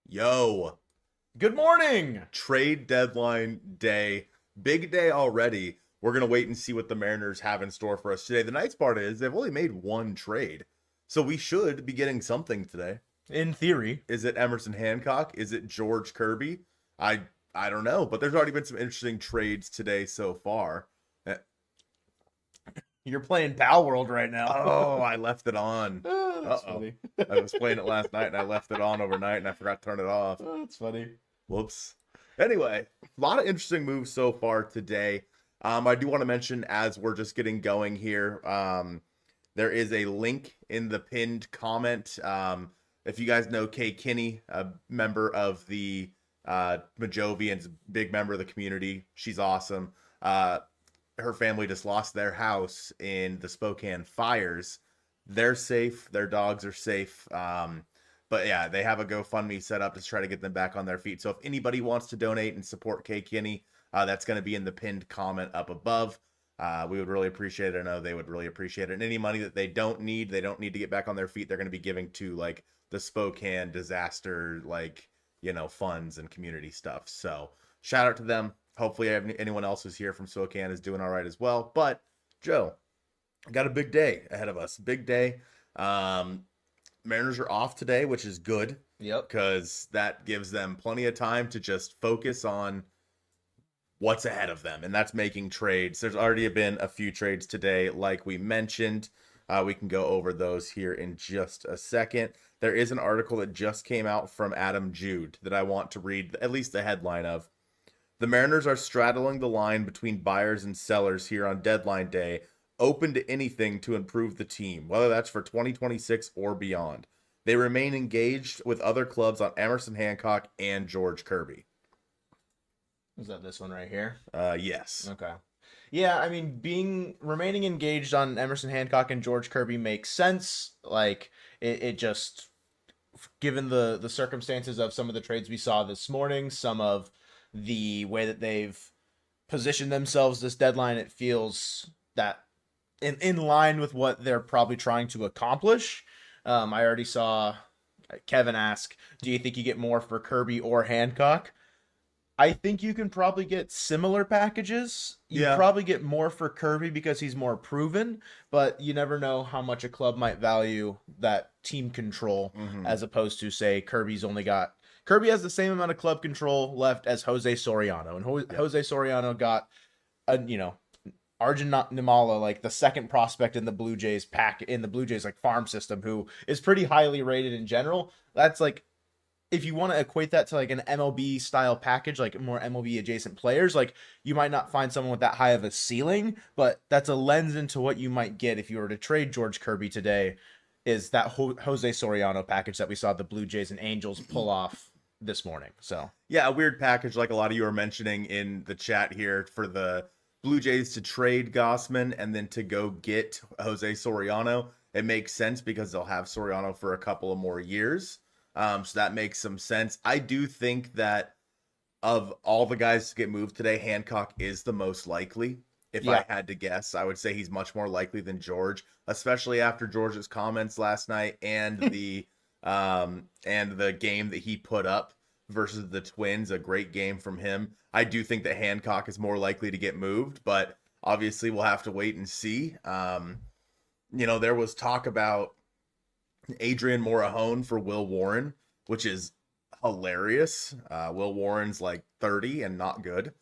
Yo, Good morning. trade deadline day. Big day already. We're going to wait and see what the Mariners have in store for us today. The nice part is they've only made one trade. So we should be getting something today. In theory. Is it Emerson Hancock? Is it George Kirby? I I don't know, but there's already been some interesting trades today so far. You're playing Pal World right now. Oh, I left it on. That's Uh-oh. funny. I was playing it last night and I left it on overnight and I forgot to turn it off. That's funny. Whoops. Anyway, a lot of interesting moves so far today. I do want to mention as we're just getting going here, there is a link in the pinned comment. If you guys know Kay Kinney, a member of the Mojovians, big member of the community, she's awesome. Her family just lost their house in the Spokane fires. They're safe. Their dogs are safe. But yeah, they have a GoFundMe set up to try to get them back on their feet. So if anybody wants to donate and support Kay Kinney, that's going to be in the pinned comment up above. We would really appreciate it. I know they would really appreciate it. And any money that they don't need to get back on their feet, they're going to be giving to like the Spokane disaster, funds and community stuff. So shout out to them. Hopefully anyone else who's here from Spokane is doing all right as well. But Joe, got a big day ahead of us. Big day. Mariners are off today, which is good. Yep. Because that gives them plenty of time to just focus on what's ahead of them, and that's making trades. There's already been a few trades today, like we mentioned. We can go over those here in just a second. There is an article that just came out from Adam Jude that I want to read, at least the headline of. The Mariners are straddling the line between buyers and sellers here on deadline day, open to anything to improve the team, whether that's for 2026 or beyond. They remain engaged with other clubs on Emerson Hancock and George Kirby. Is that this one right here? Yes. Okay. Yeah, I mean, remaining engaged on Emerson Hancock and George Kirby makes sense. Like it just, given the circumstances of some of the trades we saw this morning, some of the way that they've positioned themselves this deadline, it feels that in line with what they're probably trying to accomplish. I already saw Kevin ask, do you think you get more for Kirby or Hancock? I think you can probably get similar packages. You probably get more for Kirby because he's more proven, but you never know how much a club might value that team control as opposed to, say, Kirby has the same amount of club control left as Jose Soriano. And Jose Soriano got Arjun Nimala, like the second prospect in the Blue Jays like farm system, who is pretty highly rated in general. That's like, if you want to equate that to like an MLB style package, like more MLB adjacent players, like you might not find someone with that high of a ceiling, but that's a lens into what you might get if you were to trade George Kirby today, is that Jose Soriano package that we saw the Blue Jays and Angels pull off this morning. So yeah, a weird package like a lot of you are mentioning in the chat here for the Blue Jays to trade Gossman and then to go get Jose Soriano. It makes sense because they'll have Soriano for a couple of more years. So that makes some sense. I do think that of all the guys to get moved today, Hancock is the most likely. If I had to guess, I would say he's much more likely than George, especially after George's comments last night and the game that he put up versus the Twins, a great game from him. I do think that Hancock is more likely to get moved, but obviously we'll have to wait and see. There was talk about Adrian Morahone for Will Warren, which is hilarious. Will Warren's like 30 and not good.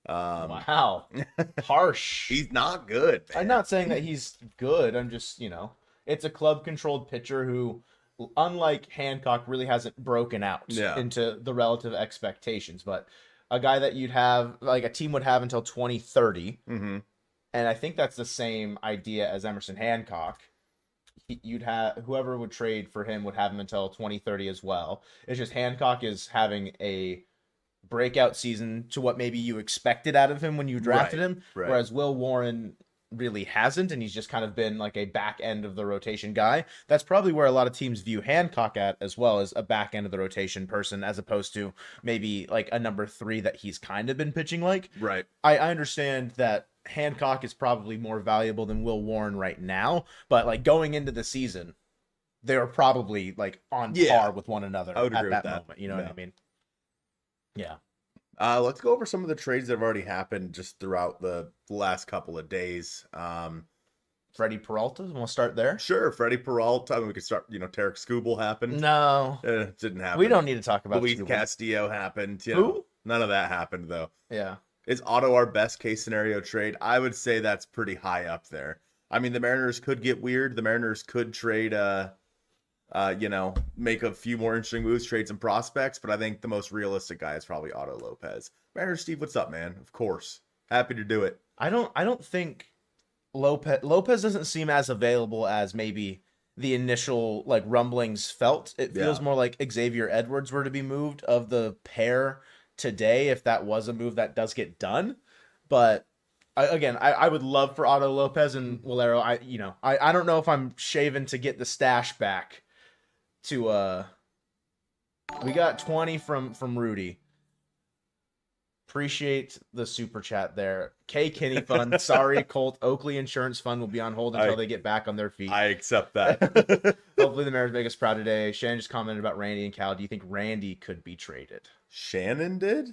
Wow. Harsh. He's not good, man. I'm not saying that he's good. I'm just, it's a club-controlled pitcher who, unlike Hancock, really hasn't broken out into the relative expectations. But a guy that you'd have, like a team would have until 2030. Mm-hmm. And I think that's the same idea as Emerson Hancock. You'd have whoever would trade for him would have him until 2030 as well. It's just Hancock is having a breakout season to what maybe you expected out of him when you drafted him, whereas Will Warren really hasn't, and he's just kind of been like a back end of the rotation guy. That's probably where a lot of teams view Hancock at as well, as a back end of the rotation person, as opposed to maybe like a number 3 that he's kind of been pitching like. Right. I understand that Hancock is probably more valuable than Will Warren right now, but like going into the season, they were probably like on Yeah, par with one another I would at agree that with that. moment. You know what I Yeah. mean? Yeah. Let's go over some of the trades that have already happened just throughout the last couple of days. Freddie Peralta, want to start there? Sure, Freddie Peralta. I mean, we could start. Tarek Skubal happened. No, It didn't happen. we don't need to talk about Luis Skubal. Castillo happened. Who? None of that happened though. Yeah. Is Otto our best case scenario trade? I would say that's pretty high up there. I mean, the Mariners could get weird. The Mariners could trade, make a few more interesting moves, trade some prospects. But I think the most realistic guy is probably Otto Lopez. Mariners Steve, what's up, man? Of course, happy to do it. I don't think Lopez doesn't seem as available as maybe the initial like rumblings felt. It feels more like Xavier Edwards were to be moved of the pair today, if that was a move that does get done. But I would love for Otto Lopez and Valero. I don't know if I'm shaving to get the stash back to we got 20 from Rudy. Appreciate the super chat there. K Kinney Fund. Sorry, Colt. Oakley Insurance Fund will be on hold until they get back on their feet. I accept that. Hopefully the Mariners make us proud today. Shannon just commented about Randy and Cal. Do you think Randy could be traded? Shannon did?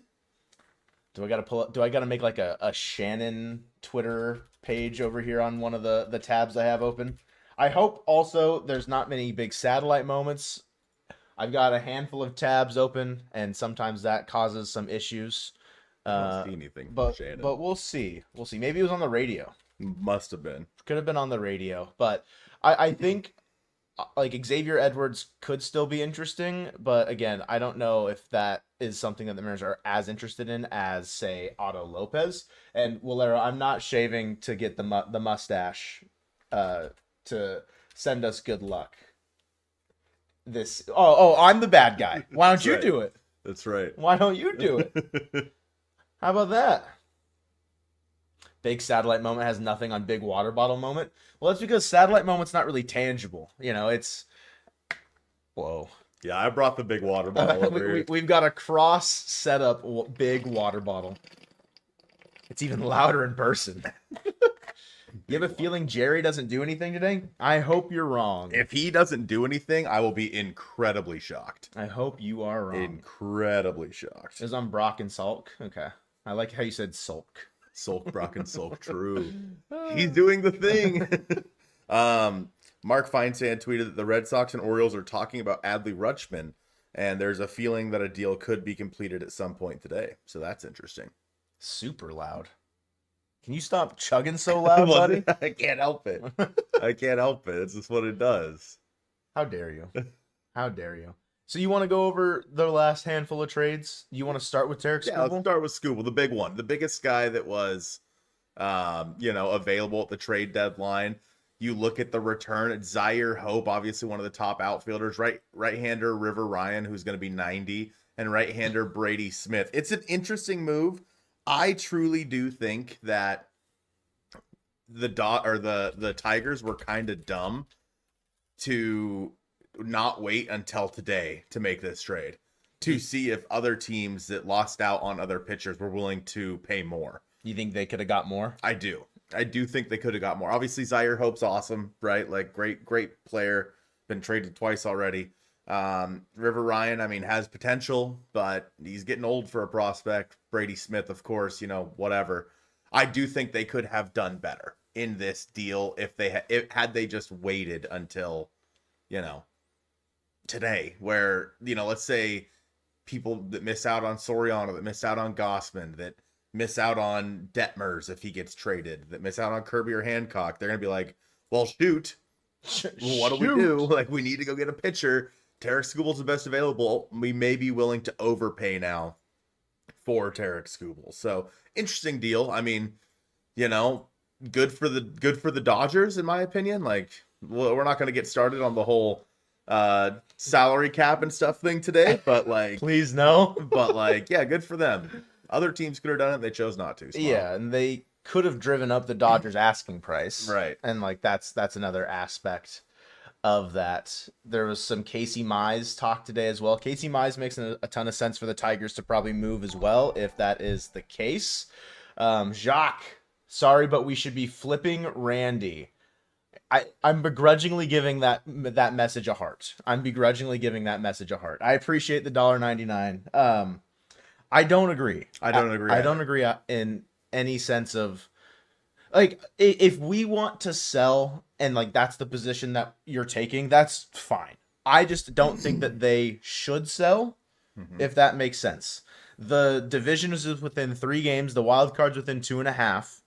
Do I gotta pull up? Do I gotta make like a Shannon Twitter page over here on one of the tabs I have open? I hope also there's not many big satellite moments. I've got a handful of tabs open, and sometimes that causes some issues. I don't see anything from But Shannon. we'll see. We'll see. Maybe it was on the radio. Must have been. Could have been on the radio. But I think like Xavier Edwards could still be interesting. But again, I don't know if that is something that the Mariners are as interested in as, say, Otto Lopez. And Valero, I'm not shaving to get the mustache to send us good luck. I'm the bad guy. Why don't you do it? That's right. Why don't you do it? How about that? Big satellite moment has nothing on big water bottle moment. Well, that's because satellite moment's not really tangible. It's... Whoa. Yeah, I brought the big water bottle over here. We've got a cross setup big water bottle. It's even louder in person. You have a feeling Jerry doesn't do anything today? I hope you're wrong. If he doesn't do anything, I will be incredibly shocked. I hope you are wrong. Incredibly shocked. It was on Brock and Salk? Okay. I like how you said sulk. Sulk, Brock, and Sulk, true. He's doing the thing. Mark Feinsand tweeted that the Red Sox and Orioles are talking about Adley Rutschman, and there's a feeling that a deal could be completed at some point today. So that's interesting. Super loud. Can you stop chugging so loud, buddy? I can't help it. I can't help it. It's just what it does. How dare you? How dare you? So you want to go over the last handful of trades? You want to start with Tarek Skubal? Yeah, let's start with Skubal, the big one, the biggest guy that was, available at the trade deadline. You look at the return. It's Zaire Hope, obviously one of the top outfielders, right-hander River Ryan, who's going to be 90, and right-hander Brady Smith. It's an interesting move. I truly do think that the Tigers were kind of dumb to not wait until today to make this trade, to see if other teams that lost out on other pitchers were willing to pay more. You think they could have got more? I do think they could have got more. Obviously, Zaire Hope's awesome, right? Like great player, been traded twice already. River Ryan, I mean, has potential, but he's getting old for a prospect. Brady Smith, of course, whatever. I do think they could have done better in this deal if they had they just waited until, today, where, let's say people that miss out on Soriano, that miss out on Gossman, that miss out on Detmers if he gets traded, that miss out on Kirby or Hancock, they're going to be like, well, shoot, what do we do? Like, we need to go get a pitcher. Tarek Skubal's the best available. We may be willing to overpay now for Tarek Skubal. So interesting deal. I mean, good for the Dodgers, in my opinion. Like, we're not going to get started on the whole salary cap and stuff thing today, but like, please no. But like, yeah, good for them. Other teams could have done it. They chose not to. Yeah, and they could have driven up the Dodgers' asking price. Right. And like that's another aspect of that. There was some Casey Mize talk today as well. Casey Mize makes a ton of sense for the Tigers to probably move as well, if that is the case. Jacques, sorry, but we should be flipping Randy. I'm begrudgingly giving that message a heart. I'm begrudgingly giving that message a heart. I appreciate the $1.99. I don't agree. I don't agree. I don't agree in any sense of like if we want to sell and like that's the position that you're taking, that's fine. I just don't think that they should sell, if that makes sense. The division is within 3 games. The wild card's within 2.5,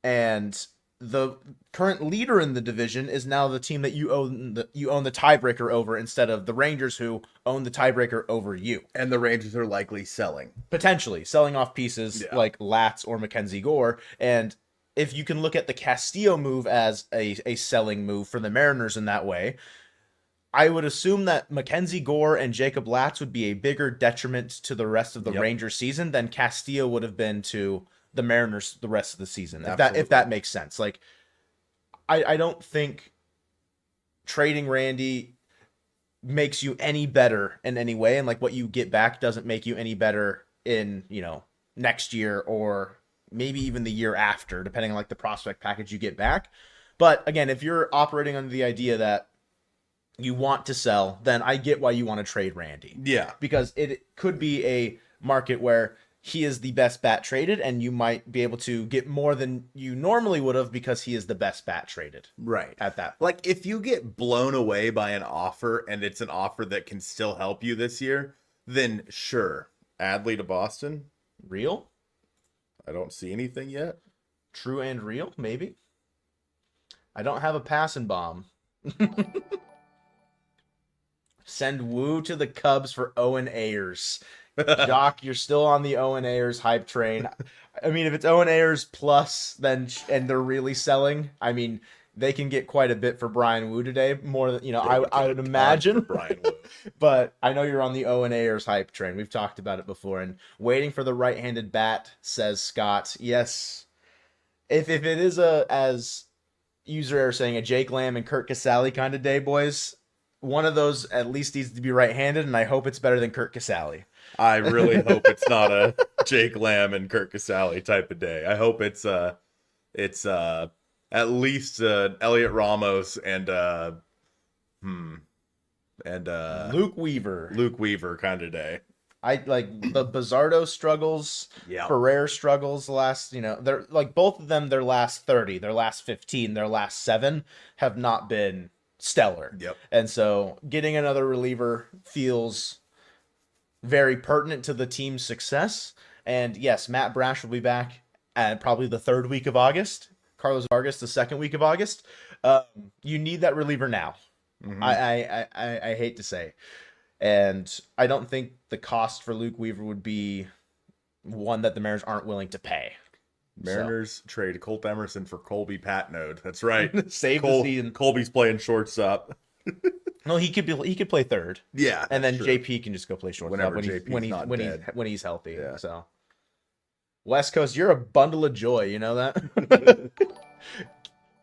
and the current leader in the division is now the team that you own the tiebreaker over instead of the Rangers, who own the tiebreaker over you. And the Rangers are likely selling, Potentially selling off pieces like Latz or Mackenzie Gore. And if you can look at the Castillo move as a selling move for the Mariners in that way, I would assume that Mackenzie Gore and Jacob Latz would be a bigger detriment to the rest of the Rangers season than Castillo would have been to the Mariners the rest of the season. If that makes sense. Like I don't think trading Randy makes you any better in any way, and like what you get back doesn't make you any better in, next year or maybe even the year after, depending on like the prospect package you get back. But again, if you're operating under the idea that you want to sell, then I get why you want to trade Randy. Yeah. Because it could be a market where he is the best bat traded and you might be able to get more than you normally would have because he is the best bat traded. Right. At that. Like if you get blown away by an offer and it's an offer that can still help you this year, then sure. Adley to Boston. Real? I don't see anything yet. True and real, maybe. I don't have a passing bomb. Send Woo to the Cubs for Owen Ayers. Jock, you're still on the Owen Ayers hype train. I mean, if it's Owen Ayers plus, then and they're really selling, I mean, they can get quite a bit for Brian Woo today. More than I would imagine. Brian Woo. But I know you're on the Owen Ayers hype train. We've talked about it before. And waiting for the right-handed bat, says Scott. Yes, if it is as user error saying a Jake Lamb and Kurt Casale kind of day, boys. One of those at least needs to be right-handed, and I hope it's better than Kurt Casale. I really hope it's not a Jake Lamb and Kurt Casale type of day. I hope it's at least Elliot Ramos and Luke Weaver. Luke Weaver kind of day. I like the Bizardo struggles, Ferrer struggles. The last, they're like both of them. Their last 30, their last 15, their last 7 have not been stellar. Yep. And so getting another reliever feels very pertinent to the team's success. And yes, Matt Brash will be back at probably the 3rd week of August. Carlos Vargas the 2nd week of August. You need that reliever now. Mm-hmm. I hate to say. And I don't think the cost for Luke Weaver would be one that the Mariners aren't willing to pay. Mariners trade Colt Emerson for Colby Patnode. That's right. Save the season. Colby's playing shortstop. No, he could play 3rd. Yeah, and then true. JP can just go play shortstop when he's healthy. Yeah. So West Coast, you're a bundle of joy. You know that.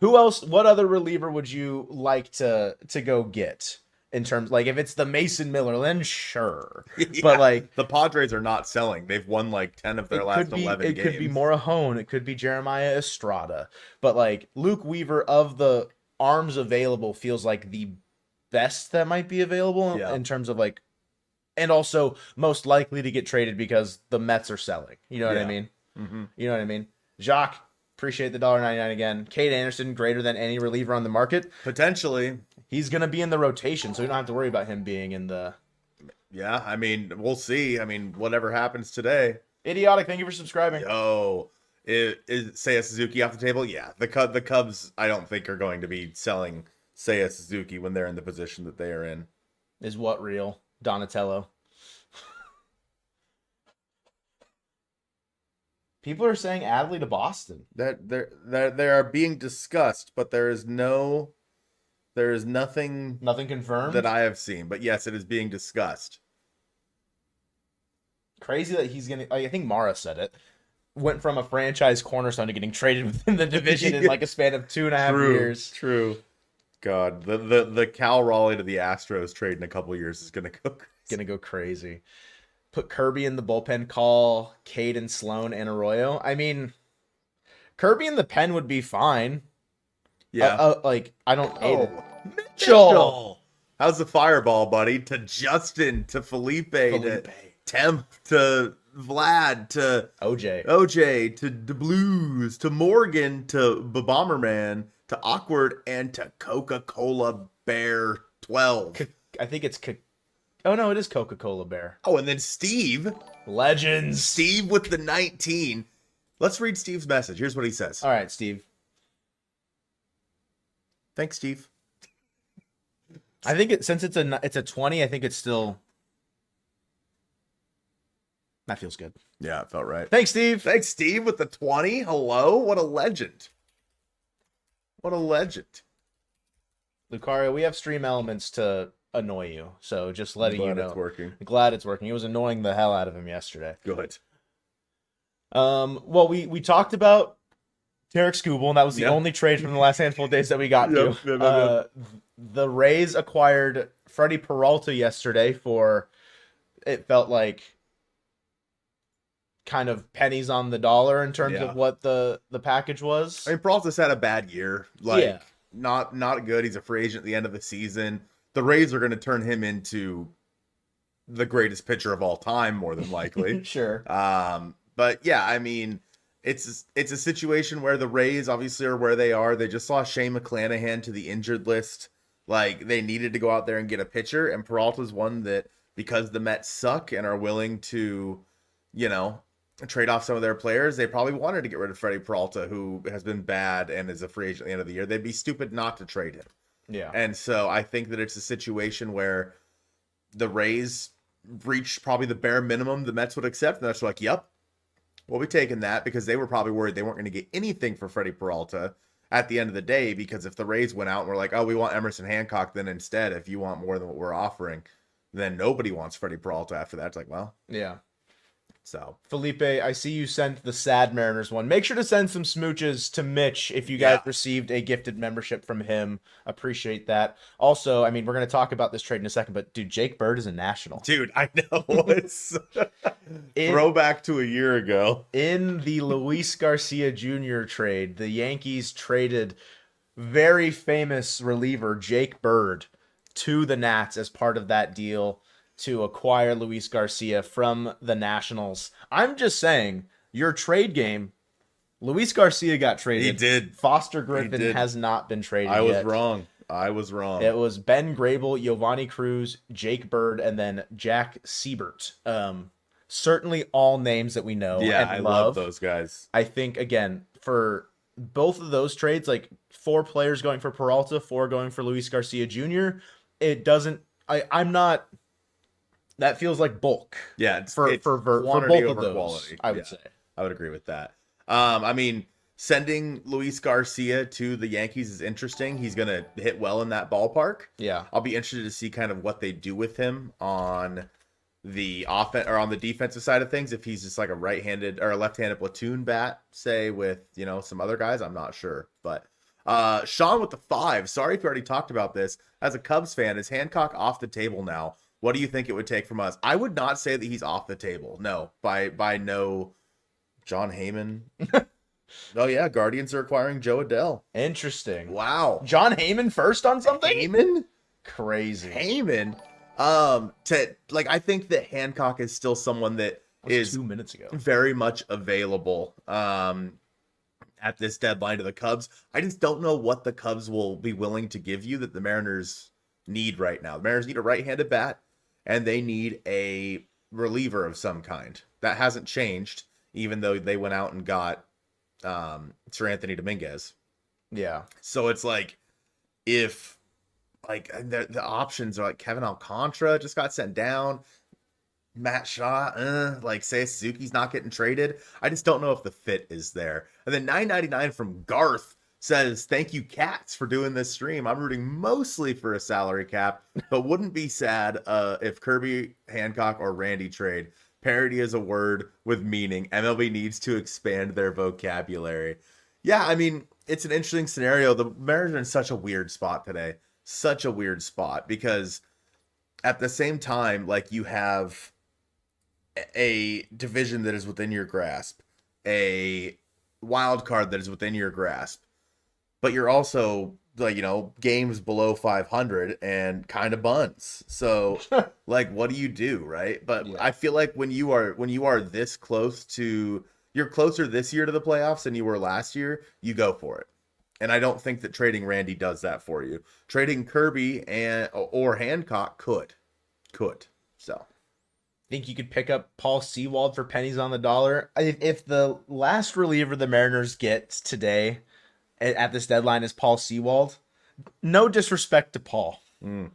Who else? What other reliever would you like to go get? In terms, like, if it's the Mason Miller, then sure. Yeah, but, like... The Padres are not selling. They've won, like, 10 of their last 11 games. It could be Morahone. It could be Jeremiah Estrada. But, like, Luke Weaver, of the arms available, feels like the best that might be available in terms of, like... And also most likely to get traded because the Mets are selling. You know what I mean? Mm-hmm. You know what I mean? Jacques, appreciate the $1.99 again. Cade Anderson, greater than any reliever on the market. Potentially. He's going to be in the rotation, so we don't have to worry about him being in the... Yeah, I mean, we'll see. I mean, whatever happens today. Idiotic, thank you for subscribing. Is Seiya Suzuki off the table? Yeah, the Cubs, I don't think, are going to be selling Seiya Suzuki when they're in the position that they are in. Is what real? Donatello. People are saying Adley to Boston. That they are being discussed, but there is nothing confirmed that I have seen. But yes, it is being discussed. Crazy that he's gonna. I think Mara said it. Went from a franchise cornerstone to getting traded within the division in like a span of 2.5 years. True. God, the Cal Raleigh to the Astros trade in a couple years is gonna go crazy. Put Kirby in the bullpen, call Cade and Sloan and Arroyo. I mean, Kirby in the pen would be fine. Yeah. Like I don't hate it. Oh, Mitchell. Mitchell. How's the fireball, buddy? To Justin, to Felipe, to Felipe. Temp, to Vlad, to OJ. OJ, to the Blues, to Morgan, to Bomberman, to Awkward, and to Coca-Cola Bear 12. I think it's oh no, it is Coca-Cola Bear. Oh, and then Steve. Legends. Steve with the 19. Let's read Steve's message. Here's what he says. All right, Steve. Thanks, Steve. I think since it's a 20, I think it's still that feels good. Yeah, it felt right. Thanks, Steve. Thanks, Steve, with the 20. Hello. What a legend. What a legend. Lucario, we have stream elements to annoy you, so just letting you know. It's working. Glad it's working. It was annoying the hell out of him yesterday. Good. Well, we talked about Tarek Skubal, and that was the only trade from the last handful of days that we got to. The Rays acquired Freddie Peralta yesterday for, it felt like, kind of pennies on the dollar in terms of what the package was. I mean, Peralta's had a bad year. Not good. He's a free agent at the end of the season. The Rays are going to turn him into the greatest pitcher of all time, more than likely. Sure. But yeah, I mean, it's a situation where the Rays obviously are where they are. They just lost Shane McClanahan to the injured list. Like, they needed to go out there and get a pitcher, and Peralta's one that, because the Mets suck and are willing to, trade off some of their players, they probably wanted to get rid of Freddie Peralta, who has been bad and is a free agent at the end of the year. They'd be stupid not to trade him. Yeah. And so I think that it's a situation where the Rays reached probably the bare minimum the Mets would accept, and that's like, yep, we'll be taking that, because they were probably worried they weren't going to get anything for Freddie Peralta at the end of the day, because if the Rays went out and were like, oh, we want Emerson Hancock, then instead, if you want more than what we're offering, then nobody wants Freddie Peralta after that. It's like, well, yeah. So Felipe, I see you sent the Sad Mariners one. Make sure to send some smooches to Mitch if you guys received a gifted membership from him. Appreciate that. Also, I mean, we're going to talk about this trade in a second, but dude, Jake Bird is a National. Dude, I know. It's throwback to a year ago. In the Luis Garcia Jr. trade, the Yankees traded very famous reliever Jake Bird to the Nats as part of that deal to acquire Luis Garcia from the Nationals. I'm just saying, your trade game, Luis Garcia got traded. He did. Foster Griffin has not been traded I was yet. wrong. It was Ben Grable, Giovanni Cruz, Jake Bird, and then Jack Siebert. Certainly all names that we know and I love those guys. I think, again, for both of those trades, like 4 players going for Peralta, 4 going for Luis Garcia Jr., it doesn't... I'm not... That feels like bulk. Yeah, it's for both of those, quality. I would say. I would agree with that. I mean, sending Luis Garcia to the Yankees is interesting. He's going to hit well in that ballpark. Yeah. I'll be interested to see kind of what they do with him on the offense or on the defensive side of things. If he's just like a right-handed or a left-handed platoon bat, say with, some other guys, I'm not sure. But Sean with the 5. Sorry if you already talked about this. As a Cubs fan, is Hancock off the table now? What do you think it would take from us? I would not say that he's off the table. No, by no. John Heyman. Oh yeah, Guardians are acquiring Joe Adele. Interesting. Wow. John Heyman first on something? Heyman? Crazy. Heyman. I think that Hancock is still someone that is 2 minutes ago. Very much available at this deadline to the Cubs. I just don't know what the Cubs will be willing to give you that the Mariners need right now. The Mariners need a right-handed bat, and they need a reliever of some kind. That hasn't changed, even though they went out and got Sir Anthony Dominguez. Yeah. So it's like, if the options are like Kevin Alcantara just got sent down, Matt Shaw, Seiya Suzuki's not getting traded. I just don't know if the fit is there. And then $9.99 from Garth says, thank you, Cats, for doing this stream. I'm rooting mostly for a salary cap, but wouldn't be sad if Kirby, Hancock, or Randy trade. Parody is a word with meaning. MLB needs to expand their vocabulary. Yeah, I mean, it's an interesting scenario. The Mariners are in such a weird spot today. Such a weird spot, because at the same time, you have a division that is within your grasp, a wild card that is within your grasp. but you're also like, games below 500 and kind of buns. So like, what do you do, right? But Yeah. I feel like when you are this close to, you're closer this year to the playoffs than you were last year, you go for it. And I don't think that trading Randy does that for you. Trading Kirby or Hancock could. So Think you could pick up Paul Sewald for pennies on the dollar? If the last reliever the Mariners get today at this deadline is Paul Sewald, no disrespect to Paul. Mr.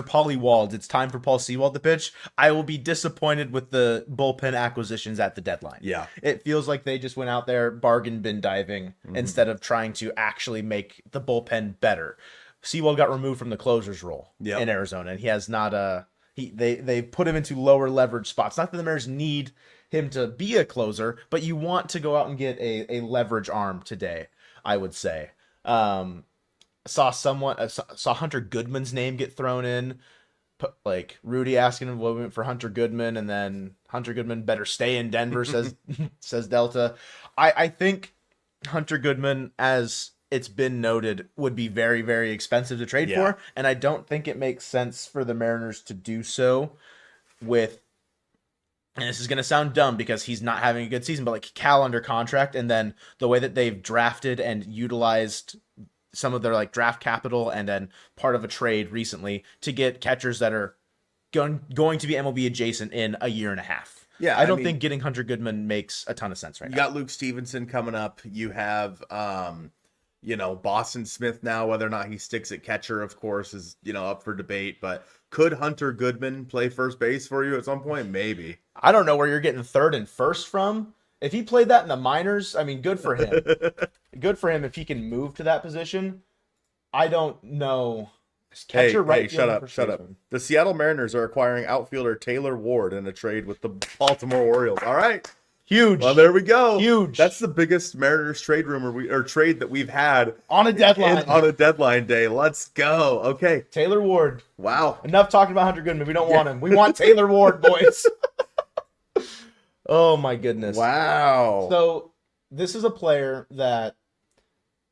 Paulie Wald, it's time for Paul Sewald to pitch. I will be disappointed with the bullpen acquisitions at the deadline. Yeah. It feels like they just went out there bargain bin diving instead of trying to actually make the bullpen better. Sewald got removed from the closer's role in Arizona, and he has not they put him into lower leverage spots. Not that the Mariners need him to be a closer, but you want to go out and get a leverage arm today, I would say. Saw Hunter Goodman's name get thrown in, like Rudy asking him what went for Hunter Goodman, and then Hunter Goodman better stay in Denver, says Delta. I think Hunter Goodman, as it's been noted, would be very, very expensive to trade for, and I don't think it makes sense for the Mariners to do so with, and this is going to sound dumb because he's not having a good season, but like Cal under contract, and then the way that they've drafted and utilized some of their like draft capital, and then part of a trade recently to get catchers that are going to be MLB adjacent in a year and a half. Yeah, I don't think getting Hunter Goodman makes a ton of sense right now. You got Luke Stevenson coming up. You have, Boston Smith now. Whether or not he sticks at catcher, of course, is up for debate. But could Hunter Goodman play first base for you at some point? Maybe. I don't know where you're getting third and first from. If he played that in the minors, I mean, good for him. Good for him if he can move to that position. I don't know. Shut up. The Seattle Mariners are acquiring outfielder Taylor Ward in a trade with the Baltimore Orioles. All right. Huge. Well, there we go. Huge. That's the biggest Mariners trade trade that we've had on a deadline. On a deadline day. Let's go. Okay. Taylor Ward. Wow. Enough talking about Hunter Goodman. We don't want him. We want Taylor Ward, boys. Oh my goodness. Wow. So this is a player that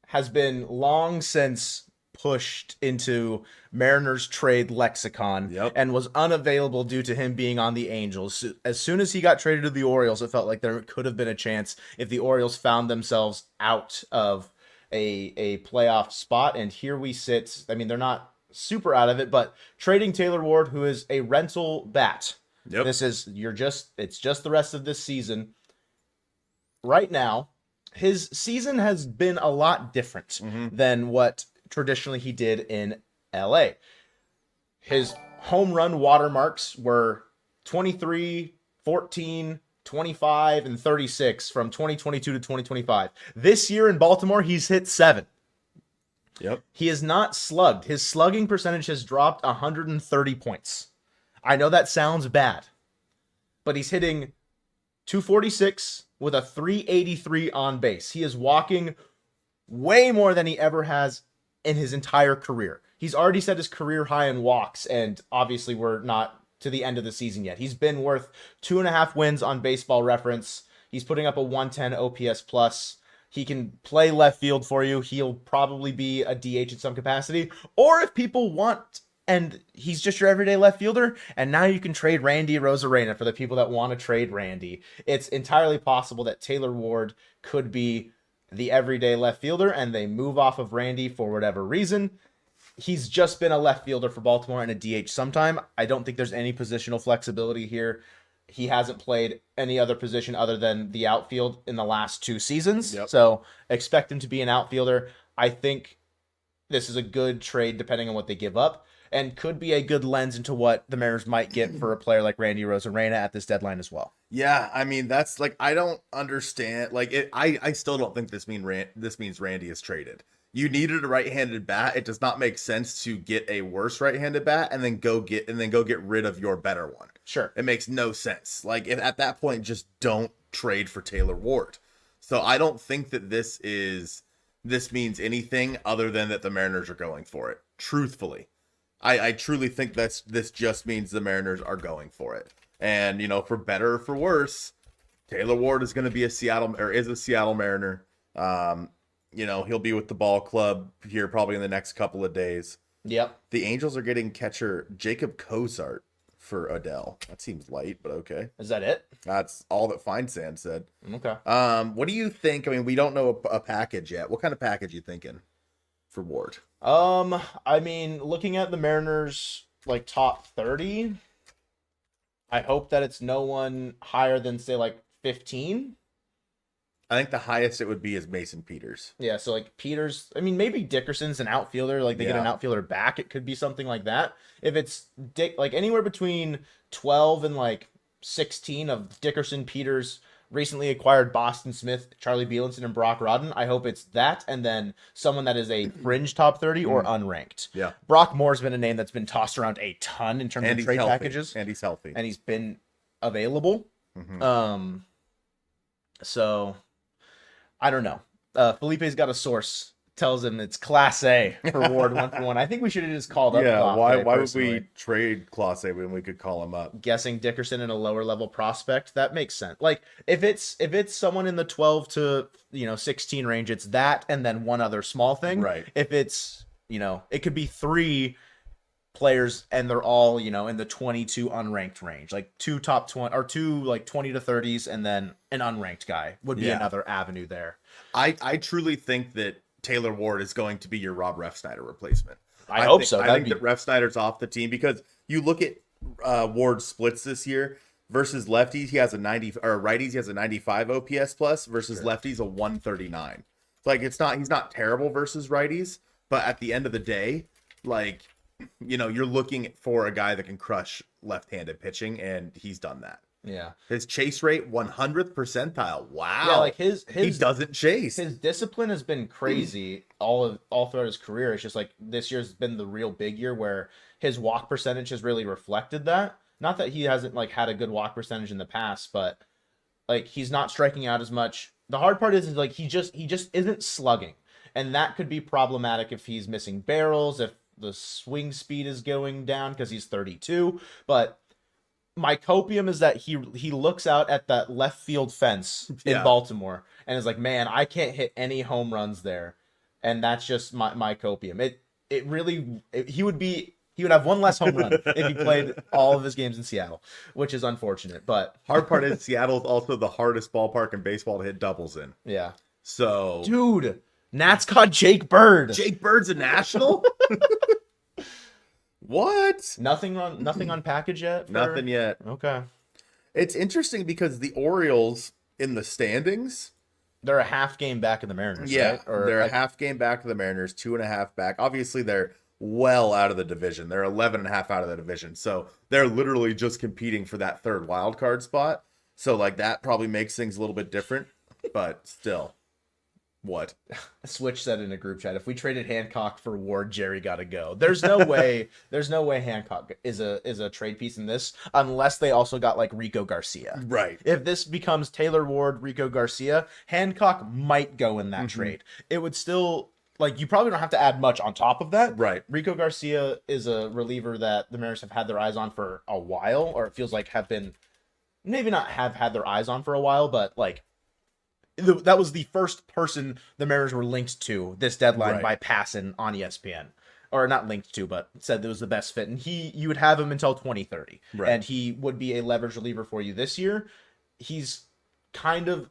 has been long since pushed into Mariners trade lexicon and was unavailable due to him being on the Angels. As soon as he got traded to the Orioles, it felt like there could have been a chance if the Orioles found themselves out of a playoff spot. And here we sit. I mean, they're not super out of it, but trading Taylor Ward, who is a rental bat. Yep. It's just the rest of this season. Right now, his season has been a lot different than what traditionally he did in LA. His home run watermarks were 23, 14, 25, and 36 from 2022 to 2025. This year in Baltimore, he's hit 7. Yep. He is not slugged. His slugging percentage has dropped 130 points. I know that sounds bad, but he's hitting 246 with a 383 on base. He is walking way more than he ever has in his entire career. He's already set his career high in walks, and obviously we're not to the end of the season yet. He's been worth 2.5 wins on Baseball Reference. He's putting up a 110 OPS plus. He can play left field for you. He'll probably be a DH in some capacity. Or if people want, and he's just your everyday left fielder, and now you can trade Randy Rosarena for the people that want to trade Randy. It's entirely possible that Taylor Ward could be the everyday left fielder, and they move off of Randy for whatever reason. He's just been a left fielder for Baltimore and a DH sometime. I don't think there's any positional flexibility here. He hasn't played any other position other than the outfield in the last 2 seasons. Yep. So expect him to be an outfielder. I think this is a good trade depending on what they give up, and could be a good lens into what the Mariners might get for a player like Randy Rosarena at this deadline as well. Yeah, I mean, that's like, I don't understand. Like, I still don't think this means Randy is traded. You needed a right-handed bat. It does not make sense to get a worse right-handed bat and then go get rid of your better one. Sure. It makes no sense. Like, at that point, just don't trade for Taylor Ward. So I don't think that this means anything other than that the Mariners are going for it. Truthfully. I truly think this just means the Mariners are going for it. And, for better or for worse, Taylor Ward is going to be is a Seattle Mariner. he'll be with the ball club here probably in the next couple of days. Yep. The Angels are getting catcher Jacob Cozart for Odell. That seems light, but okay. Is that it? That's all that Feinsand said. Okay. What do you think? I mean, we don't know a package yet. What kind of package you thinking for Ward? I mean, looking at the Mariners like top 30, I hope that it's no one higher than say like 15. I think the highest it would be is Mason Peters. Yeah, so like Peters, I mean, maybe Dickerson's an outfielder, like they get an outfielder back, it could be something like that. If it's like anywhere between 12 and like 16 of Dickerson, Peters, recently acquired Boston Smith, Charlie Bielenson, and Brock Rodden, I hope it's that, and then someone that is a fringe top 30 or unranked. Yeah. Brock Moore's been a name that's been tossed around a ton in terms of trade packages. And he's healthy. And he's been available. So I don't know. Felipe's got a source. Tells him it's Class A for Ward 1-for-1. I think we should have just called up. Yeah, why would we trade Class A when we could call him up? Guessing Dickerson in a lower level prospect, that makes sense. Like if it's someone in the 12 to 16 range, it's that and then one other small thing. Right. If it's it could be 3 players and they're all in the 22 unranked range, like 2 top 20 or 2 like 20 to 30s, and then an unranked guy would be another avenue there. I truly think that Taylor Ward is going to be your Rob Refsnyder replacement. I hope so. I think that Refsnyder's off the team because you look at Ward's splits this year versus lefties, he has a 90, or righties, he has a 95 OPS plus versus lefties a 139. Like he's not terrible versus righties, but at the end of the day, like you're looking for a guy that can crush left-handed pitching, and he's done that. Yeah. His chase rate 100th percentile. Wow. Yeah, like his he doesn't chase. His discipline has been crazy all throughout his career. It's just like this year's been the real big year where his walk percentage has really reflected that. Not that he hasn't like had a good walk percentage in the past, but like he's not striking out as much. The hard part is like he just isn't slugging. And that could be problematic if he's missing barrels, if the swing speed is going down because he's 32, but my copium is that he looks out at that left field fence in Baltimore and is like, man, I can't hit any home runs there, and that's just my copium. He would have one less home run if he played all of his games in Seattle, which is unfortunate. But hard part is Seattle is also the hardest ballpark in baseball to hit doubles in. Yeah, so dude, Nats caught Jake Bird. Jake Bird's a national. What? Nothing on package yet? Nothing yet. Okay. It's interesting because the Orioles in the standings, they're a half game back of the Mariners. Yeah, right? Or they're a half game back of the Mariners, 2.5 back. Obviously, they're well out of the division. They're 11.5 out of the division. So they're literally just competing for that third wild card spot. So like that probably makes things a little bit different, but still. What? Switch said in a group chat, if we traded Hancock for Ward, Jerry gotta go. There's no way Hancock is a trade piece in this unless they also got like Rico Garcia. Right. If this becomes Taylor Ward, Rico Garcia, Hancock might go in that trade. It would still like you probably don't have to add much on top of that. Right. Rico Garcia is a reliever that the Mariners have had their eyes on for a while, or it feels like have been maybe not have had their eyes on for a while, but like that was the first person the Mariners were linked to this deadline by Passan on ESPN. Or not linked to, but said it was the best fit. And you would have him until 2030. Right. And he would be a leverage reliever for you this year. He's kind of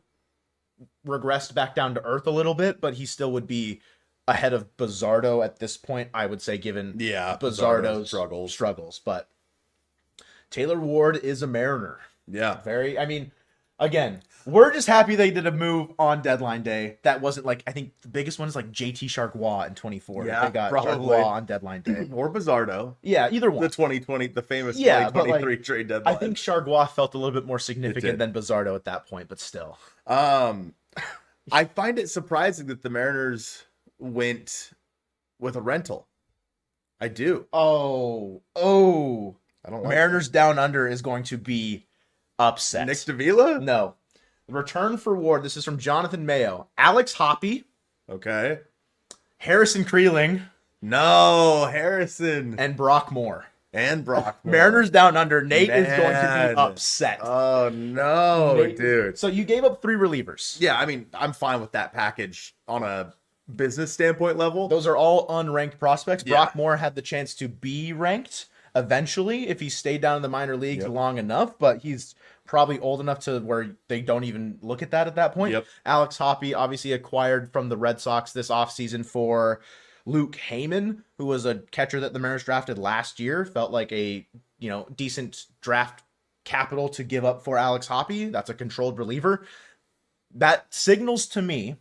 regressed back down to earth a little bit, but he still would be ahead of Bizzardo at this point, I would say, given Bizzardo's struggles. But Taylor Ward is a Mariner. Yeah. Again, we're just happy they did a move on deadline day. That wasn't like, I think the biggest one is like JT Chargois in 24. Yeah, they got probably. Chargois on deadline day. Or Bizzardo. Yeah, either one. The 2020, the famous 2023 trade deadline. I think Chargois felt a little bit more significant than Bizzardo at that point, but still. I find it surprising that the Mariners went with a rental. I do. Oh. I don't like Mariners Down Under is going to be upset. Nick Davila? No. The return for Ward. This is from Jonathan Mayo. Alex Hoppe. Okay. Harrison Creeling. No, Harrison. And Brock Moore. Mariners Down Under. Nate is going to be upset. Oh, no, dude. So you gave up 3 relievers. Yeah, I mean, I'm fine with that package on a business standpoint level. Those are all unranked prospects. Yeah. Brock Moore had the chance to be ranked eventually if he stayed down in the minor leagues long enough, but he's probably old enough to where they don't even look at that point. Yep. Alex Hoppe obviously acquired from the Red Sox this offseason for Luke Heyman, who was a catcher that the Mariners drafted last year. Felt like a, decent draft capital to give up for Alex Hoppe. That's a controlled reliever. That signals to me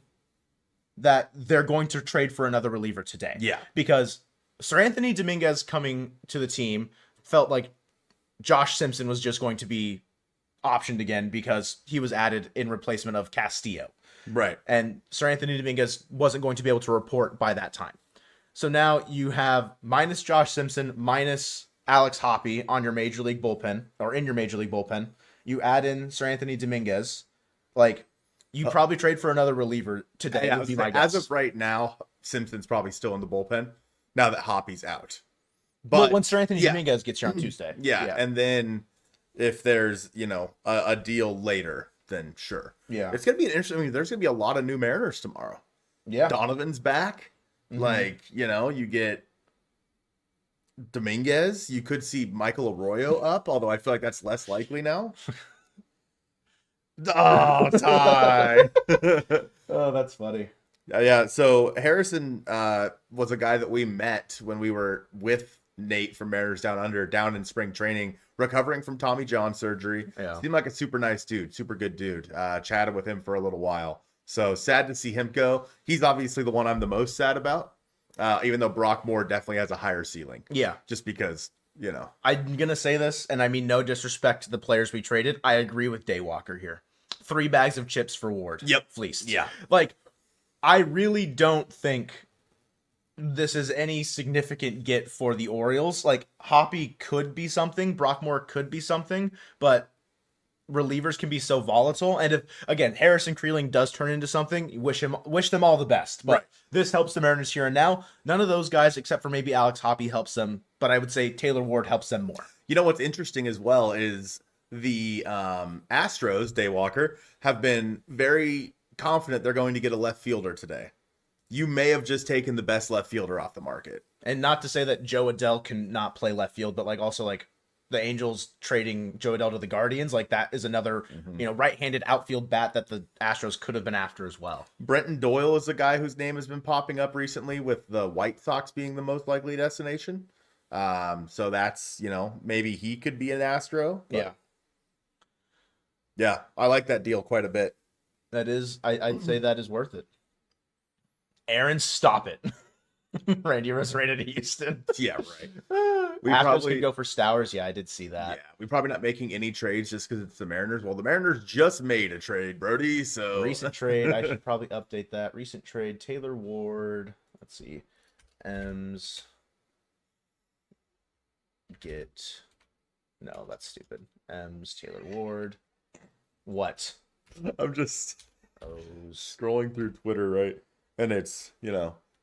that they're going to trade for another reliever today. Yeah. Because Sir Anthony Dominguez coming to the team felt like Josh Simpson was just going to be optioned again because he was added in replacement of Castillo. Right. And Sir Anthony Dominguez wasn't going to be able to report by that time. So now you have minus Josh Simpson, minus Alex Hoppe on your major league bullpen, or in your major league bullpen. You add in Sir Anthony Dominguez. Like, you probably trade for another reliever today. Would be my guess. As of right now, Simpson's probably still in the bullpen now that Hoppe's out. But when Sir Anthony Dominguez gets here on Tuesday. Yeah. And then if there's, a deal later, then sure. Yeah. It's going to be an interesting, there's going to be a lot of new Mariners tomorrow. Yeah. Donovan's back. You get Dominguez. You could see Michael Arroyo up, although I feel like that's less likely now. Oh, Ty. Oh, that's funny. Yeah. So Harrison was a guy that we met when we were with Nate from Mariners Down Under, down in spring training, recovering from Tommy John surgery. Yeah. Seemed like a super nice dude, super good dude. Chatted with him for a little while. So sad to see him go. He's obviously the one I'm the most sad about, even though Brock Moore definitely has a higher ceiling. Yeah. Just because, I'm going to say this, and I mean no disrespect to the players we traded. I agree with Daywalker here. 3 bags of chips for Ward. Yep. Fleeced. Yeah. Like, I really don't think this is any significant get for the Orioles. Like, Hoppe could be something, Brock Moore could be something, but relievers can be so volatile. And if, again, Harrison Creeling does turn into something, wish them all the best. But This helps the Mariners here and now. None of those guys, except for maybe Alex Hoppe, helps them. But I would say Taylor Ward helps them more. What's interesting as well is the Astros, Daywalker, have been very confident they're going to get a left fielder today. You may have just taken the best left fielder off the market. And not to say that Joe Adell can not play left field, but also the Angels trading Joe Adell to the Guardians, that is another, right-handed outfield bat that the Astros could have been after as well. Brenton Doyle is a guy whose name has been popping up recently, with the White Sox being the most likely destination. So that's, maybe he could be an Astro. Yeah. Yeah, I like that deal quite a bit. That is, I'd say that is worth it. Aaron, stop it. Randy Rosarena to Houston. Yeah, right. We probably could go for Stowers. Yeah, I did see that. Yeah, we're probably not making any trades just because it's the Mariners. Well, the Mariners just made a trade, Brody. So recent trade. I should probably update that. Recent trade. Taylor Ward. Let's see. M's. Get. No, that's stupid. M's. Taylor Ward. What? I'm just O's. scrolling through Twitter, right? And it's,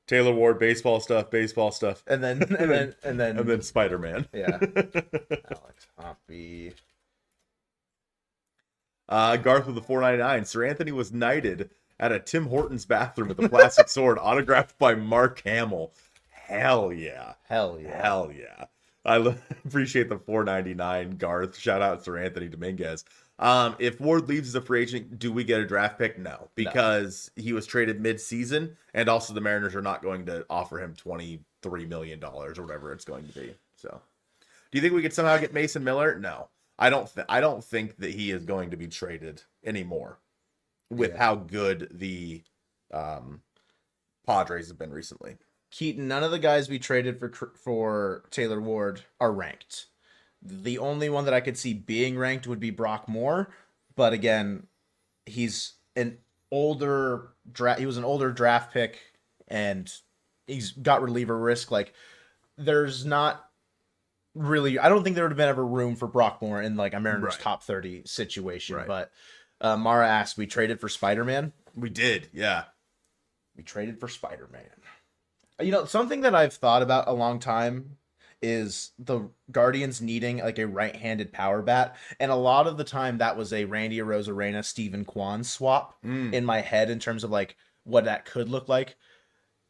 Taylor Ward, baseball stuff, and then Spider-Man. Yeah. Alex Hoppe. Garth with the 499. Sir Anthony was knighted at a Tim Hortons bathroom with a plastic sword, autographed by Mark Hamill. Hell yeah. Hell yeah. Hell yeah. I appreciate the 499, Garth. Shout out Sir Anthony Dominguez. If Ward leaves as a free agent, do we get a draft pick? No, because he was traded mid-season, and also the Mariners are not going to offer him $23 million or whatever it's going to be. So, do you think we could somehow get Mason Miller? No, I don't think that he is going to be traded anymore with how good the Padres have been recently. Keaton, none of the guys we traded for Taylor Ward are ranked. The only one that I could see being ranked would be Brock Moore, but again, he's an older draft pick, and he's got reliever risk. There's not really, I don't think there would have been ever room for Brock Moore in a Mariners top 30 situation. Right. But Mara asked, we traded for Spider-Man. We did, yeah. We traded for Spider-Man. Something that I've thought about a long time is the Guardians needing a right-handed power bat, and a lot of the time that was a Randy Arozarena, Steven Kwan swap in my head in terms of what that could look like.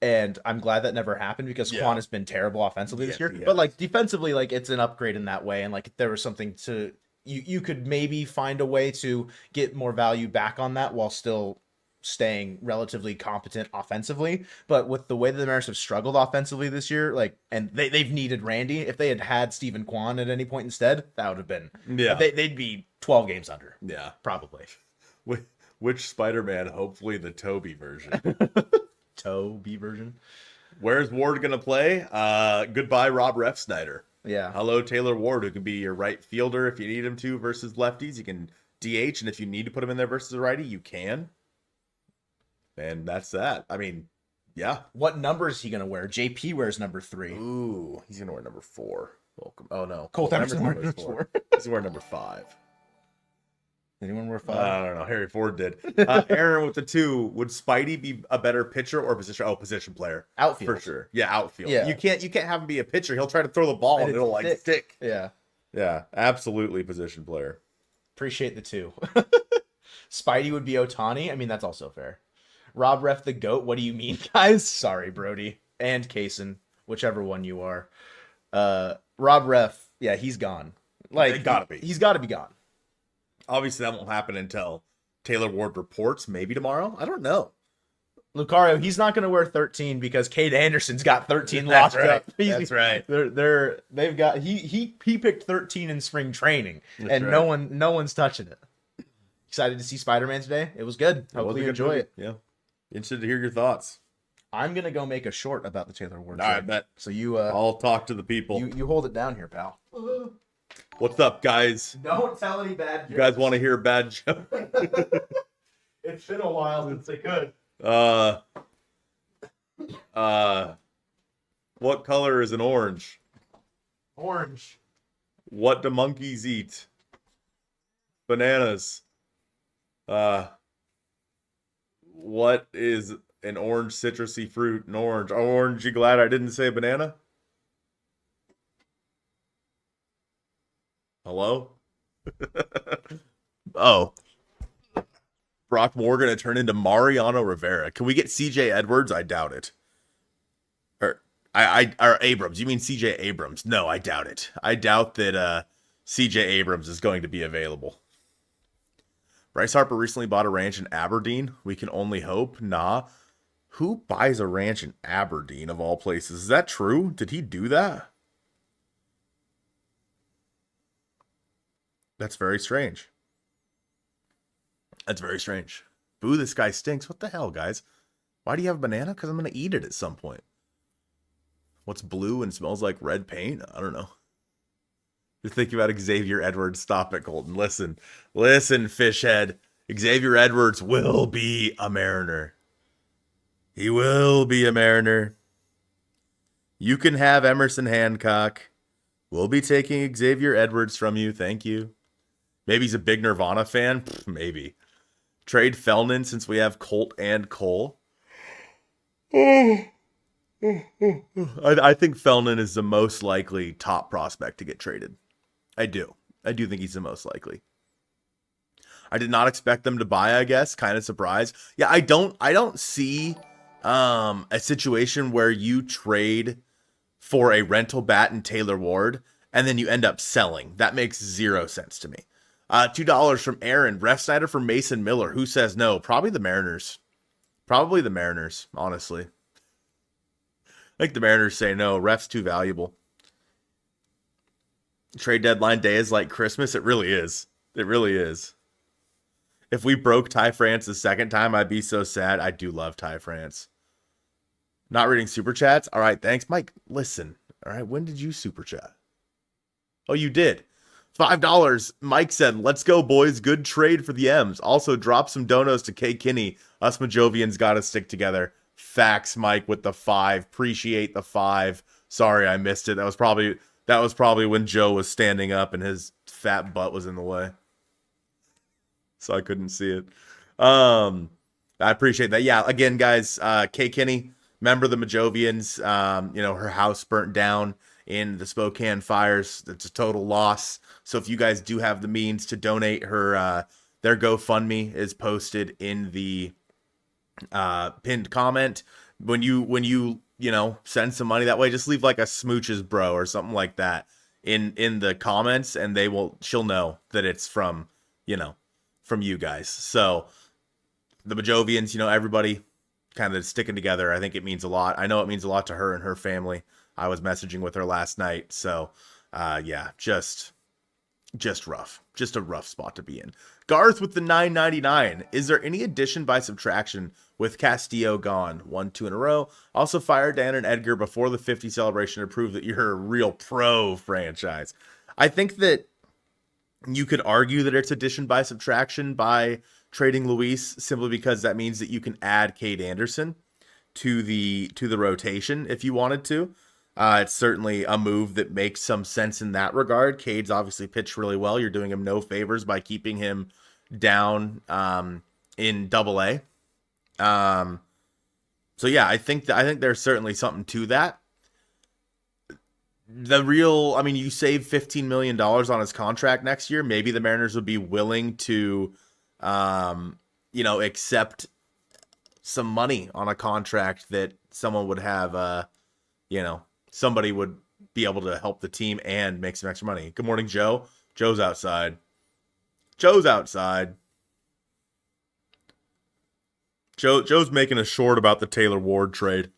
And I'm glad that never happened because Yeah. Quan has been terrible offensively this Yeah, year. he But has. defensively, it's an upgrade in that way. And there was something to you could maybe find a way to get more value back on that while still staying relatively competent offensively. But with the way that the Mariners have struggled offensively this year, and they've needed Randy. If they had Stephen Kwan at any point instead, that would have been they'd be 12 games under. Yeah. Probably. Which Spider-Man? Hopefully the Toby version. Toby version. Where's Ward gonna play? Goodbye, Rob Refsnyder. Yeah. Hello, Taylor Ward, who can be your right fielder if you need him to versus lefties. You can DH, and if you need to put him in there versus a righty, you can. And that's that. I mean, yeah. What number is he gonna wear? JP wears number 3. Ooh, he's gonna wear number 4. Welcome. Oh no, Colt Emerson wears wears 4. He's gonna wear number 5. Anyone wear 5? I don't know. Harry Ford did. Aaron with the 2. Would Spidey be a better pitcher or position? Oh, position player. Outfield. For sure. Yeah, outfield. Yeah. You can't have him be a pitcher. He'll try to throw the ball and it'll stick. Yeah. Yeah, absolutely position player. Appreciate the 2. Spidey would be Otani. I mean, that's also fair. Rob Ref the GOAT. What do you mean, guys? Sorry, Brody. And Kaysen, whichever one you are. Rob Ref, yeah, he's gone. It gotta be. He's got to be gone. Obviously, that won't happen until Taylor Ward reports, maybe tomorrow. I don't know. Lucario, he's not going to wear 13 because Cade Anderson's got 13 locked up. That's right. They've got he picked 13 in spring training, and right. no one's touching it. Excited to see Spider-Man today. It was good. Hopefully you enjoy it. Yeah. Interested to hear your thoughts. I'm gonna go make a short about the Taylor Ward. I bet. So you I'll talk to the people. you hold it down here, pal. What's up, guys? Don't tell any bad jokes. You guys want to hear a bad joke? It's been a while since they could. What color is an orange? Orange. What do monkeys eat? Bananas. What is an orange citrusy fruit? An orange. Orange, you glad I didn't say banana? Hello? Oh. Brock Moore gonna turn into Mariano Rivera. Can we get CJ Edwards? I doubt it. Or Abrams. You mean CJ Abrams? No, I doubt it. I doubt that CJ Abrams is going to be available. Bryce Harper recently bought a ranch in Aberdeen. We can only hope. Nah. Who buys a ranch in Aberdeen of all places? Is that true? Did he do that? That's very strange. That's very strange. Boo, this guy stinks. What the hell, guys? Why do you have a banana? Because I'm going to eat it at some point. What's blue and smells like red paint? I don't know. You're thinking about Xavier Edwards. Stop it, Colton. Listen, fishhead. Xavier Edwards will be a Mariner. He will be a Mariner. You can have Emerson Hancock. We'll be taking Xavier Edwards from you. Thank you. Maybe he's a big Nirvana fan. Maybe. Trade Felnin since we have Colt and Cole. I think Felnin is the most likely top prospect to get traded. I do think he's the most likely. I did not expect them to buy, I guess. Kind of surprised. Yeah, I don't see a situation where you trade for a rental bat and Taylor Ward and then you end up selling. That makes zero sense to me. $2 from Aaron. Refsnyder for Mason Miller. Who says no? Probably the Mariners. Honestly. I think the Mariners say no. Ref's too valuable. Trade deadline day is like Christmas. It really is. If we broke Ty France the second time, I'd be so sad. I do love Ty France. Not reading super chats? All right, thanks. Mike, listen. All right, when did you super chat? Oh, you did. $5. Mike said, let's go, boys. Good trade for the M's. Also, drop some donos to K. Kinney. Us Majovians got to stick together. Facts, Mike, with the 5. Appreciate the 5. Sorry, I missed it. That was probably when Joe was standing up and his fat butt was in the way. So I couldn't see it. I appreciate that. Yeah, again, guys, Kay Kinney, member of the Majovians, her house burnt down in the Spokane fires. It's a total loss. So if you guys do have the means to donate her, their GoFundMe is posted in the pinned comment. when you send some money that way, just leave like a smooches bro or something like that in the comments, and she'll know that it's from you know from you guys. So the Bajovians, everybody kind of sticking together. I think it means a lot. I know it means a lot to her and her family. I was messaging with her last night, so yeah, just rough. Just a rough spot to be in. Garth with the 9.99. Is there any addition by subtraction with Castillo gone? 1-2 in a row. Also fire Dan and Edgar before the 50 celebration to prove that you're a real pro franchise. I think that you could argue that it's addition by subtraction by trading Luis simply because that means that you can add Cade Anderson to the rotation if you wanted to. It's certainly a move that makes some sense in that regard. Cade's obviously pitched really well. You're doing him no favors by keeping him down in Double A. So yeah, I think there's certainly something to that. You save $15 million on his contract next year. Maybe the Mariners would be willing to, accept some money on a contract that someone would have, somebody would be able to help the team and make some extra money. Good morning, Joe. Joe's outside. Joe's making a short about the Taylor Ward trade.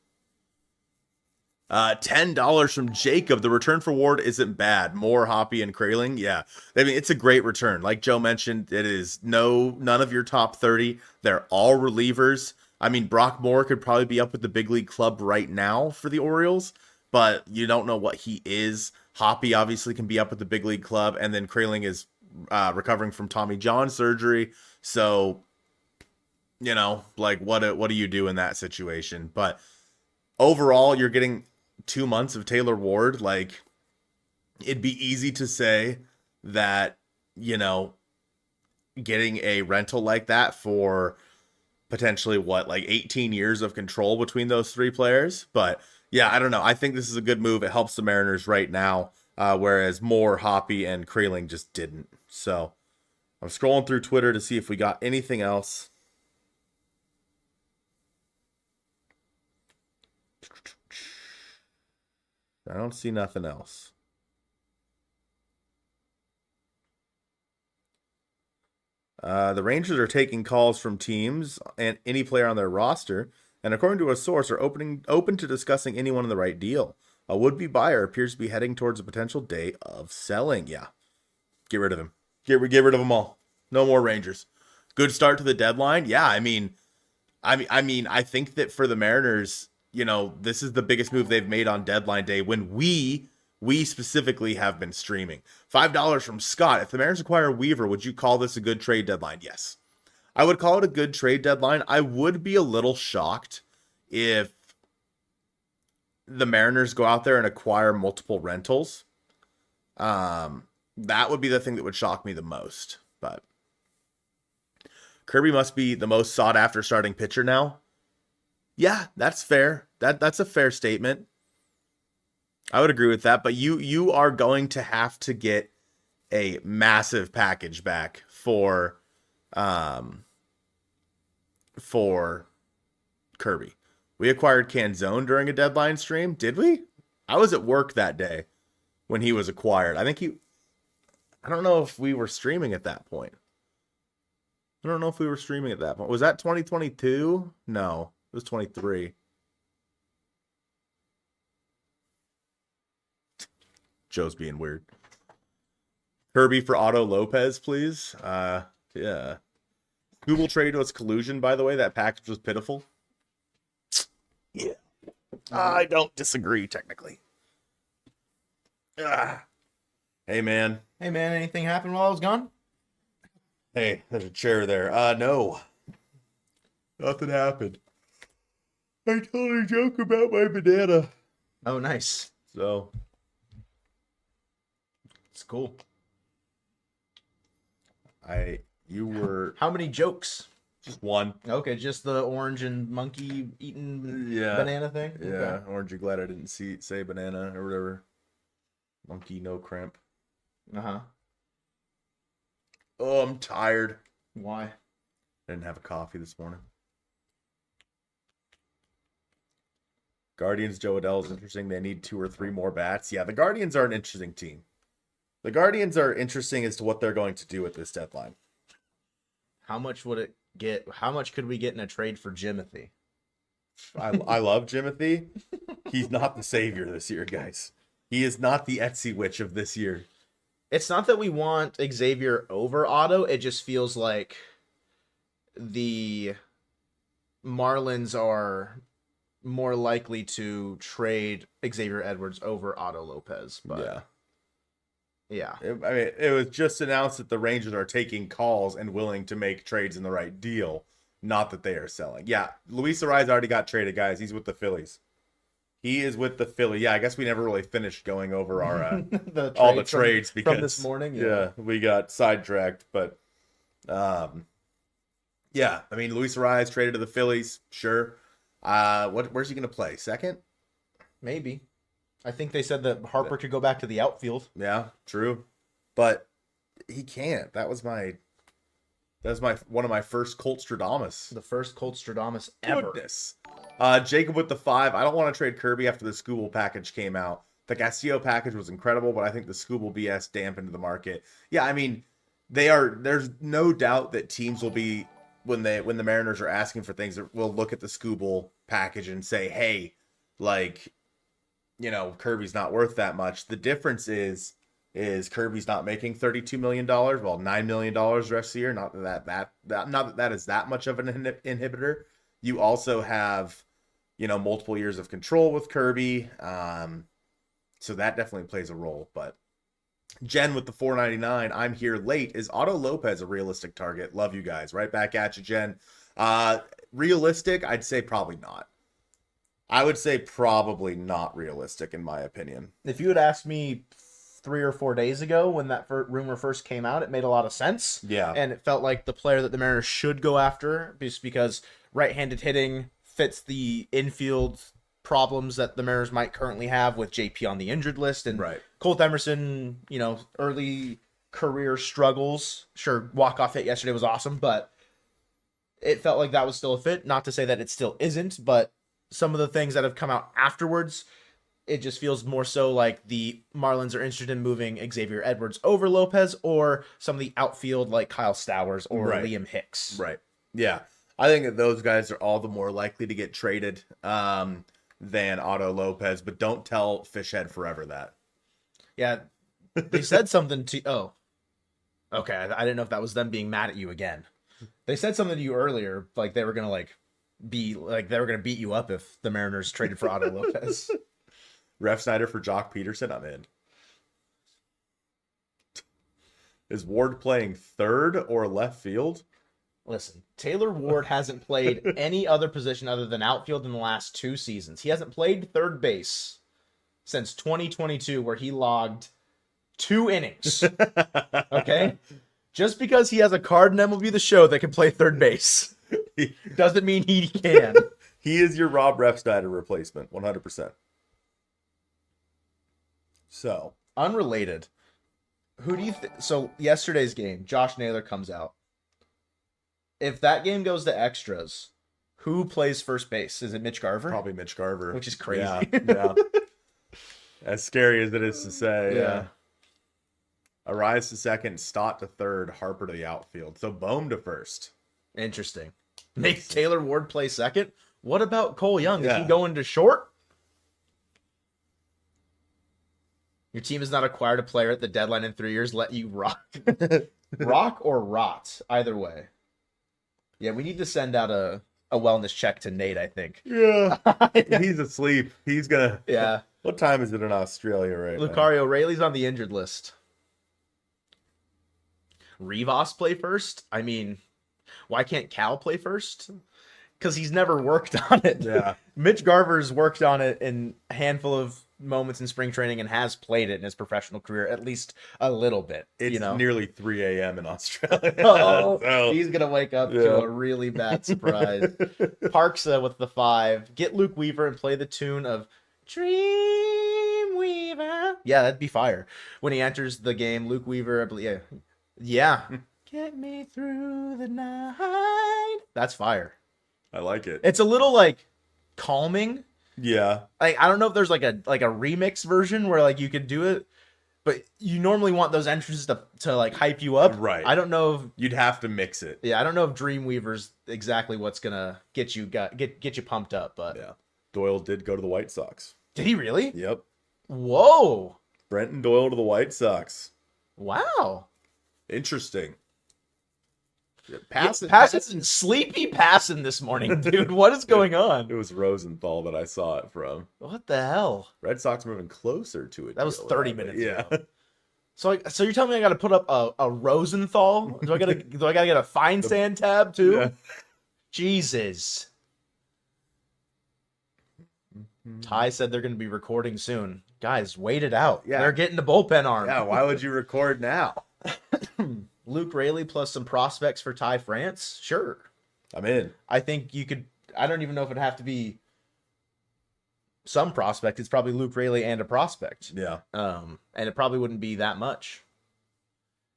$10 from Jacob. The return for Ward isn't bad. More Hoppy and Kraling. Yeah. It's a great return. Like Joe mentioned, it is none of your top 30. They're all relievers. Brock Moore could probably be up with the big league club right now for the Orioles, but you don't know what he is. Hoppy obviously can be up with the big league club, and then Kraling is recovering from Tommy John surgery. So, what do you do in that situation? But overall, you're getting 2 months of Taylor Ward. Like, it'd be easy to say that, getting a rental like that for potentially 18 years of control between those three players. But yeah, I don't know. I think this is a good move. It helps the Mariners right now, whereas Moore, Hoppy, and Kraling just didn't. So I'm scrolling through Twitter to see if we got anything else. I don't see nothing else. The Rangers are taking calls from teams and any player on their roster, and according to a source, are open to discussing anyone in the right deal. A would-be buyer appears to be heading towards a potential day of selling. Yeah, get rid of him. Get rid of them all. No more Rangers. Good start to the deadline. Yeah, I think that for the Mariners, this is the biggest move they've made on deadline day when we specifically have been streaming. $5 from Scott. If the Mariners acquire Weaver, would you call this a good trade deadline? Yes. I would call it a good trade deadline. I would be a little shocked if the Mariners go out there and acquire multiple rentals. That would be the thing that would shock me the most. But Kirby must be the most sought after starting pitcher now. Yeah, that's fair. That's a fair statement. I would agree with that, but you are going to have to get a massive package back for Kirby. We acquired Canzone during a deadline stream, did we? I was at work that day when he was acquired. I don't know if we were streaming at that point. Was that 2022? No, it was 23. Joe's being weird. Kirby for Otto Lopez, please. Yeah. Google trade was collusion, by the way. That package was pitiful. Yeah. I don't disagree, technically. Hey, man. Anything happened while I was gone? Hey, there's a chair there. No. Nothing happened. I told a joke about my banana. Oh, nice. So... it's cool. How many jokes? Just one. Okay, just the orange and monkey eating banana thing? Yeah, okay. Orange, you glad I didn't say banana or whatever. Monkey, no cramp. Uh-huh. Oh, I'm tired. Why? I didn't have a coffee this morning. Guardians, Joe Adell is interesting. They need 2 or 3 more bats. Yeah, the Guardians are an interesting team. The Guardians are interesting as to what they're going to do at this deadline. How much would it get? How much could we get in a trade for Jimothy? I love Jimothy. He's not the savior this year, guys. He is not the Etsy witch of this year. It's not that we want Xavier over Otto. It just feels like the Marlins are more likely to trade Xavier Edwards over Otto Lopez. But yeah. It was just announced that the Rangers are taking calls and willing to make trades in the right deal, not that they are selling. Yeah, Luis Arraez already got traded, guys. He's with the Phillies. He is with the Philly. Yeah, I guess we never really finished going over our all the trades because from this morning. Yeah, we got sidetracked. But yeah, I mean, Luis Arraez traded to the Phillies. Sure. Where's he going to play? Second? Maybe. I think they said that Harper could go back to the outfield. Yeah, true. But he can't. That was one of my first Colt Stradamus. The first Colt Stradamus ever. Goodness. Jacob with the 5. I don't want to trade Kirby after the Scooble package came out. The Castillo package was incredible, but I think the Scooble BS dampened the market. Yeah, I mean, there's no doubt that teams will be, when the Mariners are asking for things, will look at the Scooble package and say, hey, like, you know, Kirby's not worth that much. The difference is Kirby's not making $32 million, well, $9 million the rest of the year. Not that is that much of an inhibitor. You also have, you know, multiple years of control with Kirby. So that definitely plays a role. But Jen with the 499, I'm here late. Is Otto Lopez a realistic target? Love you guys. Right back at you, Jen. Realistic? I'd say probably not. I would say probably not realistic, in my opinion. If you had asked me 3 or 4 days ago when that rumor first came out, it made a lot of sense. Yeah. And it felt like the player that the Mariners should go after, just because right-handed hitting fits the infield problems that the Mariners might currently have with JP on the injured list. And right. Colt Emerson, you know, early career struggles. Sure, walk-off hit yesterday was awesome, but it felt like that was still a fit. Not to say that it still isn't, but some of the things that have come out afterwards, it just feels more so like the Marlins are interested in moving Xavier Edwards over Lopez, or some of the outfield like Kyle Stowers or Liam Hicks. Right. Yeah. I think that those guys are all the more likely to get traded than Otto Lopez, but don't tell Fishhead Forever that. Yeah. They said something to... Oh. Okay. I didn't know if that was them being mad at you again. They said something to you earlier, like they were going to they were going to beat you up if the Mariners traded for Otto Lopez. Ref Snyder for Jock Peterson, I'm in. Is Ward playing third or left field? Listen, Taylor Ward hasn't played any other position other than outfield in the last 2 seasons. He hasn't played third base since 2022, where he logged 2 innings. Okay? Just because he has a card in MLB The Show that can play third base doesn't mean he can. He is your Rob Refsnyder replacement, 100%. So, unrelated. Who do you think? So, yesterday's game, Josh Naylor comes out. If that game goes to extras, who plays first base? Is it Mitch Garver? Probably Mitch Garver. Which is crazy. Yeah. As scary as it is to say. Yeah. Arraez to second, Stott to third, Harper to the outfield. So Bohm to first. Interesting. Make Taylor Ward play second? What about Cole Young? Is he going to short? Your team has not acquired a player at the deadline in 3 years. Let you rock. Rock or rot. Either way. Yeah, we need to send out a wellness check to Nate, I think. Yeah. He's asleep. He's going to... Yeah. What time is it in Australia right now? Lucario Rayleigh's on the injured list. Rivas play first? I mean, why can't Cal play first? Because he's never worked on it. Yeah. Mitch Garver's worked on it in a handful of moments in spring training and has played it in his professional career at least a little bit. It's nearly 3 a.m. in Australia. So he's going to wake up to a really bad surprise. Parksa with the 5. Get Luke Weaver and play the tune of Dreamweaver. Yeah, that'd be fire. When he enters the game, Luke Weaver, I believe, yeah. Get me through the night. That's fire. I like it. It's a little like calming Yeah. Like, I don't know if there's like a remix version where like you could do it, but you normally want those entrances to like hype you up. Right. I don't know if You'd have to mix it. I don't know if Dreamweaver's exactly what's gonna get you pumped up, but Yeah. Doyle did go to the White Sox. did he really? Yep. Whoa! Brenton Doyle to the White Sox. Wow. Interesting. Sleepy passing this morning, dude. What is going on? It was Rosenthal that I saw it from. What the hell? Red Sox moving closer to it. That was 30 minutes Yeah. ago. So you're telling me I got to put up a Rosenthal? Do I gotta get a Feinstein tab too? Yeah. Jesus. Ty said they're going to be recording soon. Guys, wait it out. Yeah. They're getting the bullpen arm. Yeah, why would you record now? Luke Raley plus some prospects for Ty France? Sure. I'm in. I think you could. I don't even know if it'd have to be some prospect. It's probably Luke Raley and a prospect. Yeah. And it probably wouldn't be that much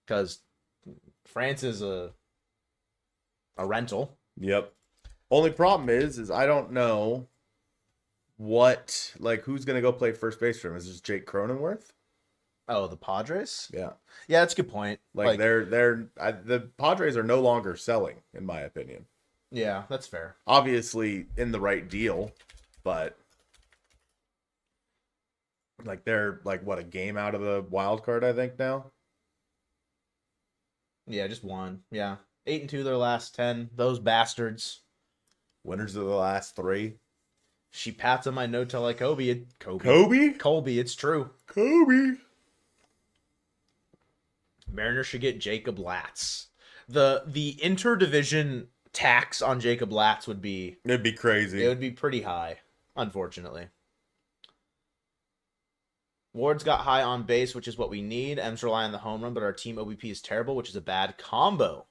because France is a rental. Yep. Only problem is I don't know who's gonna go play first base for him. Is this Jake Cronenworth? Oh, the Padres? Yeah. Yeah, that's a good point. The Padres are no longer selling, in my opinion. Yeah, that's fair. Obviously in the right deal, but they're a game out of the wild card, I think now. Yeah, just one. Yeah. 8-2 their last 10. Those bastards. Winners of the last 3. She pats on my no till like Kobe. Kobe? Colby, it's true. Kobe. Mariners should get Jacob Latz. The interdivision tax on Jacob Latz would be It'd be crazy. It would be pretty high, unfortunately. Ward's got high on base, which is what we need. M's rely on the home run, but our team OBP is terrible, which is a bad combo.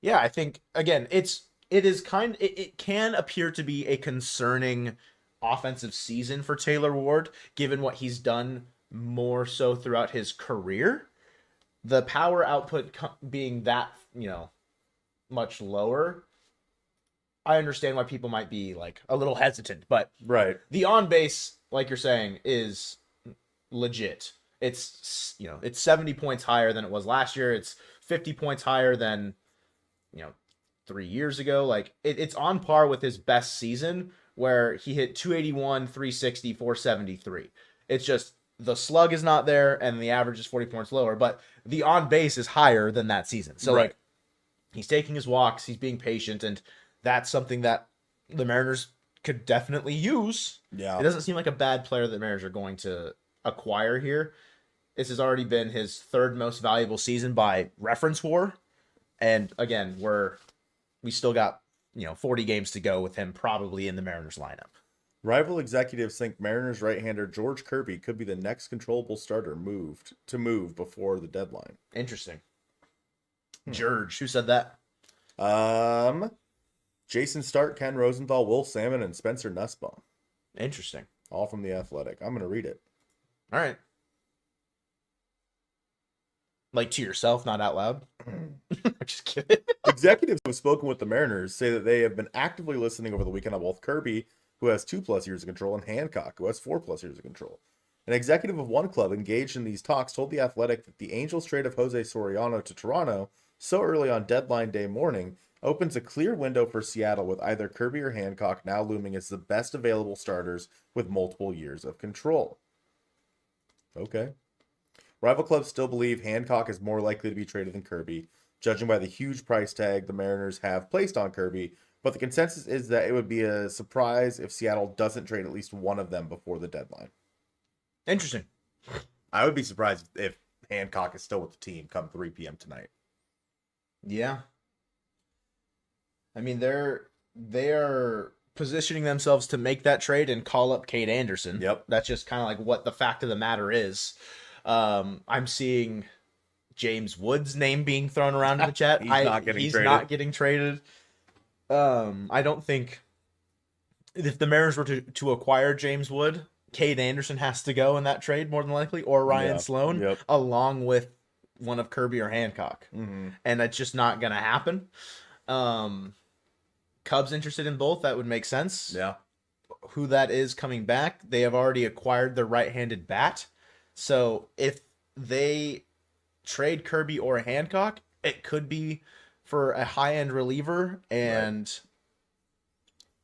Yeah, I think again, it can appear to be a concerning offensive season for Taylor Ward, given what he's done more so throughout his career. The power output being that, much lower, I understand why people might be like a little hesitant, but Right. the on base, like you're saying, is legit. It's 70 points higher than it was last year. It's 50 points higher than 3 years ago. Like it's on par with his best season where he hit 281, 360, 473. It's just the slug is not there and the average is 40 points lower, but the on base is higher than that season. So Right. He's taking his walks, he's being patient, and that's something that the Mariners could definitely use. Yeah. It doesn't seem like a bad player that the Mariners are going to acquire here. This has already been his third most valuable season by reference WAR. And again, we still got 40 games to go with him probably in the Mariners lineup. Rival executives think Mariners right-hander George Kirby could be the next controllable starter move before the deadline. Interesting. George, who said that? Jason Stark, Ken Rosenthal, Will Salmon, and Spencer Nussbaum. Interesting. All from The Athletic. I'm going to read it. All right. Like to yourself, not out loud. Just kidding. Executives who have spoken with the Mariners say that they have been actively listening over the weekend on both Kirby, who has 2+ years of control, and Hancock, who has 4+ years of control. An executive of one club engaged in these talks told The Athletic that the Angels' trade of Jose Soriano to Toronto so early on deadline day morning opens a clear window for Seattle, with either Kirby or Hancock now looming as the best available starters with multiple years of control. Okay. Rival clubs still believe Hancock is more likely to be traded than Kirby, judging by the huge price tag the Mariners have placed on Kirby, but the consensus is that it would be a surprise if Seattle doesn't trade at least one of them before the deadline. Interesting. I would be surprised if Hancock is still with the team come 3 p.m. tonight. Yeah. I mean, they are positioning themselves to make that trade and call up Cade Anderson. Yep. That's just kind of like what the fact of the matter is. I'm seeing James Wood's name being thrown around in the chat. He's not getting traded. I don't think if the Mariners were to acquire James Wood, Cade Anderson has to go in that trade more than likely, or Ryan Sloan, along with one of Kirby or Hancock. Mm-hmm. And that's just not going to happen. Cubs interested in both. That would make sense. Yeah. who that is coming back. They have already acquired their right-handed bat. So if they trade Kirby or Hancock, it could be for a high-end reliever. And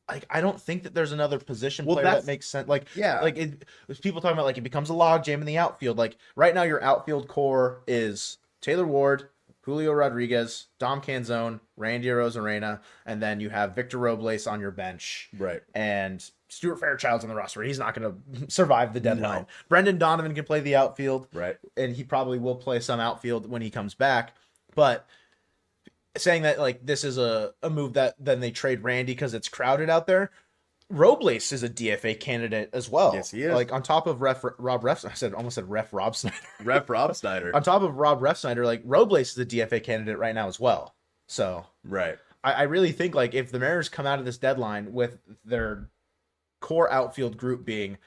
like, I don't think that there's another position player that makes sense. Like, people talking about like it becomes a logjam in the outfield. Like right now, your outfield core is Taylor Ward, Julio Rodriguez, Dom Canzone, Randy Arozarena, and then you have Victor Robles on your bench. Right. And Stuart Fairchild's on the roster. He's not going to survive the deadline. No. Brendan Donovan can play the outfield. Right. And he probably will play some outfield when he comes back. But saying that like this is a move that then they trade Randy because it's crowded out there. Robles is a DFA candidate as well. Yes, he is. Like on top of Rob Refsnyder. I almost said Ref Rob Snyder. Ref Rob Snyder. On top of Rob Refsnyder, like Robles is a DFA candidate right now as well. So right. I really think like if the Mariners come out of this deadline with their core outfield group being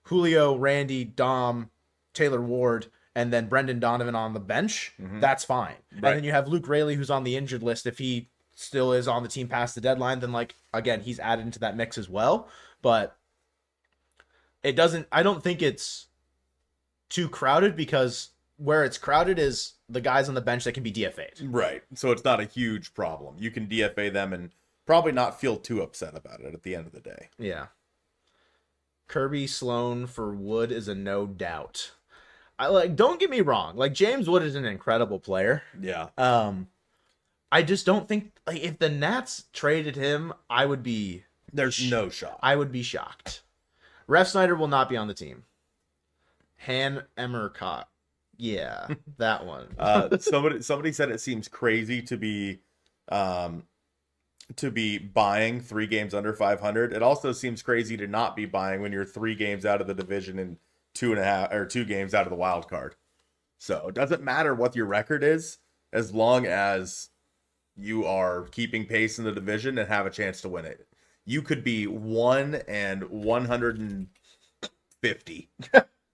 Julio, Randy, Dom, Taylor Ward, and then Brendan Donovan on the bench, that's fine. Right. And then you have Luke Raley, who's on the injured list. If he still is on the team past the deadline, then like again he's added into that mix as well. But it doesn't. I don't think it's too crowded because where it's crowded is the guys on the bench that can be DFA'd. Right. So it's not a huge problem. You can DFA them and probably not feel too upset about it at the end of the day. Yeah. Kirby Sloan for Wood is a no doubt. I like. Don't get me wrong. Like James Wood is an incredible player. Yeah. I just don't think like if the Nats traded him, I would be. There's no shot. I would be shocked. Ref Snyder will not be on the team. Han Emmercott. Yeah, that one. Somebody said it seems crazy to be buying 3 games under 500. It also seems crazy to not be buying when you're 3 games out of the division and 2 games out of the wild card. So it doesn't matter what your record is as long as you are keeping pace in the division and have a chance to win it. You could be 1-150.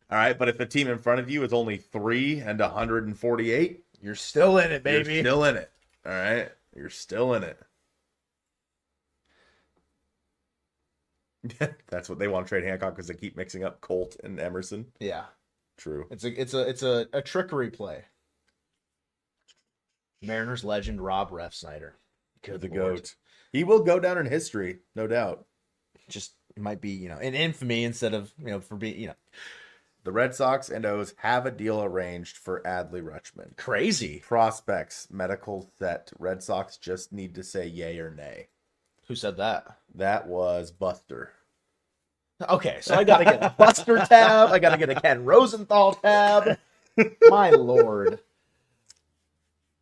All right, but if the team in front of you is only 3-148, you're still in it, baby. You're still in it. All right, you're still in it. That's what they want to trade Hancock because they keep mixing up Colt and Emerson. Yeah, true. It's a trickery play. Mariners legend Rob Refsnyder. Good the goat. He will go down in history, no doubt. Just might be, in infamy instead of, for being, The Red Sox and O's have a deal arranged for Adley Rutschman. Crazy. Prospects, medical set. Red Sox just need to say yay or nay. Who said that? That was Buster. Okay, so I got to get a Buster tab. I got to get a Ken Rosenthal tab. My Lord.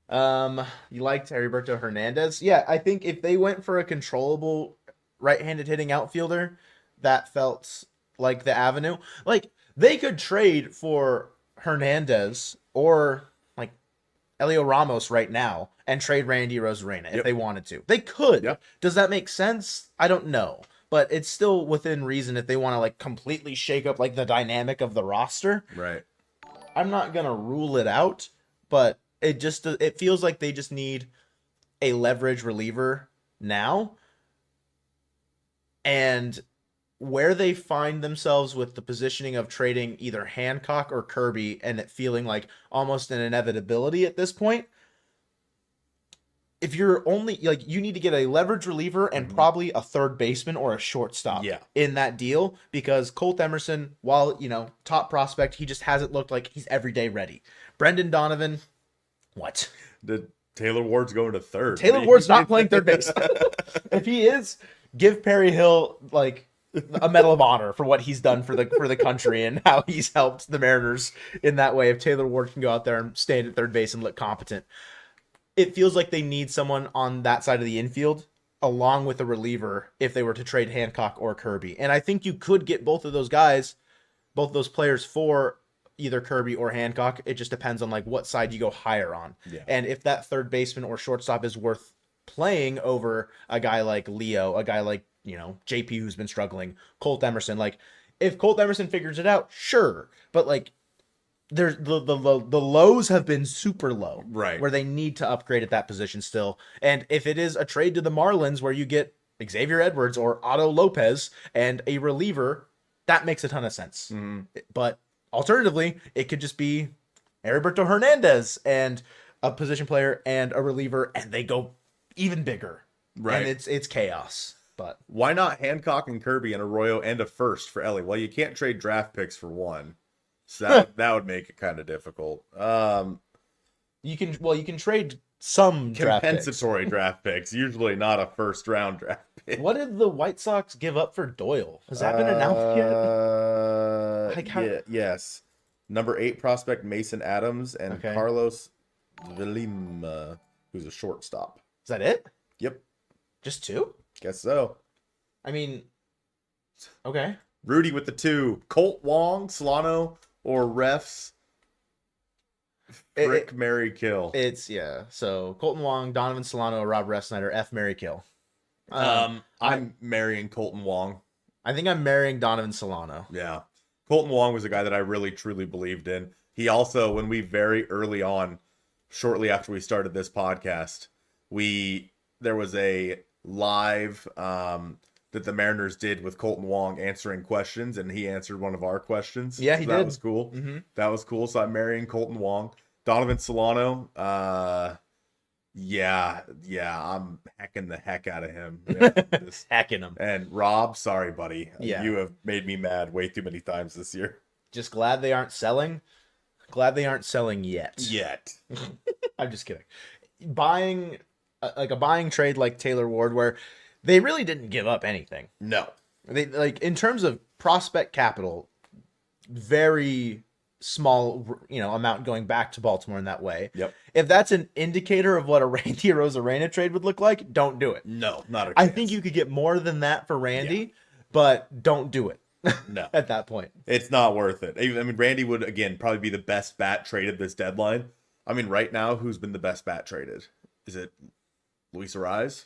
You liked Heriberto Hernandez? Yeah, I think if they went for a controllable right-handed hitting outfielder, that felt like the avenue. Like, they could trade for Hernandez or like Elio Ramos right now and trade Randy Arozarena if they wanted to. They could. Yep. Does that make sense? I don't know. But it's still within reason if they want to like completely shake up like the dynamic of the roster. Right. I'm not going to rule it out, but it feels like they just need a leverage reliever now. And where they find themselves with the positioning of trading either Hancock or Kirby and it feeling like almost an inevitability at this point, if you're only like you need to get a leverage reliever and probably a third baseman or a shortstop in that deal because Colt Emerson, while top prospect, he just hasn't looked like he's everyday ready. Brendan Donovan, what? The Taylor Ward's going to third. Taylor Ward's not playing third base. If he is, give Perry Hill like a Medal of Honor for what he's done for the country and how he's helped the Mariners in that way. If Taylor Ward can go out there and stand at third base and look competent. It feels like they need someone on that side of the infield along with a reliever if they were to trade Hancock or Kirby. And I think you could get both of those guys, both those players for either Kirby or Hancock. It just depends on like what side you go higher on. Yeah. And if that third baseman or shortstop is worth playing over a guy like Leo, a guy like, JP who's been struggling, Colt Emerson, like if Colt Emerson figures it out, sure. But like there's the lows have been super low, right? Where they need to upgrade at that position still. And if it is a trade to the Marlins where you get Xavier Edwards or Otto Lopez and a reliever, that makes a ton of sense. But alternatively, it could just be Heriberto Hernandez and a position player and a reliever, and they go even bigger. Right. And it's chaos. But why not Hancock and Kirby and Arroyo and a first for Ellie? Well, you can't trade draft picks for one. So that would make it kind of difficult. you can trade some compensatory draft picks, usually not a first round draft pick. What did the White Sox give up for Doyle? Has that been announced yet? Yes. Number 8 prospect Mason Adams and Okay. Carlos Vilima, who's a shortstop. Is that it? Yep. Just 2? Guess so. I mean, okay. Rudy with the 2. Colt Wong, Solano, or refs. Frick, Mary, kill. It's, yeah. So, Colton Wong, Donovan Solano, Rob Refsnyder, F, Mary, kill. I'm marrying Colton Wong. I think I'm marrying Donovan Solano. Yeah. Colton Wong was a guy that I really, truly believed in. He also, when we very early on, shortly after we started this podcast, there was a live that the Mariners did with Colton Wong answering questions, and he answered one of our questions. Yeah, he did. That was cool. Mm-hmm. That was cool. So I'm marrying Colton Wong. Donovan Solano, yeah, I'm hacking the heck out of him. Hacking him. And Rob, sorry, buddy. Yeah. You have made me mad way too many times this year. Just glad they aren't selling. Glad they aren't selling yet. I'm just kidding. Buying a buying trade like Taylor Ward, where they really didn't give up anything. No. They in terms of prospect capital, very small, amount going back to Baltimore in that way. Yep. If that's an indicator of what a Randy Arozarena trade would look like, don't do it. No, not a chance. I think you could get more than that for Randy, but don't do it. No. At that point. It's not worth it. I mean, Randy would, again, probably be the best bat traded this deadline. I mean, right now, who's been the best bat traded? Is it Luis Arraez?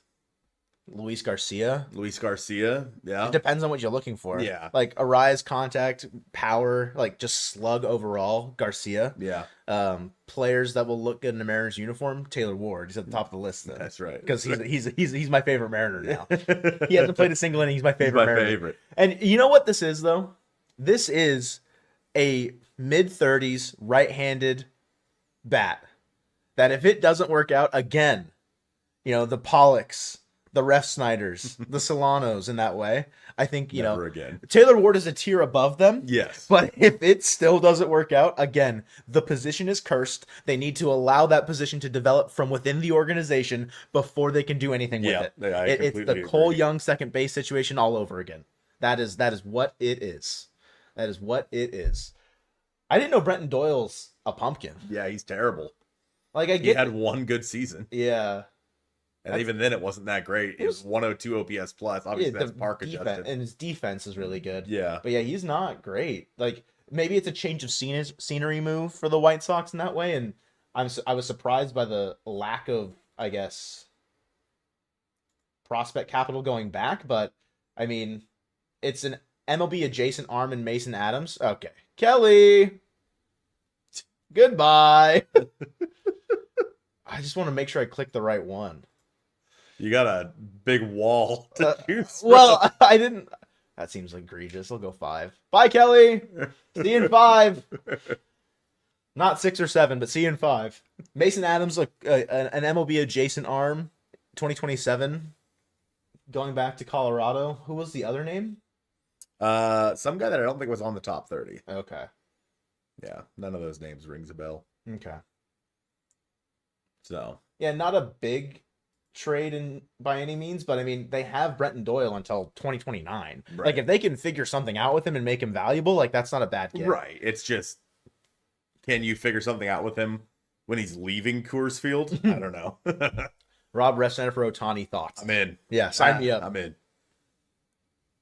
Luis Garcia. Luis Garcia, yeah. It depends on what you're looking for. Yeah. Like Arraez contact, power, like just slug overall, Garcia. Yeah. Players that will look good in a Mariners uniform, Taylor Ward. He's at the top of the list then. That's right. Because he's my favorite Mariner now. He hasn't played a single inning. He's my favorite Mariner. Favorite. And you know what this is, though? This is a mid-30s right-handed bat that if it doesn't work out, again, the Pollocks, the Refsnyders, the Solanos in that way, I think, Never again. Taylor Ward is a tier above them. Yes. But if it still doesn't work out, again, the position is cursed. They need to allow that position to develop from within the organization before they can do anything with it. It's the Cole Young second base situation all over again. That is what it is. That is what it is. I didn't know Brenton Doyle's a pumpkin. Yeah, he's terrible. Like He had one good season. Yeah. And even then, it wasn't that great. It was 102 OPS plus. Obviously, that's park adjusted. And his defense is really good. Yeah. But yeah, he's not great. Like, maybe it's a change of scenery move for the White Sox in that way. And I was surprised by the lack of, I guess, prospect capital going back. But, I mean, it's an MLB adjacent arm in Mason Adams. Okay. Kelly! Goodbye! I just want to make sure I click the right one. You got a big wall to choose from. Well, I didn't. That seems egregious. I'll go 5. Bye, Kelly. See you in 5. Not 6 or 7, but see you in 5. Mason Adams, an MLB adjacent arm, 2027. Going back to Colorado. Who was the other name? Some guy that I don't think was on the top 30. Okay. Yeah, none of those names rings a bell. Okay. So. Yeah, not a big trade by any means, but I mean, they have Brenton Doyle until 2029. Right. Like, if they can figure something out with him and make him valuable, like, that's not a bad get. Right. It's just, can you figure something out with him when he's leaving Coors Field? I don't know. Rob Refsnyder for Ohtani, thoughts? I'm in. Yeah, sign me up. I'm in.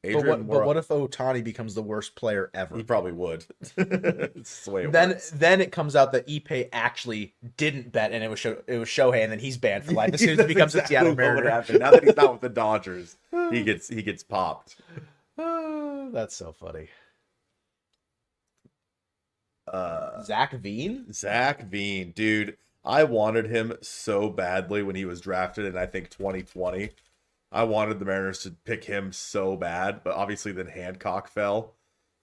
But what if Ohtani becomes the worst player ever? He probably would. It's the way it works. Then it comes out that Ippei actually didn't bet, and it was Shohei, and then he's banned for life as soon as he becomes a Seattle Mariner. Now that he's not with the Dodgers, he gets popped. That's so funny. Zach Veen, dude. I wanted him so badly when he was drafted in, I think, 2020. I wanted the Mariners to pick him so bad, but obviously then Hancock fell.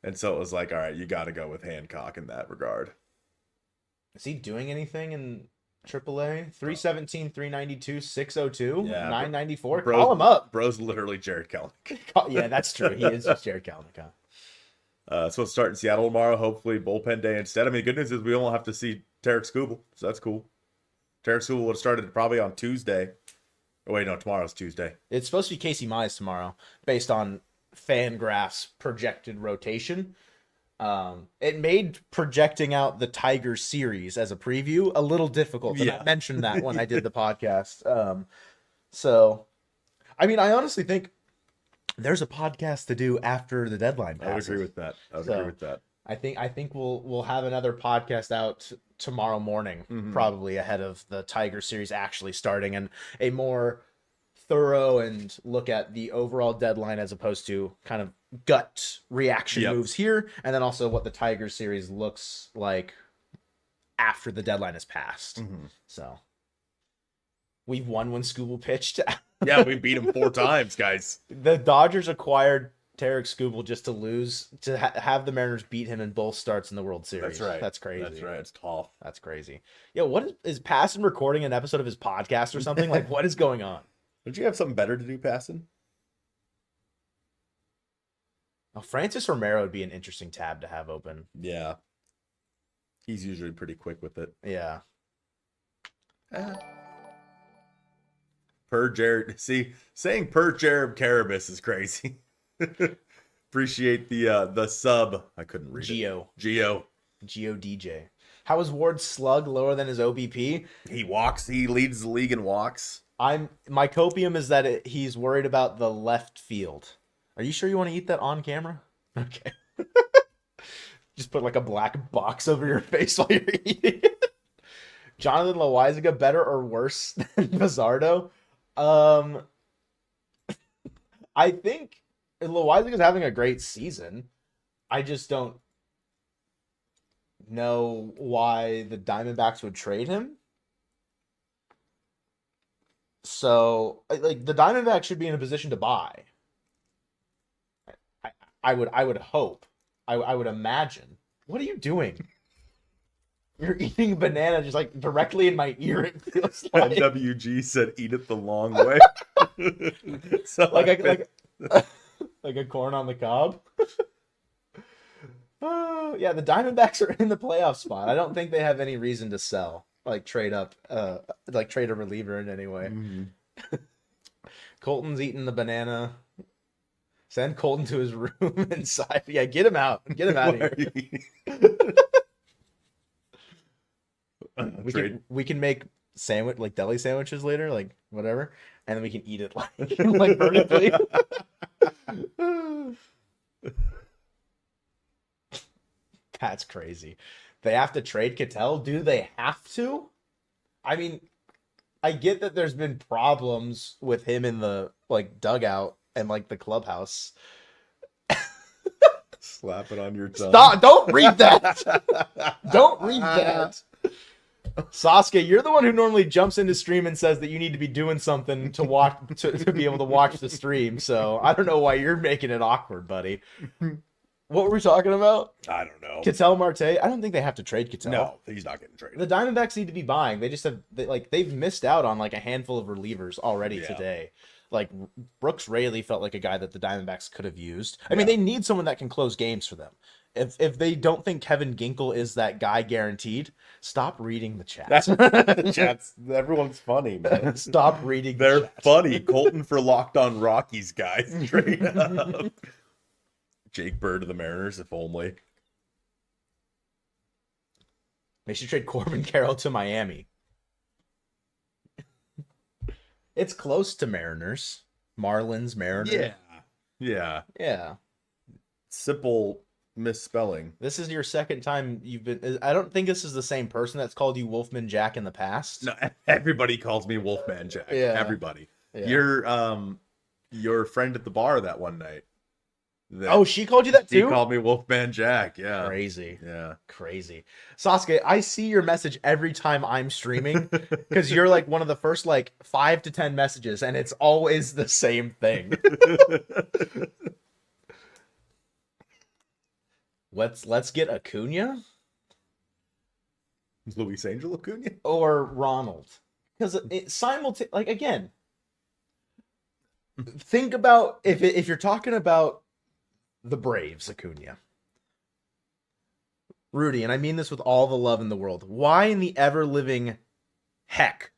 And so it was like, all right, you got to go with Hancock in that regard. Is he doing anything in AAA? 317, 392, 602, Yeah, 994. Call him up. Bro's literally Jared Kelenic. Yeah, that's true. He is just Jared Kelenic. So let's start in Seattle tomorrow. Hopefully bullpen day instead. I mean, the good news is we won't have to see Tarek Skubal, so that's cool. Tarek Skubal would have started probably on Tuesday. Oh, wait, no, tomorrow's Tuesday. It's supposed to be Casey Mize tomorrow, based on Fangraph's projected rotation. It made projecting out the Tigers series as a preview a little difficult. And I mentioned that when I did the podcast. So, I mean, I honestly think there's a podcast to do after the deadline passes. I would agree with that. Agree with that. I think we'll have another podcast out tomorrow morning, probably ahead of the Tiger series actually starting, and a more thorough and look at the overall deadline as opposed to kind of gut reaction moves here, and then also what the Tiger series looks like after the deadline has passed. So we've won when Skubal pitched. Yeah, we beat him 4 times, guys. The Dodgers acquired Tarek Skubal just to lose, to have the Mariners beat him in both starts in the World Series. That's right. That's crazy. That's right. It's tough. That's crazy. Yeah, what is Passan recording an episode of his podcast or something? Like, what is going on? Don't you have something better to do, Passan? Oh, Francis Romero would be an interesting tab to have open. Yeah. He's usually pretty quick with it. Yeah. Per Jared. See, saying per Jared Carabas is crazy. Appreciate the sub. I couldn't read Geo. it. Geo DJ. How is Ward's slug lower than his OBP? He walks. He leads the league in walks. My copium is that he's worried about the left field. Are you sure you want to eat that on camera? Okay. Just put like a black box over your face while you're eating it. Jonathan Loaizaga better or worse than Pizzardo? I think Loaizaga is having a great season. I just don't know why the Diamondbacks would trade him. So, like, the Diamondbacks should be in a position to buy. I would hope. I would imagine. What are you doing? You're eating a banana just like directly in my ear. It feels like. WG said, "Eat it the long way." So like a corn on the cob. Yeah, the Diamondbacks are in the playoff spot. I don't think they have any reason to sell, like trade up, like trade a reliever in any way. Colton's eating the banana. Send Colton to his room inside. Yeah, get him out. Get him out of here. We can make deli sandwiches later, like whatever, and then we can eat it like vertically. That's crazy. They have to trade Ketel? Do they have to? I mean, I get that there's been problems with him in the dugout and the clubhouse. Slap it on your tongue. Stop! Don't read that. Don't read that. Sasuke, you're the one who normally jumps into stream and says that you need to be doing something to watch to be able to watch the stream. So I don't know why you're making it awkward, buddy. What were we talking about? I don't know. Ketel Marte? I don't think they have to trade Ketel. No, he's not getting traded. The Diamondbacks need to be buying. They just have they've missed out on a handful of relievers already today. Like Brooks Raley felt like a guy that the Diamondbacks could have used. I mean, they need someone that can close games for them. If they don't think Kevin Ginkel is that guy guaranteed, stop reading the chat. The chat's everyone's funny, man. Stop reading. They're funny. Colton for Locked On Rockies, guys. Straight up. Jake Bird of the Mariners, if only. They should trade Corbin Carroll to Miami. It's close to Mariners. Marlins, Mariners. Yeah. Simple misspelling. This is your second time you've been... I don't think this is the same person that's called you Wolfman Jack in the past. No, everybody calls me Wolfman Jack. Yeah. Everybody. Yeah. Your friend at the bar that one night. Oh, she called you that He too? called me Wolfman Jack. Yeah. Crazy. Yeah. Crazy. Sasuke, I see your message every time I'm streaming because you're like one of the first like 5 to 10 messages, and it's always the same thing. Let's get Acuna Luis Angel Acuna? or Ronald. Because it like again, think about if you're talking about the Braves, Acuna. Rudy, and I mean this with all the love in the world. Why in the ever living heck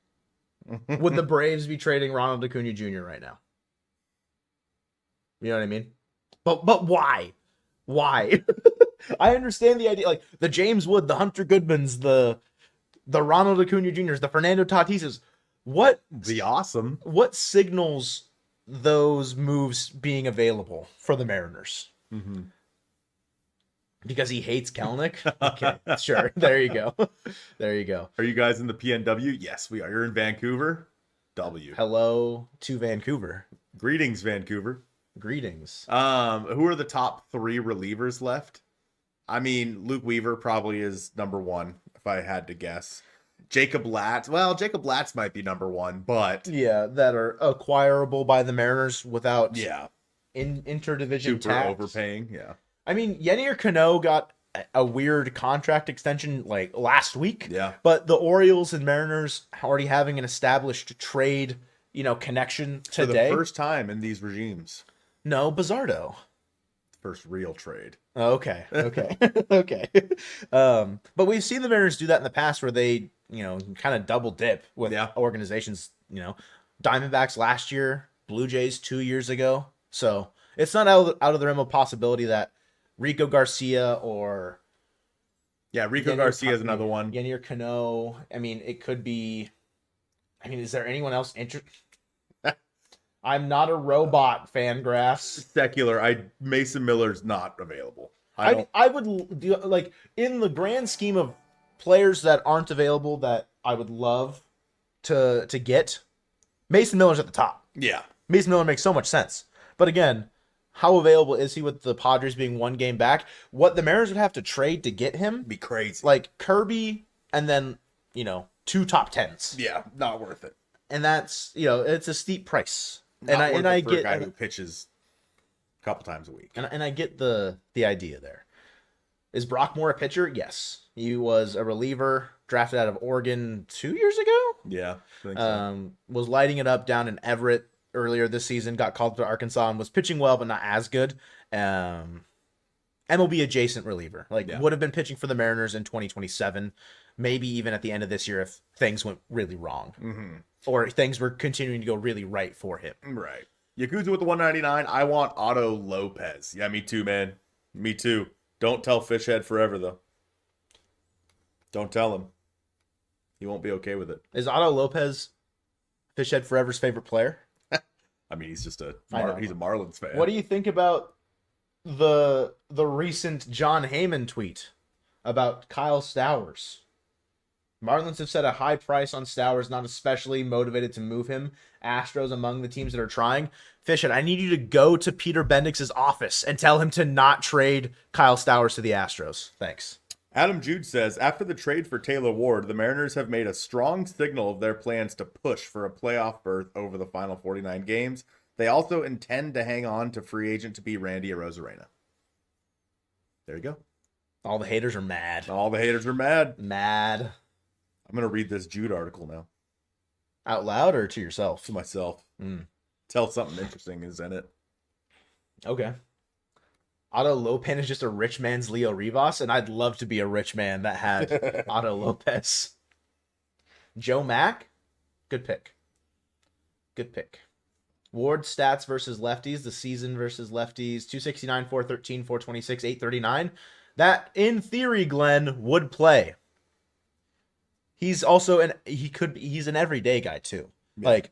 would the Braves be trading Ronald Acuna Jr. right now? You know what I mean? But why? Why? I understand the idea, like the James Wood, the Hunter Goodmans, the Ronald Acuna Jr.'s, the Fernando Tatises. What the awesome? What signals those moves being available for the Mariners? Mm-hmm. Because he hates Kelnick? Okay, sure. There you go. There you go. Are you guys in the PNW? Yes, we are. You're in Vancouver? W. Hello to Vancouver. Greetings, Vancouver. Greetings. Who are the top 3 relievers left? I mean, Luke Weaver probably is number 1, if I had to guess. Jacob Latz. Well, Jacob Latz might be number 1, but yeah, that are acquirable by the Mariners without interdivision super tax. overpaying. Yeah. I mean, Yennier Cano got a weird contract extension like last week. Yeah. But the Orioles and Mariners already having an established trade, connection today. For the first time in these regimes. No, Bizardo. First real trade. Okay. Okay. But we've seen the Mariners do that in the past where they, kind of double dip with organizations, Diamondbacks last year, Blue Jays 2 years ago. So it's not out of the realm of possibility that Rico Garcia or Rico Garcia is another one. Yennier Cano. I mean, it could be. I mean, is there anyone else interested? I'm not a robot, Fangraphs. Secular. Mason Miller's not available. I would do like in the grand scheme of players that aren't available that I would love to get. Mason Miller's at the top. Yeah, Mason Miller makes so much sense. But again, how available is he with the Padres being 1 game back? What the Mariners would have to trade to get him be crazy. Like Kirby and then, 2 top 10s. Yeah, not worth it. And that's, it's a steep price. Not and I get a guy who pitches a couple times a week. And I get the idea there. Is Brock Moore a pitcher? Yes. He was a reliever drafted out of Oregon 2 years ago. Yeah, I think so. Was lighting it up down in Everett earlier this season, got called to Arkansas and was pitching well, but not as good. MLB adjacent reliever. Would have been pitching for the Mariners in 2027, maybe even at the end of this year if things went really wrong. Mm-hmm. Or things were continuing to go really right for him. Right. Yakuza with the 199. I want Otto Lopez. Yeah, me too, man. Me too. Don't tell Fishhead forever, though. Don't tell him. He won't be okay with it. Is Otto Lopez Fishhead Forever's favorite player? I mean, he's just he's a Marlins fan. What do you think about the recent John Heyman tweet about Kyle Stowers? Marlins have set a high price on Stowers, not especially motivated to move him. Astros among the teams that are trying. Fishhead, I need you to go to Peter Bendix's office and tell him to not trade Kyle Stowers to the Astros. Thanks. Adam Jude says, after the trade for Taylor Ward, the Mariners have made a strong signal of their plans to push for a playoff berth over the final 49 games. They also intend to hang on to free agent to be Randy Arozarena. There you go. All the haters are mad. All the haters are mad. Mad. I'm going to read this Jude article now. Out loud or to yourself? To myself. Tell something interesting is in it. Okay. Otto Lopez is just a rich man's Leo Rivas, and I'd love to be a rich man that had Otto Lopez. Joe Mack, good pick. Good pick. Ward stats versus lefties, the season versus lefties, 269, 413, 426, 839. That, in theory, Glenn, would play. He's also he's an everyday guy too. Yeah. Like,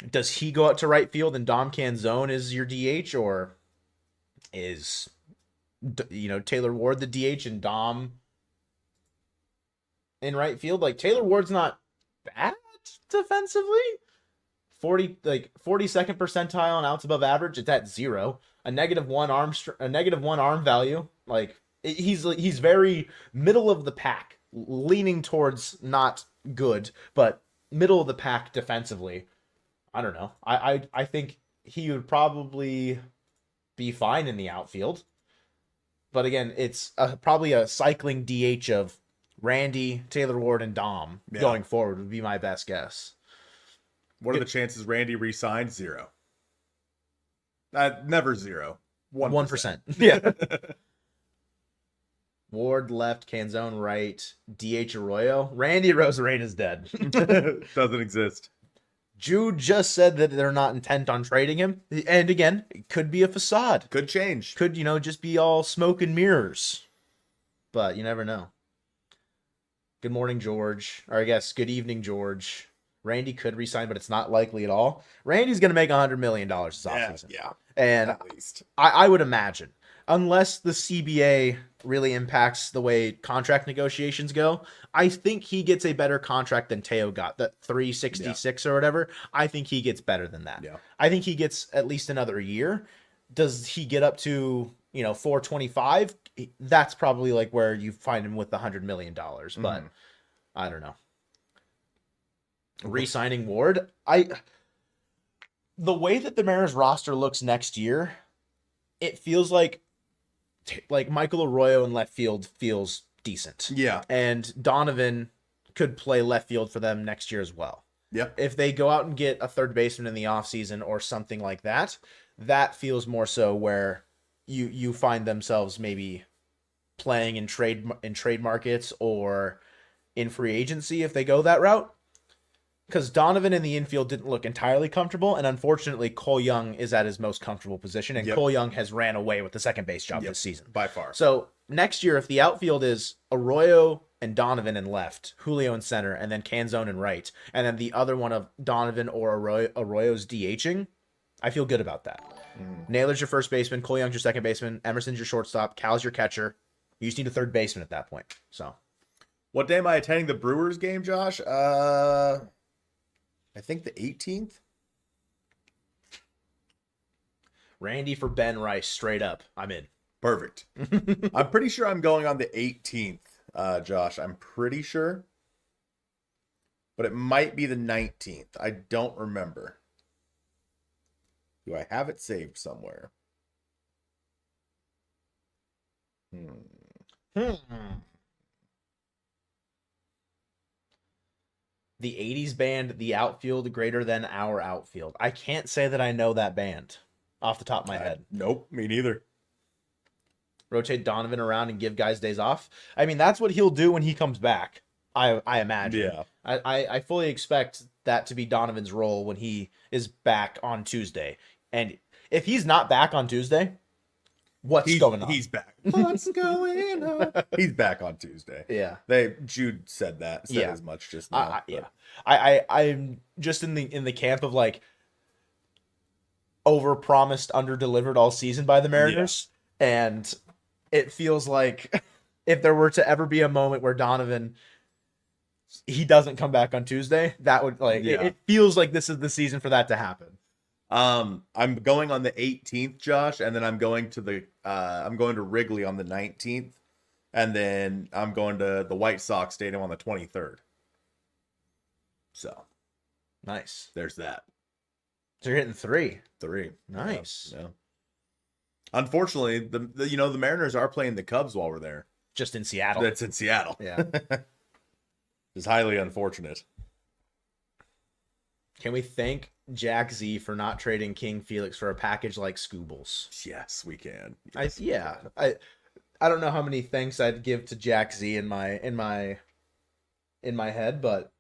does he go out to right field and Dom Canzone is your DH, or is Taylor Ward the DH and Dom in right field? Like, Taylor Ward's not bad defensively. 42nd percentile on outs above average. It's at 0. A negative one arm value. Like he's very middle of the pack, leaning towards not good, but middle of the pack defensively. I don't know. I think he would probably be fine in the outfield. But again, it's probably a cycling DH of Randy, Taylor Ward, and Dom going forward would be my best guess. What are the chances Randy re-signed? 0. Never 0. 1%. Yeah. Ward left, Canzone right, DH Arroyo. Randy Rosarena's dead. Doesn't exist. Jude just said that they're not intent on trading him. And again, it could be a facade. Could change. Could, just be all smoke and mirrors. But you never know. Good morning, George. Or I guess good evening, George. Randy could resign, but it's not likely at all. Randy's going to make $100 million this offseason. Yeah. And At least. I would imagine, unless the CBA really impacts the way contract negotiations go, I think he gets a better contract than Teo got, that 366 or whatever. I think he gets better than that. Yeah. I think he gets at least another year. Does he get up to, 425? That's probably like where you find him with the $100 million, but I don't know. Re-signing Ward, the way that the Mariners roster looks next year, it feels like Michael Arroyo in left field feels decent. Yeah. And Donovan could play left field for them next year as well. Yeah. If they go out and get a third baseman in the offseason or something like that, that feels more so where you find themselves maybe playing in trade markets or in free agency if they go that route. Because Donovan in the infield didn't look entirely comfortable, and unfortunately, Cole Young is at his most comfortable position, and Cole Young has ran away with the second base job this season. By far. So next year, if the outfield is Arroyo and Donovan in left, Julio in center, and then Canzone in right, and then the other one of Donovan or Arroyo's DHing, I feel good about that. Naylor's your first baseman, Cole Young's your second baseman, Emerson's your shortstop, Cal's your catcher. You just need a third baseman at that point. So, what day am I attending the Brewers game, Josh? I think the 18th. Randy for Ben Rice, straight up. I'm in. Perfect. I'm pretty sure I'm going on the 18th, Josh. I'm pretty sure. But it might be the 19th. I don't remember. Do I have it saved somewhere? The 80s band, The Outfield Greater Than Our Outfield. I can't say that I know that band off the top of my head. Nope, me neither. Rotate Donovan around and give guys days off. I mean, that's what he'll do when he comes back, I imagine. Yeah. I fully expect that to be Donovan's role when he is back on Tuesday. And if he's not back on Tuesday, what's going on? He's back. What's going on? He's back on Tuesday. Yeah. Jude said as much just now. I'm just in the camp of like over promised, under delivered all season by the Mariners. Yeah. And it feels like if there were to ever be a moment where Donovan he doesn't come back on Tuesday, that would it feels like this is the season for that to happen. I'm going on the 18th, Josh, and then I'm going to Wrigley on the 19th, and then I'm going to the White Sox Stadium on the 23rd. So, nice. There's that. So you're hitting 3. Nice. Yeah. Unfortunately, the Mariners are playing the Cubs while we're there. Just in Seattle. That's in Seattle. Yeah. It's highly unfortunate. Can we thank Jack Z for not trading King Felix for a package like Scoobles? Yes, we can. I don't know how many thanks I'd give to Jack Z in my head, but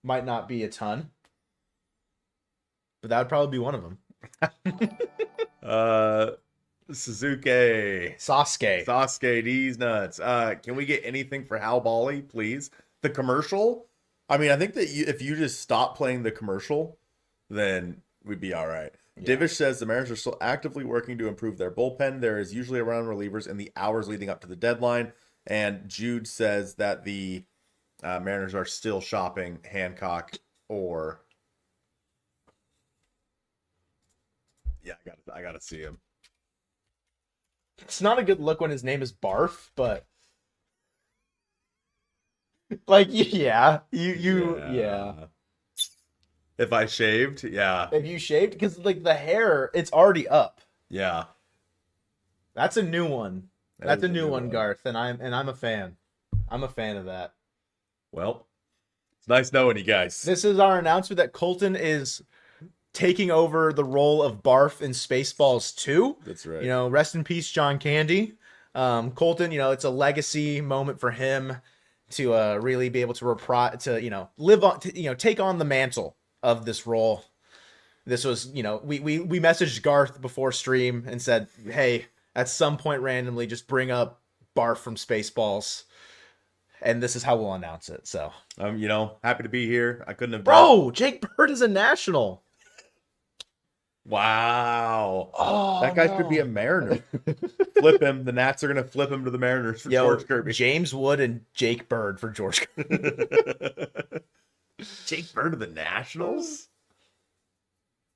might not be a ton. But that would probably be one of them. Sasuke, these nuts. Can we get anything for Hal Bali, please? The commercial? I mean, I think that if you just stop playing the commercial, then we'd be all right. Yeah. Divish says the Mariners are still actively working to improve their bullpen. There is usually a run on relievers in the hours leading up to the deadline. And Jude says that the Mariners are still shopping Hancock or Yeah, I gotta see him. It's not a good look when his name is Barf, but like, yeah, yeah. If I shaved, yeah, Have you shaved? Because like the hair, it's already up. yeah. That's a new one. That That's is a a new new one, one. Garth, and I'm a fan. I'm a fan of that. Well, it's nice knowing you guys. This is our announcement that Colton is taking over the role of Barf in Spaceballs 2. That's right. You know, rest in peace, John Candy. Colton, you know, it's a legacy moment for him to really be able to live on, take on the mantle of this role. This was, we messaged Garth before stream and said, hey, at some point randomly, just bring up Barf from Spaceballs. And this is how we'll announce it. So, happy to be here. I couldn't have bro, Jake Bird is a national. Wow. Oh, that guy should be a Mariner. Flip him. The Nats are going to flip him to the Mariners for George Kirby. James Wood and Jake Bird for George Kirby. Jake Bird to the Nationals?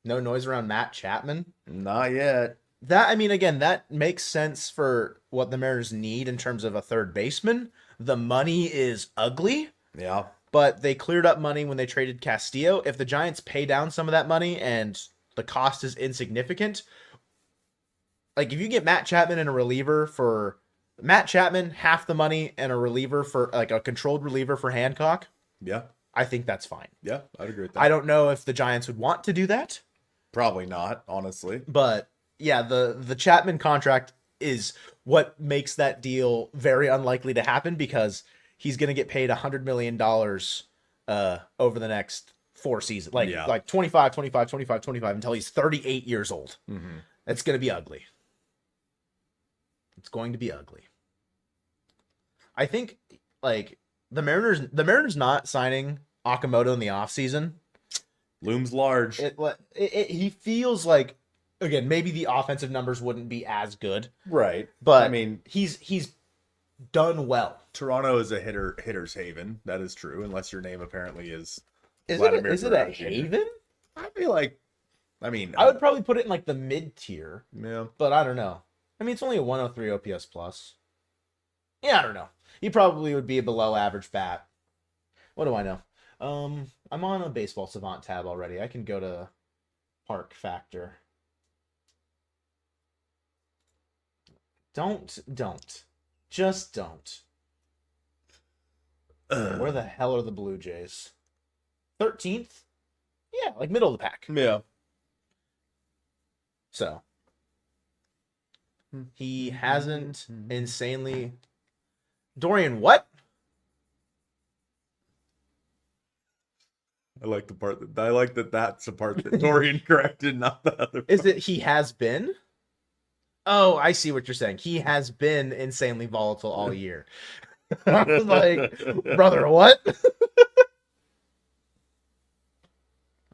No noise around Matt Chapman? Not yet. That makes sense for what the Mariners need in terms of a third baseman. The money is ugly. Yeah. But they cleared up money when they traded Castillo. If the Giants pay down some of that money and the cost is insignificant, like if you get Matt Chapman and a reliever for Matt Chapman, half the money, and a reliever for like a controlled reliever for Hancock, yeah, I think that's fine. Yeah, I'd agree with that. I don't know if the Giants would want to do that. Probably not, honestly. But yeah, the Chapman contract is what makes that deal very unlikely to happen because he's going to get paid $100 million over the next 4 seasons. Like 25, 25, 25, 25 until he's 38 years old. Mm-hmm. It's going to be ugly. It's going to be ugly. I think like the Mariners not signing Okamoto in the offseason looms large. He feels like, again, maybe the offensive numbers wouldn't be as good. Right. But I mean, he's done well. Toronto is a hitter's haven. That is true, unless your name apparently is Is Vladimir it a Guerrero Jr. haven? I feel like, I would probably put it in like the mid tier. Yeah. But I don't know. It's only a 103 OPS plus. Yeah, I don't know. He probably would be a below average bat. What do I know? I'm on a Baseball Savant tab already. I can go to Park Factor. Don't. Just don't. Where the hell are the Blue Jays? 13th? Yeah, like middle of the pack. Yeah. So. He hasn't insanely... Dorian, what? I like that's the part that Dorian corrected, not the other part. Is it he has been? Oh, I see what you're saying. He has been insanely volatile all year. I was like, brother, what?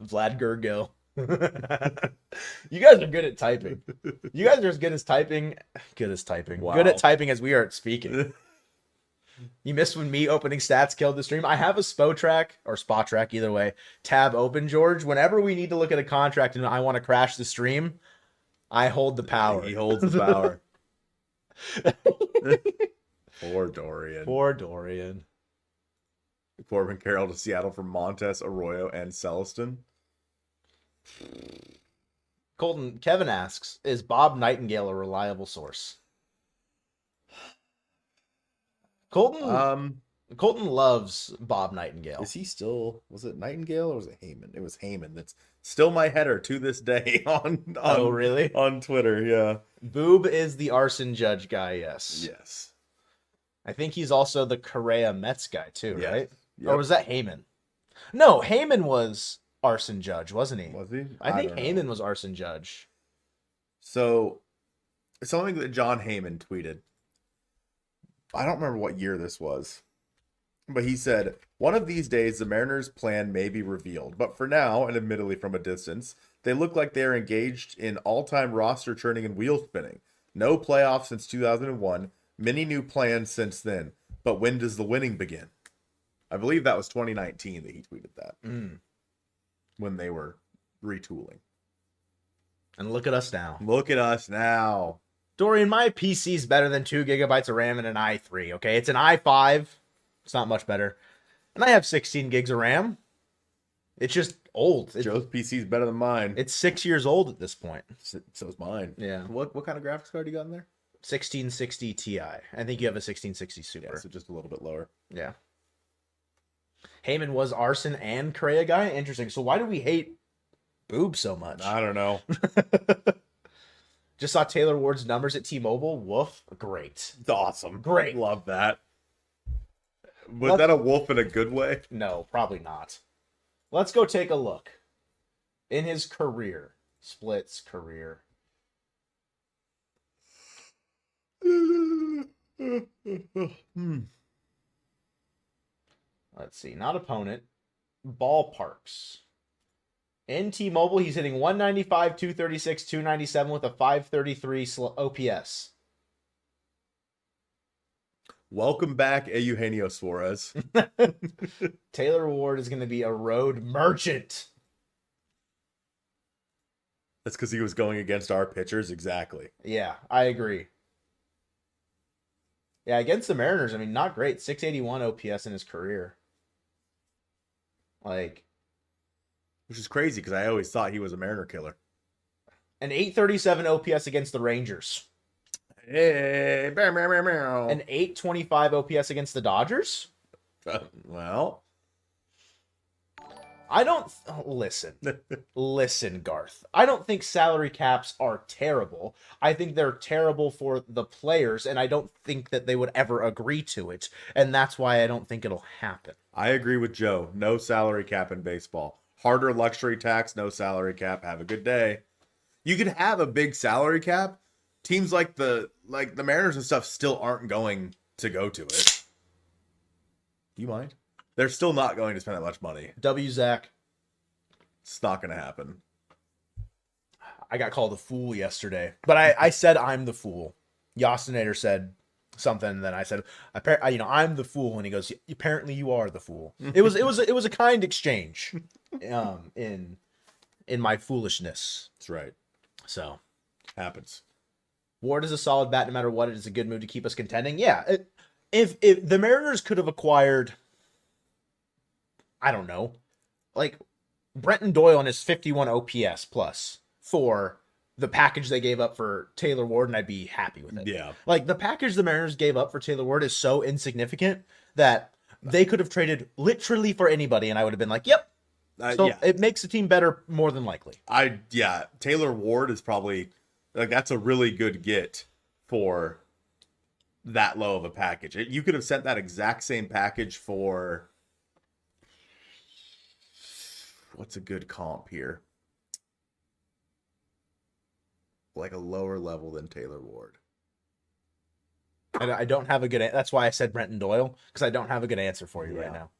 Vlad Gurgil. You guys are good at typing. You guys are as good as typing. Good as typing. Wow. Good at typing as we are at speaking. You missed when me opening stats killed the stream. I have a SPO track or spot track, either way, tab open, George. Whenever we need to look at a contract and I want to crash the stream, I hold the power. He holds the power. Poor Dorian. Poor Dorian. Corbin Carroll to Seattle for Montes, Arroyo, and Celestin. Colton, Kevin asks, is Bob Nightingale a reliable source? Colton loves Bob Nightingale. Is he still, was it Nightingale or was it Heyman? It was Heyman. That's still my header to this day on oh, really? On Twitter, yeah. Boob is the arson judge guy, yes. Yes. I think he's also the Correa Mets guy too, Yes. right? Yep. Or was that Heyman? No, Heyman was arson judge, wasn't he? Was he? I think don't know. Heyman was arson judge. So, something that John Heyman tweeted. I don't remember what year this was. But he said, one of these days, the Mariners' plan may be revealed. But for now, and admittedly from a distance, they look like they are engaged in all-time roster churning and wheel spinning. No playoffs since 2001. Many new plans since then. But when does the winning begin? I believe that was 2019 that he tweeted that. When they were retooling. And look at us now. Look at us now. Dorian, my PC is better than 2 gigabytes of RAM and an i3, okay? It's an i5. It's not much better. And I have 16 gigs of RAM. It's just old. Joe's PC is better than mine. It's 6 years old at this point. So is mine. Yeah. What kind of graphics card you got in there? 1660 Ti. I think you have a 1660 Super. Yeah, so just a little bit lower. Yeah. Heyman was Arson and Correa guy? Interesting. So why do we hate Boob so much? I don't know. Just saw Taylor Ward's numbers at T-Mobile. Woof. Great. It's awesome. Great. Love that. Was that a wolf in a good way? No, probably not. Let's go take a look. In his career. Splits career. Let's see. Not opponent. Ballparks. In T-Mobile, he's hitting 195, 236, 297 with a 533 OPS. Welcome back, Eugenio Suarez. Taylor Ward is going to be a road merchant. That's because he was going against our pitchers. Exactly. Yeah, I agree. Yeah, against the Mariners, I mean, not great. 681 OPS in his career. Like, which is crazy because I always thought he was a Mariner killer. an 837 OPS against the Rangers. Hey, meow, meow, meow, meow. An 825 OPS against the Dodgers. Well, I don't listen. Listen, Garth. I don't think salary caps are terrible. I think they're terrible for the players, and I don't think that they would ever agree to it. And that's why I don't think it'll happen. I agree with Joe. No salary cap in baseball. Harder luxury tax, no salary cap. Have a good day. You could have a big salary cap. Teams like the Mariners and stuff still aren't going to go to it. You mind? They're still not going to spend that much money. Zach. It's not going to happen. I got called a fool yesterday, but I said I'm the fool. Yostinator said something, and then I said, I'm the fool, and he goes, apparently you are the fool. It was a kind exchange, in my foolishness. That's right. So Happens. Ward is a solid bat no matter what. It is a good move to keep us contending. Yeah, if the Mariners could have acquired, I don't know, like Brenton Doyle and his 51 OPS plus for the package they gave up for Taylor Ward, and I'd be happy with it. Yeah. Like, the package the Mariners gave up for Taylor Ward is so insignificant that they could have traded literally for anybody, and I would have been like, yep. So yeah. it makes the team better more than likely. Taylor Ward is probably that's a really good get for that low of a package. You could have sent that exact same package for what's a good comp here? Like a lower level than Taylor Ward. And I don't have a good that's why I said Brenton Doyle, because I don't have a good answer for you right now.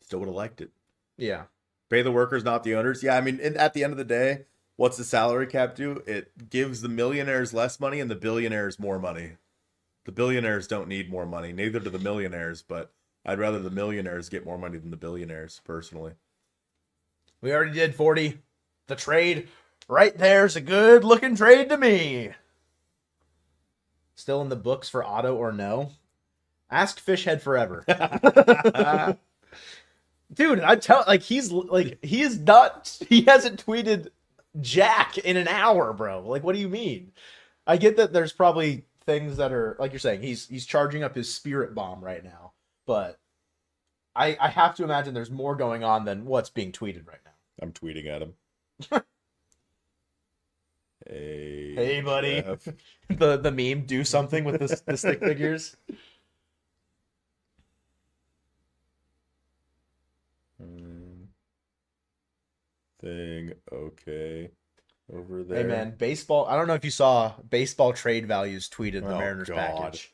Still would have liked it. Yeah. Pay the workers, not the owners. Yeah, I mean, at the end of the day, what's the salary cap do? It gives the millionaires less money and the billionaires more money. The billionaires don't need more money, neither do the millionaires, but I'd rather the millionaires get more money than the billionaires, personally. We already did 40. The trade right there's a good looking trade to me. Still in the books for Otto or no? Ask Fishhead forever. Dude, he hasn't tweeted Jack in an hour, bro. Like, what do you mean? I get that there's probably things that are, like you're saying, he's charging up his spirit bomb right now, but I have to imagine there's more going on than what's being tweeted right now. I'm tweeting at him. Hey, buddy. the meme, do something with the stick figures. Thing okay over there. Hey man, baseball. I don't know if you saw baseball trade values tweeted in the Mariners God. package.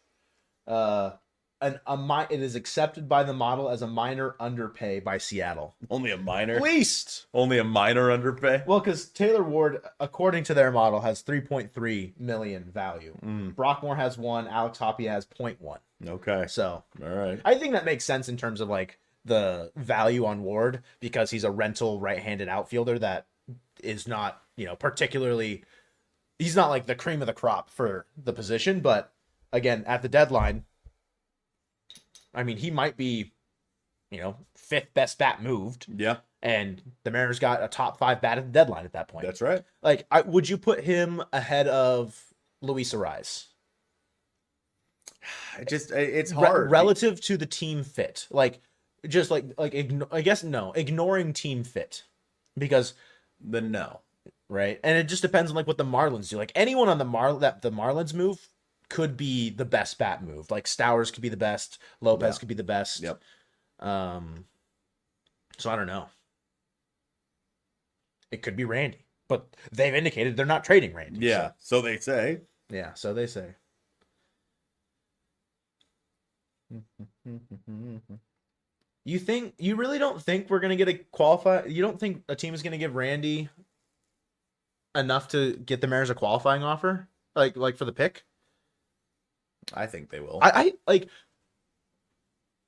It is accepted by the model as a minor underpay by Seattle. Only a minor. Least. Only a minor underpay. Well, because Taylor Ward, according to their model, has 3.3 million value. Brockmore has 1. Alex Hoppe has 0.1. Okay. So, all right. I think that makes sense in terms of like the value on Ward, because he's a rental right-handed outfielder that is not, particularly, he's not like the cream of the crop for the position, but again, at the deadline, I mean, he might be, fifth best bat moved. Yeah, And the Mariners got a top 5 bat at the deadline at that point. that's right. Like, would you put him ahead of Luis Ariz? It's hard. Relative to the team fit. Like, just I guess no, ignoring team fit. Because No. right? And it just depends on like what the Marlins do. Like anyone on the Marlins move could be the best bat move. Like Stowers could be the best, Lopez could be the best. Yep. So I don't know. It could be Randy, but they've indicated they're not trading Randy. Yeah, so they say. Yeah, so they say. You really don't think we're gonna get a qualify? You don't think a team is gonna give Randy enough to get the Mariners a qualifying offer, like for the pick? I think they will.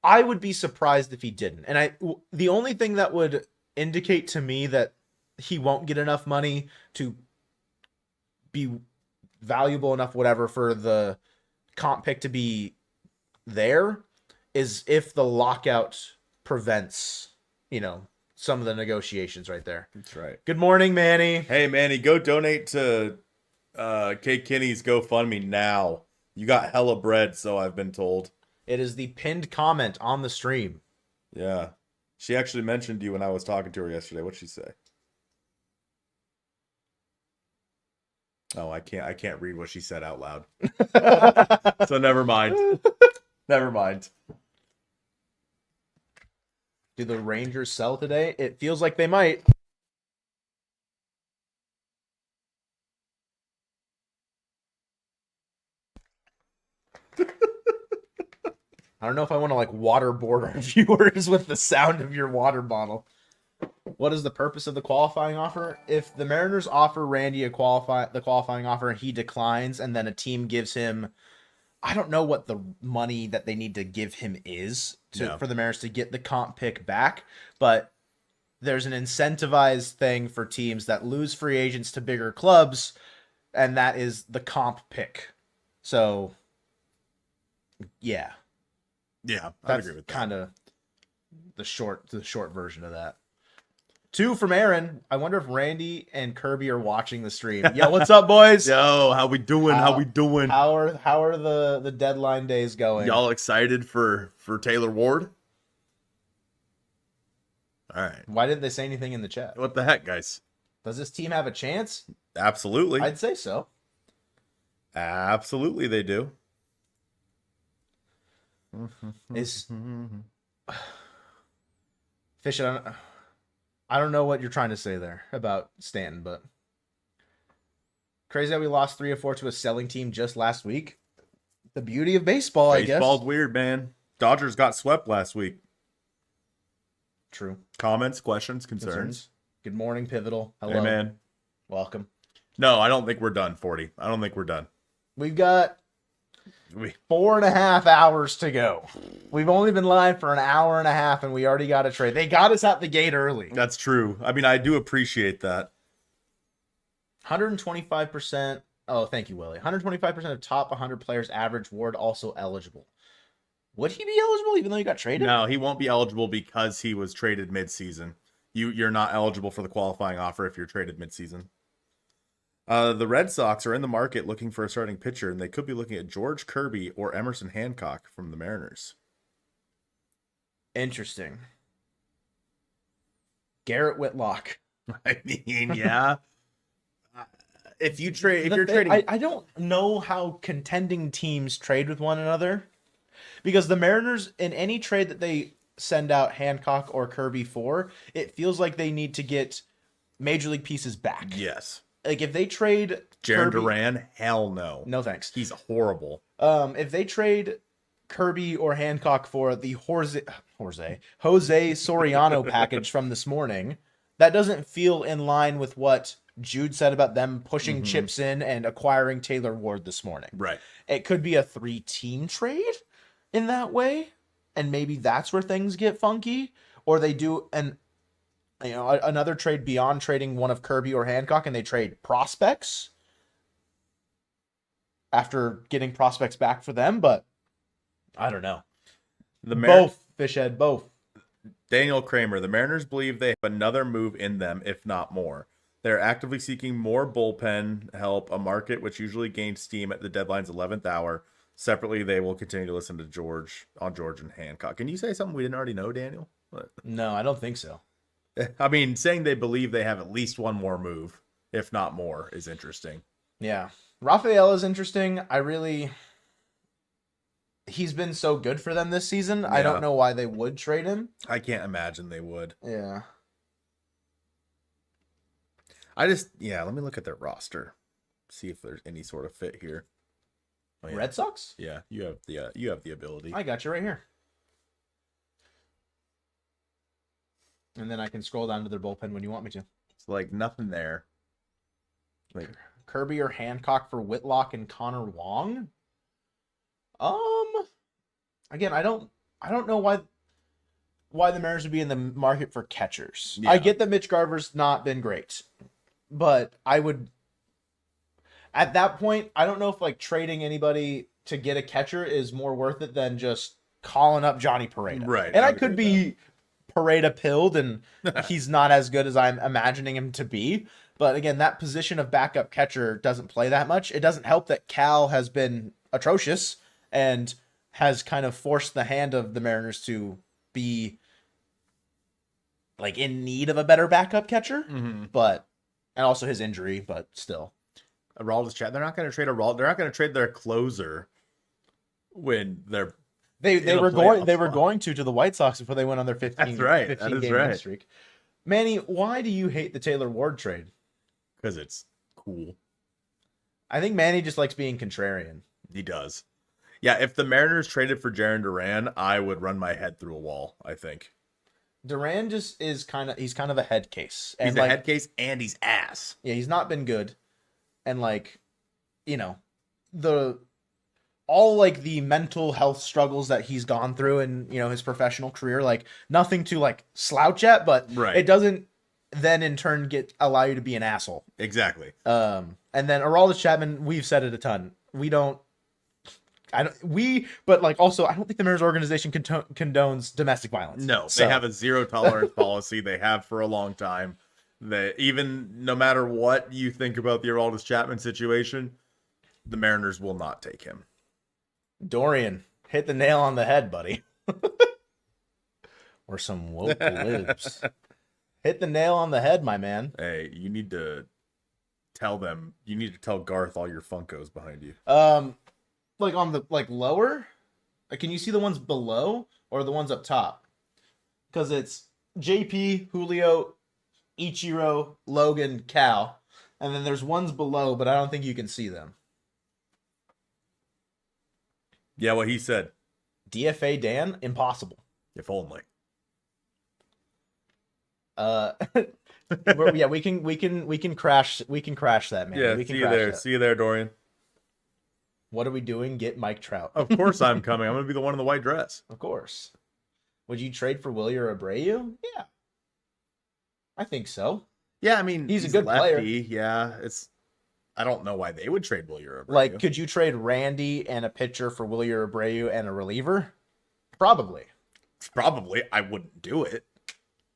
I would be surprised if he didn't. And the only thing that would indicate to me that he won't get enough money to be valuable enough, whatever, for the comp pick to be there is if the lockout prevents, some of the negotiations right there. That's right. Good morning, Manny. Hey, Manny, go donate to K Kinney's GoFundMe now. You got hella bread, so I've been told. It is the pinned comment on the stream. Yeah. She actually mentioned you when I was talking to her yesterday. What'd she say? Oh, I can't read what she said out loud. So never mind. Never mind. Do the Rangers sell today? It feels like they might. I don't know if I want to waterboard our viewers with the sound of your water bottle. What is the purpose of the qualifying offer? If the Mariners offer Randy the qualifying offer and he declines, and then a team gives him, I don't know what the money that they need to give him is for the Mariners to get the comp pick back, but there's an incentivized thing for teams that lose free agents to bigger clubs, and that is the comp pick. So, yeah. Yeah, I That's agree with that. Kind of the short version of that. 2 from Aaron. I wonder if Randy and Kirby are watching the stream. Yo, what's up, boys? Yo, how we doing? How we doing? How are the deadline days going? Y'all excited for Taylor Ward? All right. Why didn't they say anything in the chat? What the heck, guys? Does this team have a chance? Absolutely. I'd say so. Absolutely, they do. Is Fish, I don't know what you're trying to say there about Stanton, but crazy that we lost 3 or 4 to a selling team just last week. The beauty of baseball, I guess. Baseball's weird, man. Dodgers got swept last week. True. Comments, questions, concerns? Good morning, Pivotal. Hello. Hey, man. Welcome. No, I don't think we're done, 40. I don't think we're done. We've got 4.5 hours to go. We've only been live for an hour and a half, and we already got a trade. They got us out the gate early. That's true. I mean, I do appreciate that. 125%. Oh, thank you, Willie. 125% of top 100 players average Ward also eligible. Would he be eligible even though he got traded? No, he won't be eligible because he was traded mid-season. You're not eligible for the qualifying offer if you're traded mid-season. The Red Sox are in the market looking for a starting pitcher, and they could be looking at George Kirby or Emerson Hancock from the Mariners. Interesting. Garrett Whitlock. I mean, yeah. If you're trading, I don't know how contending teams trade with one another, because the Mariners, in any trade that they send out Hancock or Kirby for, it feels like they need to get major league pieces back. yes. Like if they trade Jaron Kirby, Duran, hell no. no thanks. He's horrible. If they trade Kirby or Hancock for the Jose Soriano package from this morning, that doesn't feel in line with what Jude said about them pushing chips in and acquiring Taylor Ward this morning. Right. It could be a 3-team trade in that way, and maybe that's where things get funky, or they do Another trade beyond trading one of Kirby or Hancock, and they trade prospects after getting prospects back for them, but I don't know. Both, Fishhead, both. Daniel Kramer, the Mariners believe they have another move in them, if not more. They're actively seeking more bullpen help, a market which usually gains steam at the deadline's 11th hour. Separately, they will continue to listen to George and Hancock. Can you say something we didn't already know, Daniel? No, I don't think so. I mean, saying they believe they have at least one more move, if not more, is interesting. Yeah. Rafael is interesting. He's been so good for them this season. Yeah. I don't know why they would trade him. I can't imagine they would. Yeah. Let me look at their roster. See if there's any sort of fit here. Oh, yeah. Red Sox? Yeah, you have the ability. I got you right here. And then I can scroll down to their bullpen when you want me to. It's like nothing there. Like Kirby or Hancock for Whitlock and Connor Wong? Again, I don't know why the Mariners would be in the market for catchers. Yeah. I get that Mitch Garver's not been great, but I would at that point, I don't know if like trading anybody to get a catcher is more worth it than just calling up Johnny Pareda. Right. And I could be Pareda pilled and he's not as good as I'm imagining him to be. But again, that position of backup catcher doesn't play that much. It doesn't help that Cal has been atrocious and has kind of forced the hand of the Mariners to be like in need of a better backup catcher. Mm-hmm. And also his injury, but still. Aroldis chat. They're not going to trade Aroldis. They're not going to trade their closer when they're they were going to the White Sox before they went on their 15 game win streak. Manny, why do you hate the Taylor Ward trade? Because it's cool. I think Manny just likes being contrarian. He does. Yeah, if the Mariners traded for Jarren Duran, I would run my head through a wall, I think. Duran just is kind of a head case. And he's a head case and he's ass. Yeah, he's not been good. And all the mental health struggles that he's gone through in, his professional career, nothing to slouch at, but It doesn't then in turn allow you to be an asshole. Exactly. And then Aroldis Chapman, we've said it a ton. I don't think the Mariners organization condones domestic violence. No, they have a zero tolerance policy. They have for a long time. That even no matter what you think about the Aroldis Chapman situation, the Mariners will not take him. Dorian, hit the nail on the head, buddy. Or some woke libs. Hit the nail on the head, my man. Hey, you need to tell Garth all your Funkos behind you. On the lower, can you see the ones below or the ones up top? Because it's JP, Julio, Ichiro, Logan, Cal, and then there's ones below, but I don't think you can see them. Yeah, what he said. DFA Dan, impossible. If only. Yeah, we can crash that, man. Yeah, we can see you there. That. See you there, Dorian. What are we doing? Get Mike Trout. Of course I'm coming. I'm going to be the one in the white dress. Of course. Would you trade for Willie or Abreu? Yeah. I think so. Yeah, I mean, he's a good player. Yeah, I don't know why they would trade Willie or Abreu. Could you trade Randy and a pitcher for Willie or Abreu and a reliever? Probably. I wouldn't do it.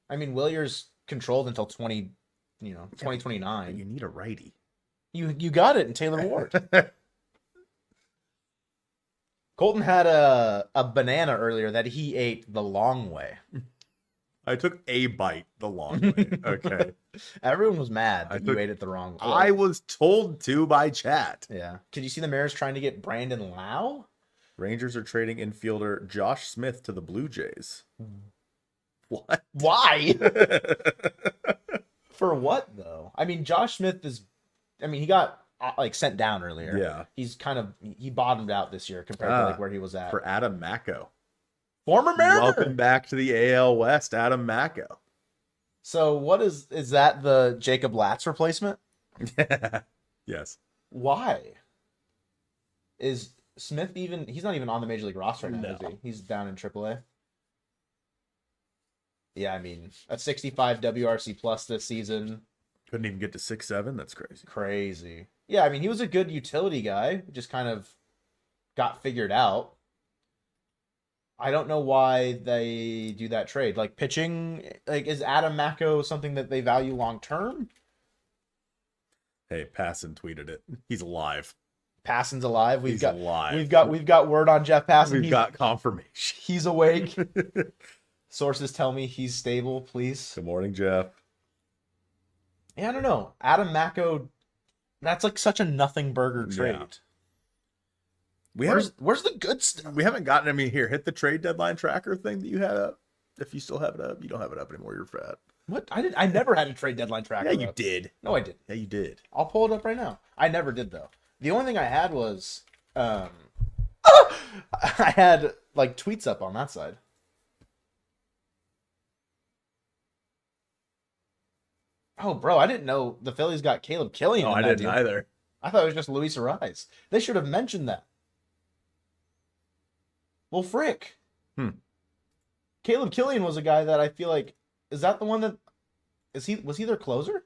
I mean, Willier's controlled until 2029. You need a righty. You got it in Taylor Ward. Colton had a banana earlier that he ate the long way. I took a bite the long way. Okay. Everyone was mad that you ate it the wrong way. I was told to by chat. Yeah. Did you see the Mariners trying to get Brandon Lau? Rangers are trading infielder Josh Smith to the Blue Jays. What? Why? For what, though? I mean, Josh Smith he got sent down earlier. Yeah. He bottomed out this year compared to where he was at. For Adam Macko. Former Mariner. Welcome back to the AL West, Adam Macko. So what is that the Jacob Latz replacement? Yes. Why? Is Smith he's not even on the Major League roster right now, is he? He's down in AAA. Yeah, I mean, a 65 WRC plus this season. Couldn't even get to 6'7". That's crazy. Crazy. Yeah, I mean, he was a good utility guy. Just kind of got figured out. I don't know why they do that trade. Like pitching, like is Adam Mako something that they value long term? Hey, Passon tweeted it. He's alive. Passon's alive. He's alive. We've got word on Jeff Passon. We've got confirmation. He's awake. Sources tell me he's stable. Please. Good morning, Jeff. Yeah, I don't know. Adam Mako. That's like such a nothing burger trade. Yeah. Where's the good stuff? We haven't gotten. I mean, here, hit the trade deadline tracker thing that you had up. If you still have it up, you don't have it up anymore. You're fat. What? I never had a trade deadline tracker. Yeah, you up. did. No, I didn't. Yeah, you did. I'll pull it up right now. I never did though. The only thing I had was I had like tweets up on that side. Oh, bro, I didn't know the Phillies got Caleb Killian. No, I didn't either. I thought it was just Luis Ariz. They should have mentioned that. Well, frick. Caleb Killian was a guy that I feel like is that the one that was he their closer?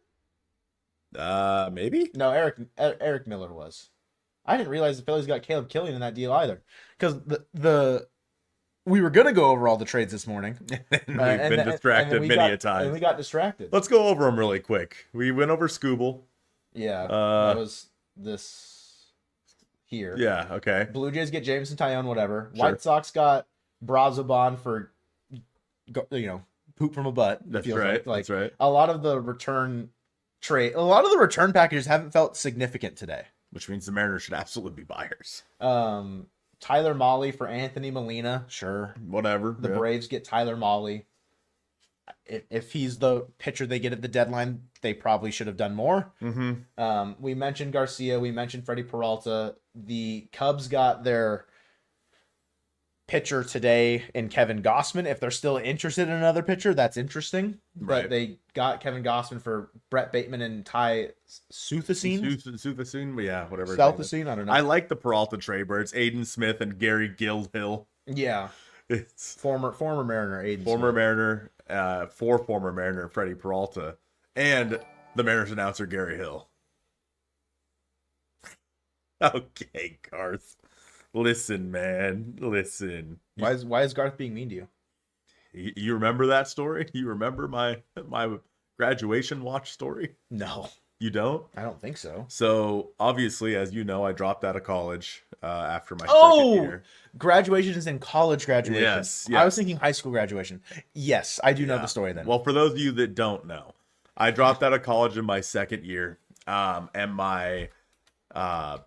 Maybe. No, Eric Miller was. I didn't realize the Phillies got Caleb Killian in that deal either, because we were gonna go over all the trades this morning. We've been distracted many a time. And we got distracted. Let's go over them really quick. We went over Scooble. Yeah, that was this here. Yeah, okay. Blue Jays get Jameson Tyone, whatever. Sure. White Sox got Brazoban for, poop from a butt. That's right. That's right. A lot of the return packages haven't felt significant today. Which means the Mariners should absolutely be buyers. Tyler Mahle for Anthony Molina. Sure. Whatever. The Braves get Tyler Mahle. If he's the pitcher they get at the deadline, they probably should have done more. Mm-hmm. We mentioned Garcia. We mentioned Freddie Peralta. The Cubs got their pitcher today in Kevin Gossman. If they're still interested in another pitcher, that's interesting. Right. But they got Kevin Gossman for Brett Bateman and Ty Suthasine. Suthasine, yeah, whatever. Southasine, I don't know. I like the Peralta trade where it's Aiden Smith and Gary Guildhill. Yeah. It's former Mariner Aiden former Smith. Mariner, former Mariner Freddie Peralta, and the Mariners announcer Gary Hill. Okay, Garth. Listen, man. Listen. Why is Garth being mean to you? You remember that story? You remember my graduation watch story? No. You don't? I don't think so. So, obviously, as you know, I dropped out of college after my second year. Graduation is in college graduation. Yes. I was thinking high school graduation. Yes, I do know the story then. Well, for those of you that don't know, I dropped out of college in my second year, and my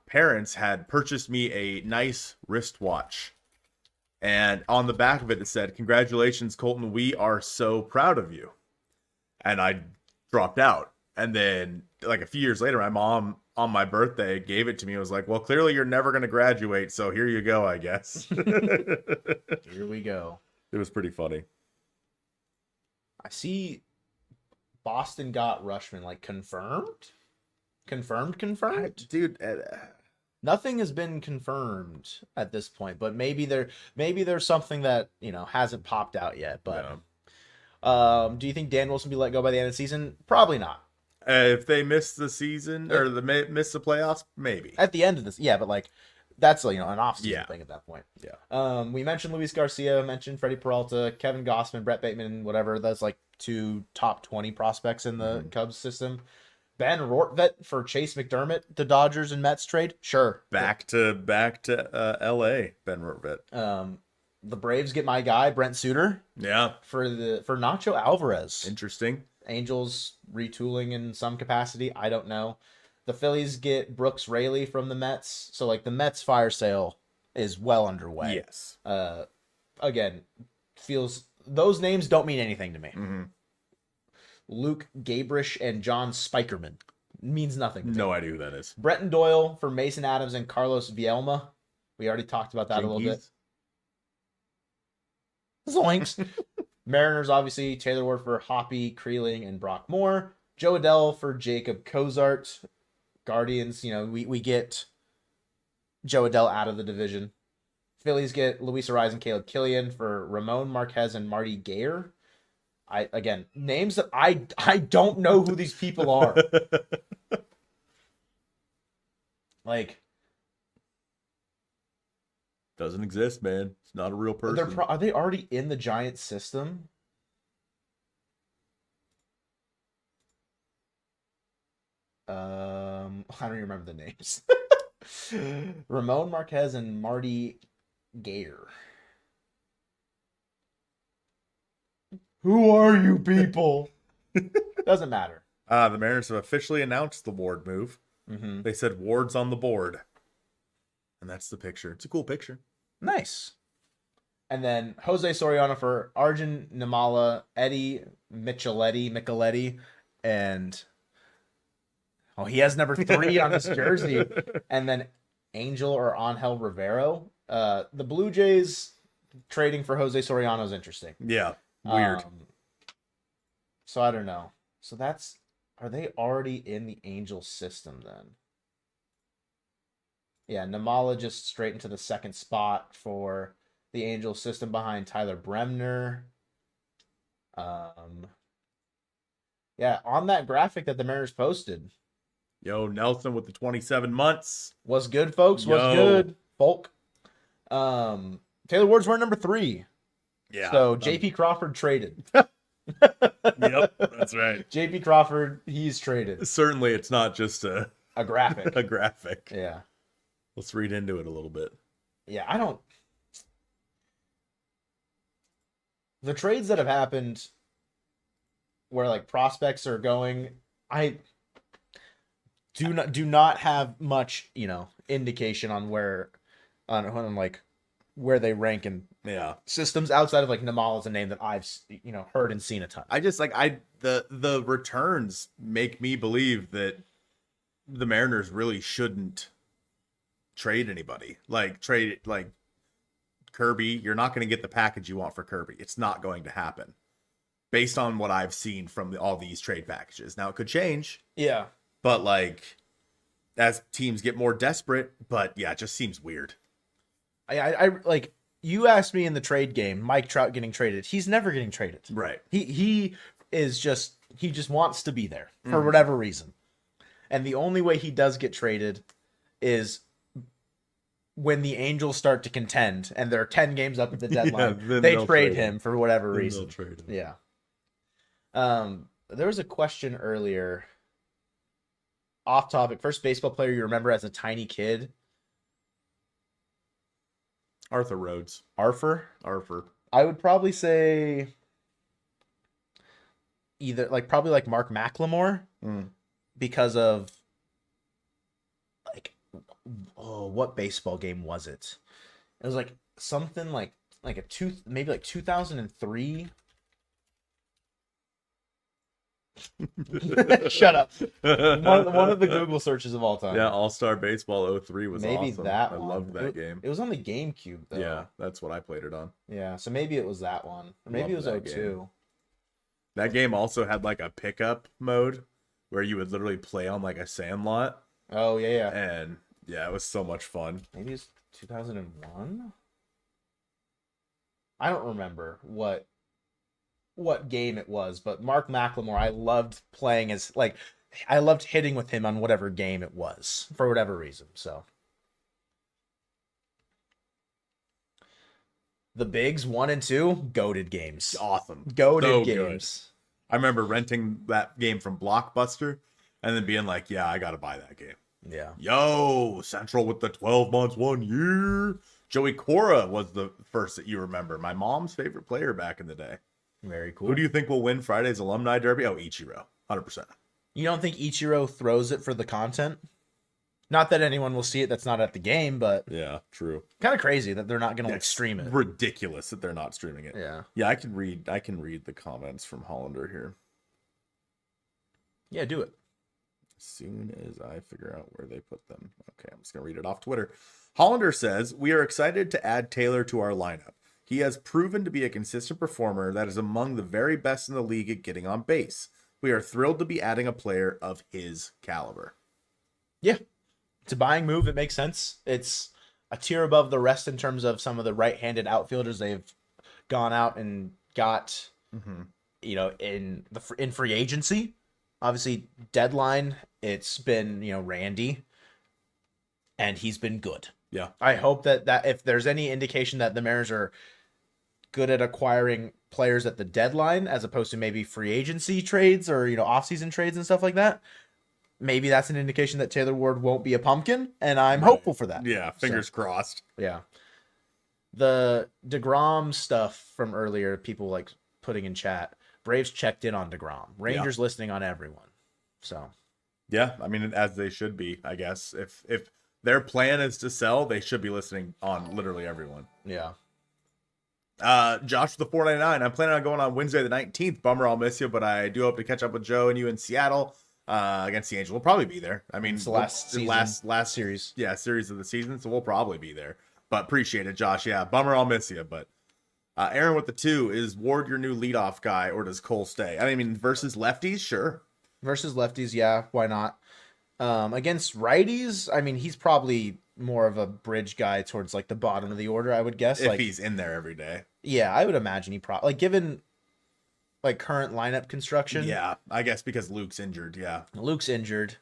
parents had purchased me a nice wristwatch. And on the back of it, it said, "Congratulations, Colton. We are so proud of you." And I dropped out. And then, like a few years later, my mom, on my birthday, gave it to me. I was like, well, clearly you're never going to graduate, so here you go, I guess. Here we go. It was pretty funny. I see Boston got Rushman, like, confirmed? Confirmed? Dude, nothing has been confirmed at this point, but maybe there's something that, hasn't popped out yet. But do you think Dan Wilson will be let go by the end of the season? Probably not. If they miss the season or miss the playoffs, maybe. At the end of this, yeah, but like that's an off-season thing at that point. Yeah. We mentioned Luis Garcia, mentioned Freddie Peralta, Kevin Gossman, Brett Bateman, whatever. That's like 2 top 20 prospects in the Cubs system. Ben Rortvedt for Chase McDermott, the Dodgers and Mets trade. Sure. Back to L.A. Ben Rortvedt. The Braves get my guy Brent Suter. Yeah. For Nacho Alvarez. Interesting. Angels retooling in some capacity. I don't know. The Phillies get Brooks Raley from the Mets. So, like, the Mets fire sale is well underway. Yes. Again, those names don't mean anything to me. Mm-hmm. Luke Gabrish and John Spikerman means nothing to me. No idea who that is. Bretton Doyle for Mason Adams and Carlos Vielma. We already talked about that a little bit. Zoinks. Mariners, obviously, Taylor Ward for Hoppy, Creeling, and Brock Moore. Joe Adell for Jacob Cozart. Guardians, we get Joe Adell out of the division. Phillies get Luis Ariz and Caleb Killian for Ramon Marquez and Marty Gayer. Again, names that I don't know who these people are. Like, Doesn't exist, man. It's not a real person. are they already in the Giants system? I don't even remember the names. Ramon Marquez and Marty Gayer. Who are you people? Doesn't matter. The Mariners have officially announced the Ward move. Mm-hmm. They said Ward's on the board. And that's the picture. It's a cool picture. Nice. And then Jose Soriano for Arjun Nimala, Eddie Micheletti, and he has number 3 on his jersey. And then Angel or Angel Rivero. The Blue Jays trading for Jose Soriano is interesting. Yeah, weird. So I don't know. So are they already in the Angel system then? Yeah, Nimala just straight into the second spot for the Angel system behind Tyler Bremner. Yeah, on that graphic that the Mariners posted. Yo, Nelson with the 27 months. Was good, folks. Was good, folk. Taylor Ward's wearing number 3. Yeah. So JP Crawford traded. Yep, that's right. JP Crawford, he's traded. Certainly, it's not just a graphic. A graphic. Yeah. Let's read into it a little bit. Yeah, I don't. The trades that have happened where like prospects are going, I do not have much, indication on where where they rank in systems outside of like Nimal is a name that I've heard and seen a ton. I just the returns make me believe that the Mariners really shouldn't trade anybody. Trade Kirby. You're not going to get the package you want for Kirby. It's not going to happen based on what I've seen from all these trade packages. Now it could change. Yeah. But as teams get more desperate, but yeah, it just seems weird. I like, you asked me in the trade game, Mike Trout getting traded. He's never getting traded. Right. He just wants to be there for whatever reason. And the only way he does get traded is when the Angels start to contend and there are 10 games up at the deadline. They trade him for whatever reason. Trade him. Yeah. There was a question earlier. Off topic. First baseball player you remember as a tiny kid? Arthur Rhodes. Arthur. I would probably say either probably Mark McLemore because of what baseball game was it? It was something maybe 2003. Shut up. One of the Google searches of all time. Yeah, All-Star Baseball 03 was maybe awesome. That I one. loved that game. It was on the GameCube though. Yeah, that's what I played it on. Yeah, so maybe it was that one. Or maybe it was 02. That game also had a pickup mode where you would literally play on a sandlot. Oh yeah. And yeah, it was so much fun. Maybe it's 2001. I don't remember what game it was, but Mark McLemore, I loved playing as I loved hitting with him on whatever game it was for whatever reason. So the Bigs 1 and 2, goated games. Awesome. Goated games. Good. I remember renting that game from Blockbuster and then being yeah, I got to buy that game. Yeah. Yo, Central with the 12 months, 1 year. Joey Cora was the first that you remember. My mom's favorite player back in the day. Very cool. Who do you think will win Friday's Alumni Derby? Oh, Ichiro. 100%. You don't think Ichiro throws it for the content? Not that anyone will see it that's not at the game, but yeah, true. Kind of crazy that they're not going to stream it. Ridiculous that they're not streaming it. Yeah. Yeah, I can read the comments from Hollander here. Yeah, do it. As soon as I figure out where they put them. Okay, I'm just going to read it off Twitter. Hollander says, "We are excited to add Taylor to our lineup. He has proven to be a consistent performer that is among the very best in the league at getting on base. We are thrilled to be adding a player of his caliber." Yeah. It's a buying move. It makes sense. It's a tier above the rest in terms of some of the right-handed outfielders they've gone out and got in free agency, obviously deadline, it's been, Randy, and he's been good. Yeah. I hope that if there's any indication that the Mariners are good at acquiring players at the deadline as opposed to maybe free agency trades or, offseason trades and stuff like that, maybe that's an indication that Taylor Ward won't be a pumpkin, and I'm hopeful for that. Yeah, fingers crossed. Yeah. The DeGrom stuff from earlier, people like putting in chat, Braves checked in on DeGrom. Rangers listening on everyone. So, yeah, I mean, as they should be, I guess. If their plan is to sell, they should be listening on literally everyone. Yeah. Josh with the 499. I'm planning on going on Wednesday the 19th. Bummer, I'll miss you, but I do hope to catch up with Joe and you in Seattle against the Angels. We'll probably be there. I mean, it's the last series. Yeah, series of the season, so we'll probably be there. But appreciate it, Josh. Yeah, bummer, I'll miss you. But Aaron with the 2, is Ward your new leadoff guy, or does Cole stay? I mean, versus lefties, sure. Versus lefties, yeah, why not? Against righties, I mean, he's probably more of a bridge guy towards like the bottom of the order, I would guess. If he's in there every day. Yeah, I would imagine he probably, like, given like current lineup construction. Yeah, I guess because Luke's injured. Yeah, Luke's injured,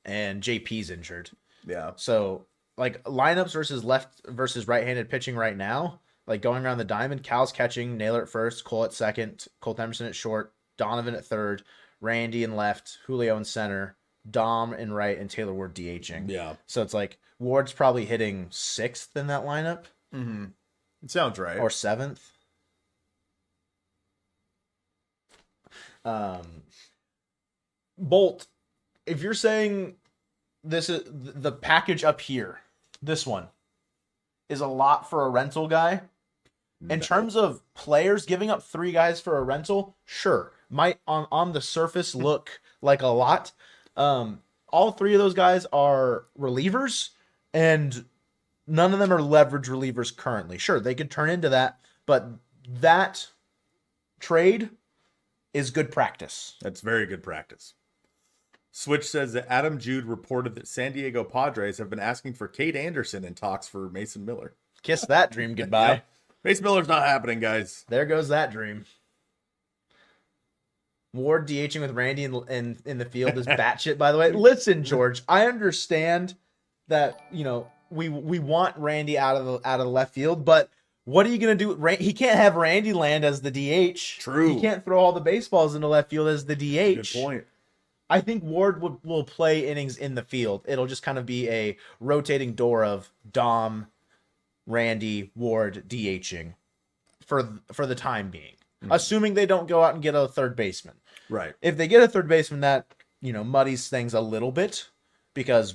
and JP's injured. Yeah. So like lineups versus left versus right-handed pitching right now, like going around the diamond, Cal's catching, Naylor at first, Cole at second, Colt Emerson at short, Donovan at third, Randy in left, Julio in center, Dom in right, and Taylor Ward DHing. Yeah. So it's like Ward's probably hitting 6th in that lineup. Mm-hmm. It sounds right. Or 7th. Bolt, if you're saying this is the package up here, this one is a lot for a rental guy. In terms of players, giving up 3 guys for a rental, sure, might on the surface look like a lot. All 3 of those guys are relievers, and none of them are leverage relievers currently. Sure, they could turn into that, but that trade is good practice. That's very good practice. Switch says that Adam Jude reported that San Diego Padres have been asking for Kate Anderson in talks for Mason Miller. Kiss that dream goodbye. Yeah. Mason Miller's not happening, guys. There goes that dream. Ward DHing with Randy in the field is batshit, by the way. Listen, George, I understand that, we want Randy out of the left field, but what are you going to do? He can't have Randy land as the DH. True. He can't throw all the baseballs into left field as the DH. Good point. I think Ward will play innings in the field. It'll just kind of be a rotating door of Dom, Randy, Ward DHing for the time being. Mm-hmm. Assuming they don't go out and get a third baseman. Right. If they get a third baseman, that, muddies things a little bit because,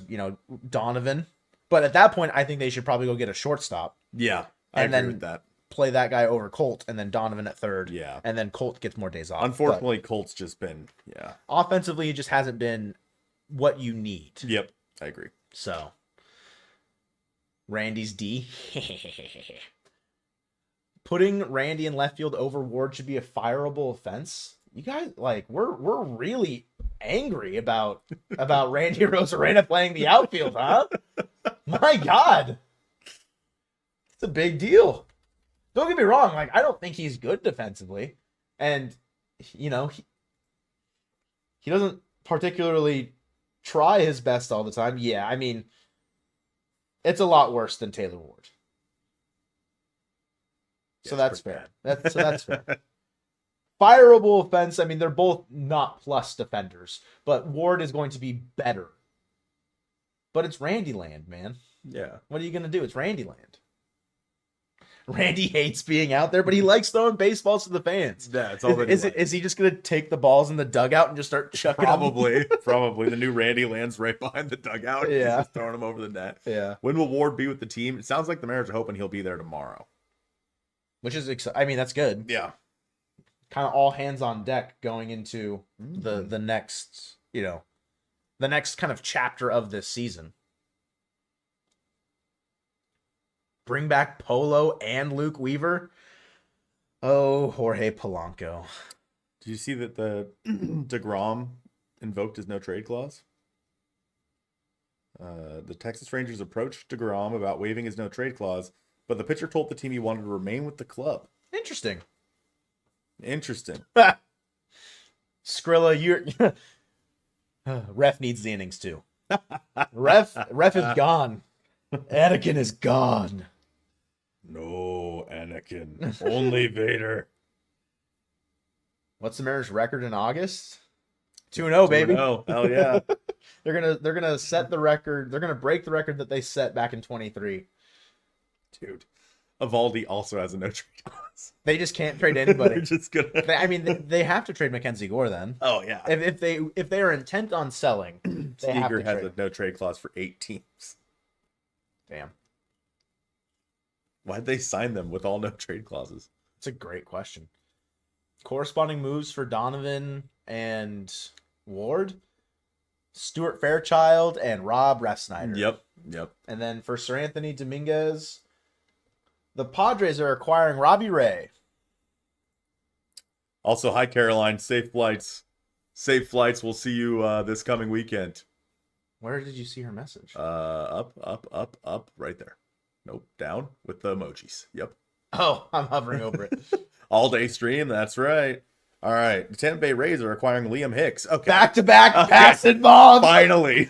Donovan. But at that point, I think they should probably go get a shortstop. Yeah, I agree with that. Play that guy over Colt, and then Donovan at third. Yeah. And then Colt gets more days off. Unfortunately, Colt's just been, offensively, he just hasn't been what you need. Yep, I agree. So, Randy's D. Putting Randy in left field over Ward should be a fireable offense. You guys, we're really angry about Randy Rosarena playing the outfield, huh? My God. It's a big deal. Don't get me wrong, I don't think he's good defensively. And, he doesn't particularly try his best all the time. Yeah, I mean, it's a lot worse than Taylor Ward. So that's fair. That's fair. Fireable offense, I mean, they're both not plus defenders, but Ward is going to be better. But it's Randy land, man. Yeah. What are you going to do? It's Randy land. Randy hates being out there, but he likes throwing baseballs to the fans. Yeah, it's all that is he just going to take the balls in the dugout and just start chucking Probably. The new Randy lands right behind the dugout. Yeah. He's just throwing them over the net. Yeah. When will Ward be with the team? It sounds like the Mariners are hoping he'll be there tomorrow. Which is I mean, that's good. Yeah. Kind of all hands on deck going into the next, the next kind of chapter of this season. Bring back Polo and Luke Weaver. Oh, Jorge Polanco. Did you see that the DeGrom invoked his no trade clause? The Texas Rangers approached DeGrom about waiving his no trade clause, but the pitcher told the team he wanted to remain with the club. Interesting. Skrilla, you're Ref needs the innings too. Ref is gone. Anakin is gone. No, Anakin. Only Vader. What's the Mariners' record in August? 2-0, baby. No, hell yeah. They're gonna set the record. They're gonna break the record that they set back in 23. Dude. Evaldi also has a no trade clause. They just can't trade anybody. They're just gonna. They have to trade Mackenzie Gore then. Oh yeah. If they are intent on selling, they have Steger to has trade. a no trade clause for 8 teams. Damn, Why'd they sign them with all no trade clauses? it's a great question. Corresponding moves for Donovan and Ward, Stuart Fairchild, and Rob Refsnyder. Yep. And then for Sir Anthony Dominguez, the Padres are acquiring Robbie Ray. Also, hi Caroline. Safe flights. Safe flights. We'll see you this coming weekend. Where did you see her message? Up, right there. Nope, down with the emojis. Yep. Oh, I'm hovering over it. All day stream. That's right. All right. The Tampa Bay Rays are acquiring Liam Hicks. Okay. Back to back passing bombs. Finally.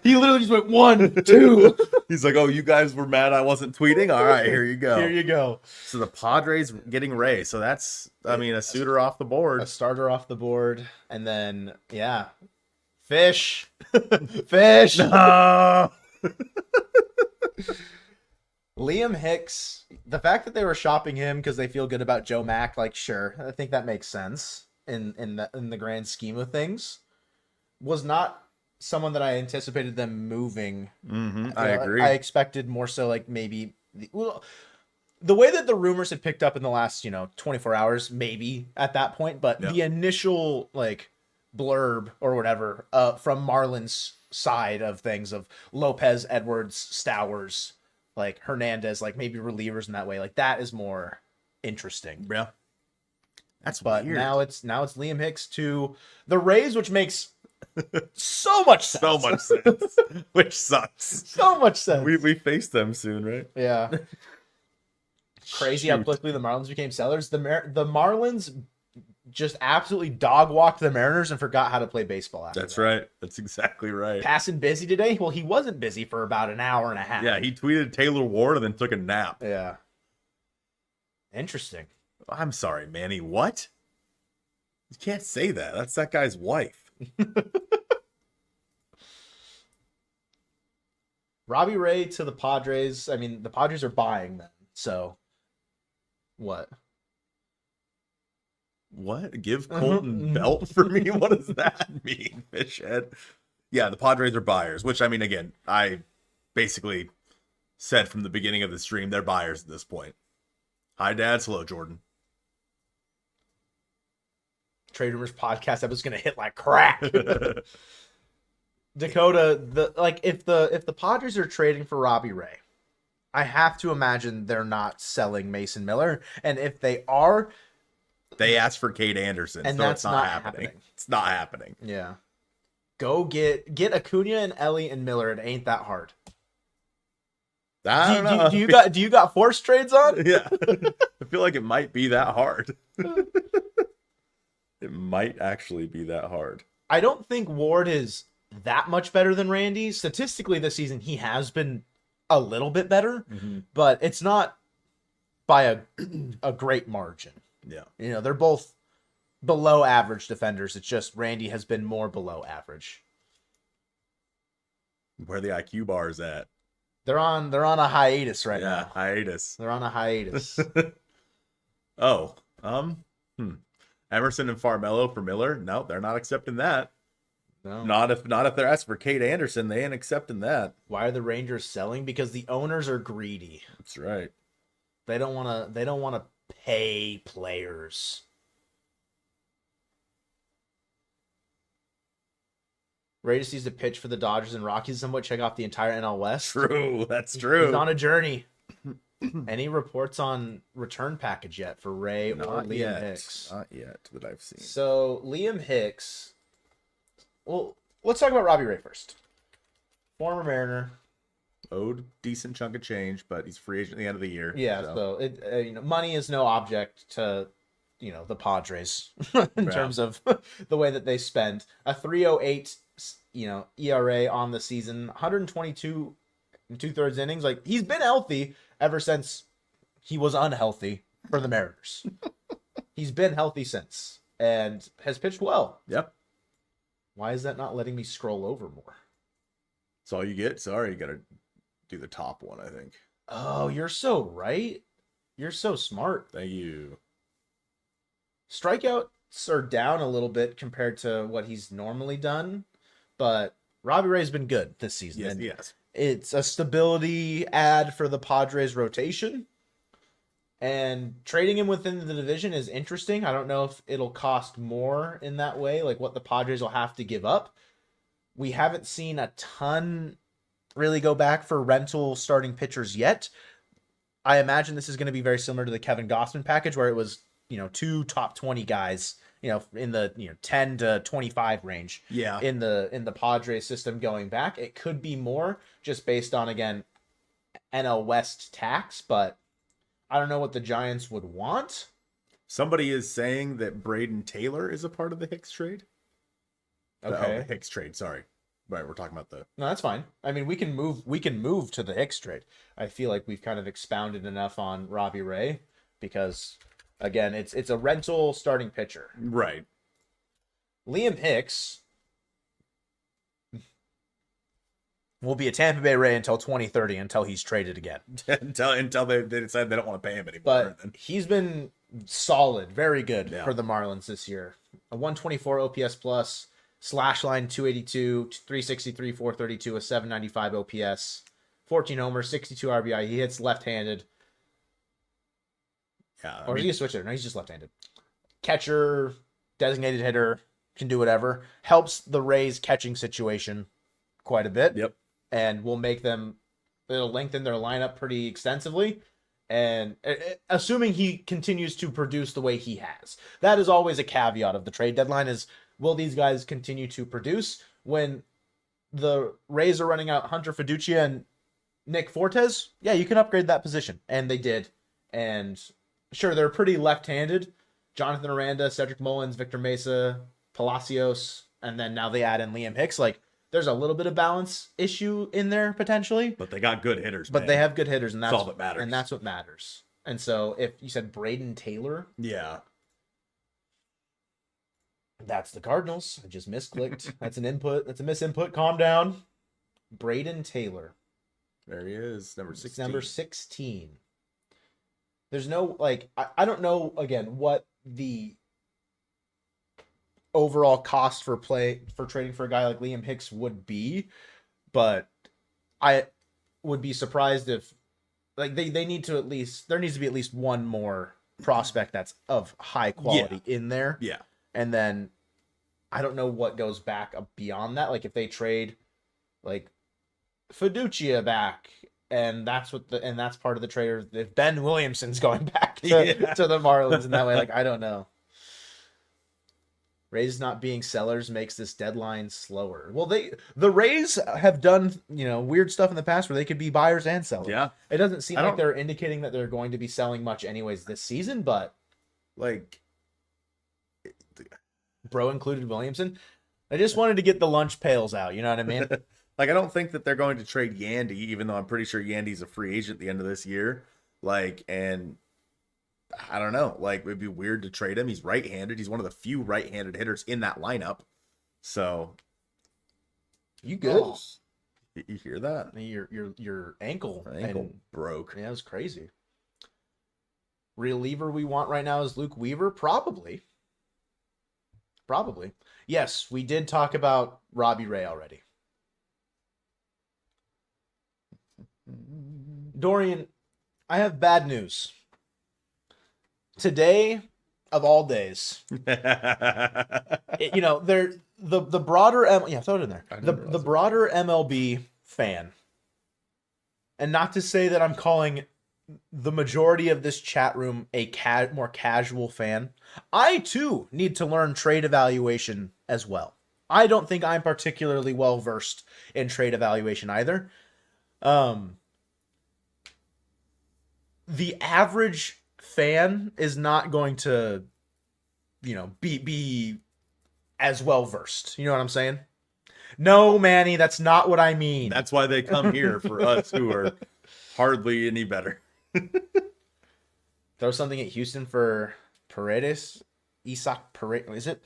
He literally just went 1, 2. He's like, oh, you guys were mad I wasn't tweeting? All right, here you go. Here you go. So the Padres getting Ray. So that's, I mean, a suitor off the board. A starter off the board. And then, yeah. Fish. Fish. No. Liam Hicks, the fact that they were shopping him because they feel good about Joe Mack, like, sure, I think that makes sense in the grand scheme of things. Was not someone that I anticipated them moving. I agree. I expected more so like maybe the way that the rumors had picked up in the last 24 hours, maybe at that point, but the initial like blurb or whatever from Marlon's side of things of Lopez, Edwards, Stowers, like Hernandez, like maybe relievers in that way, like that is more interesting. Yeah. That's But weird. now it's Liam Hicks to the Rays, which makes so much sense. So much sense. Which sucks. So much sense. We face them soon, right? Yeah. Crazy how quickly the Marlins became sellers. The Marlins just absolutely dog walked the Mariners and forgot how to play baseball after That's that. right. That's exactly right. Passing busy today? Well, he wasn't busy for about an hour and a half. Yeah, he tweeted Taylor Ward and then took a nap. Yeah. Interesting. I'm sorry, Manny. What? You can't say that. That's that guy's wife. Robbie Ray to the Padres. I mean, the Padres are buying them. So, what? What? Give Colton Belt for me? What does that mean, Fishhead? Yeah, the Padres are buyers, which, I mean, again, I basically said from the beginning of the stream, they're buyers at this point. Hi, Dads. Hello, Jordan. Trade Rumors podcast episode's gonna hit like crack. Dakota, if the Padres are trading for Robbie Ray, I have to imagine they're not selling Mason Miller, and if they are, They asked for Kate Anderson, and so that's it's not happening. It's not happening. Yeah, go get Acuna and Ellie and Miller. It ain't that hard. I don't know. Do you got force trades on? Yeah, I feel like it might be that hard. It might actually be that hard. I don't think Ward is that much better than Randy. Statistically this season, he has been a little bit better, but it's not by a great margin. Yeah. They're both below average defenders. It's just Randy has been more below average. Where the IQ bar is at. They're on a hiatus right Yeah, now. hiatus. They're on a hiatus. Oh, Emerson and Farmello for Miller? No, they're not accepting that. No. Not if they're asking for Kate Anderson, they ain't accepting that. Why are the Rangers selling? Because the owners are greedy. That's right. They don't want to pay players. Ray just needs to pitch for the Dodgers and Rockies somewhat. Check off the entire NL West. True, that's true. He's on a journey. Any reports on return package yet for Ray or Not Liam yet. Hicks? Not yet that I've seen. So Liam Hicks. Well, let's talk about Robbie Ray first. Former Mariner. Owed decent chunk of change, but he's free agent at the end of the year. Yeah, so it money is no object to the Padres in terms of the way that they spend. A 3.08 ERA on the season, 122 and 2/3 innings. Like, he's been healthy ever since he was unhealthy for the Mariners. He's been healthy since and has pitched well. Yep. Why is that not letting me scroll over more? That's all you get. Sorry, you gotta do the top one, I think. Oh, you're so right. You're so smart. Thank you. Strikeouts are down a little bit compared to what he's normally done, but Robbie Ray's been good this season. Yes, and yes. It's a stability add for the Padres rotation. And trading him within the division is interesting. I don't know if it'll cost more in that way, like what the Padres will have to give up. We haven't seen a ton really go back for rental starting pitchers yet. I imagine this is going to be very similar to the Kevin Gausman package, where it was, 2 top 20 guys, in the 10 to 25 range. Yeah. In the Padres system going back. It could be more just based on, again, NL West tax, but I don't know what the Giants would want. Somebody is saying that Braden Taylor is a part of the Hicks trade. Okay. The Hicks trade, sorry. Right, we're talking about the... No, that's fine. I mean, we can move to the Hicks trade. I feel like we've kind of expounded enough on Robbie Ray because, again, it's a rental starting pitcher. Right. Liam Hicks will be a Tampa Bay Ray until 2030, until he's traded again. until they decide they don't want to pay him anymore. But then. he's been solid, very good Yeah. for the Marlins this year. A 124 OPS plus, slash line 282, 363, 432, a 795 OPS, 14 homers, 62 RBI. He hits left-handed. Yeah. Or is he a switch hitter? No, he's just left-handed. Catcher, designated hitter, can do whatever. Helps the Rays' catching situation quite a bit. Yep. And will make them, it'll lengthen their lineup pretty extensively. And assuming he continues to produce the way he has. That is always a caveat of the trade deadline is, will these guys continue to produce? When the Rays are running out Hunter Fiducia and Nick Fortes, yeah, you can upgrade that position. And they did. And sure, they're pretty left-handed. Jonathan Aranda, Cedric Mullins, Victor Mesa, Palacios, and then now they add in Liam Hicks. Like, there's a little bit of balance issue in there potentially. But they got good hitters, But man. they have good hitters, and that's all that matters. And that's what matters. And so if you said Braden Taylor, Yeah. that's the Cardinals. I just misclicked. That's an input. That's a misinput. Calm down. Braden Taylor. There he is, number It's 16. number 16. There's no, I don't know, again, what the overall cost for trading for a guy like Liam Hicks would be, but I would be surprised if, they need to there needs to be at least one more prospect that's of high quality in there. Yeah. And then I don't know what goes back beyond that. Like, if they trade Fiducia back, and that's part of the trade. If Ben Williamson's going back to the Marlins in that way, I don't know. Rays not being sellers makes this deadline slower. Well, the Rays have done weird stuff in the past where they could be buyers and sellers. Yeah. It doesn't seem like they're indicating that they're going to be selling much anyways this season, but bro included Williamson. I just wanted to get the lunch pails out. You know what I mean? I don't think that they're going to trade Yandy, even though I'm pretty sure Yandy's a free agent at the end of this year. And I don't know. It'd be weird to trade him. He's right-handed. He's one of the few right-handed hitters in that lineup. So, you good? Oh, you hear that? Your ankle. My ankle broke. Yeah, it was crazy. Reliever we want right now is Luke Weaver? Probably. Yes, we did talk about Robbie Ray already. Dorian, I have bad news. Today, of all days, the broader throw it in there. The broader MLB fan, and not to say that I'm calling the majority of this chat room a more casual fan. I too need to learn trade evaluation as well. I don't think I'm particularly well versed in trade evaluation either. The average fan is not going to be as well versed. You know what I'm saying? No, Manny, that's not what I mean. That's why they come here for us who are hardly any better. Throw something at Houston for Paredes. Isak Paredes. Is it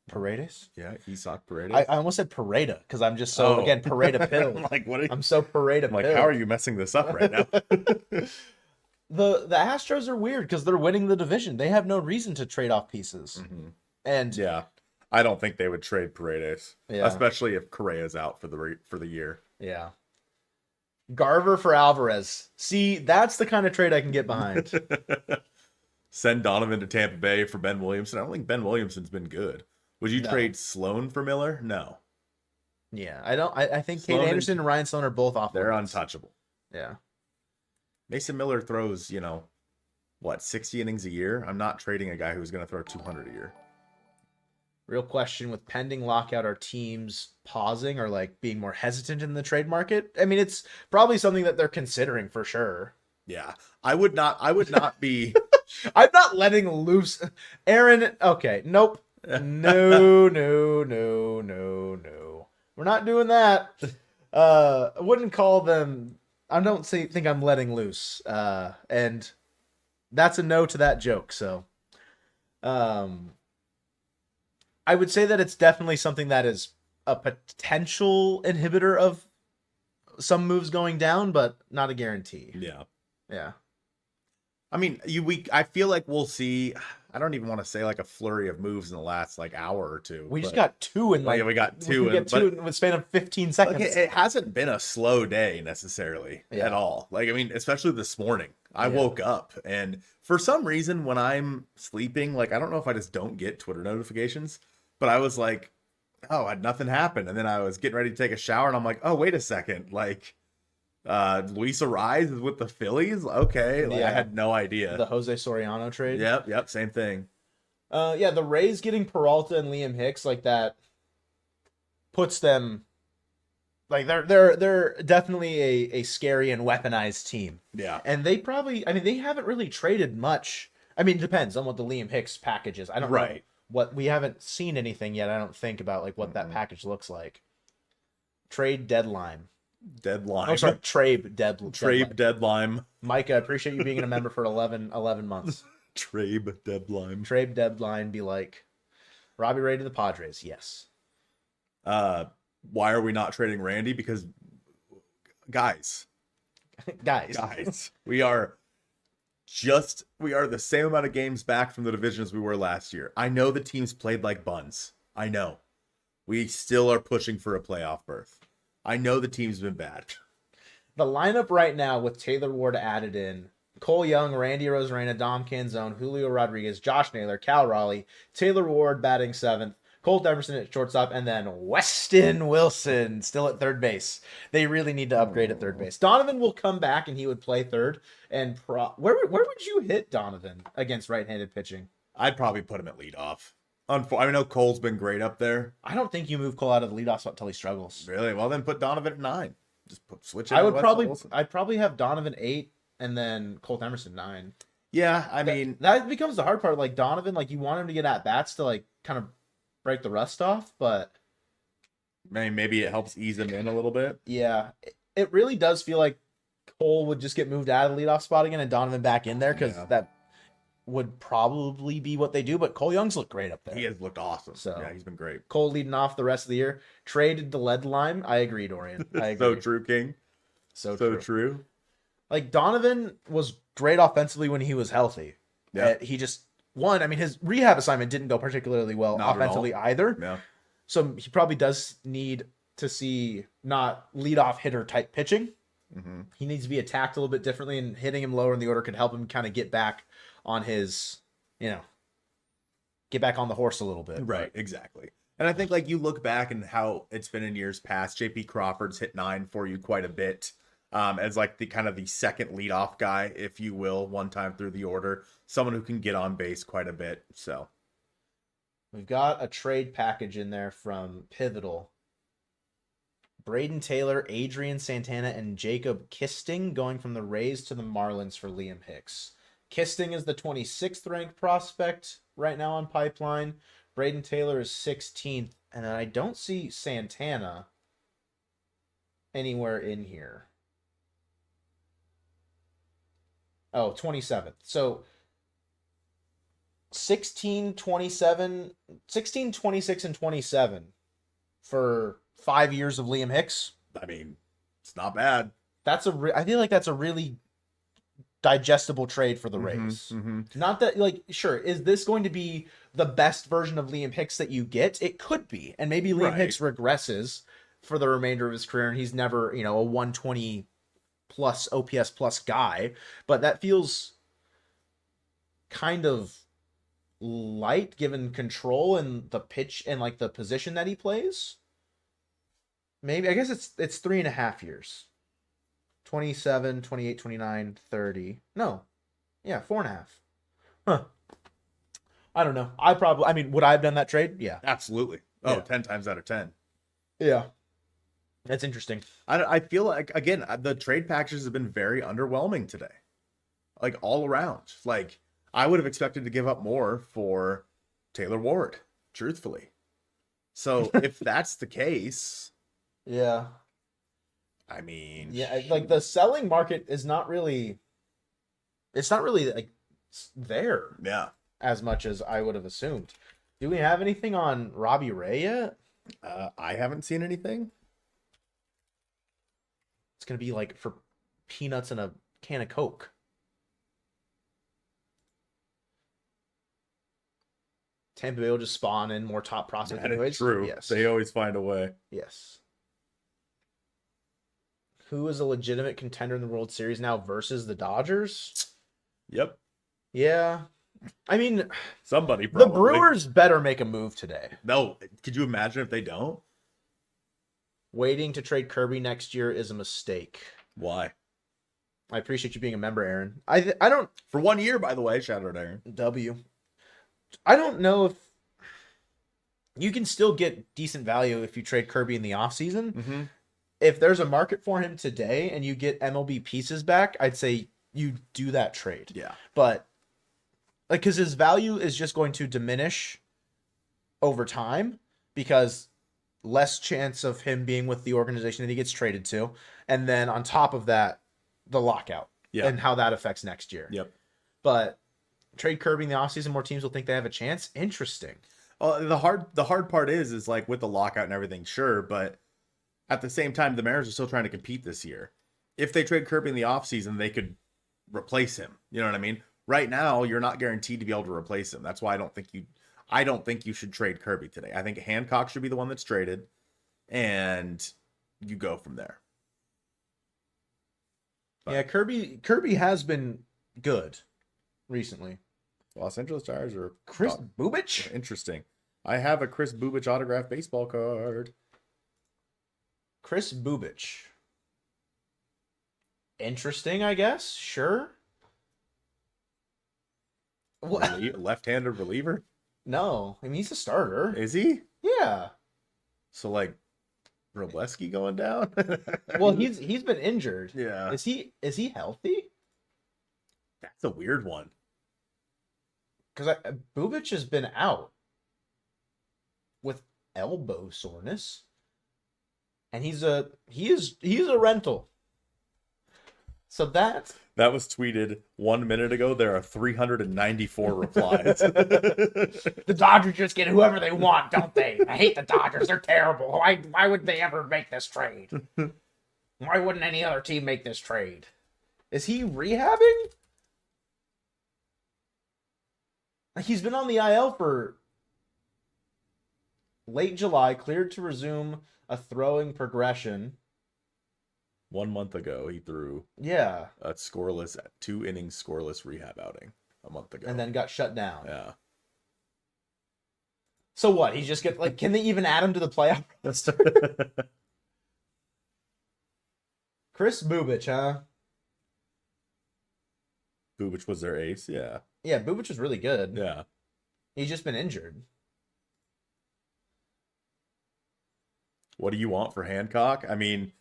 Paredes? Yeah, Isak Paredes. I almost said Pareda because I'm just so, again, Pareda pill. I'm like, what are you? I'm so Pareda I'm like, pill. how are you messing this up right now? The Astros are weird because they're winning the division. They have no reason to trade off pieces. Mhm. And Yeah, I don't think they would trade Paredes, Yeah. especially if Correa's out for the year. yeah. Garver for Alvarez. See, that's the kind of trade I can get behind. Send Donovan to Tampa Bay for Ben Williamson. I don't think Ben Williamson's been good. Would you No. trade Sloan for Miller? No, Yeah, I think Sloan Kate and- Anderson and Ryan Sloan are both off. they're limits. untouchable. Yeah. Mason Miller throws, 60 innings a year. I'm not trading a guy who's going to throw 200 a year. Real question: with pending lockout, are teams pausing or like being more hesitant in the trade market? I mean, it's probably something that they're considering for sure. Yeah, I would not be. I'm not letting loose, Aaron. Okay, nope, no. We're not doing that. I wouldn't call them. I don't think I'm letting loose. And that's a no to that joke. So, I would say that it's definitely something that is a potential inhibitor of some moves going down, but not a guarantee. Yeah. Yeah. I mean, I feel like we'll see. I don't even want to say like a flurry of moves in the last like hour or two. We just but- got two in like we got we two can get two in the span of 15 seconds. Like it hasn't been a slow day necessarily Yeah. at all. Like, I mean, especially this morning, I Yeah. woke up and for some reason when I'm sleeping, like, I don't know if I just don't get Twitter notifications, but I was like, oh, nothing happened. And then I was getting ready to take a shower and I'm like, oh, wait a second. Like, Luis Ariz is with the Phillies. Okay. Like, Yeah. I had no idea. The Jose Soriano trade. Yep. Same thing. Yeah, the Rays getting Peralta and Liam Hicks like that puts them like they're definitely a scary and weaponized team. Yeah. And they probably, I mean, they haven't really traded much. I mean, it depends on what the Liam Hicks package is. I don't know Right. what we haven't seen anything yet. I don't think about like what that package looks like. Trade deadline. Deadline. Oh, sorry, trade deadline. Trabe Deadline. Mike, I appreciate you being a member for 11 months. Trabe Deadline. Trade deadline be like, Robbie Ray to the Padres. Yes. Why are we not trading Randy? Because guys, Guys. we are the same amount of games back from the division as we were last year. I know the teams played like buns. I know. We still are pushing for a playoff berth. I know the team's been bad. The lineup right now with Taylor Ward added in, Cole Young, Randy Rosarena, Dom Canzone, Julio Rodriguez, Josh Naylor, Cal Raleigh, Taylor Ward batting seventh, Colt Emerson at shortstop, and then Weston Wilson still at third base. They really need to upgrade at third base. Donovan will come back and he would play third. And where would you hit Donovan against right-handed pitching? I'd probably put him at leadoff. I know Cole's been great up there. I don't think you move Cole out of the leadoff spot until he struggles. Really? Well, then put Donovan at 9. Just switch it. I would I'd probably have Donovan 8 and then Colt Emerson 9. Yeah, I mean, that becomes the hard part. Like Donovan, like you want him to get at bats to like kind of break the rust off, but maybe it helps ease him in a little bit. yeah, it really does feel like Cole would just get moved out of the leadoff spot again and Donovan back in there because Yeah. that would probably be what they do. But Cole Young's looked great up there. He has looked awesome. So- yeah, he's been great. Cole leading off the rest of the year. Traded to lead line. I agree, Dorian. I agree. So true, King. So So true. true. Like Donovan was great offensively when he was healthy. Yeah. He just I mean, his rehab assignment didn't go particularly well Not at all. offensively either. Yeah. So he probably does need to see not leadoff hitter type pitching. Mm-hmm. He needs to be attacked a little bit differently, and hitting him lower in the order could help him kind of get back on his, get back on the horse a little bit. Right, exactly. And I think like you look back and how it's been in years past, JP Crawford's hit 9 for you quite a bit. As like the kind of the second leadoff guy, if you will, one time through the order, someone who can get on base quite a bit. So We've got a trade package in there from Pivotal. Braden Taylor, Adrian Santana, and Jacob Kisting going from the Rays to the Marlins for Liam Hicks. Kisting is the 26th ranked prospect right now on Pipeline. Braden Taylor is 16th, and then I don't see Santana anywhere in here. Oh, 27th. So 16, 27, 16, 26, and 27 for 5 years of Liam Hicks. I mean, it's not bad. I feel like that's a really digestible trade for the Rays. Not that, like, sure, is this going to be the best version of Liam Hicks that you get? It could be. And maybe Liam Hicks regresses for the remainder of his career and he's never, a 120 plus OPS plus guy. But that feels kind of light given control and the pitch and like the position that he plays. Maybe, I guess it's 3.5 years. 27, 28, 29, 30. No. Yeah, 4.5. Huh. I don't know. Would I have done that trade? Yeah. Absolutely. Oh, Yeah. 10 times out of 10. Yeah. That's interesting. I feel like, again, the trade packages have been very underwhelming today. Like, all around. Like, I would have expected to give up more for Taylor Ward, truthfully. So, if that's the case... Yeah. I mean... Yeah, like, the selling market is not really... It's not really, like, there. Yeah. As much as I would have assumed. Do we have anything on Robbie Ray yet? I haven't seen anything. It's going to be like for peanuts and a can of Coke. Tampa Bay will just spawn in more top prospects anyways. True. Yes. They always find a way. Yes. Who is a legitimate contender in the World Series now versus the Dodgers? Yep. Yeah. I mean, somebody probably. The Brewers better make a move today. No, could you imagine if they don't? Waiting to trade Kirby next year is a mistake. Why? I appreciate you being a member, Aaron. I don't... For 1 year, by the way. Shout out, Aaron. W. I don't know if... You can still get decent value if you trade Kirby in the offseason. Mm-hmm. If there's a market for him today and you get MLB pieces back, I'd say you do that trade. Yeah. But, like, because his value is just going to diminish over time because less chance of him being with the organization that he gets traded to. And then on top of that, the lockout and how that affects next year. Yep. But trade Kirby in the offseason, more teams will think they have a chance. Interesting. The hard part is like with the lockout and everything, sure, but at the same time, the Mariners are still trying to compete this year. If they trade Kirby in the offseason, they could replace him. You know what I mean? Right now, you're not guaranteed to be able to replace him. That's why I don't think you should trade Kirby today. I think Hancock should be the one that's traded, and you go from there. But yeah, Kirby has been good recently. Los Angeles Dodgers are Chris Bubich? Interesting. I have a Chris Bubich autographed baseball card. Chris Bubich. Interesting, I guess. Sure. What? Left-handed reliever? No. I mean, he's a starter. Is he? Yeah. So, like, Robleski going down? Well, he's been injured. Yeah. Is he healthy? That's a weird one. Because Bubich has been out with elbow soreness, and he is a rental. So that was tweeted 1 minute ago. There are 394 replies. The Dodgers just get whoever they want, don't they? I hate the Dodgers. They're terrible. Why would they ever make this trade? Why wouldn't any other team make this trade? Is he rehabbing? He's been on the IL for late July, cleared to resume a throwing progression. 1 month ago, he threw a 2-innings scoreless rehab outing a month ago. And then got shut down. Yeah. So what? He just get can they even add him to the playoff roster? Chris Bubich, huh? Bubich was their ace, yeah. Yeah, Bubich was really good. Yeah. He's just been injured. What do you want for Hancock? I mean,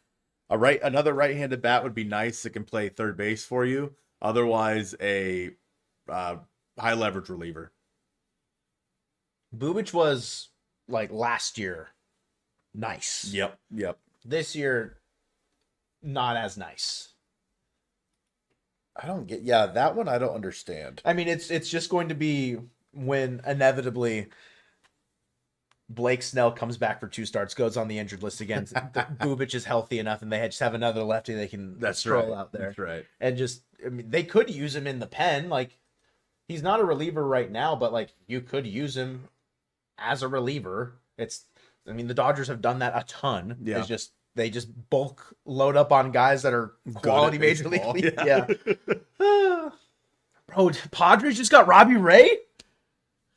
another right-handed bat would be nice that can play third base for you. Otherwise, a high leverage reliever. Bubic was like last year, nice. Yep. This year, not as nice. I don't get. Yeah, that one I don't understand. I mean, it's just going to be when inevitably Blake Snell comes back for 2 starts, goes on the injured list again. Bubic is healthy enough, and they just have another lefty they can stroll out there. That's right. And just, I mean, they could use him in the pen. Like, he's not a reliever right now, but like you could use him as a reliever. I mean, the Dodgers have done that a ton. Yeah. It's just they just bulk load up on guys that are quality major league. Yeah. Bro, Padres just got Robbie Ray.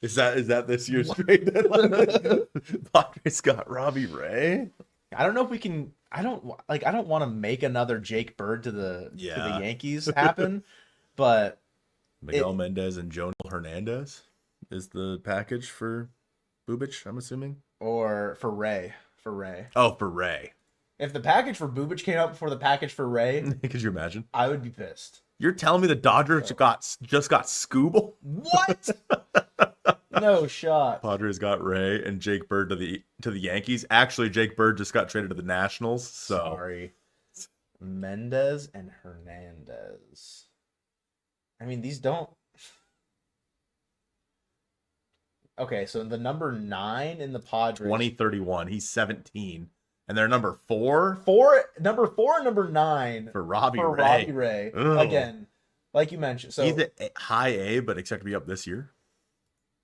Is that this year's trade deadline? Padres got Robbie Ray. I don't know if we can. I don't want to make another Jake Bird to the Yankees happen, but Miguel Mendez and Jonel Hernandez is the package for Bubic, I'm assuming, or for Ray. Oh, for Ray. If the package for Bubic came out before the package for Ray, could you imagine? I would be pissed. You're telling me the Dodgers just got Scooble? What? No shot. Padres got Ray and Jake Bird to the Yankees. Actually, Jake Bird just got traded to the Nationals. So sorry. Mendez and Hernandez. I mean, these don't. Okay, so the number 9 in the Padres. 2031. He's 17. And they're number 4? Number 4 and number 9 for Robbie Ray. Robbie Ray. Again, like you mentioned. So he's a high A, but expect to be up this year.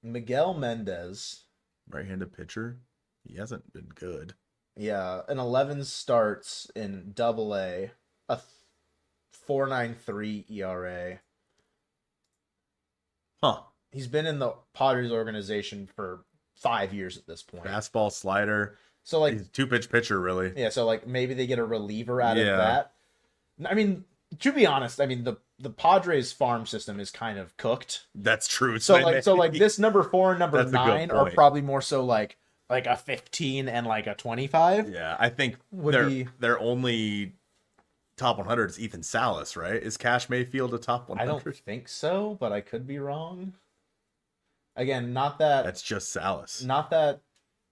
Miguel Mendez. Right-handed pitcher. He hasn't been good. Yeah, an 11 starts in Double-A, a 4.93 ERA. Huh. He's been in the Padres organization for 5 years at this point. Fastball, slider. So like he's a 2-pitch pitcher, really. Yeah, so like maybe they get a reliever out of that. I mean, to be honest, I mean the Padres farm system is kind of cooked. That's true. So like this number 4 and number 9 are probably more so like a 15 and like a 25. Yeah, I think their only top 100 is Ethan Salas, right? Is Cash Mayfield a top 100? I don't think so, but I could be wrong. Again, not that that's just Salas. Not that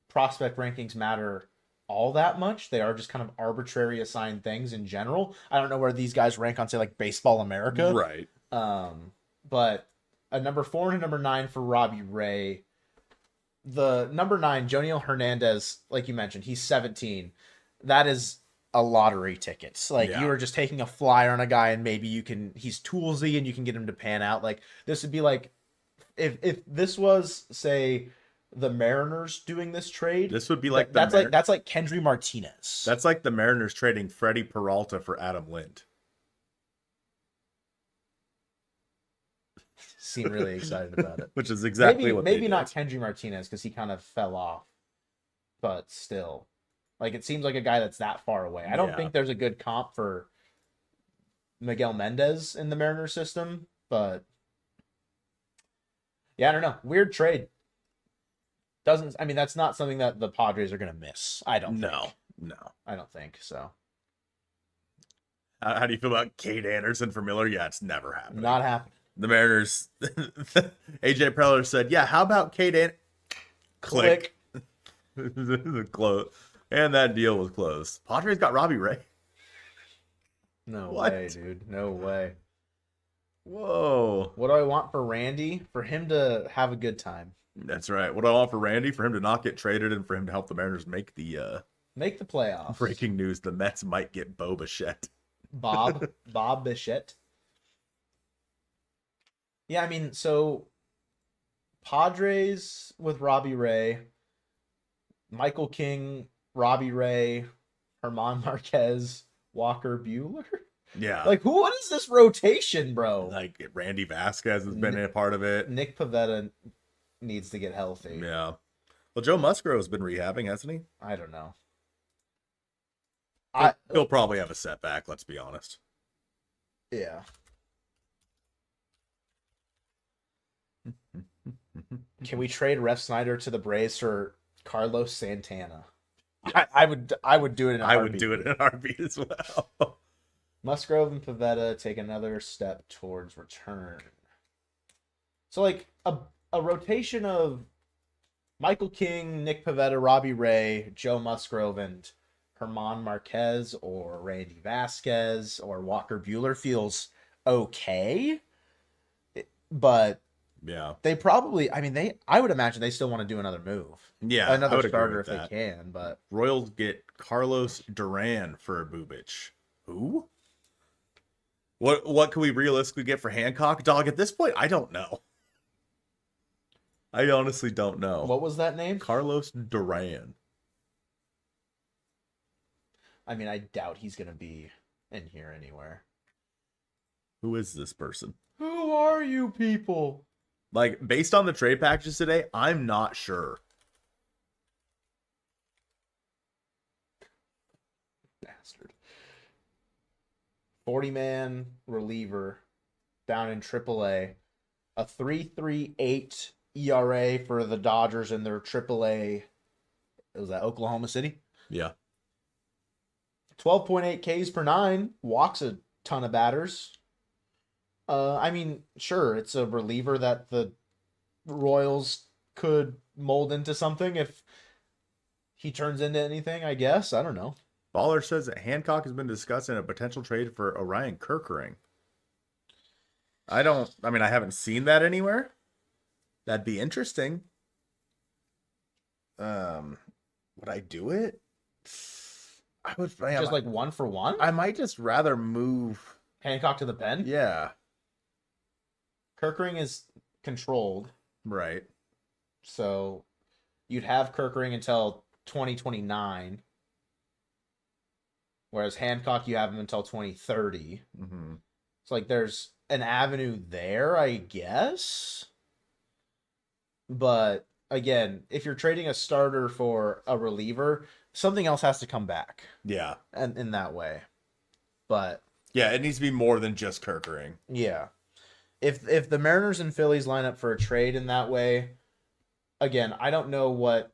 prospect rankings matter all that much. They are just kind of arbitrary assigned things in general. I don't know where these guys rank on, say, like Baseball America. Right. But a number 4 and a number 9 for Robbie Ray. The number 9, Joniel Hernandez, like you mentioned, he's 17. That is a lottery ticket. Like you are just taking a flyer on a guy and maybe he's toolsy and you can get him to pan out. Like this would be like, if this was, say, the Mariners doing this trade, this would be like that's like Kendry Martinez. That's like the Mariners trading Freddie Peralta for Adam Lind. Seem really excited about it. Which is exactly what maybe not Kendry Martinez because he kind of fell off, but still, like it seems like a guy that's that far away. I don't think there's a good comp for Miguel Mendez in the Mariners system, but yeah, I don't know. Weird trade. That's not something that the Padres are going to miss. I don't think. No. I don't think so. How do you feel about Cade Anderson for Miller? Yeah, it's never happening. Not happening. The Mariners, AJ Preller said, yeah, how about Cade Anderson? Click. Close. And that deal was closed. Padres got Robbie Ray. No way, dude. No way. Whoa. What do I want for Randy? For him to have a good time. That's right. What do I want for Randy? For him to not get traded and for him to help the Mariners make the playoffs. Breaking news: the Mets might get Bo Bichette. Bob Bichette. Yeah, I mean, so Padres with Robbie Ray, Michael King, Robbie Ray, Herman Marquez, Walker Buehler. Yeah. Like, what is this rotation, bro? Like, Randy Vasquez has been a part of it. Nick Pivetta needs to get healthy. Yeah. Well, Joe Musgrove's been rehabbing, hasn't he? I don't know. He'll probably have a setback, let's be honest. Yeah. Can we trade Ref Snyder to the Braves for Carlos Santana? Yes. I would do it in a heartbeat. I would do it in a heartbeat as well. Musgrove and Pivetta take another step towards return. So like a rotation of Michael King, Nick Pivetta, Robbie Ray, Joe Musgrove, and Herman Marquez or Randy Vasquez or Walker Buehler feels okay, but Yeah. they probably, I mean, I would imagine they still want to do another move. Yeah, I Another would agree starter with if that. they can, but Royals get Carlos Duran for Bubic. Who? What can we realistically get for Hancock? Dog, at this point, I don't know. I honestly don't know. what was that name? Carlos Duran. I mean, I doubt he's going to be in here anywhere. Who is this person? Who are you people? Like, based on the trade packages today, I'm not sure. Bastard. 40-man reliever down in AAA. A 3.38 ERA for the Dodgers in their AAA. Was that Oklahoma City? Yeah. 12.8 Ks per nine. Walks a ton of batters. I mean, sure, it's a reliever that the Royals could mold into something if he turns into anything, I guess. I don't know. Baller says that Hancock has been discussing a potential trade for Orion Kerkering. I haven't seen that anywhere. That'd be interesting. Would I do it? I would. Just like 1-for-1? I might just rather move. Hancock to the pen? Yeah. Kerkering is controlled, Right. so you'd have Kerkering until 2029, whereas Hancock, you have him until 2030. Mm-hmm. So, like, there's an avenue there, I guess. But, again, if you're trading a starter for a reliever, something else has to come back. Yeah. And in that way. But yeah, it needs to be more than just Kerkering. Yeah. If the Mariners and Phillies line up for a trade in that way, again, I don't know what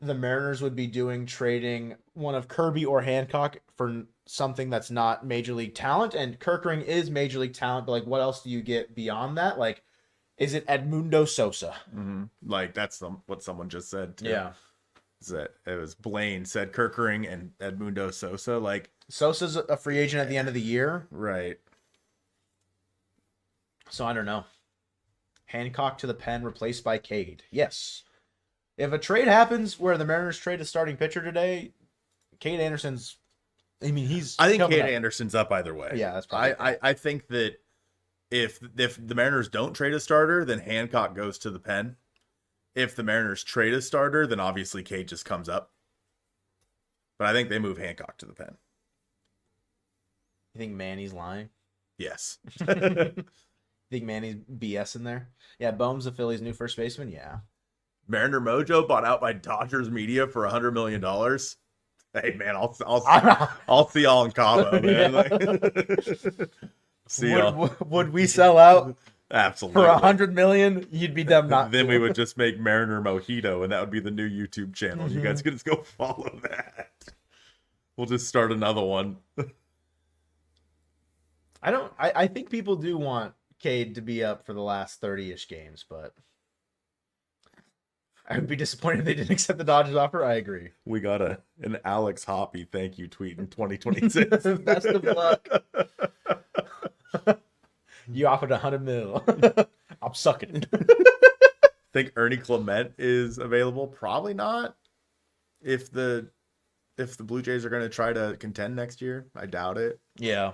the Mariners would be doing trading one of Kirby or Hancock for something that's not major league talent. And Kerkering is major league talent, but like, what else do you get beyond that? Like, is it Edmundo Sosa? Mm-hmm. Like, that's what someone just said, too. Yeah. Is that it was Blaine said Kerkering and Edmundo Sosa. Like, Sosa's a free agent at the end of the year. Right. So I don't know. Hancock to the pen, replaced by Cade. Yes. If a trade happens where the Mariners trade a starting pitcher today, Cade Anderson's. I mean, I think Cade up. Anderson's up either way. Yeah, that's probably. I think that if the Mariners don't trade a starter, then Hancock goes to the pen. If the Mariners trade a starter, then obviously Cade just comes up. But I think they move Hancock to the pen. You think Manny's lying? Yes. Think Manny's BS in there? Yeah, Bohm's the Phillies' new first baseman. Yeah. Mariner Mojo bought out by Dodgers media for $100 million. Hey man, I'll see y'all in Cabo, man. Like, see y'all. Would we sell out Absolutely. for $100 million? You'd be dumb not. Then to. we would just make Mariner Mojito, and that would be the new YouTube channel. Mm-hmm. You guys can just go follow that. We'll just start another one. I think people do want Cade to be up for the last 30-ish games, but I would be disappointed if they didn't accept the Dodgers offer. I agree. We got an Alex Hoppy thank you tweet in 2026. Best of luck. You offered $100 million. I'm sucking it. Think Ernie Clement is available? Probably not. If the Blue Jays are going to try to contend next year, I doubt it. Yeah.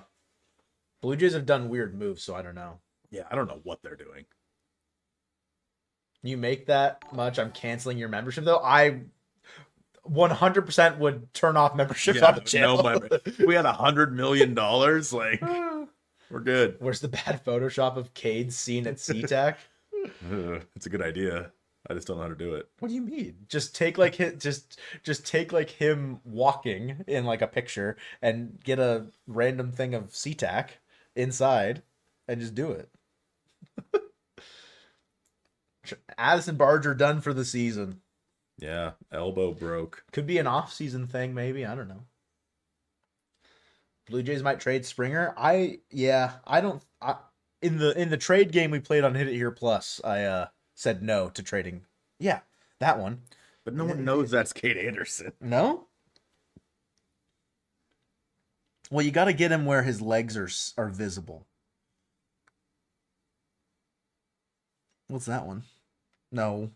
Blue Jays have done weird moves, so I don't know. Yeah, I don't know what they're doing. You make that much, I'm canceling your membership, though. I 100% would turn off memberships on the channel. We had $100 million. Like, we're good. Where's the bad Photoshop of Cade's scene at SeaTac? It's a good idea. I just don't know how to do it. What do you mean? Just take like just take like him walking in like a picture and get a random thing of SeaTac inside and just do it. Addison Barger done for the season. Yeah, elbow broke. Could be an off-season thing, maybe. I don't know. Blue Jays might trade Springer. If in the trade game we played on Hit It Here Plus, I said no to trading. Yeah, that one. But no one knows that's Kate Anderson. No? Well, you got to get him where his legs are visible. What's that one? No.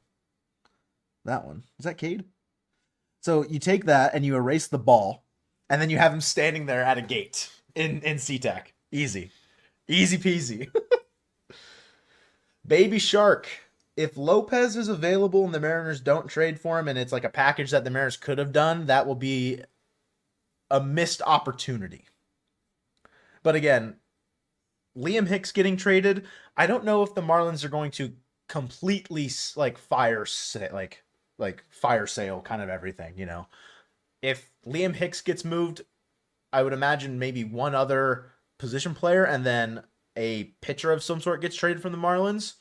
That one. Is that Cade? So you take that and you erase the ball, and then you have him standing there at a gate in SeaTac. Easy. Easy peasy. Baby Shark. If Lopez is available and the Mariners don't trade for him and it's like a package that the Mariners could have done, that will be a missed opportunity. But again, Liam Hicks getting traded, I don't know if the Marlins are going to completely like fire sale kind of everything, you know. If Liam Hicks gets moved, I would imagine maybe one other position player and then a pitcher of some sort gets traded from the Marlins.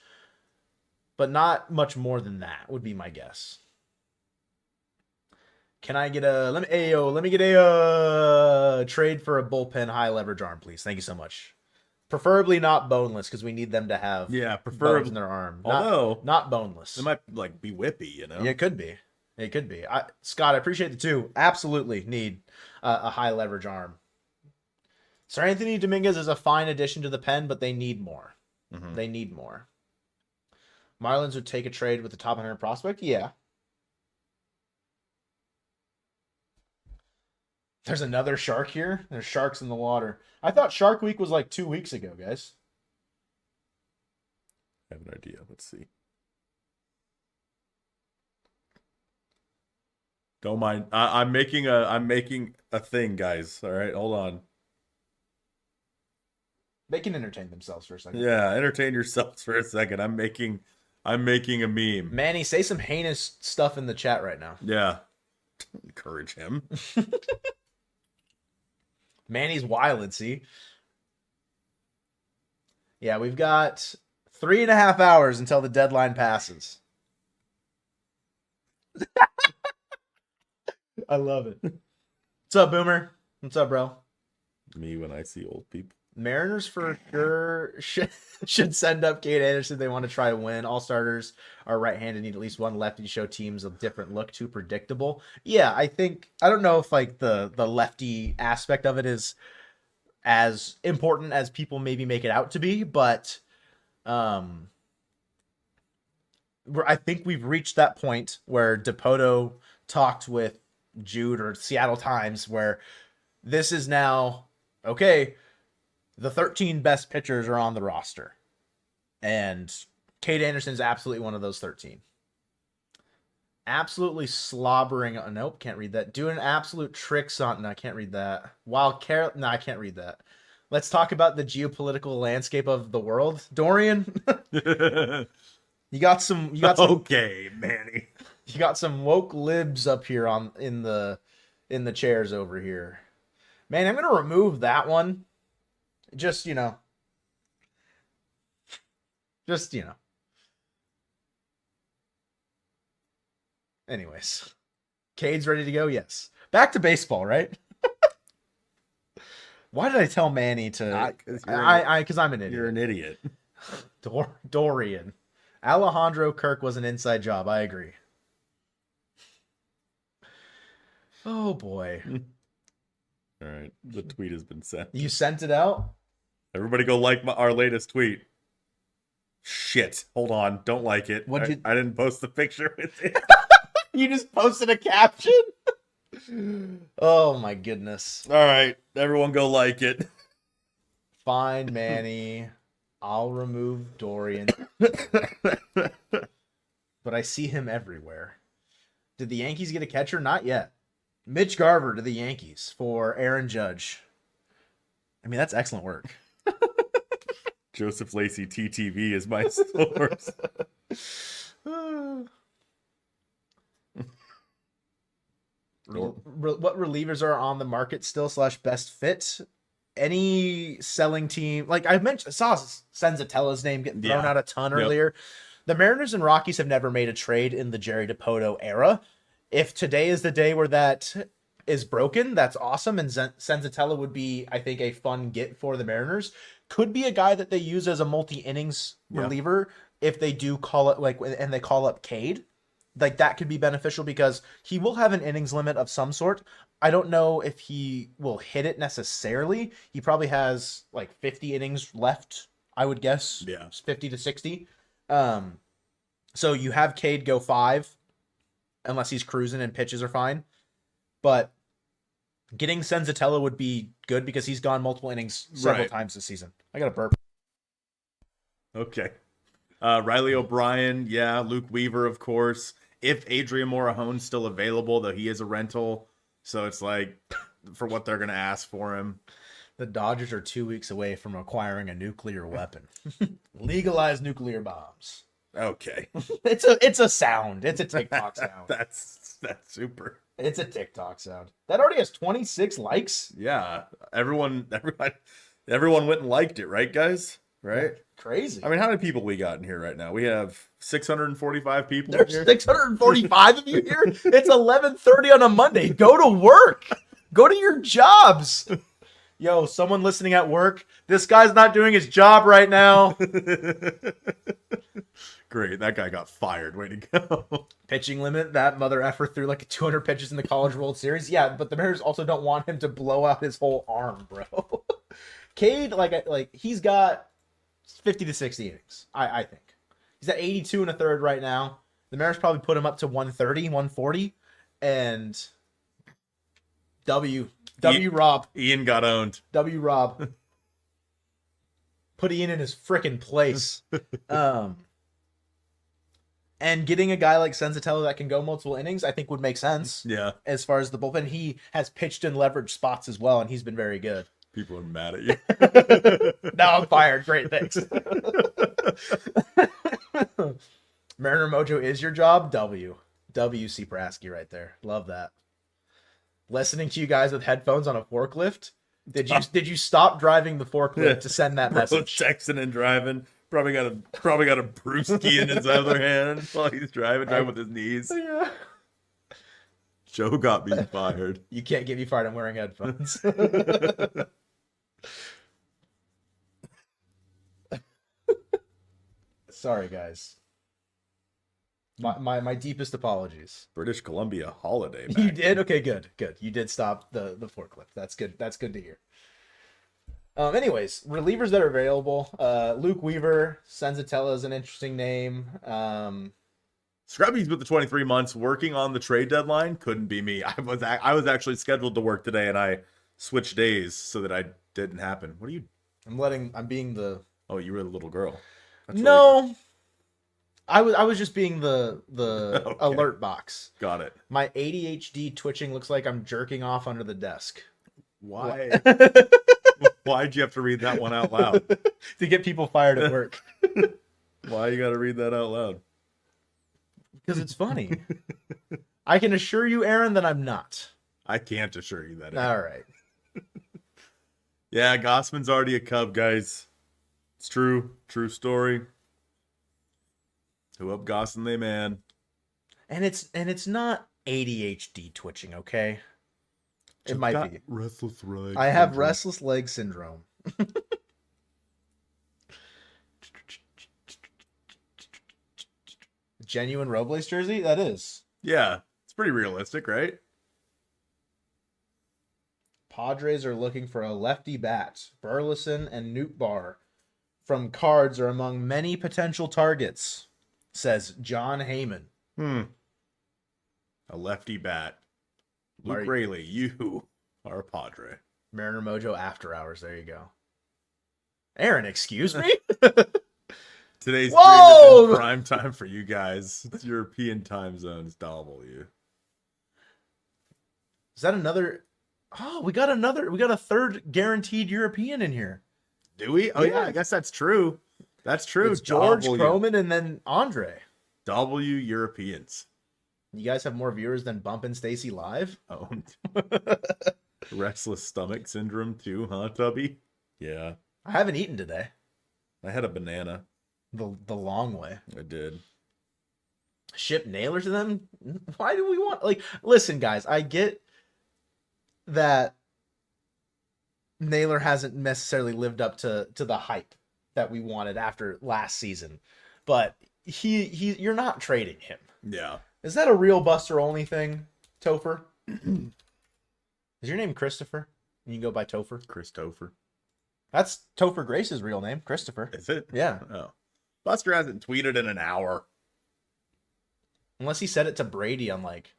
But not much more than that would be my guess. Can I get let me get a trade for a bullpen high leverage arm, please. Thank you so much. Preferably not boneless, because we need them to have bones in their arm. Not boneless. It might like be whippy, you know. Yeah, it could be. It could be. Scott, I appreciate the two. Absolutely need a high leverage arm. Sir Anthony Dominguez is a fine addition to the pen, but they need more. Mm-hmm. They need more. Marlins would take a trade with the top 100 prospect? Yeah. There's another shark here? There's sharks in the water. I thought Shark Week was like 2 weeks ago, guys. I have an idea. Let's see. Don't mind. I'm making a thing, guys. All right, hold on. They can entertain themselves for a second. Yeah, entertain yourselves for a second. I'm making a meme. Manny, say some heinous stuff in the chat right now. Yeah. Encourage him. Manny's wildin', see? Yeah, we've got 3.5 hours until the deadline passes. I love it. What's up, Boomer? What's up, bro? Me when I see old people. Mariners for sure should send up Kate Anderson. They want to try to win. All starters are right-handed. Need at least one lefty to show teams a different look. Too predictable. Yeah, I don't know if like the lefty aspect of it is as important as people maybe make it out to be, but I think we've reached that point where Dipoto talked with Jude or Seattle Times where this is now okay. The 13 best pitchers are on the roster. And Kate Anderson is absolutely one of those 13. Absolutely slobbering. Nope, can't read that. Doing absolute tricks on. No, I can't read that. No, I can't read that. Let's talk about the geopolitical landscape of the world. Dorian, you got some. Okay, Manny. You got some woke libs up here in the chairs over here. Man, I'm gonna remove that one. Just, you know. Anyways. Cade's ready to go? Yes. Back to baseball, right? Why did I tell Manny to... Because I'm an idiot. You're an idiot. Dorian. Alejandro Kirk was an inside job. I agree. Oh, boy. All right. The tweet has been sent. You sent it out? Everybody go like our latest tweet. Shit. Hold on. Don't like it. I didn't post the picture with it. You just posted a caption? Oh, my goodness. All right. Everyone go like it. Fine, Manny. I'll remove Dorian. But I see him everywhere. Did the Yankees get a catcher? Not yet. Mitch Garver to the Yankees for Aaron Judge. I mean, that's excellent work. Joseph Lacey TTV is my source. What relievers are on the market still / best fit? Any selling team, like I mentioned, I saw Senzatella's name getting thrown out a ton earlier. The Mariners and Rockies have never made a trade in the Jerry Dipoto era. If today is the day where that is broken, that's awesome. And Senzatella would be, I think, a fun get for the Mariners. Could be a guy that they use as a multi-innings reliever if they do call it like, and they call up Cade. Like that could be beneficial because he will have an innings limit of some sort. I don't know if he will hit it necessarily. He probably has like 50 innings left, I would guess. Yeah. 50 to 60. So you have Cade go 5 unless he's cruising and pitches are fine. But getting Senzatella would be good because he's gone multiple innings several times this season. I got a burp. Okay. Riley O'Brien, yeah. Luke Weaver, of course. If Adrian Morahone's still available, though he is a rental. So it's like, for what they're going to ask for him. The Dodgers are 2 weeks away from acquiring a nuclear weapon. Legalize nuclear bombs. Okay. It's a sound. It's a TikTok sound. That's super. It's a TikTok sound. That already has 26 likes. Yeah. Everyone went and liked it, right, guys? Right? Crazy. I mean, how many people we got in here right now? We have 645 people. There's here. 645 of you here. It's 11:30 on a Monday. Go to work. Go to your jobs. Yo, someone listening at work, this guy's not doing his job right now. Great. That guy got fired. Way to go. Pitching limit, that mother effer threw like 200 pitches in the College World Series. Yeah, but the Mariners also don't want him to blow out his whole arm, bro. Cade, like he's got 50 to 60 innings, I think. He's at 82 and a third right now. The Mariners probably put him up to 130, 140, and W Rob. Ian got owned. W Rob. Put Ian in his frickin' place. And getting a guy like Senzatella that can go multiple innings, I think would make sense. Yeah. As far as the bullpen, he has pitched in leverage spots as well, and he's been very good. People are mad at you. Now I'm fired. Great, thanks. Mariner Mojo is your job. W.C. Prasky right there. Love that. Listening to you guys with headphones on a forklift. Did you stop driving the forklift to send that message? Texting and driving. Probably got a brewski in his other hand while he's driving with his knees. Yeah. Joe got me fired. You can't get me fired. I'm wearing headphones. Sorry, guys. My deepest apologies. British Columbia holiday. You did? Okay, good. You did stop the forklift. That's good. That's good to hear. Anyways, relievers that are available. Luke Weaver, Senzatella is an interesting name. Scrubby's with the 23 months working on the trade deadline. Couldn't be me. I was actually scheduled to work today, and I switched days so that I didn't happen. What are you? I'm being the. Oh, you were the little girl. That's no. Really... I was just being the okay. Alert box. Got it. My ADHD twitching looks like I'm jerking off under the desk. Why? Why'd you have to read that one out loud? To get people fired at work. Why you got to read that out loud? Because it's funny. I can assure you, Aaron, that I'm not. I can't assure you that. All right. Yeah, Gossman's already a Cub, guys. It's true. True story. Who up Gossan they man. And it's not ADHD twitching, okay? It might be restless leg. I have restless leg syndrome. Genuine Robles jersey? That is. Yeah, it's pretty realistic, right? Padres are looking for a lefty bat. Burleson and Nootbaar from Cards are among many potential targets, says John Heyman. A lefty bat. Luke Rayleigh, you are a Padre. Mariner Mojo After Hours. There you go. Aaron, excuse me? Today's stream is prime time for you guys. It's European time zones, W. Is that another? Oh, we got a third guaranteed European in here. Do we? Oh yeah, I guess that's true. That's true. It's George Croman and then Andre. W Europeans. You guys have more viewers than Bumpin' Stacy Live? Owned. Restless stomach syndrome too, huh, Tubby? Yeah. I haven't eaten today. I had a banana. The long way. I did. Ship Naylor to them? Why do we want... Listen, guys, I get that Naylor hasn't necessarily lived up to the hype that we wanted after last season, but you're not trading him. Yeah. Is that a real Buster only thing, Topher? Is your name Christopher? And you go by Topher? Christopher. That's Topher Grace's real name, Christopher. Is it? Yeah. Oh. Buster hasn't tweeted in an hour. Unless he said it to Brady on like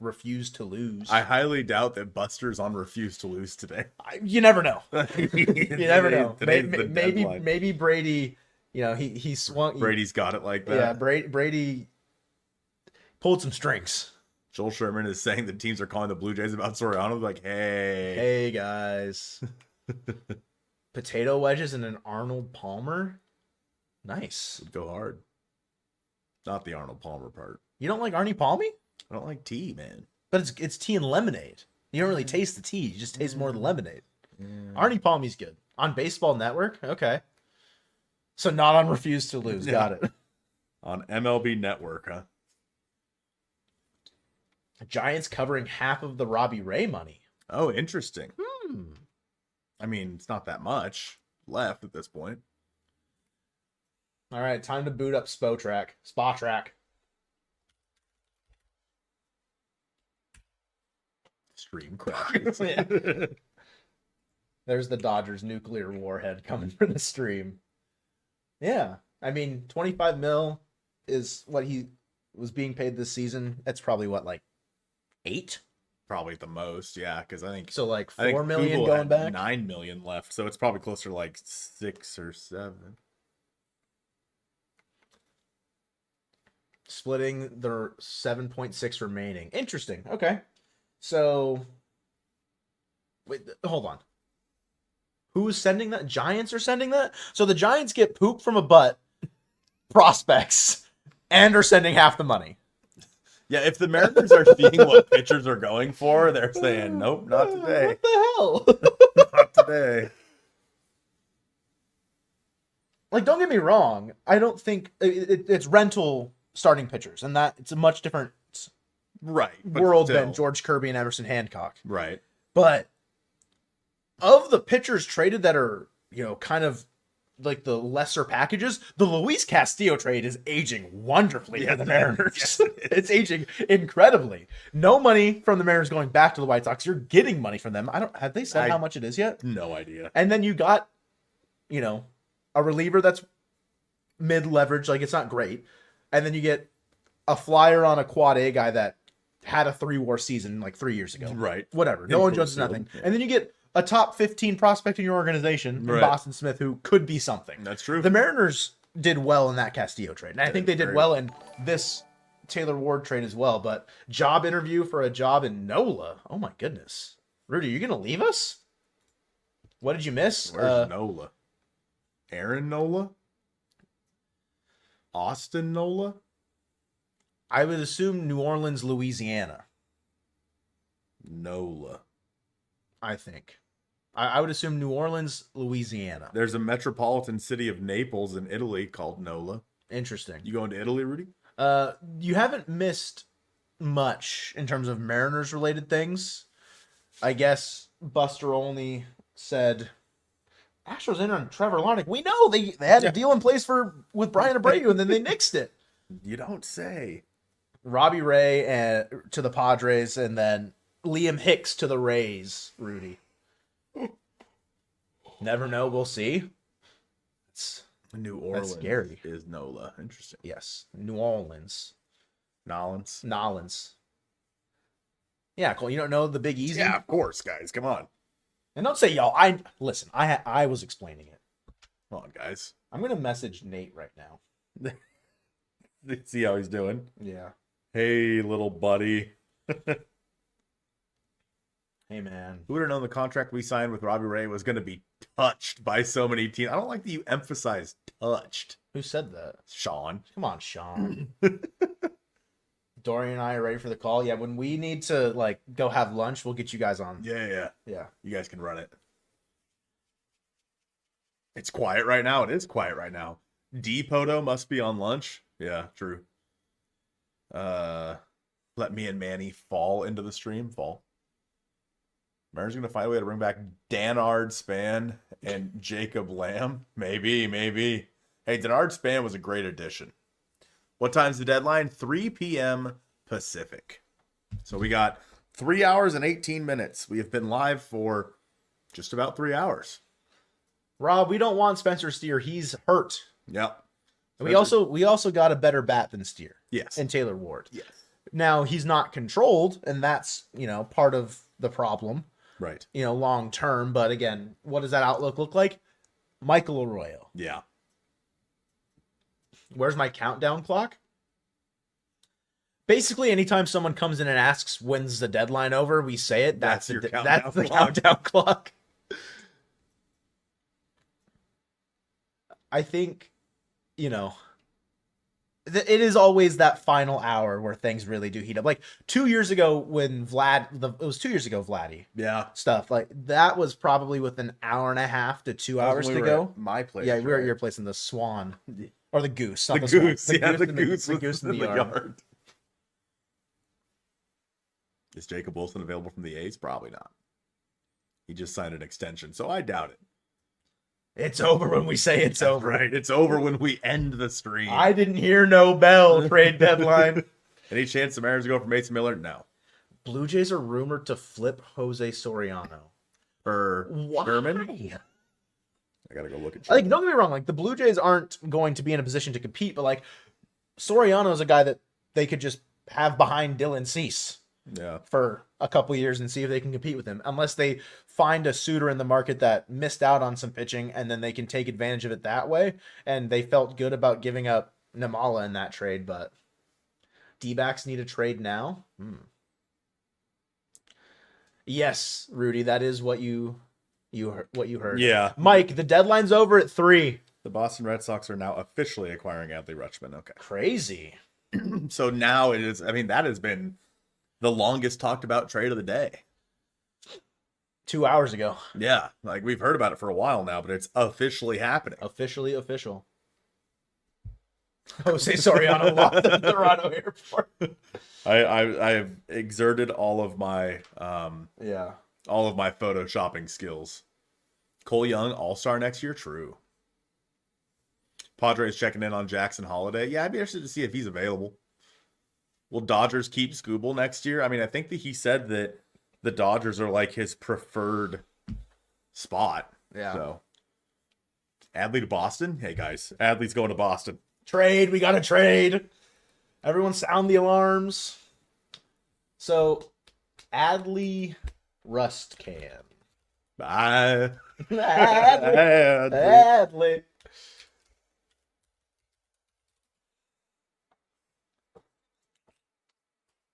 refuse to lose. I highly doubt that Buster's on refuse to lose today. You never know. You never know. Maybe Maybe Brady, he swung. Brady's got it like that. Yeah, Brady pulled some strings. Joel Sherman is saying that teams are calling the Blue Jays about Soriano. Like, hey guys. Potato wedges and an Arnold Palmer. Nice. Would go hard. Not the Arnold Palmer part. You don't like Arnie Palmy? I don't like tea, man. But it's tea and lemonade. You don't really taste the tea. You just taste more of the lemonade. Arnie Palmy's good. On Baseball Network? Okay. So not on Refuse to Lose. Got it. On MLB Network, huh? Giants covering half of the Robbie Ray money. Oh, interesting. I mean, it's not that much left at this point. All right, time to boot up Spa Track. Stream crashes. Yeah. There's the Dodgers nuclear warhead coming for the stream. Yeah, I mean, 25 mil is what he was being paid this season. That's probably what, like 8? Probably at the most, yeah. Because I think so, like I think 4 million Google going had back. 9 million left, so it's probably closer to like 6 or 7. Splitting their 7.6 remaining. Interesting. Okay. So, wait, hold on. Who's sending that? Giants are sending that? So the Giants get poop from a butt, prospects, and are sending half the money. Yeah, if the Mariners are seeing what pitchers are going for, they're saying, nope, not today. What the hell? Not today. Like, don't get me wrong. I don't think it's rental starting pitchers, and that it's a much different world than George Kirby and Emerson Hancock. Right. But of the pitchers traded that are, kind of like the lesser packages, the Luis Castillo trade is aging wonderfully for the Mariners. Yes, it's aging incredibly. No money from the Mariners going back to the White Sox. You're getting money from them. Have they said how much it is yet? No idea. And then you got, a reliever that's mid-leverage, like it's not great. And then you get a flyer on a quad A guy that had a 3-WAR season like 3 years ago. Right. Whatever. Nolan Jones is nothing. Yeah. And then you get a top 15 prospect in your organization, right, Boston Smith, who could be something. That's true. The Mariners did well in that Castillo trade. And I think they did well in this Taylor Ward trade as well. But job interview for a job in NOLA. Oh my goodness. Rudy, you going to leave us? What did you miss? Where's NOLA? Aaron Nola? Austin Nola? I would assume New Orleans, Louisiana. NOLA. I think. I would assume New Orleans, Louisiana. There's a metropolitan city of Naples in Italy called NOLA. Interesting. You going to Italy, Rudy? You haven't missed much in terms of Mariners related things. I guess Buster only said Astros in on Trevor Larnach. We know they had a deal in place with Brian Abreu, and then they nixed it. You don't say. Robbie Ray to the Padres, and then Liam Hicks to the Rays, Rudy. Never know. We'll see. New Orleans scary. Is NOLA. Interesting. Yes. New Orleans. Nolans. Yeah, Cole, you don't know the Big Easy? Yeah, of course, guys. Come on. And don't say y'all. Listen, I was explaining it. Come on, guys. I'm going to message Nate right now. See how he's doing. Yeah. Hey, little buddy. Hey, man. Who would have known the contract we signed with Robbie Ray was going to be touched by so many teams? I don't like that you emphasize touched. Who said that? Sean. Come on, Sean. Dorian and I are ready for the call. Yeah, when we need to go have lunch, we'll get you guys on. Yeah. Yeah. You guys can run it. It's quiet right now. It is quiet right now. D Poto must be on lunch. Yeah, true. Let me and Manny fall into the stream. Fall. Mariners going to find a way to bring back Danard Span and Jacob Lamb. Maybe. Hey, Danard Span was a great addition. What time's the deadline? 3 p.m. Pacific. So we got 3 hours and 18 minutes. We have been live for just about 3 hours. Rob, we don't want Spencer Steer. He's hurt. Yep. We also got a better bat than Steer. Yes. And Taylor Ward. Yes. Now he's not controlled, and that's, part of the problem. Right. Long term. But again, what does that outlook look like? Michael Arroyo. Yeah. Where's my countdown clock? Basically, anytime someone comes in and asks when's the deadline over, we say it. That's the countdown clock. I think, it is always that final hour where things really do heat up. Like 2 years ago when Vladdy. Yeah. Stuff like that was probably with an hour and a half to 2 hours to go. My place. Yeah, we were at your place in the Swan or the Goose. Not The Swan. Goose. The goose in the yard. yard. Is Jacob Wilson available from the A's? Probably not. He just signed an extension, so I doubt it. It's over when we say it's over. Right. It's over when we end the stream. I didn't hear no bell trade deadline. Any chance the Mariners go for Mason Miller? No. Blue Jays are rumored to flip Jose Soriano. For Why? Sherman? I gotta go look at. Like, don't get me wrong. Like, the Blue Jays aren't going to be in a position to compete, but like, Soriano is a guy that they could just have behind Dylan Cease. Yeah. For a couple years and see if they can compete with him, unless they find a suitor in the market that missed out on some pitching and then they can take advantage of it that way. And they felt good about giving up Namala in that trade, but D-backs need a trade now. Yes, Rudy, that is what you heard. Yeah. Mike, the deadline's over at 3. The Boston Red Sox are now officially acquiring Adley Rutschman. Okay. Crazy. So now it is. I mean, that has been the longest talked about trade of the day. 2 hours ago. Yeah, like we've heard about it for a while now, but it's officially happening. Officially official. Jose Soriano lost at the Toronto airport. I have exerted all of my Yeah. all of my photoshopping skills. Cole Young, All-Star next year, true. Padres checking in on Jackson Holiday. Yeah, I'd be interested to see if he's available. Will Dodgers keep Scooble next year? I mean, I think that he said that the Dodgers are like his preferred spot. Yeah. So, Adley to Boston? Hey, guys. Adley's going to Boston. Trade. We got to trade. Everyone sound the alarms. So, Adley Rust Can. Bye. Adley.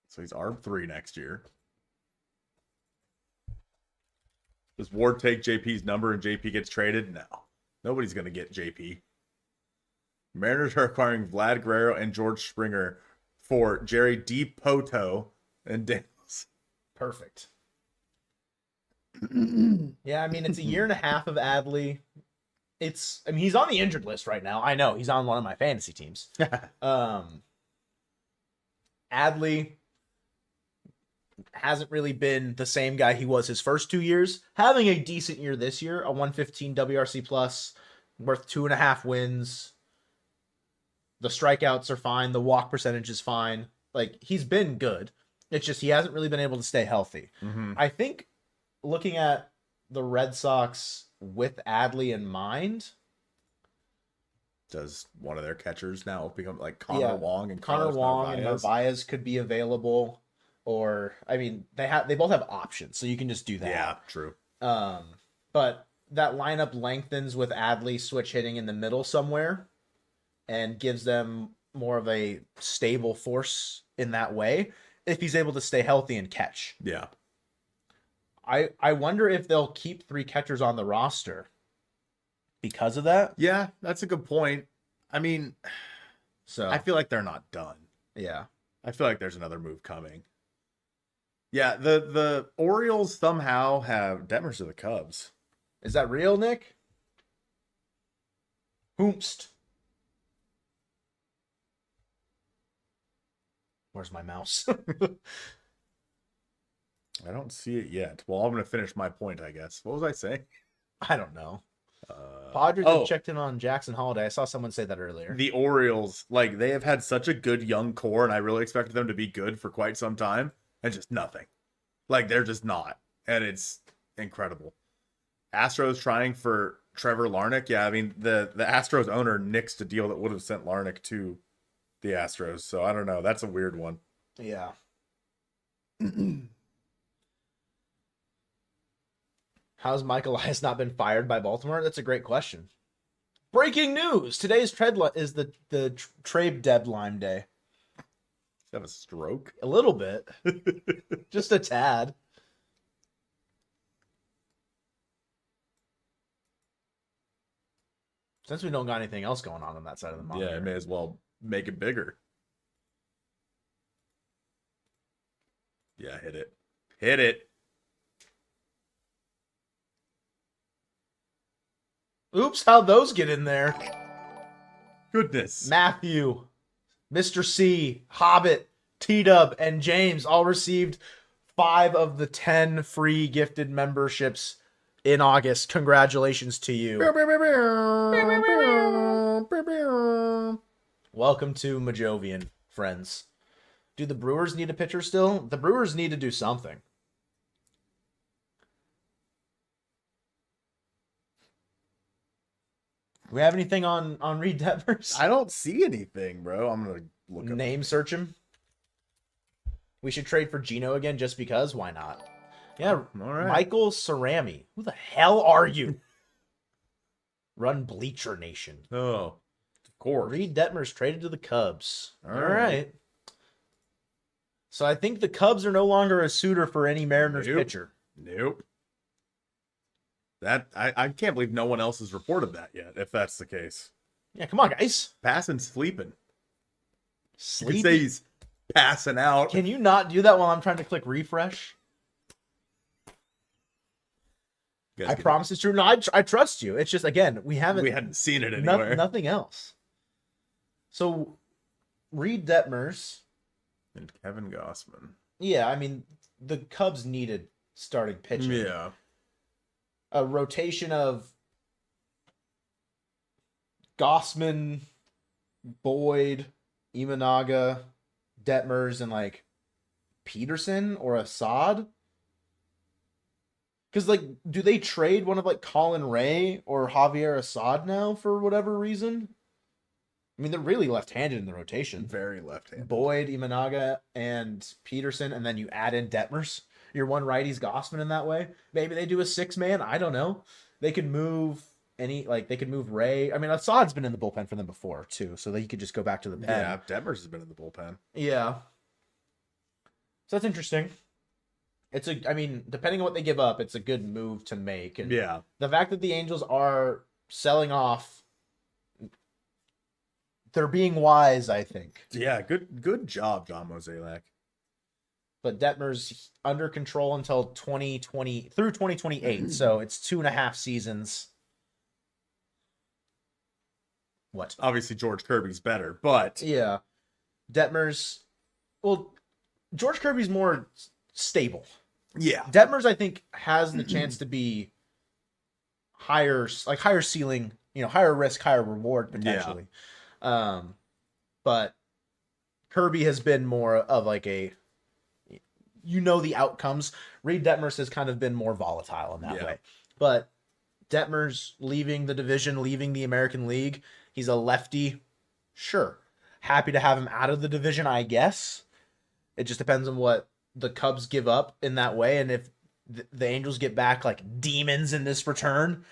So he's ARB3 next year. Does Ward take JP's number and JP gets traded? No. Nobody's going to get JP. Mariners are acquiring Vlad Guerrero and George Springer for Jerry DiPoto and Daniels. Perfect. Yeah, I mean, it's a year and a half of Adley. He's on the injured list right now. I know. He's on one of my fantasy teams. Adley hasn't really been the same guy he was his first 2 years. Having a decent year this year, a 115 WRC plus, worth 2.5 wins. The strikeouts are fine. The walk percentage is fine. Like, he's been good. It's just he hasn't really been able to stay healthy. Mm-hmm. I think looking at the Red Sox with Adley in mind. Does one of their catchers now become like Connor Wong and Connor Wong and Narvaez could be available? Or, I mean, they both have options, so you can just do that. Yeah, true. But that lineup lengthens with Adley switch hitting in the middle somewhere and gives them more of a stable force in that way if he's able to stay healthy and catch. Yeah. I wonder if they'll keep 3 catchers on the roster because of that. Yeah, that's a good point. I mean, so I feel like they're not done. Yeah. I feel like there's another move coming. Yeah, the Orioles somehow have Detmers to the Cubs. Is that real, Nick? Hoomst. Where's my mouse? I don't see it yet. Well, I'm going to finish my point, I guess. What was I saying? I don't know. Uh, Padres have oh, checked in on Jackson Holiday. I saw someone say that earlier. the Orioles, like, they have had such a good young core, and I really expected them to be good for quite some time, and just nothing. Like, they're just not. And it's incredible. Astros trying for Trevor Larnach. Yeah, I mean, the Astros owner nixed a deal that would have sent Larnach to the Astros. So I don't know. That's a weird one. Yeah. How's Michael Elias not been fired by Baltimore? That's a great question. Breaking news! Today's is the trade deadline day. Have a stroke? A little bit. Just a tad. Since we don't got anything else going on that side of the monitor. Yeah, I may as well make it bigger. Yeah, hit it. Hit it. Oops, how'd those get in there? Goodness. Matthew, Mr. C, Hobbit, T-Dub, and James all received 5 of the 10 free gifted memberships in August. Congratulations to you. Welcome to Mojovian, friends. Do the Brewers need a pitcher still? The Brewers need to do something. Do we have anything on Reed Detmers? I don't see anything, bro. I'm going to look up. Name search him. We should trade for Gino again just because. Why not? Yeah, All right. Michael Cerami. Who the hell are you? Run Bleacher Nation. Oh, of course. Reed Detmers traded to the Cubs. All All right. right. So I think the Cubs are no longer a suitor for any Mariners Nope. pitcher. Nope. That I can't believe no one else has reported that yet, if that's the case. Yeah, come on, guys. Passing sleeping. You could Sleepy. say he's passing out. Can you not do that while I'm trying to click refresh? You guys I could- promise it's true. No, I trust you. It's just, again, we hadn't seen it anywhere. nothing else. So, Reed Detmers. And Kevin Gossman. Yeah, I mean, the Cubs needed starting pitching. Yeah. A rotation of Gossman, Boyd, Imanaga, Detmers, and like Peterson or Assad. Because, like, do they trade one of like Colin Ray or Javier Assad now for whatever reason? I mean, they're really left-handed in the rotation. Very left-handed. Boyd, Imanaga, and Peterson, and then you add in Detmers. Your one righty's Gossman in that way. Maybe they do a 6-man. I don't know. They could move they could move Ray. I mean, Assad's been in the bullpen for them before too, so that you could just go back to the pen. Yeah, Detmers has been in the bullpen. Yeah. So that's interesting. I mean, depending on what they give up, it's a good move to make. And Yeah. the fact that the Angels are selling off, they're being wise, I think. Yeah, good job, John Mozeliak. But Detmer's under control until 2020 through 2028, so it's 2.5 seasons. What? Obviously, George Kirby's better, but Yeah, Detmer's. Well, George Kirby's more stable. yeah, Detmer's, I think, has the chance to be higher ceiling, higher risk, higher reward potentially. But Kirby has been more of like the outcomes. Reed Detmers has kind of been more volatile in that way. But Detmers leaving the division, leaving the American League, he's a lefty. Sure. Happy to have him out of the division, I guess. It just depends on what the Cubs give up in that way. And if the Angels get back like demons in this return,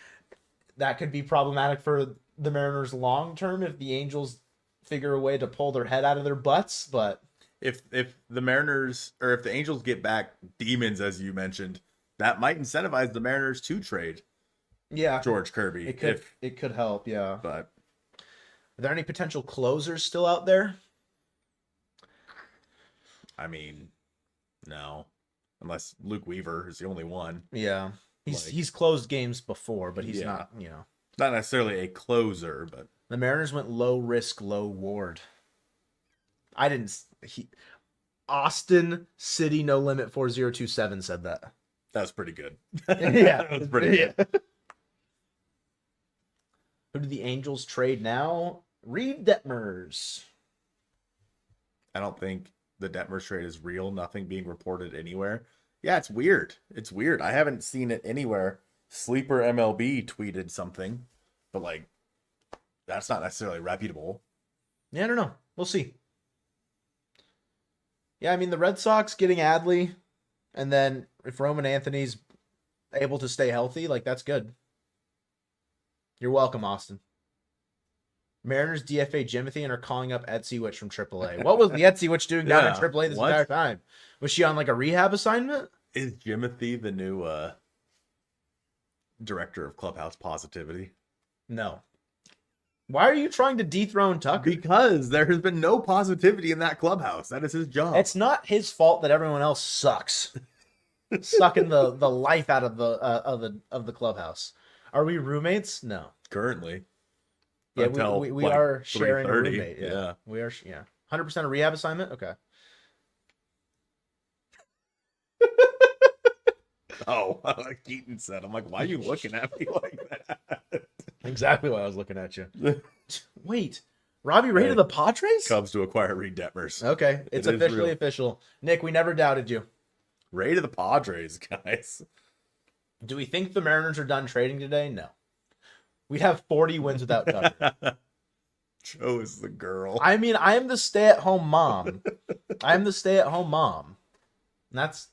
that could be problematic for the Mariners long term if the Angels figure a way to pull their head out of their butts. But if the Mariners or if the Angels get back demons, as you mentioned, that might incentivize the Mariners to trade George Kirby. It could help, yeah. But are there any potential closers still out there? I mean, no, unless Luke Weaver is the only one. Yeah, he's closed games before, but he's Yeah. not. Not necessarily a closer, but The Mariners went low risk, low reward. Austin City No Limit 4027 said that. That's pretty good. Yeah. That was pretty good. Who do the Angels trade now? Reed Detmers. I don't think the Detmers trade is real. Nothing being reported anywhere. Yeah, it's weird. It's weird. I haven't seen it anywhere. Sleeper MLB tweeted something, but like, that's not necessarily reputable. Yeah, I don't know. We'll see. Yeah, I mean, the Red Sox getting Adley, and then if Roman Anthony's able to stay healthy, like, that's good. You're welcome, Austin. Mariners DFA Jimothy and are calling up Etsy Witch from AAA. What was the Etsy Witch doing down in AAA this entire time? Was she on like a rehab assignment? Is Jimothy the new director of Clubhouse Positivity? No. Why are you trying to dethrone Tucker? Because there has been no positivity in that clubhouse. That is his job. It's not his fault that everyone else sucks. Sucking the life out of the clubhouse. Are we roommates? No. Currently. Yeah, we like are sharing a roommate. Yeah. We are 100% a rehab assignment? Okay. Oh, like Keaton said. I'm like, why are you looking at me like that? Exactly why I was looking at you. Wait, Robbie Ray to the Padres? Cubs to acquire Reed Detmers. Okay, it's officially official. Nick, we never doubted you. Ray to the Padres, guys. Do we think the Mariners are done trading today? No. We'd have 40 wins without Tucker. Joe is the girl. I mean, I am the stay-at-home mom. I'm the stay-at-home mom. And that's,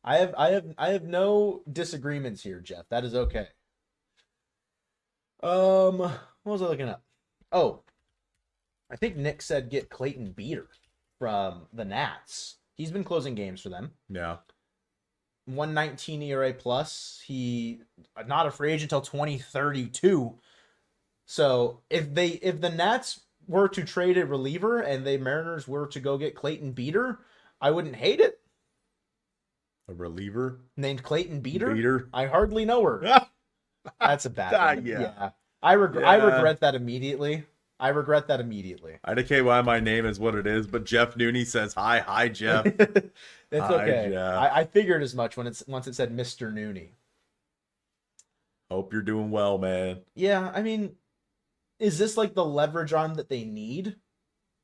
I have no disagreements here, Jeff. That is okay. What was I looking at? Oh, I think Nick said get Clayton Beater from the Nats. He's been closing games for them. Yeah. 119 ERA plus. He not a free agent until 2032. So if the Nats were to trade a reliever and the Mariners were to go get Clayton Beater, I wouldn't hate it. A reliever named Clayton Beater? Beater. I hardly know her. That's a bad one. Yeah. I regret that immediately. IDK why my name is what it is, but Jeff Nooney says hi Jeff. It's okay. Jeff. I figured as much once it said Mr. Nooney. Hope you're doing well, man. Yeah, I mean, is this like the leverage arm that they need?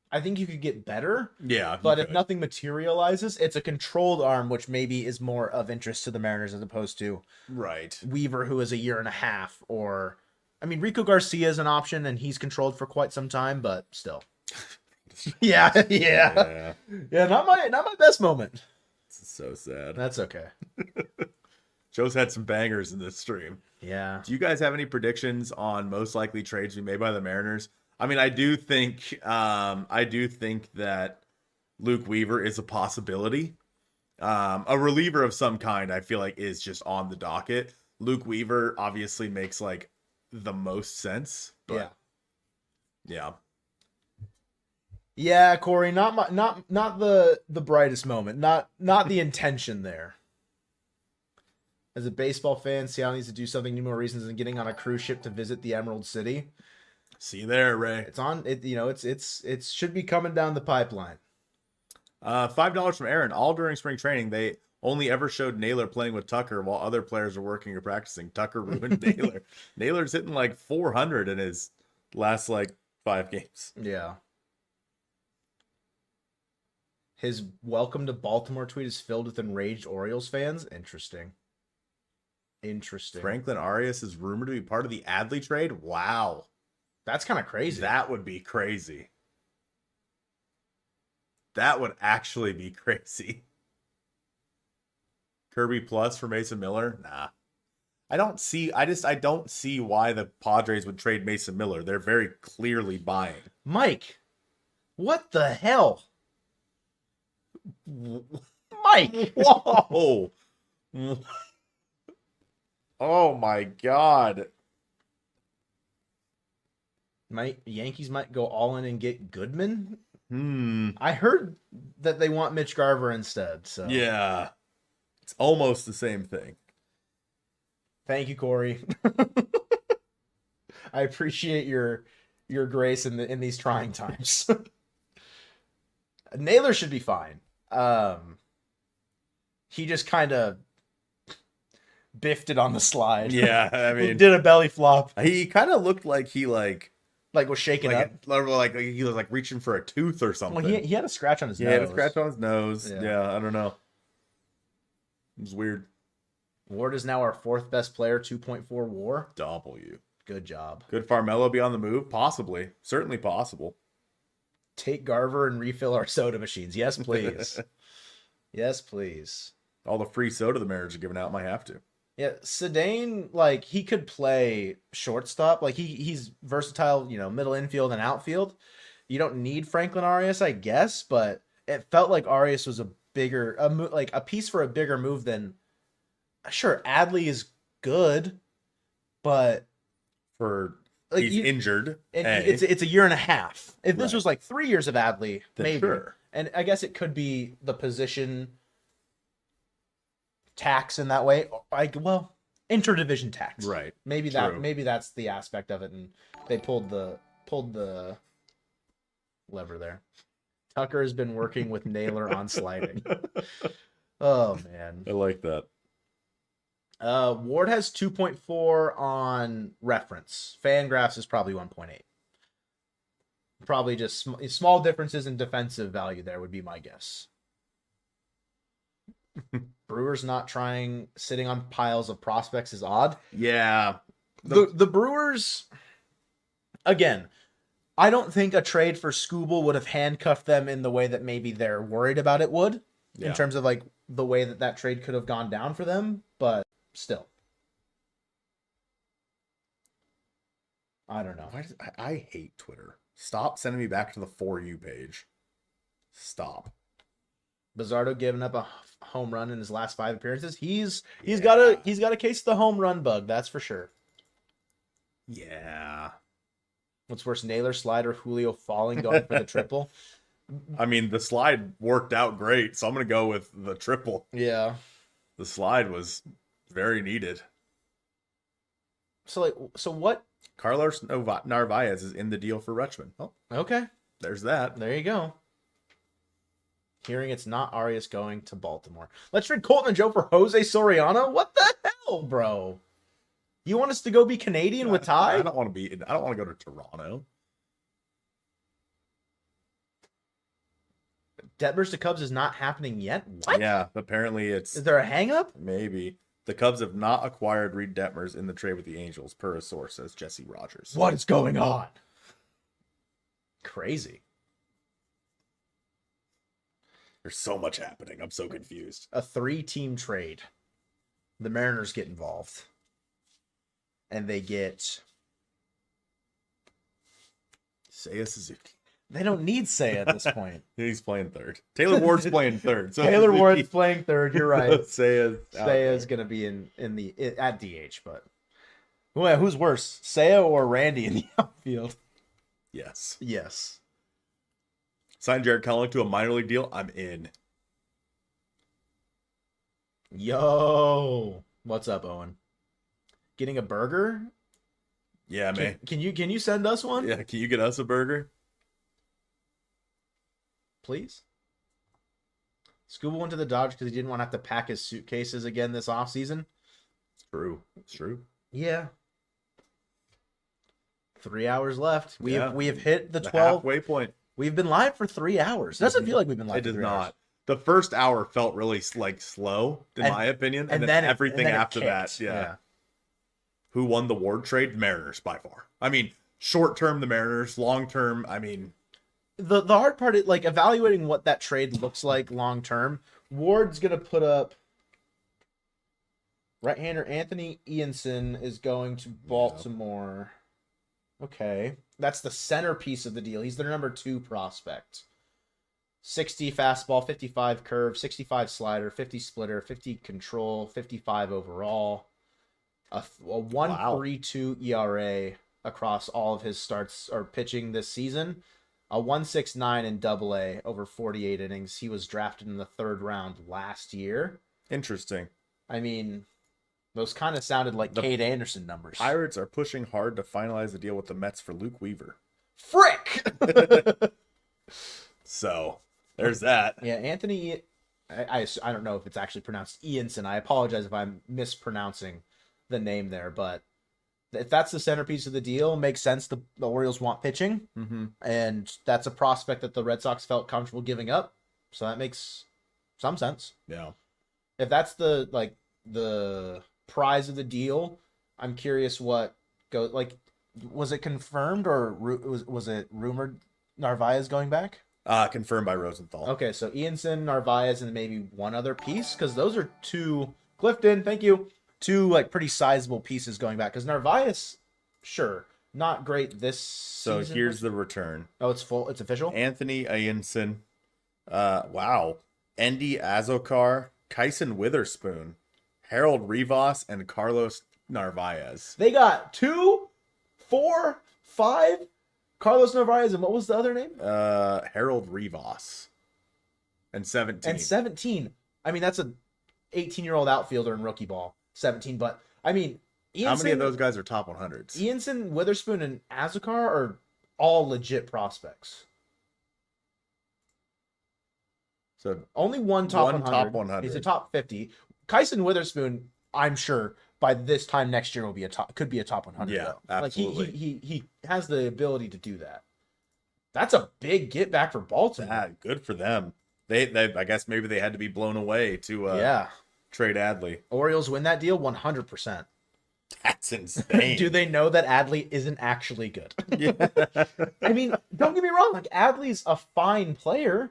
I think you could get better. Yeah. But if nothing materializes, it's a controlled arm, which maybe is more of interest to the Mariners as opposed to Weaver, who is a year and a half, or I mean, Rico Garcia is an option and he's controlled for quite some time, but still. Yeah. Not my best moment. It's so sad. That's okay. Joe's had some bangers in this stream. Yeah. Do you guys have any predictions on most likely trades to be made by the Mariners? I mean, I do think that Luke Weaver is a possibility. A reliever of some kind, I feel like, is just on the docket. Luke Weaver obviously makes like the most sense. But yeah, Corey, not the brightest moment. Not the intention there. As a baseball fan, Seattle needs to do something, need more reasons than getting on a cruise ship to visit the Emerald City. See you there, Ray. It's on it, it should be coming down the pipeline. $5 from Aaron. All during spring training, they only ever showed Naylor playing with Tucker while other players were working or practicing. Tucker ruined Naylor. Naylor's hitting like 400 in his last like 5 games. Yeah. His welcome to Baltimore tweet is filled with enraged Orioles fans. Interesting. Franklin Arias is rumored to be part of the Adley trade. Wow. That's kind of crazy. That would be crazy. That would actually be crazy. Kirby plus for Mason Miller? Nah. I don't see why the Padres would trade Mason Miller. They're very clearly buying. Mike, what the hell? Mike! Whoa! Oh my God. Yankees might go all in and get Goodman? Hmm. I heard that they want Mitch Garver instead. So yeah. It's almost the same thing. Thank you, Corey. I appreciate your grace in these trying times. Naylor should be fine. He just kind of biffed it on the slide. Yeah, I mean, did a belly flop. he kind of looked like he Like was shaking up. like he was like reaching for a tooth or something. Well, he had a scratch on his nose. He had a scratch on his nose. Yeah. Yeah, I don't know. It was weird. Ward is now our fourth best player, 2.4 WAR. W. Good job. Could Farmello be on the move? Possibly. Certainly possible. Take Garver and refill our soda machines. Yes, please. Yes, please. All the free soda the Mariners are giving out might have to. Yeah, Sedane, like, he could play shortstop. Like, he's versatile, middle infield and outfield. You don't need Franklin Arias, I guess, but it felt like Arias was a piece for a bigger move than... Sure, Adley is good, but... He's injured. It's a year and a half. If this was like 3 years of Adley, then maybe. Sure. And I guess it could be the position... tax in that way, interdivision tax, right? Maybe that's the aspect of it, and they pulled the lever there. Tucker has been working with Naylor on sliding. Oh man, I like that. Ward has 2.4 on reference. Fangraphs is probably 1.8. Probably just small differences in defensive value there would be my guess. Brewers not sitting on piles of prospects is odd. Yeah. The Brewers, again, I don't think a trade for Skubal would have handcuffed them in the way that maybe they're worried about it would, in terms of like the way that trade could have gone down for them, but still. I don't know. I hate Twitter. Stop sending me back to the For You page. Stop. Bizzardo giving up a home run in his last 5 appearances. He's got a case of the home run bug, that's for sure. Yeah. What's worse, Naylor, slider, Julio falling, going for the triple? I mean, the slide worked out great, so I'm going to go with the triple. Yeah. The slide was very needed. So what? Carlos Narvaez is in the deal for Rutschman. Oh, okay. There's that. There you go. Hearing it's not Arias going to Baltimore. Let's trade Colton and Joe for Jose Soriano? What the hell, bro? You want us to go be Canadian with Ty? I don't want to go to Toronto. Detmers to Cubs is not happening yet? What? Yeah, apparently it's... Is there a hang-up? Maybe. The Cubs have not acquired Reed Detmers in the trade with the Angels, per a source, says Jesse Rogers. What is going on? Crazy. There's so much happening. I'm so confused. A 3-team trade. The Mariners get involved. And they get... Seiya Suzuki. They don't need Seiya at this point. He's playing third. Taylor Ward's playing third. So Taylor Ward's playing third. You're right. Seiya's going to be at DH, but who's worse, Seiya or Randy in the outfield? Yes. Yes. Sign Jared Kelenic to a minor league deal. I'm in. Yo, what's up, Owen? Getting a burger? Yeah, man. Can you send us one? Yeah, can you get us a burger? Please. Scuba went to the Dodgers because he didn't want to have to pack his suitcases again this offseason. It's true. Yeah. 3 hours left. We have hit the 12 halfway point. We've been live for 3 hours. It doesn't feel like we've been live. It does not. The first hour felt really like slow, in my opinion, and then everything after that. Yeah. Who won the Ward trade? Mariners by far. I mean, short term the Mariners, long term. I mean, the hard part is like evaluating what that trade looks like long term. Ward's gonna put up. Right-hander Anthony Ianson is going to Baltimore. Okay. That's the centerpiece of the deal. He's their number 2 prospect. 60 fastball, 55 curve, 65 slider, 50 splitter, 50 control, 55 overall. A 1.32 ERA across all of his starts or pitching this season. A 1.69 in Double-A over 48 innings. He was drafted in the 3rd round last year. Interesting. I mean, those kind of sounded like Cade Anderson numbers. Pirates are pushing hard to finalize the deal with the Mets for Luke Weaver. Frick! So, There's that. Yeah, Anthony. I don't know if it's actually pronounced Ianson. I apologize if I'm mispronouncing the name there, but if that's the centerpiece of the deal, makes sense. The Orioles want pitching, and that's a prospect that the Red Sox felt comfortable giving up. So that makes some sense. Yeah. If that's the prize of the deal, I'm curious what goes. Like, was it confirmed or was it rumored Narvaez going back? Confirmed by Rosenthal. Okay, so Ianson, Narvaez, and maybe one other piece, because those are two. Clifton, thank you. Two like pretty sizable pieces going back. Because Narvaez, sure, not great this So season. here's the return. Oh, it's full. It's official. Anthony Ianson. Wow. Endy Azokar, Kyson Witherspoon, Harold Rivas, and Carlos Narvaez. They got 2, 4, 5. Carlos Narvaez, and what was the other name? Harold Rivas. And 17. And 17. I mean, that's a 18-year-old outfielder in rookie ball. 17, but I mean, Ianson, how many of those guys are top 100s? Ianson, Witherspoon, and Azokar are all legit prospects. So only one top 100. top 100. He's a top 50. Kyson Witherspoon, I'm sure by this time next year will be could be a top 100. Yeah, though. absolutely. Like he has the ability to do that. That's a big get back for Baltimore. Yeah, good for them. They I guess maybe they had to be blown away to trade Adley. Orioles win that deal 100%. That's insane. Do they know that Adley isn't actually good? Yeah. I mean, don't get me wrong. Like, Adley's a fine player.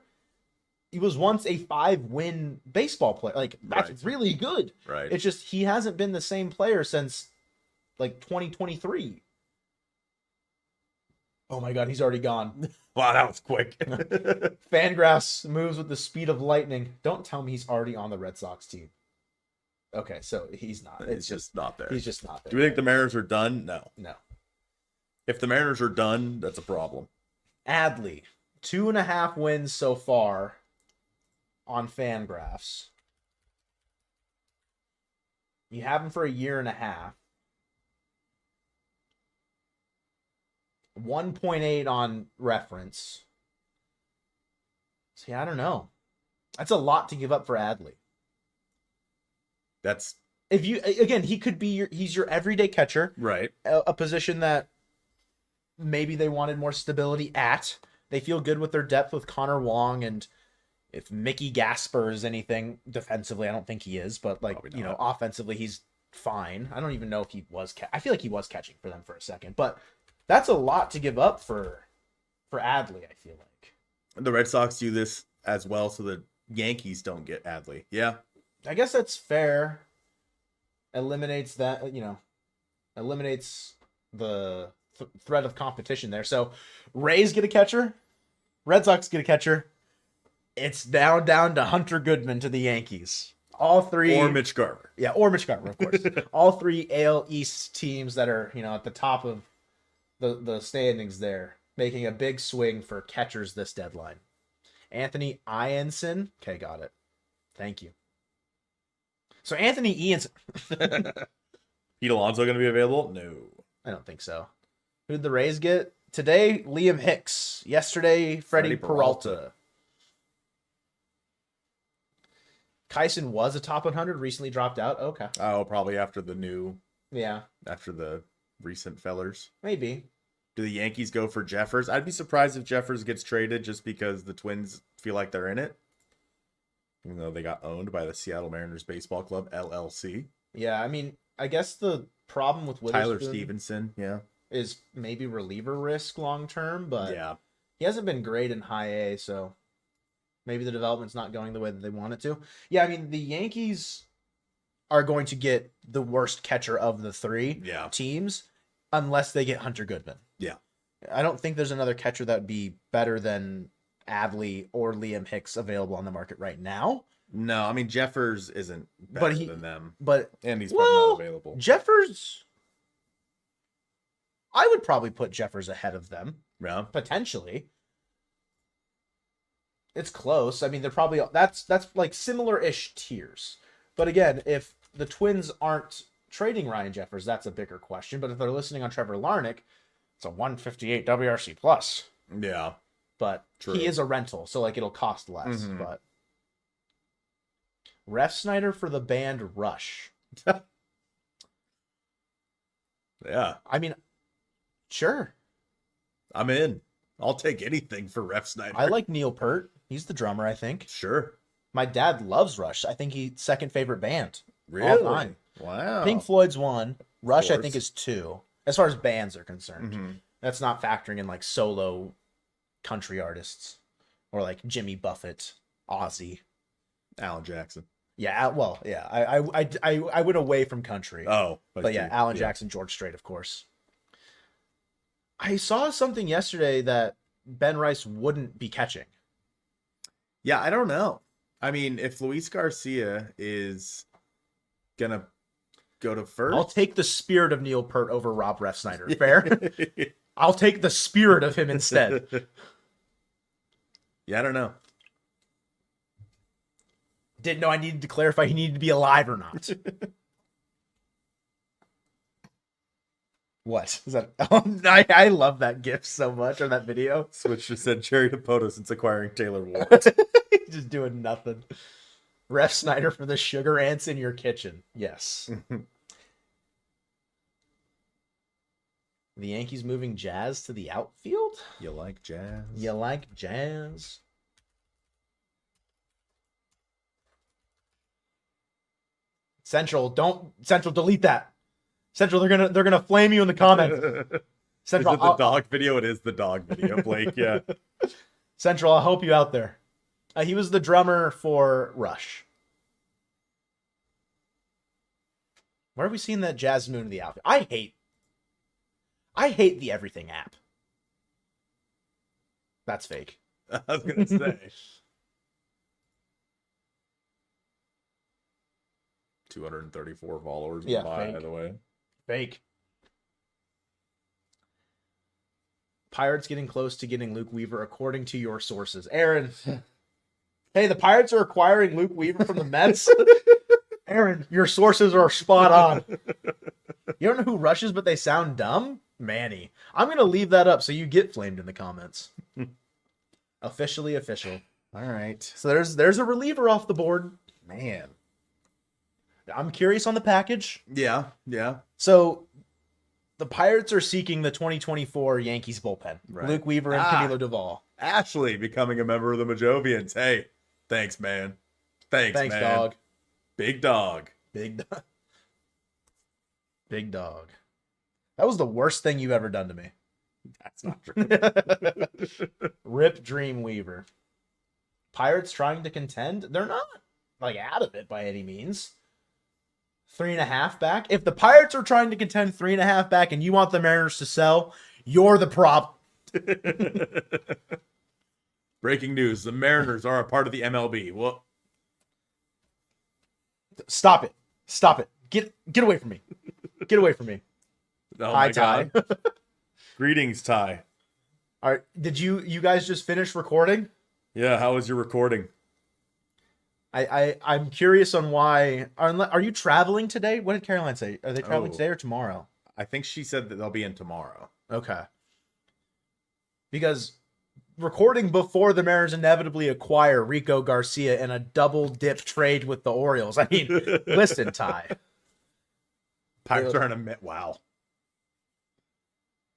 He was once a 5-win baseball player. Like, that's Right. really good. Right. It's just he hasn't been the same player since like 2023. Oh my God, he's already gone. Wow, that was quick. Fangraphs moves with the speed of lightning. Don't tell me he's already on the Red Sox team. Okay, so he's not. It's just not there. He's just not there. Do we think the Mariners are done? No. No. If the Mariners are done, that's a problem. Adley, 2.5 wins so far on Fangraphs. You have him for a year and a half. 1.8 on reference. See, I don't know. That's a lot to give up for Adley. That's If you again, he could be he's your everyday catcher, right. a position that maybe they wanted more stability at. They feel good with their depth with Connor Wong, and if Mickey Gasper is anything defensively, I don't think he is, but like, Probably not. offensively he's fine. I don't even know if he was I feel like he was catching for them for a second, but that's a lot to give up for Adley, I feel like. The Red Sox do this as well, so the Yankees don't get Adley. Yeah. I guess that's fair. Eliminates that, eliminates the threat of competition there. So Rays get a catcher, Red Sox get a catcher. It's now down to Hunter Goodman to the Yankees. All three, Or Mitch Garver. yeah, or Mitch Garver, of course. All three AL East teams that are at the top of the standings there, making a big swing for catchers this deadline. Anthony Ianson. Okay, got it. Thank you. So Anthony Ianson. Pete Alonso going to be available? No. I don't think so. Who did the Rays get? Today, Liam Hicks. Yesterday, Freddie Peralta. Kyson was a top 100, recently dropped out. Okay. Oh, probably after the recent fellers. Maybe. Do the Yankees go for Jeffers? I'd be surprised if Jeffers gets traded just because the Twins feel like they're in it. Even though they got owned by the Seattle Mariners Baseball Club, LLC. Yeah, I mean, I guess the problem with Witherspoon Tyler Stevenson, yeah. is maybe reliever risk long term, but Yeah. he hasn't been great in high A, so maybe the development's not going the way that they want it to. Yeah, I mean, the Yankees are going to get the worst catcher of the three teams unless they get Hunter Goodman. Yeah. I don't think there's another catcher that would be better than Adley or Liam Hicks available on the market right now. No, I mean, Jeffers isn't better than them. But And he's probably not available. Jeffers, I would probably put Jeffers ahead of them. Yeah. Potentially. It's close. I mean, they're probably that's like similar-ish tiers. But again, if the Twins aren't trading Ryan Jeffers, that's a bigger question. But if they're listening on Trevor Larnach, it's a 158 WRC plus. Yeah. but True. he is a rental, so like it'll cost less. Mhm. But Ref Snyder for the band Rush. Yeah, I mean, sure. I'm in. I'll take anything for Ref Snyder. I like Neil Peart. He's the drummer, I think. Sure. My dad loves Rush. I think he's second favorite band. Really? time. Wow. Pink Floyd's 1. Rush, I course. think, is 2. As far as bands are concerned. Mhm. That's not factoring in like solo country artists or like Jimmy Buffett, Ozzy. Alan Jackson. Yeah, well, yeah. I went away from country. Oh, But yeah, Alan Jackson, George Strait, of course. I saw something yesterday that Ben Rice wouldn't be catching. Yeah, I don't know. I mean, if Luis Garcia is gonna go to first, I'll take the spirit of Neil Peart over Rob Ref Snyder. Fair? I'll take the spirit of him instead. Yeah, I don't know. Didn't know I needed to clarify he needed to be alive or not. What is that? Oh, I love that gif so much, or that video. Switch just said Cherry Dipoto since acquiring Taylor Ward. Just doing nothing. Ref Snyder for the sugar ants in your kitchen. Yes. The Yankees moving Jazz to the outfield? You like jazz? You like Jazz? Central, delete that. Central, they're gonna flame you in the comments. Central, Is it the dog video? It is the dog video, Blake. Yeah. Central, I'll help you out there. He was the drummer for Rush. Where have we seen that Jazz moon to the outfield? I hate the everything app. That's fake. I was gonna say. 234 followers. Yeah, by fake. the way. Fake. Pirates getting close to getting Luke Weaver, according to your sources. Aaron. Hey, the Pirates are acquiring Luke Weaver from the Mets. Aaron, your sources are spot on. You don't know who rushes, but they sound dumb? Manny. I'm going to leave that up so you get flamed in the comments. Officially official. All right. So there's a reliever off the board. Man. I'm curious on the package. Yeah. Yeah. So the Pirates are seeking the 2024 Yankees bullpen. Right. Luke Weaver and Camilo Duvall. Ashley becoming a member of the Mojovians. Hey, thanks, man. Thanks, Thanks, man. dog. Big dog. Big dog. Big dog. That was the worst thing you've ever done to me. That's not true. Rip Dreamweaver. Pirates trying to contend? They're not like out of it by any means. 3.5 back. If the Pirates are trying to contend 3.5 back and you want the Mariners to sell, you're the problem. Breaking news. The Mariners are a part of the MLB. Well, Stop it. Stop it. Get away from me. Get away from me. oh Hi, my God. Greetings, Ty. All right. Did you guys just finish recording? Yeah, how was your recording? I'm curious on why. Are you traveling today? What did Caroline say? Are they traveling Oh. today or tomorrow? I think she said that they'll be in tomorrow. Okay. Because recording before the Mariners inevitably acquire Rico Garcia in a double dip trade with the Orioles. I mean, listen, Ty. Pirates are in a met. Wow.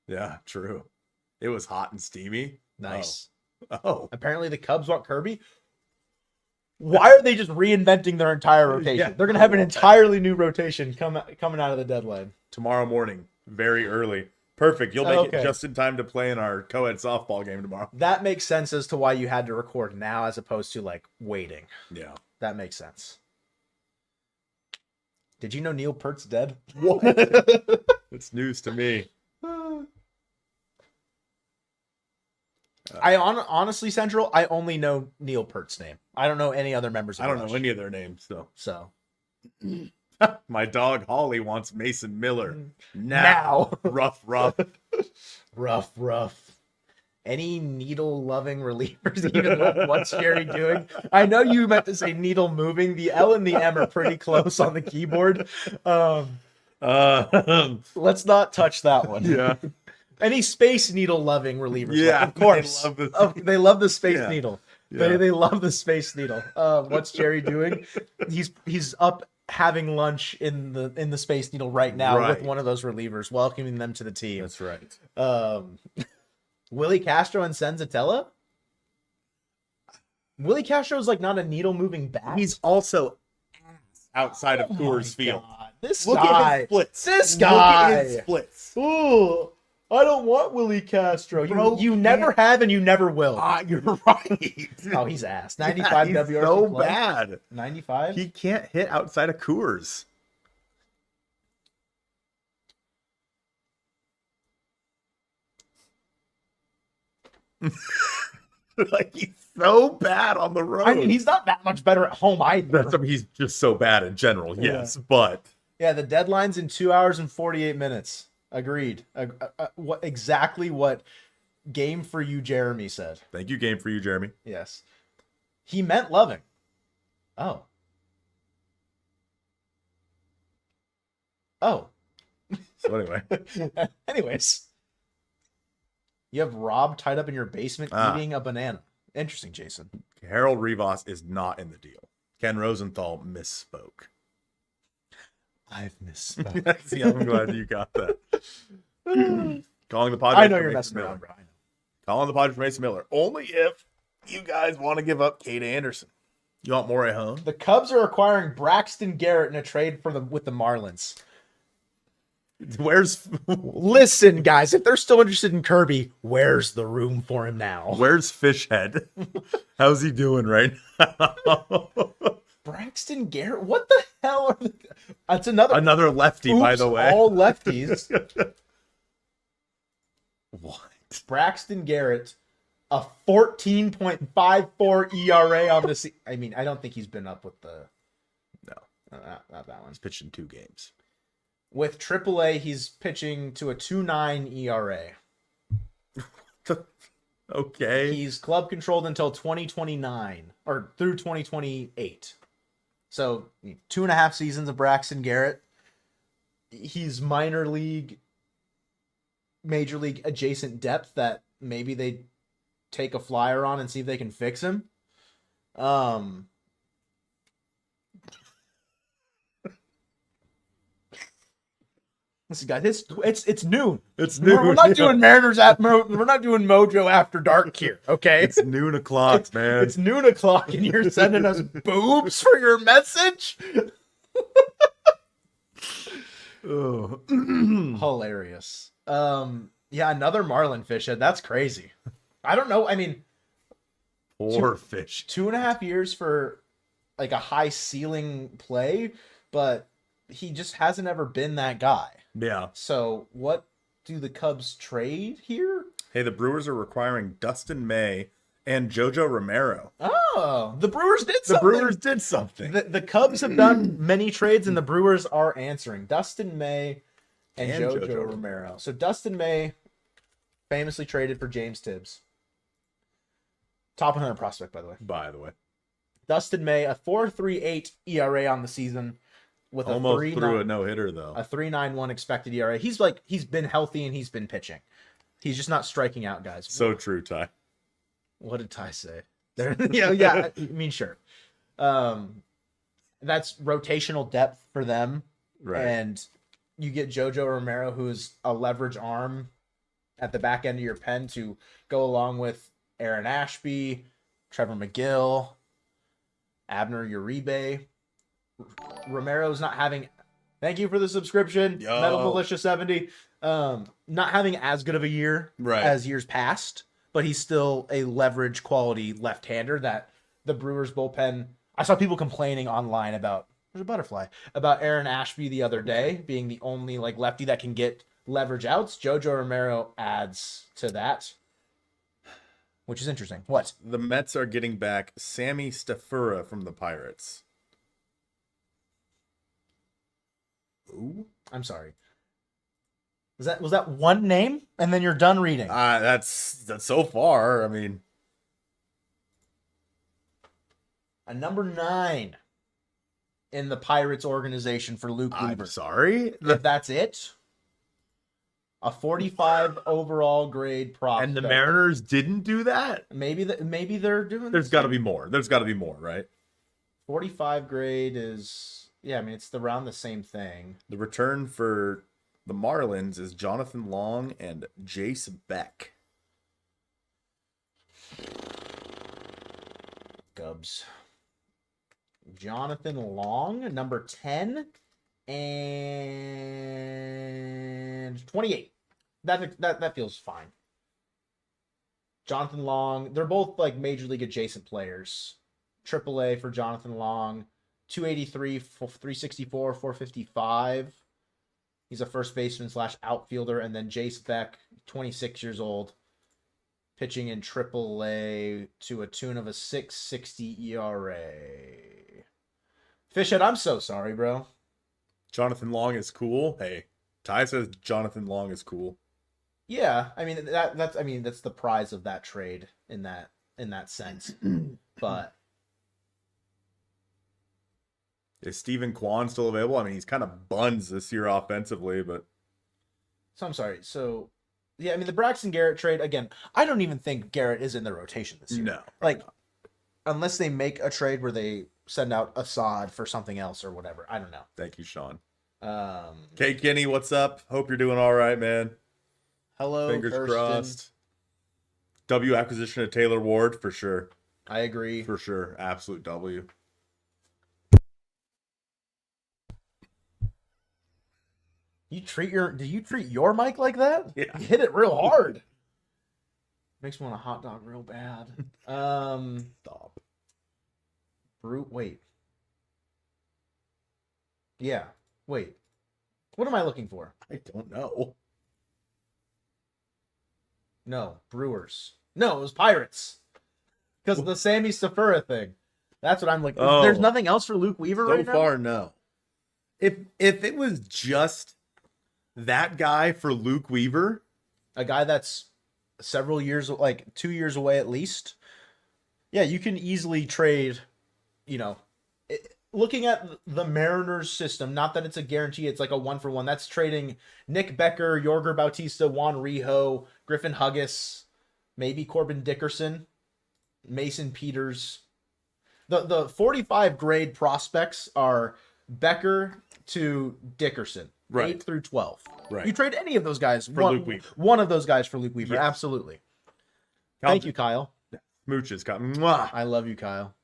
Yeah, true. It was hot and steamy. Nice. Oh. Apparently the Cubs want Kirby. Why are they just reinventing their entire rotation? Yeah. They're going to have an entirely new rotation coming out of the deadline. Tomorrow morning, very early. Perfect. You'll make Okay. it just in time to play in our co-ed softball game tomorrow. That makes sense as to why you had to record now as opposed to like waiting. Yeah. That makes sense. Did you know Neil Peart's dead? What? It's news to me. Honestly, Central, I only know Neil Peart's name. I don't know any other members of I don't Rush. know any of their names, So my dog Holly wants Mason Miller. Now. Rough. rough. Any needle loving relievers even left? What's Jerry doing? I know you meant to say needle moving. The L and the M are pretty close on the keyboard. Let's not touch that one. Yeah. Any Space Needle loving relievers. Yeah, of course. They love the Space Yeah. Needle. Yeah. They love the Space Needle. What's Jerry doing? He's up having lunch in the Space Needle right now with Right. one of those relievers, welcoming them to the team. That's right. Willie Castro and Senzatella? Willie Castro's like not a needle moving bat. He's also outside of Oh Coors my Field. God. This Look guy. at his splits. This Look guy. at his splits. Ooh, I don't want Willie Castro. Bro, You never have and you never will. You're right. Oh, he's ass. 95 he's WRC so plus. bad. 95? He can't hit outside of Coors. Like, he's so bad on the road. I mean, he's not that much better at home either. I mean, he's just so bad in general, yes. Yeah. But Yeah, the deadline's in 2 hours and 48 minutes. Agreed. Exactly what Game for You, Jeremy said. thank you, Game for You, Jeremy. Yes. He meant loving. Oh. Oh. So anyway, Anyways. You have Rob tied up in your basement eating a banana. Interesting, Jason. Harold Rivas is not in the deal. Ken Rosenthal misspoke. I've misspoke. See, I'm glad you got that. Calling the Padres. I know for you're Mason messing Miller. around, bro. I know. Calling the Padres for Mason Miller. Only if you guys want to give up Kate Anderson. You want more at home? The Cubs are acquiring Braxton Garrett in a trade with the Marlins. Where's Listen, guys, if they're still interested in Kirby, where's the room for him now? Fishhead? How's he doing right now? Braxton Garrett? What the hell are That's another lefty, by the way. All lefties. What? Braxton Garrett, a 14.54 ERA on the season. I mean, I don't think he's been up with the not that one. He's pitched in 2 games. With AAA, he's pitching to a 2.9 ERA. Okay. He's club controlled until 2029 or through 2028. So 2.5 seasons of Braxton Garrett. He's minor league, major league adjacent depth that maybe they take a flyer on and see if they can fix him. Listen, guys, it's noon. It's noon. We're not doing Mariners we're not doing Mojo after dark here, okay? It's noon o'clock, man. It's noon o'clock, and you're sending us boobs for your message. Oh. Hilarious. Yeah, another Marlin fish head. That's crazy. I don't know. I mean, Poor fish. 2.5 years for like a high ceiling play, but he just hasn't ever been that guy. Yeah. So what do the Cubs trade here? Hey, the Brewers are requiring Dustin May and Jojo Romero. Oh, the Brewers did The something. Brewers did something. The Cubs have done many trades, and the Brewers are answering. Dustin May and Jojo Romero. So Dustin May famously traded for James Tibbs. Top 100 prospect, by the way. By the way. Dustin May, a 4.38 ERA on the season with Almost a threw a no-hitter, though. a 3.91 expected ERA. He's been healthy and he's been pitching. He's just not striking out guys. So true, Ty. What did Ty say? Yeah, I mean, sure. That's rotational depth for them. Right. And you get Jojo Romero, who's a leverage arm at the back end of your pen to go along with Aaron Ashby, Trevor McGill, Abner Uribe. Romero's not having... Thank you for the subscription, Yo. Metal Militia 70. Not having as good of a year as years past, but he's still a leverage quality left-hander that the Brewers bullpen... I saw people complaining online about... There's a butterfly. About Aaron Ashby the other day being the only lefty that can get leverage outs. Jojo Romero adds to that, which is interesting. What? The Mets are getting back Sammy Stafura from the Pirates. Ooh. I'm sorry. Was that one name and then you're done reading? That's so far. I mean, A number 9 in the Pirates organization for Luke I'm Weaver. sorry. If that's it, A 45 overall grade prospect. And the Mariners didn't do that? Maybe they're doing. There's got to be more. There's got to be more, right? 45 grade is, yeah, I mean, it's around the same thing. The return for the Marlins is Jonathan Long and Jace Beck. Gubs. Jonathan Long, number 10 and 28. That feels fine. Jonathan Long, they're both like major league adjacent players. AAA for Jonathan Long, 283, 364, 455. He's a first baseman / outfielder. And then Jace Beck, 26 years old, pitching in AAA to a tune of a 6.60 ERA. Fishhead, I'm so sorry, bro. Jonathan Long is cool. Hey, Ty says Jonathan Long is cool. Yeah, I mean that's the prize of that trade in that sense. But is Steven Kwan still available? I mean, he's kind of buns this year offensively, but so I'm sorry. So yeah, I mean the Braxton Garrett trade again. I don't even think Garrett is in the rotation this year. No, like unless they make a trade where they send out Assad for something else or whatever. I don't know. Thank you, Sean. Hey, Kenny, what's up? Hope you're doing all right, man. Hello, fingers Kirsten. crossed. W acquisition of Taylor Ward for sure. I agree. For sure. Absolute W. Do you treat your mic like that? Yeah. You hit it real hard. Makes me want a hot dog real bad. Stop. Wait. Yeah. Wait. What am I looking for? I don't know. No, Brewers. No, it was Pirates. Because of the Sammy Safura thing. That's what I'm looking for. Oh. There's nothing else for Luke Weaver right now? So far, no. If it was just that guy for Luke Weaver, a guy that's several years, like 2 years away at least, yeah, you can easily trade, looking at the Mariners system, not that it's a guarantee, it's like a 1-for-1. That's trading Nick Becker, Yorger Bautista, Juan Rijo, Griffin Huggis, maybe Corbin Dickerson, Mason Peters. The 45 grade prospects are Becker to Dickerson, right, 8 through 12. Right. You trade any of those guys for Luke Weaver. One of those guys for Luke Weaver, yes. Absolutely. Thank you, Kyle. Smooches got mwah. I love you, Kyle.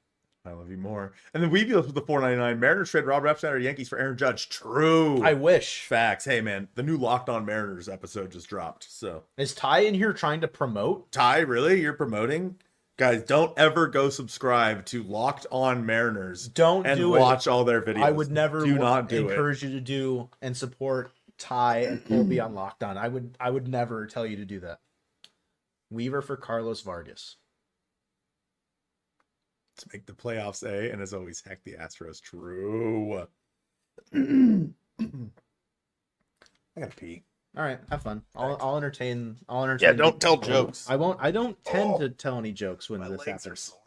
I love you more. And then Weebios with the $4.99. Mariners trade Rob Refsnyder Yankees for Aaron Judge. True. I wish. Facts. Hey, man, the new Locked On Mariners episode just dropped. So is Ty in here trying to promote? Ty, really? You're promoting? Guys, don't ever go subscribe to Locked On Mariners. Don't and do watch all their videos. I would never encourage you to do and support Ty and Colby on Locked On. I would never tell you to do that. Weaver for Carlos Vargas. To make the playoffs, and as always, heck the Astros. True. I gotta pee. All right, have fun. I'll entertain. Yeah, don't tell jokes. I won't. I don't tend to tell any jokes when My this legs happens. are sore.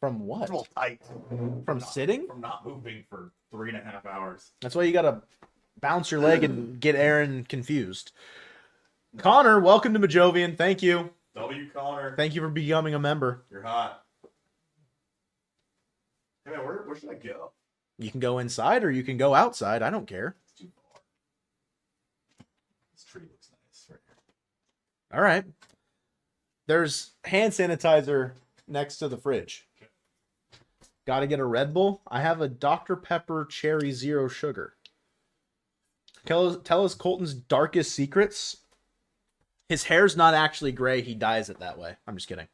From what? A little tight. From sitting? From not moving for 3.5 hours. That's why you gotta bounce your leg and get Aaron confused. Connor, welcome to Mojovian. Thank you. W. Connor. Thank you for becoming a member. You're hot. Hey man, where should I go? You can go inside or you can go outside. I don't care. It's too far. This tree looks nice right here. All right. There's hand sanitizer next to the fridge. Okay. Got to get a Red Bull. I have a Dr. Pepper Cherry Zero Sugar. Tell us Colton's darkest secrets. His hair's not actually gray. He dyes it that way. I'm just kidding.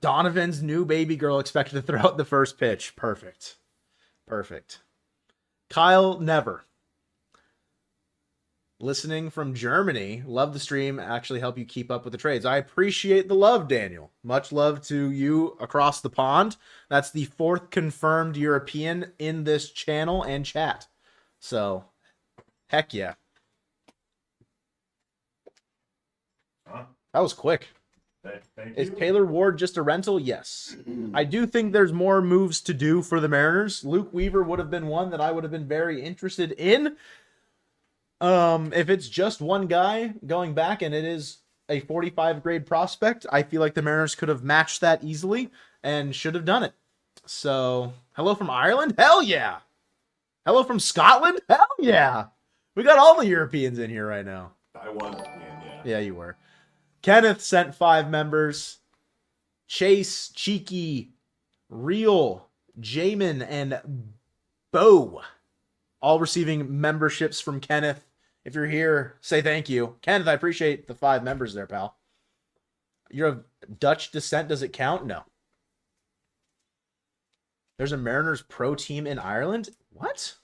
Donovan's new baby girl expected to throw out the first pitch. Perfect. Kyle Never. Listening from Germany. Love the stream. Actually help you keep up with the trades. I appreciate the love, Daniel. Much love to you across the pond. That's the 4th confirmed European in this channel and chat. So, heck yeah. Huh? That was quick. Thank Is you. Taylor Ward just a rental? Yes. I do think there's more moves to do for the Mariners. Luke Weaver would have been one that I would have been very interested in. If it's just one guy going back and it is a 45 grade prospect, I feel like the Mariners could have matched that easily and should have done it. So, hello from Ireland? Hell yeah. Hello from Scotland? Hell yeah. We got all the Europeans in here right now. I was, yeah. Yeah, you were. Kenneth sent 5 members. Chase, Cheeky, Real, Jamin, and Bo, all receiving memberships from Kenneth. If you're here, say thank you. Kenneth, I appreciate the 5 members there, pal. You're of Dutch descent. Does it count? No. There's a Mariners pro team in Ireland? What?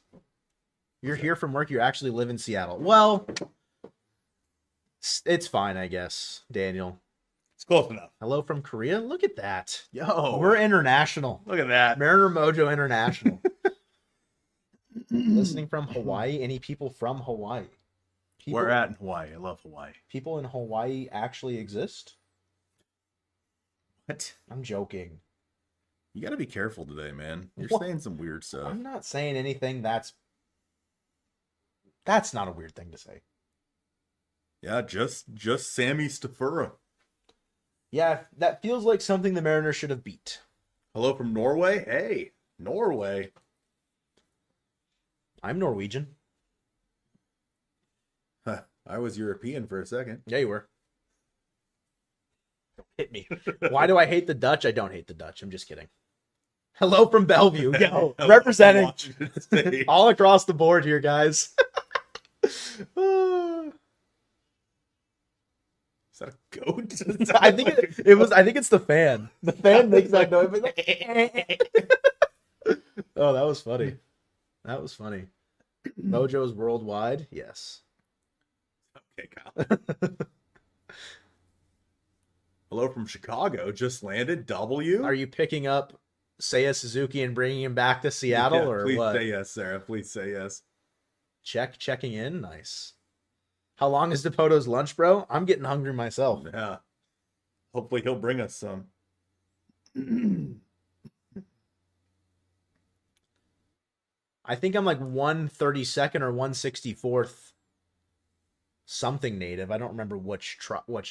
You're here from work. You actually live in Seattle. Well, it's fine, I guess, Daniel. It's close enough. Hello from Korea? Look at that. Yo. We're international. Look at that. Mariner Mojo International. Listening from Hawaii. Any people from Hawaii? We're at in Hawaii. I love Hawaii. People in Hawaii actually exist? What? I'm joking. You got to be careful today, man. You're What? saying some weird stuff. I'm not saying anything that's not a weird thing to say. Yeah, just Sammy Stafura. Yeah, that feels like something the Mariners should have beat. Hello from Norway. Hey, Norway. I'm Norwegian. Huh, I was European for a second. Yeah, you were. Don't hit me. Why do I hate the Dutch? I don't hate the Dutch. I'm just kidding. Hello from Bellevue. Yo, Hello representing from Washington State. all across the board here, guys. Is that a goat? I think it was. I think it's the fan. The fan makes that noise. Oh, that was funny. That was funny. Mojo's worldwide. Yes. Okay, Kyle. Hello from Chicago. Just landed. W. Are you picking up Seiya Suzuki and bringing him back to Seattle, Yeah, or please what? say yes, Sarah. Please say yes. Checking in. Nice. How long is Depoto's lunch, bro? I'm getting hungry myself. Yeah. Hopefully he'll bring us some. I think I'm like 132nd or 164th something native. I don't remember which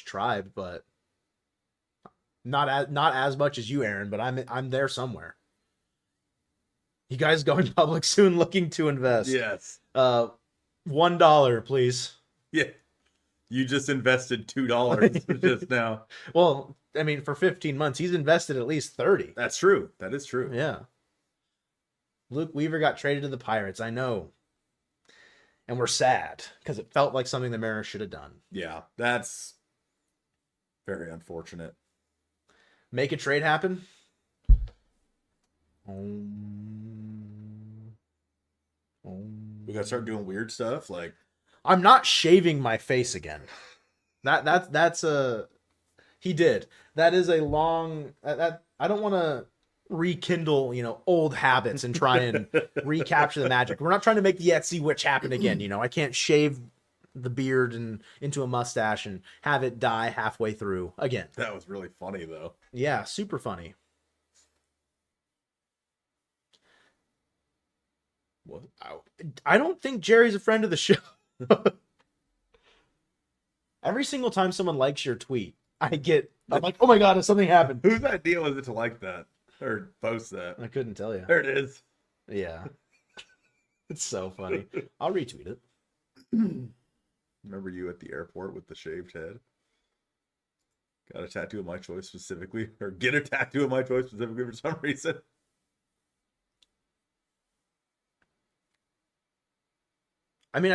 tribe, but not as much as you, Aaron, but I'm there somewhere. You guys going public soon, looking to invest. Yes. $1, please. Yeah. You just invested $2 just now. Well, I mean, for 15 months, he's invested at least 30. That's true. That is true. Yeah. Luke Weaver got traded to the Pirates. I know. And we're sad because it felt like something the Mariners should have done. Yeah, that's very unfortunate. Make a trade happen. We gotta start doing weird stuff like I'm not shaving my face again. That's a he did. That is a long that I don't want to rekindle, old habits and try and recapture the magic. We're not trying to make the Etsy witch happen again, I can't shave the beard and into a mustache and have it die halfway through again. that was really funny though. Yeah, super funny. What? I don't think Jerry's a friend of the show. Every single time someone likes your tweet, I'm like, oh my god, has something happened? Whose idea was it to like that or post that? I couldn't tell you. There it is. Yeah. It's so funny. I'll retweet it. Remember you at the airport with the shaved head? Got a tattoo of my choice specifically, or get a tattoo of my choice specifically for some reason. I mean,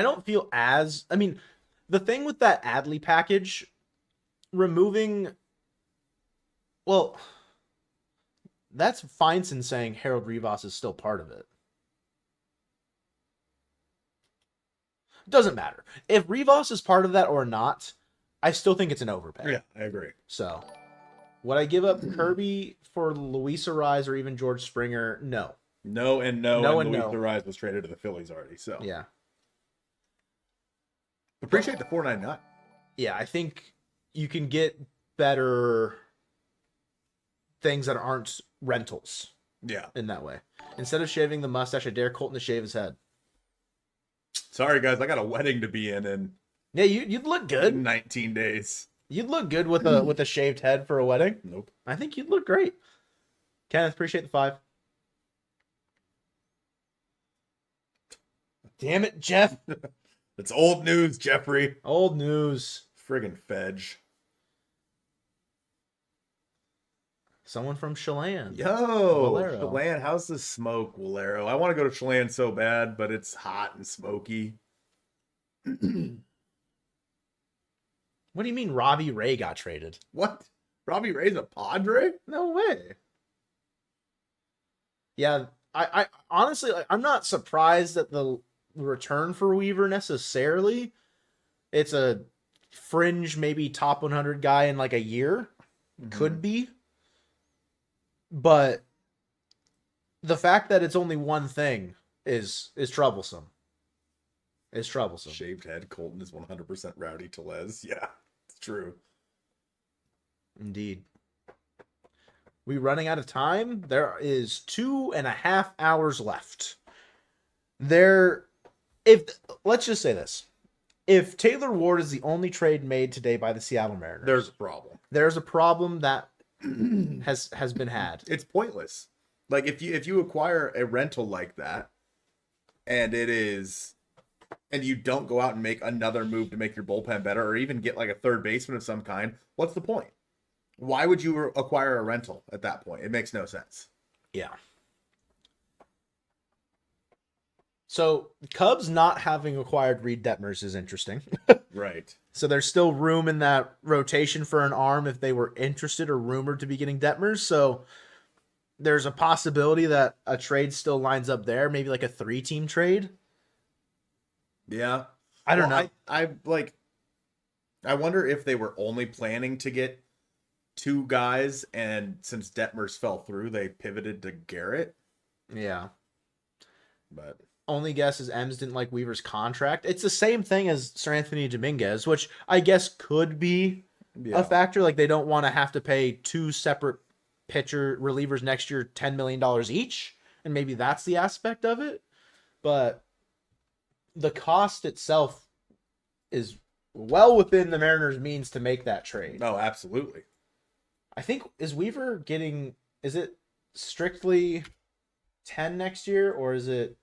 the thing with that Adley package, that's Feinstein saying Harold Rivas is still part of it. Doesn't matter. If Rivas is part of that or not, I still think it's an overpay. Yeah, I agree. So, would I give up Kirby for Luis Ariz or even George Springer? No. No and no. No and and Luis no. Ariz was traded to the Phillies already. So Yeah. appreciate the $4.99. Yeah, I think you can get better things that aren't rentals Yeah. in that way. Instead of shaving the mustache, I dare Colton to shave his head. Sorry, guys, I got a wedding to be in Yeah, you'd look good. 19 days. You'd look good with a shaved head for a wedding. Nope. I think you'd look great. Kenneth, appreciate the 5. Damn it, Jeff. It's old news, Jeffrey. Old news. Friggin' fedge. Someone from Chelan. Yo, Walero. Chelan, how's the smoke, Walero? I want to go to Chelan so bad, but it's hot and smoky. What do you mean Robbie Ray got traded? What? Robbie Ray's a Padre? No way. Yeah, I honestly, I'm not surprised at the return for Weaver necessarily. It's a fringe, maybe top 100 guy in like a year. Could be. But the fact that it's only one thing is troublesome. It's troublesome. Shaved head, Colton is 100% Rowdy Tellez. Yeah, it's true. Indeed. We running out of time. There is 2.5 hours left. Let's just say this. If Taylor Ward is the only trade made today by the Seattle Mariners, There's a problem. There's a problem that has been had. It's pointless. Like if you acquire a rental like that, and you don't go out and make another move to make your bullpen better, or even get like a third baseman of some kind, what's the point? Why would you acquire a rental at that point? It makes no sense. Yeah. So Cubs not having acquired Reed Detmers is interesting. Right. So there's still room in that rotation for an arm if they were interested or rumored to be getting Detmers. So there's a possibility that a trade still lines up there, maybe like a 3-team trade. Yeah. I don't know. I wonder if they were only planning to get 2 guys, and since Detmers fell through, they pivoted to Garrett. Yeah. But only guess is Ems didn't like Weaver's contract. It's the same thing as Sir Anthony Dominguez, which I guess could be a factor. Like they don't want to have to pay 2 separate pitcher relievers next year $10 million each, and maybe that's the aspect of it. But the cost itself is well within the Mariners' means to make that trade. Oh, absolutely. I think, is it strictly 10 next year, or is it,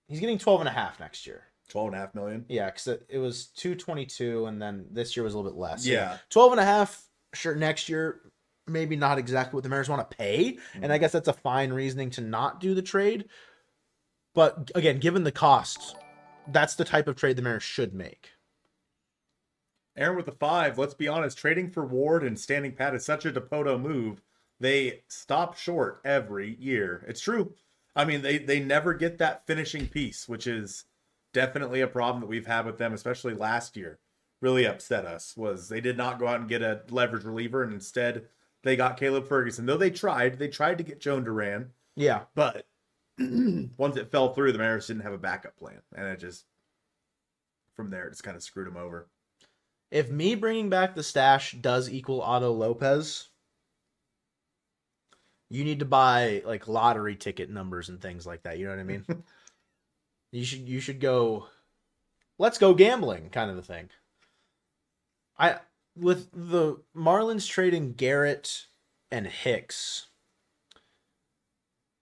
he's getting 12.5 next year? 12.5 million? Yeah, because it was 222, and then this year was a little bit less. Yeah. 12.5, sure, next year, maybe not exactly what the Mariners want to pay, and I guess that's a fine reasoning to not do the trade. But again, given the costs, that's the type of trade the Mariners should make. Aaron with the 5. Let's be honest, trading for Ward and standing pat is such a Dipoto move. They stop short every year. It's true. I mean, they never get that finishing piece, which is definitely a problem that we've had with them, especially last year. Really upset us was they did not go out and get a leverage reliever, and instead they got Caleb Ferguson. Though they tried to get Joan Duran. Yeah. But once it fell through, the Mariners didn't have a backup plan. And it just, from there, it just kind of screwed them over. If me bringing back the stash does equal Otto Lopez, you need to buy like lottery ticket numbers and things like that. You know what I mean? You should go, let's go gambling kind of a thing. With the Marlins trading Garrett and Hicks,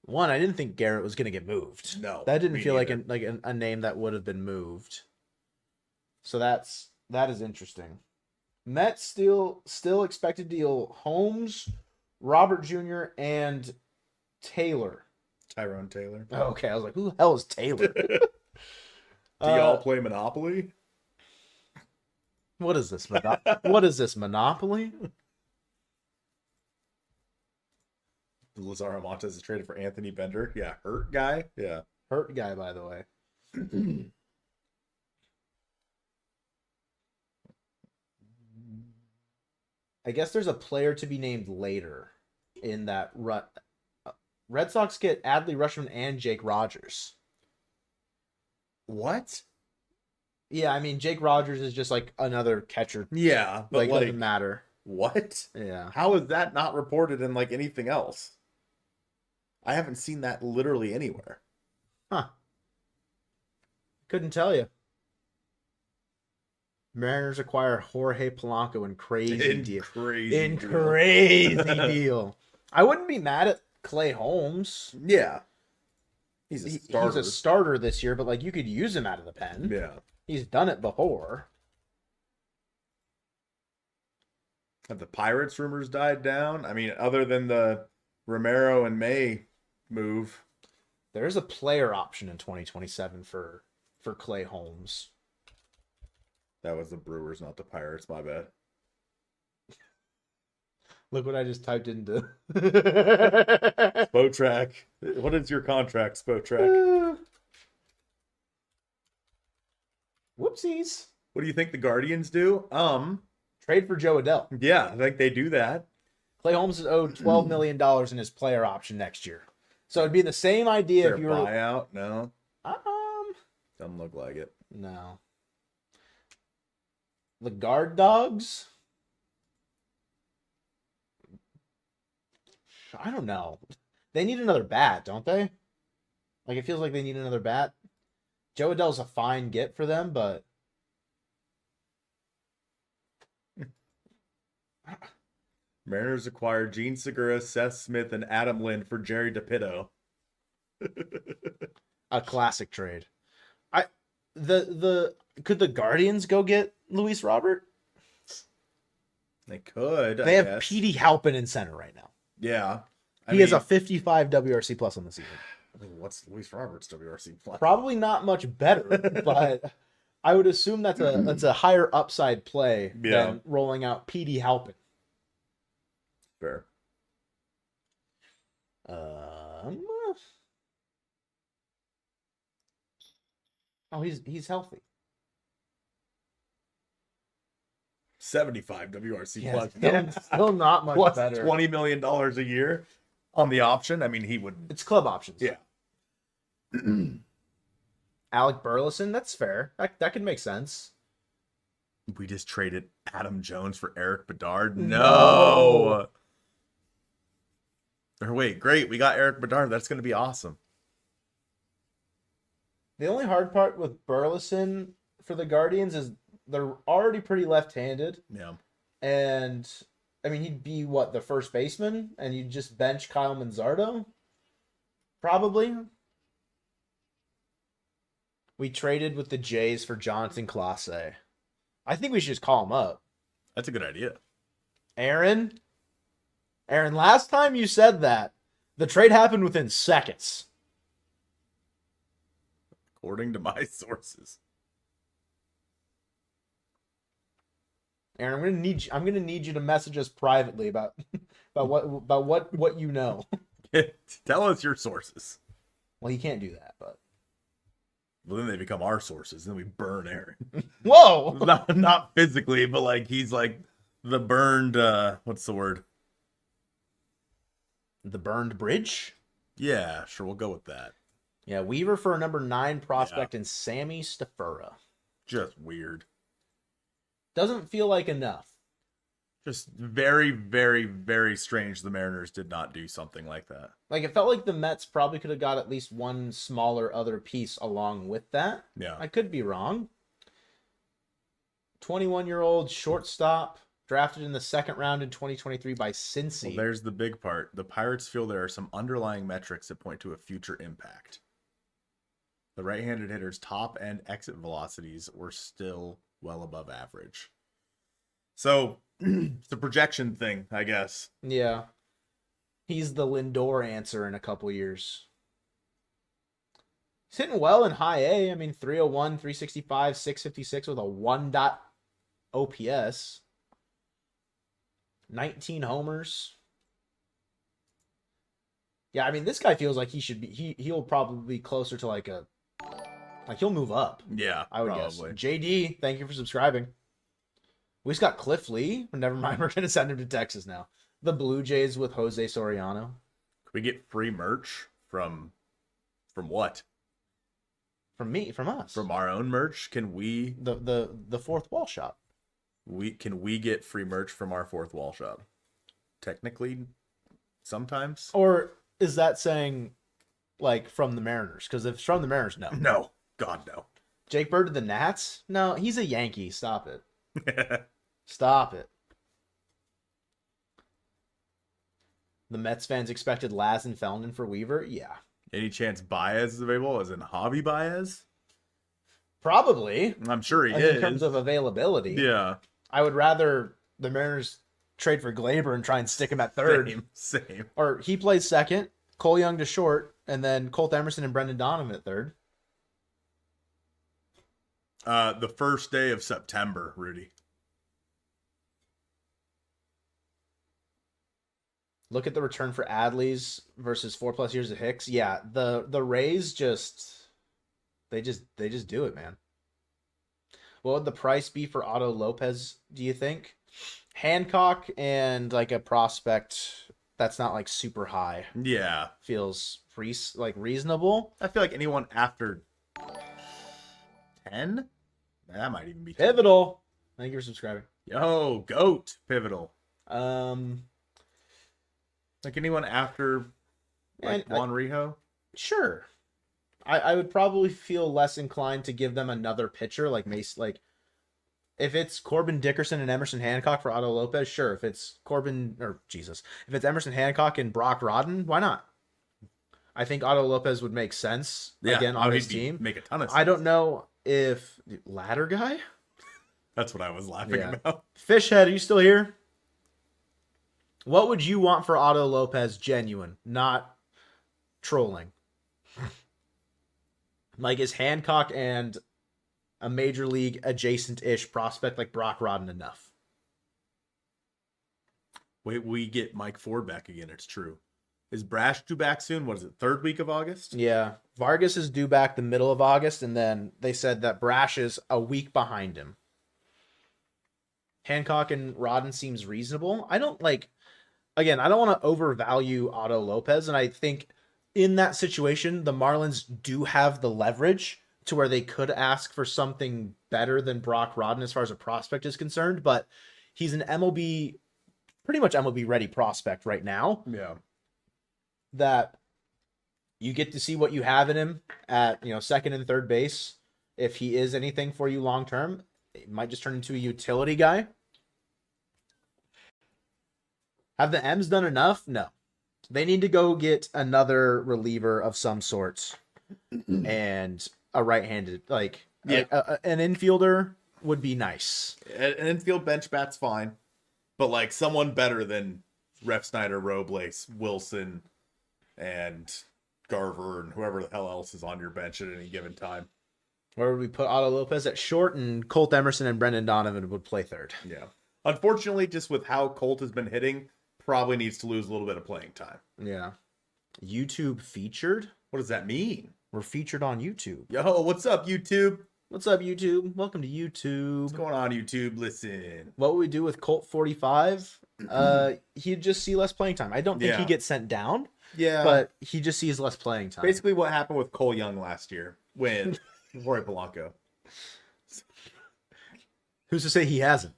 I didn't think Garrett was going to get moved. No, that didn't feel neither. like a name that would have been moved. So that is interesting. Mets still expected to deal Holmes, Robert Jr., and Taylor. Tyrone Taylor. Oh, okay, I was like, who the hell is Taylor? Do y'all play Monopoly? What is this? What is this, Monopoly? Lazaro Montes is traded for Anthony Bender. Yeah, hurt guy. Yeah. Hurt guy, by the way. I guess there's a player to be named later in that run. Red Sox get Adley Rutschman and Jake Rogers. What? Yeah, I mean, Jake Rogers is just like another catcher. Yeah, but like doesn't matter. What? Yeah. How is that not reported in like anything else? I haven't seen that literally anywhere. Huh. Couldn't tell you. Mariners acquire Jorge Polanco in crazy deal. Crazy deal. I wouldn't be mad at Clay Holmes. Yeah. He's a starter. He's a starter this year, but like you could use him out of the pen. Yeah. He's done it before. Have the Pirates rumors died down? I mean, other than the Romero and May move. There's a player option in 2027 for Clay Holmes. That was the Brewers, not the Pirates. My bad. Look what I just typed into. Spotrack. What is your contract, Spotrack? Whoopsies. What do you think the Guardians do? Trade for Joe Adell. Yeah, I think they do that. Clay Holmes is owed $12 million in his player option next year. So it'd be the same idea Is if there you a were buyout? No. Doesn't look like it. No. The Guard Dogs? I don't know. They need another bat, don't they? Like, it feels like they need another bat. Joe Adell's a fine get for them, but... Mariners acquired Gene Segura, Seth Smith, and Adam Lind for Jerry DePitto. A classic trade. Could the Guardians go get Luis Robert? They could. They have Petey Halpin in center right now. Yeah. He has a 55 WRC plus on the season. I mean, what's Luis Roberts' WRC plus? Probably not much better, but I would assume that's a higher upside play than rolling out Petey Halpin. Fair. Oh, he's healthy. 75 WRC Yeah, plus. still not much Plus better. $20 million a year on the option. I mean, he would. It's club options. Yeah. Alec Burleson, that's fair. That could make sense. We just traded Adam Jones for Eric Bedard. No. Or wait, great. We got Eric Bedard. That's going to be awesome. The only hard part with Burleson for the Guardians is they're already pretty left-handed. Yeah. And, I mean, he'd be, the first baseman? And you'd just bench Kyle Manzardo? Probably. We traded with the Jays for Jonathan Clase. I think we should just call him up. That's a good idea. Aaron, last time you said that, the trade happened within seconds. According to my sources. Aaron, I'm gonna need you to message us privately about what you know. Tell us your sources. Well, you can't do that, but Well, then they become our sources, and then we burn Aaron. whoa! not physically, but like he's like the burned. What's the word? The burned bridge. Yeah, sure, we'll go with that. Yeah, Weaver for a number 9 prospect and Sammy Stafura. Just weird. Doesn't feel like enough. Just very, very, very strange the Mariners did not do something like that. Like, it felt like the Mets probably could have got at least one smaller other piece along with that. Yeah. I could be wrong. 21-year-old shortstop, drafted in the second round in 2023 by Cincy. Well, there's the big part. The Pirates feel there are some underlying metrics that point to a future impact. The right-handed hitter's top and exit velocities were still well above average. So, it's a projection thing, I guess. Yeah. He's the Lindor answer in a couple years. He's hitting well in high A. I mean, 301, 365, 656 with a 1 OPS. 19 homers. Yeah, I mean, this guy feels like he should be, he'll probably be closer to like he'll move up. Yeah, I would probably. guess. JD, thank you for subscribing. We just got Cliff Lee. Never mind, we're going to send him to Texas now. The Blue Jays with Jose Soriano. Could we get free merch from what? From us. From our own merch? Can we the fourth wall shop. Can we get free merch from our fourth wall shop? Technically, sometimes. Or is that saying like from the Mariners? Because if it's from the Mariners, no. No. God, no. Jake Bird to the Nats? No, he's a Yankee. Stop it. Stop it. The Mets fans expected Laz and Feldman for Weaver? Yeah. Any chance Baez is available as in Javi Baez? Probably. I'm sure he In is. terms of availability. Yeah. I would rather the Mariners trade for Glaber and try and stick him at third. Same. Or he plays second, Cole Young to short, and then Colt Emerson and Brendan Donovan at third. The first day of September, Rudy. Look at the return for Adley's versus 4+ years of Hicks. Yeah, the Rays they just do it, man. What would the price be for Otto Lopez, do you think? Hancock and like a prospect that's not like super high. Yeah. Feels reasonable. I feel like anyone after 10? That might even be Pivotal. Thank you for subscribing. Yo, GOAT Pivotal. Like anyone after Juan Rijo? Sure. I would probably feel less inclined to give them another pitcher like Mace. Like if it's Corbin Dickerson and Emerson Hancock for Otto Lopez, sure. If it's if it's Emerson Hancock and Brock Rodden, why not? I think Otto Lopez would make sense again on this team. Make a ton of sense. I don't know if ladder guy. That's what I was laughing about. Fishhead, are you still here? What would you want for Otto Lopez? Genuine, not trolling. Like, is Hancock and a major league adjacent-ish prospect like Brock Rodden enough? Wait, we get Mike Ford back again. It's true. Is Brash due back soon? What is it, third week of August? Yeah. Vargas is due back the middle of August, and then they said that Brash is a week behind him. Hancock and Rodden seems reasonable. I don't want to overvalue Otto Lopez, and I think in that situation, the Marlins do have the leverage to where they could ask for something better than Brock Rodden as far as a prospect is concerned, but he's an pretty much MLB ready prospect right now. Yeah. That you get to see what you have in him at, second and third base. If he is anything for you long term, it might just turn into a utility guy. Have the M's done enough? No. They need to go get another reliever of some sort and a right-handed, an infielder would be nice. An infield bench bat's fine, but someone better than Ref Snyder, Robles, Wilson, and Garver, and whoever the hell else is on your bench at any given time. Where would we put Otto Lopez at short, and Colt Emerson and Brendan Donovan would play third? Yeah. Unfortunately, just with how Colt has been hitting, probably needs to lose a little bit of playing time. Yeah. YouTube featured? What does that mean? We're featured on YouTube. Yo, what's up, YouTube? What's up, YouTube? Welcome to YouTube. What's going on, YouTube? Listen. What would we do with Colt 45? He'd just see less playing time. I don't think he gets sent down. Yeah. But he just sees less playing time. Basically what happened with Cole Young last year with Roy Polanco. Who's to say he hasn't?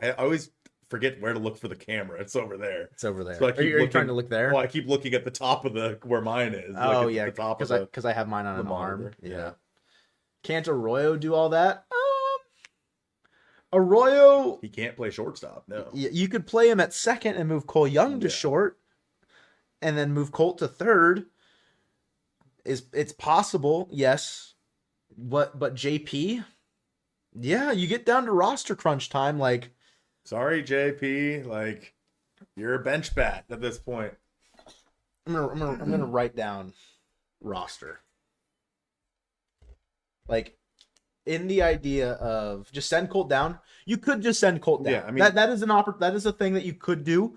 I always forget where to look for the camera. It's over there. It's over there. So Are you trying to look there? Well, I keep looking at the top of where mine is. Oh, yeah. The top because I have mine on an monitor. arm. Yeah. Can't Arroyo do all that? Arroyo... He can't play shortstop, no. You could play him at second and move Cole Young to short and then move Colt to third. It's possible, yes. But JP... Yeah, you get down to roster crunch time, Sorry, JP. You're a bench bat at this point. I'm gonna write down roster. In the idea of just send Colt down, you could just send Colt down. Yeah, I mean that is a thing that you could do.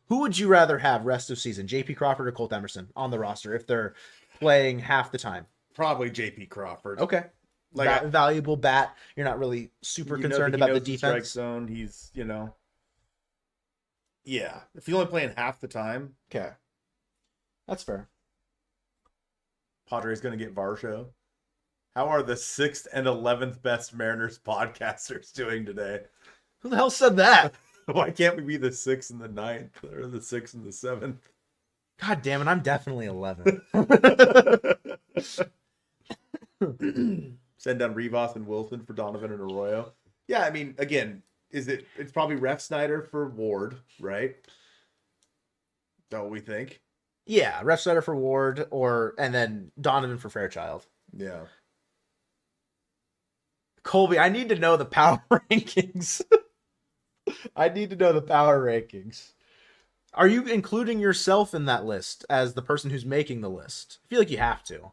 Who would you rather have rest of season, JP Crawford or Colt Emerson on the roster if they're playing half the time? Probably JP Crawford. Okay. Valuable bat. You're not really super concerned about the defense. Strike zone. He's, yeah. If you're only playing half the time, okay, that's fair. Padres going to get Varsho. How are the 6th and 11th best Mariners podcasters doing today? Who the hell said that? Why can't we be the 6th and the 9th or the 6th and the 7th? God damn it! I'm definitely 11. Send down Rivas and Wilson for Donovan and Arroyo. Yeah, I mean, again, it's probably Ref Snyder for Ward, right? Is that what we think? Yeah, Ref Snyder for Ward, and then Donovan for Fairchild. Yeah. Colby, I need to know the power rankings. I need to know the power rankings. Are you including yourself in that list as the person who's making the list? I feel like you have to.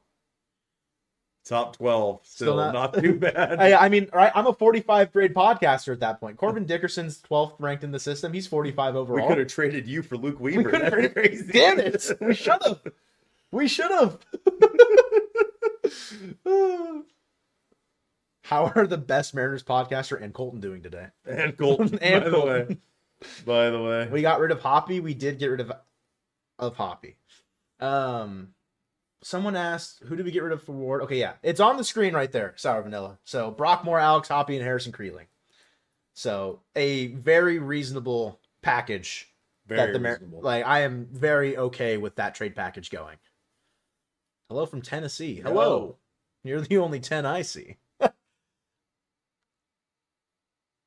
Top 12. Still not too bad. I mean, right, I'm a 45 grade podcaster at that point. Corbin Dickerson's 12th ranked in the system. He's 45 overall. We could have traded you for Luke Weaver. We could have traded crazy. Damn it. We should have. We should have. How are the best Mariners podcaster and Colton doing today? And Colton, and by Colton. the way. By the way. We got rid of Hoppy. We did get rid of Hoppy. Someone asked, who did we get rid of for Ward? Okay, yeah. It's on the screen right there, Sour Vanilla. So Brockmore, Alex Hoppy, and Harrison Creeling. So a very reasonable package. Very reasonable. Like, I am very okay with that trade package going. Hello from Tennessee. Hello. You're the only 10 I see.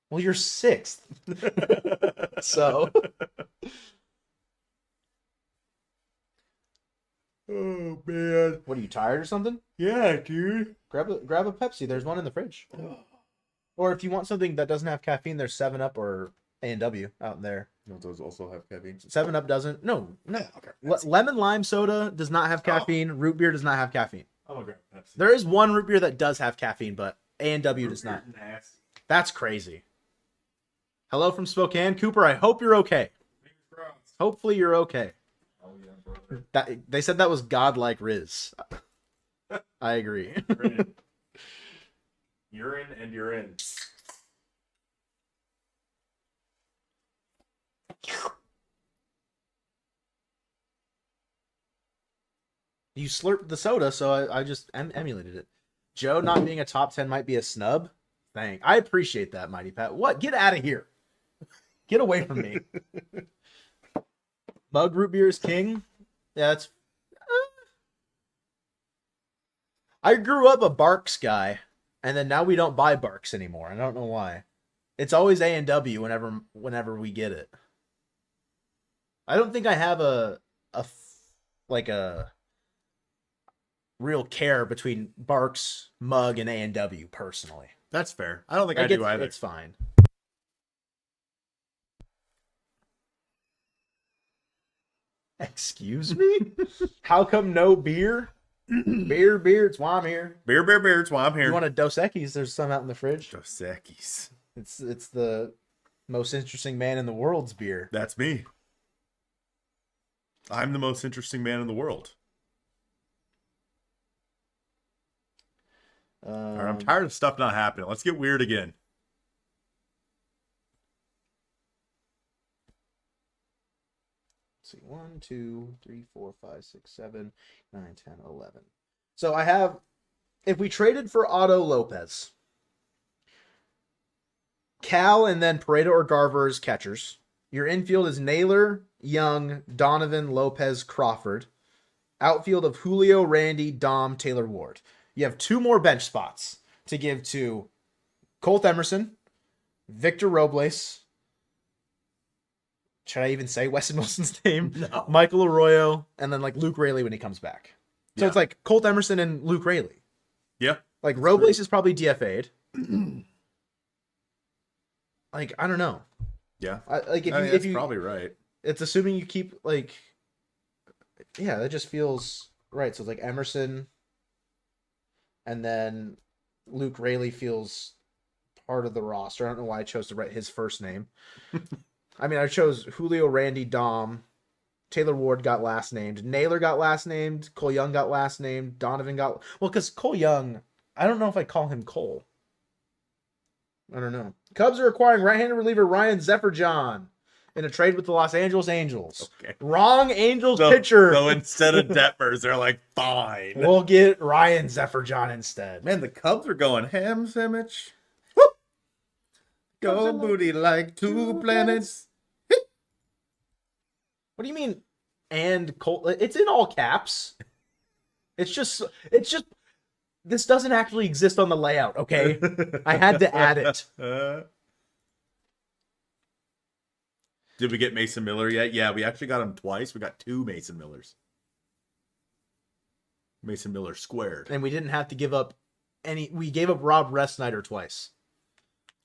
Well, you're 6th. So. Oh, man. What, are you tired or something? Yeah, dude. Grab a Pepsi. There's one in the fridge. Or if you want something that doesn't have caffeine, there's 7-Up or A&W out there. No, those also have caffeine. 7-Up doesn't. No. Okay. Lemon lime soda does not have caffeine. Root beer does not have caffeine. I'm gonna grab Pepsi. There is one root beer that does have caffeine, but A&W does not. Nasty. That's crazy. Hello from Spokane. Cooper, I hope you're okay. Hopefully you're okay. Oh, yeah, brother. They said that was godlike Riz. I agree. You're in and you're in. You slurped the soda, so I just emulated it. Joe not being a top 10 might be a snub. I appreciate that, Mighty Pat. What? Get out of here. Get away from me. Mug root beer is king. Yeah, that's. I grew up a Barks guy, and then now we don't buy Barks anymore. I don't know why. It's always A&W whenever we get it. I don't think I have a real care between Barks, Mug, and A&W personally. That's fair. I don't think I do either. It's fine. Excuse me? How come no beer? Beer, it's why I'm here. Beer, it's why I'm here. You want a Dos Equis? There's some out in the fridge. Dos Equis. It's the most interesting man in the world's beer. That's me. I'm the most interesting man in the world. All right, I'm tired of stuff not happening. Let's get weird again. Let's see, 1, 2, 3, 4, 5, 6, 7, 9, 10, 11. So I have, if we traded for Otto Lopez, Cal and then Pareto or Garver as catchers. Your infield is Naylor, Young, Donovan, Lopez, Crawford. Outfield of Julio, Randy, Dom, Taylor, Ward. You have 2 more bench spots to give to Colt Emerson, Victor Robles. Should I even say Weston Wilson's name? No. Michael Arroyo, and then like Luke Raley when he comes back. So Yeah. it's like Colt Emerson and Luke Raley. Yeah. Like Robles is probably DFA'd. Like, I don't know. Yeah. If you probably right. it's assuming you keep like, yeah, that just feels right. So it's like Emerson, and then Luke Raley feels part of the roster. I don't know why I chose to write his first name. I mean, I chose Julio, Randy, Dom. Taylor Ward got last named. Naylor got last named. Cole Young got last named. Donovan got... Well, because Cole Young, I don't know if I call him Cole. I don't know. Cubs are acquiring right-handed reliever Ryan Zefferjohn in a trade with the Los Angeles Angels. Okay. Wrong Angels pitcher. So instead of Detmers, they're like, fine. We'll get Ryan Zefferjohn instead. Man, the Cubs are going ham sandwich. Go booty like 2 planets. What do you mean? And Colt? It's in all caps. It's just this doesn't actually exist on the layout, okay? I had to add it. Did we get Mason Miller yet? Yeah, we actually got him twice. We got 2 Mason Millers. Mason Miller squared. And we didn't have to give up we gave up Rob Resnider twice.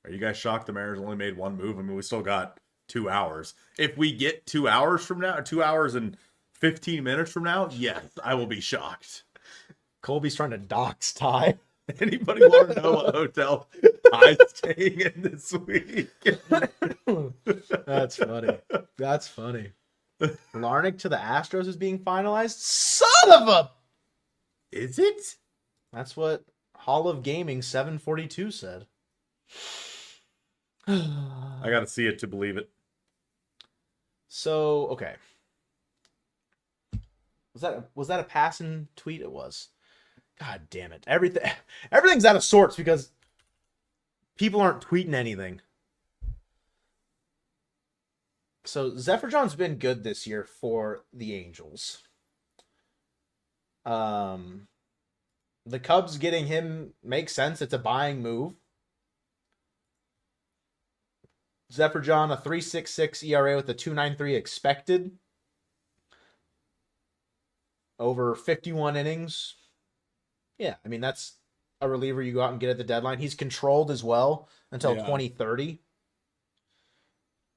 Are you guys shocked the Mariners only made 1 move? I mean, we still got 2 hours. If we get 2 hours from now, 2 hours and 15 minutes from now, yes, I will be shocked. Colby's trying to dox Ty. Anybody want to know what hotel Ty's staying in this week? That's funny. That's funny. Larnach to the Astros is being finalized? Son of a... Is it? That's what Hall of Gaming 742 said. I got to see it to believe it. So, okay. Was that a passing tweet? It was. God damn it. Everything's out of sorts because people aren't tweeting anything. So Zephyr John's been good this year for the Angels. The Cubs getting him makes sense. It's a buying move. Zephyr John, a 3.66 ERA with a 2.93 expected. Over 51 innings. Yeah, I mean, that's a reliever you go out and get at the deadline. He's controlled as well until 2030.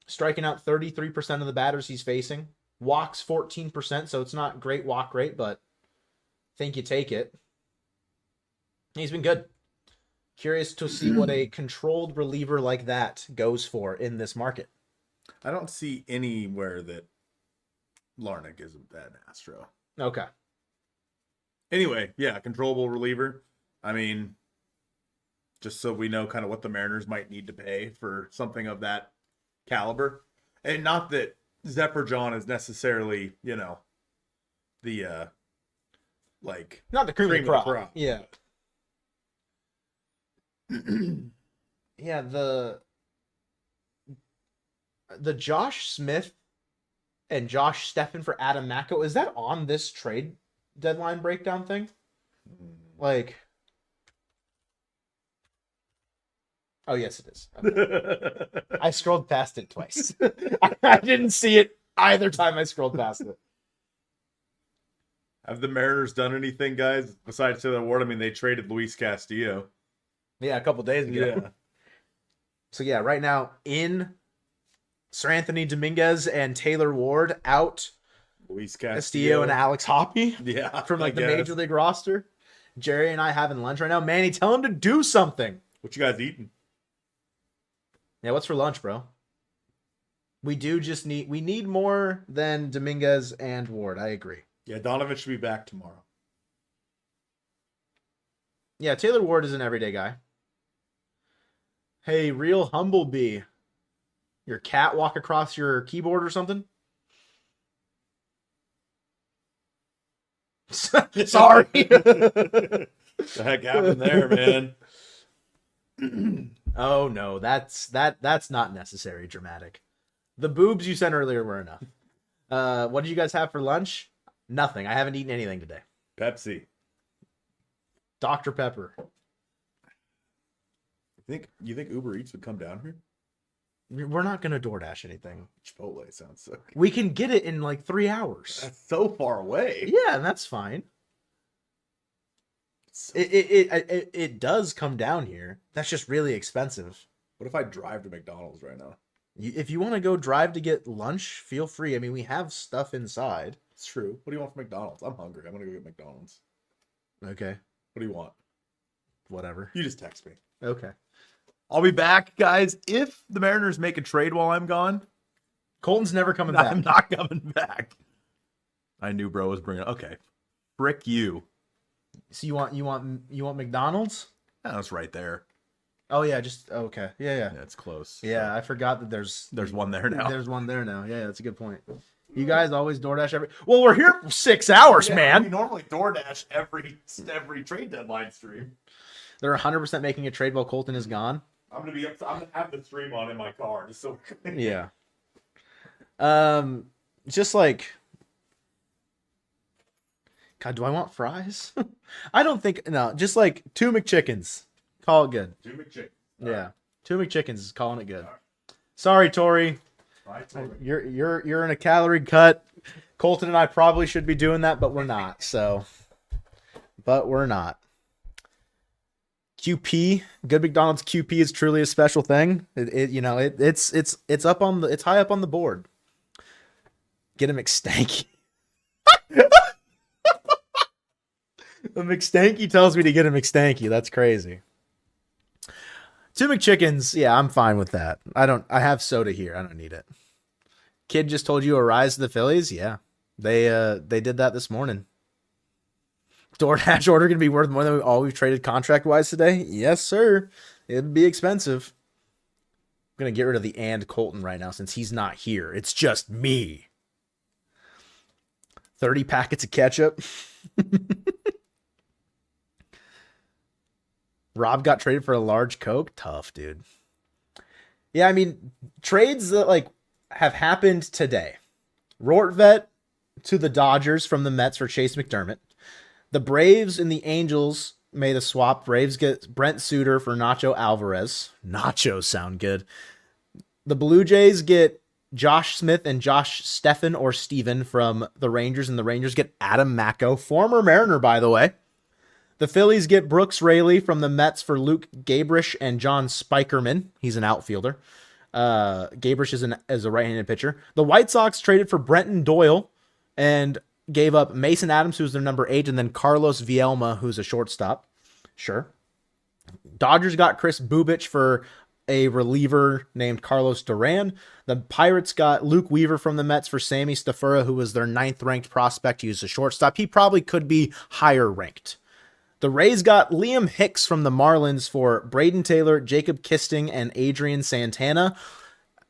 Striking out 33% of the batters he's facing. Walks 14%, so it's not great walk rate, but I think you take it. He's been good. Curious to see what a controlled reliever like that goes for in this market. I don't see anywhere that Larnach is a bad Astro. Okay. Anyway, yeah, controllable reliever. I mean, just so we know kind of what the Mariners might need to pay for something of that caliber. And not that Zephyr John is necessarily, you know, the like not the cream of the crop. Yeah. Yeah, the Josh Smith and Josh Steffen for Adam Macko, is that on this trade deadline breakdown thing? Like, oh yes, it is. Okay. I scrolled past it twice. I didn't see it either time I scrolled past it. Have the Mariners done anything, guys, besides Taylor Ward? I mean, they traded Luis Castillo. Yeah, a couple days ago. Yeah. So yeah, right now in Sir Anthony Dominguez and Taylor Ward out. Luis Castillo and Alex Hoppy. Yeah. From like the major league roster. Jerry and I having lunch right now. Manny, tell him to do something. What you guys eating? Yeah, what's for lunch, bro? We need more than Dominguez and Ward. I agree. Yeah, Donovan should be back tomorrow. Yeah, Taylor Ward is an everyday guy. Hey, real Humblebee. Your cat walk across your keyboard or something? Sorry. The heck happened there, man? Oh no, that's not necessary dramatic. The boobs you sent earlier were enough. What did you guys have for lunch? Nothing. I haven't eaten anything today. Pepsi. Dr. Pepper. You think Uber Eats would come down here? We're not gonna DoorDash anything. Chipotle sounds so good. We can get it in like 3 hours. That's so far away. Yeah, and that's fine. It does come down here. That's just really expensive. What if I drive to McDonald's right now? If you want to go drive to get lunch, feel free. I mean, we have stuff inside. It's true. What do you want from McDonald's? I'm hungry. I'm gonna go get McDonald's. Okay. What do you want? Whatever. You just text me. Okay. I'll be back, guys. If the Mariners make a trade while I'm gone, Colton's never coming back. I'm not coming back. I knew bro was bringing. Okay, frick you. So you want McDonald's? That's right there. Oh yeah, just okay. Yeah. Yeah, it's close. Yeah, I forgot that there's one there now. There's one there now. Yeah, that's a good point. You guys always DoorDash every. Well, we're here for 6 hours, man. We normally DoorDash every trade deadline stream. They're 100% making a trade while Colton is gone. I'm gonna have the stream on in my car just so. Yeah. Just like God, do I want fries? I don't think no. Just like 2 McChickens. Call it good. 2 McChickens. Yeah, 2 McChickens is calling it good. Sorry, Tori. Right, Tori. You're in a calorie cut. Colton and I probably should be doing that, but we're not. But we're not. QP, good McDonald's QP is truly a special thing. It's up on it's high up on the board. Get a McStanky. The McStanky tells me to get a McStanky. That's crazy. 2 McChickens, yeah, I'm fine with that. I have soda here. I don't need it. Kid just told you a rise to the Phillies. Yeah, they did that this morning. DoorDash order gonna be worth more than all we've traded contract wise today. Yes, sir. It'd be expensive. I'm gonna get rid of the and Colton right now since he's not here. It's just me. 30 packets of ketchup. Rob got traded for a large Coke. Tough, dude. Yeah, I mean, trades that like have happened today. Rortvet to the Dodgers from the Mets for Chase McDermott. The Braves and the Angels made a swap. Braves get Brent Suter for Nacho Alvarez. Nachos sound good. The Blue Jays get Josh Smith and Josh Steffen or Steven from the Rangers, and the Rangers get Adam Macko, former Mariner, by the way. The Phillies get Brooks Raley from the Mets for Luke Gabrish and John Spikerman. He's an outfielder. Gabrish is a right-handed pitcher. The White Sox traded for Brenton Doyle and gave up Mason Adams, who's their number 8, and then Carlos Vielma, who's a shortstop. Sure. Dodgers got Chris Bubich for a reliever named Carlos Duran. The Pirates got Luke Weaver from the Mets for Sammy Stafura, who was their 9th-ranked prospect. He was a shortstop. He probably could be higher ranked. The Rays got Liam Hicks from the Marlins for Braden Taylor, Jacob Kisting, and Adrian Santana.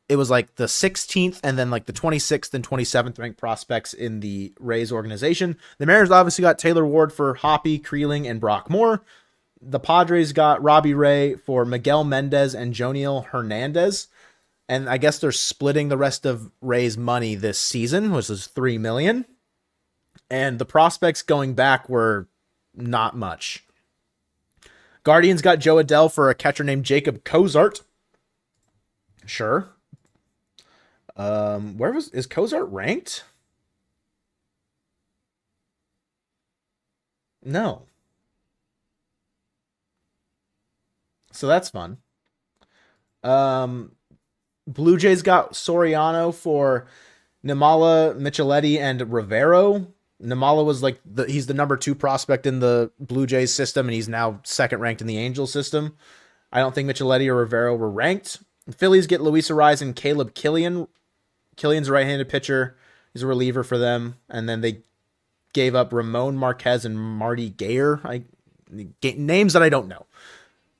It was like the 16th and then like the 26th and 27th ranked prospects in the Rays organization. The Mariners obviously got Taylor Ward for Hoppy, Creeling, and Brock Moore. The Padres got Robbie Ray for Miguel Mendez and Joniel Hernandez. And I guess they're splitting the rest of Ray's money this season, which is $3 million. And the prospects going back were not much. Guardians got Joe Adell for a catcher named Jacob Cozart. Sure. Is Cozart ranked? No. So that's fun. Blue Jays got Soriano for Nimala, Micheletti, and Rivero. Nimala was like he's the number 2 prospect in the Blue Jays system, and he's now 2nd ranked in the Angels system. I don't think Micheletti or Rivero were ranked. The Phillies get Luis Arraez and Caleb Killian. Killian's a right-handed pitcher. He's a reliever for them. And then they gave up Ramon Marquez and Marty Gayer. Names that I don't know.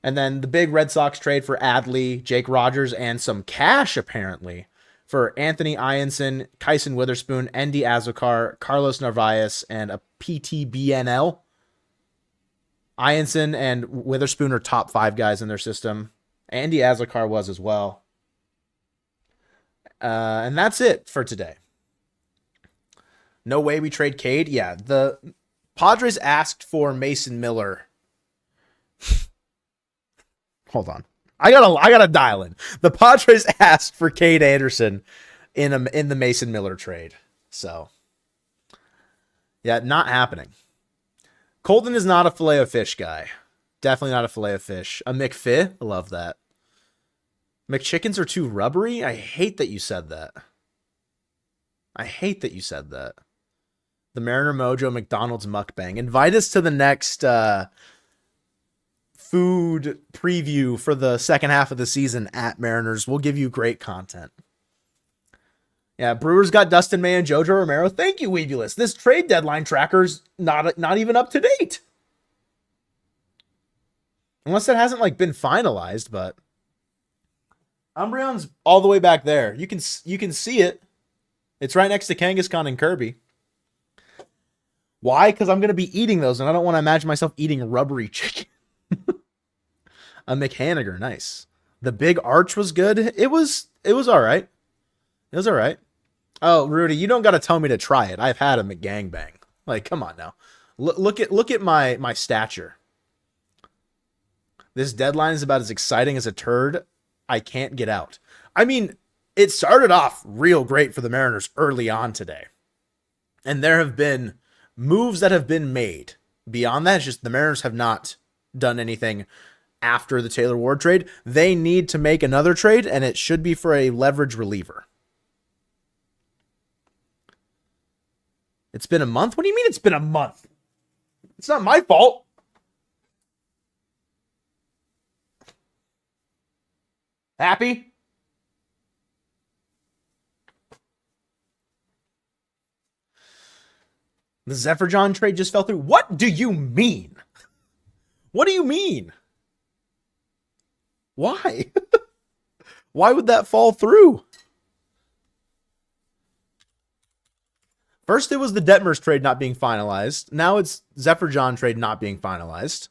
And then the big Red Sox trade for Adley, Jake Rogers, and some cash, apparently, for Anthony Ianson, Kyson Witherspoon, Endy Azokar, Carlos Narvaez, and a PTBNL. Ianson and Witherspoon are top 5 guys in their system. Andy Azokar was as well. And that's it for today. No way we trade Cade. Yeah, the Padres asked for Mason Miller. Hold on. I gotta dial in. The Padres asked for Cade Anderson in the Mason Miller trade. So, yeah, not happening. Colton is not a Filet-O-Fish guy. Definitely not a Filet-O-Fish. A McFi? I love that. McChickens are too rubbery? I hate that you said that. The Mariner Mojo McDonald's mukbang. Invite us to the next food preview for the second half of the season at Mariners. We'll give you great content. Yeah, Brewers got Dustin May and Jojo Romero. Thank you, Weebulous. This trade deadline tracker's not even up to date. Unless it hasn't like been finalized, but Umbreon's all the way back there. You can see it. It's right next to Kangaskhan and Kirby. Why? Because I'm going to be eating those, and I don't want to imagine myself eating rubbery chicken. A McHaniger, nice. The Big Arch was good. It was all right. It was all right. Oh, Rudy, you don't got to tell me to try it. I've had a McGangbang. Like, come on now. Look at my stature. This deadline is about as exciting as a turd I can't get out. I mean, it started off real great for the Mariners early on today. And there have been moves that have been made. Beyond that, it's just the Mariners have not done anything after the Taylor Ward trade. They need to make another trade, and it should be for a leverage reliever. It's been a month? What do you mean it's been a month? It's not my fault. Happy? The Zephyr John trade just fell through. What do you mean? What do you mean? Why? Why would that fall through? First, it was the Detmers trade not being finalized. Now it's Zephyr John trade not being finalized.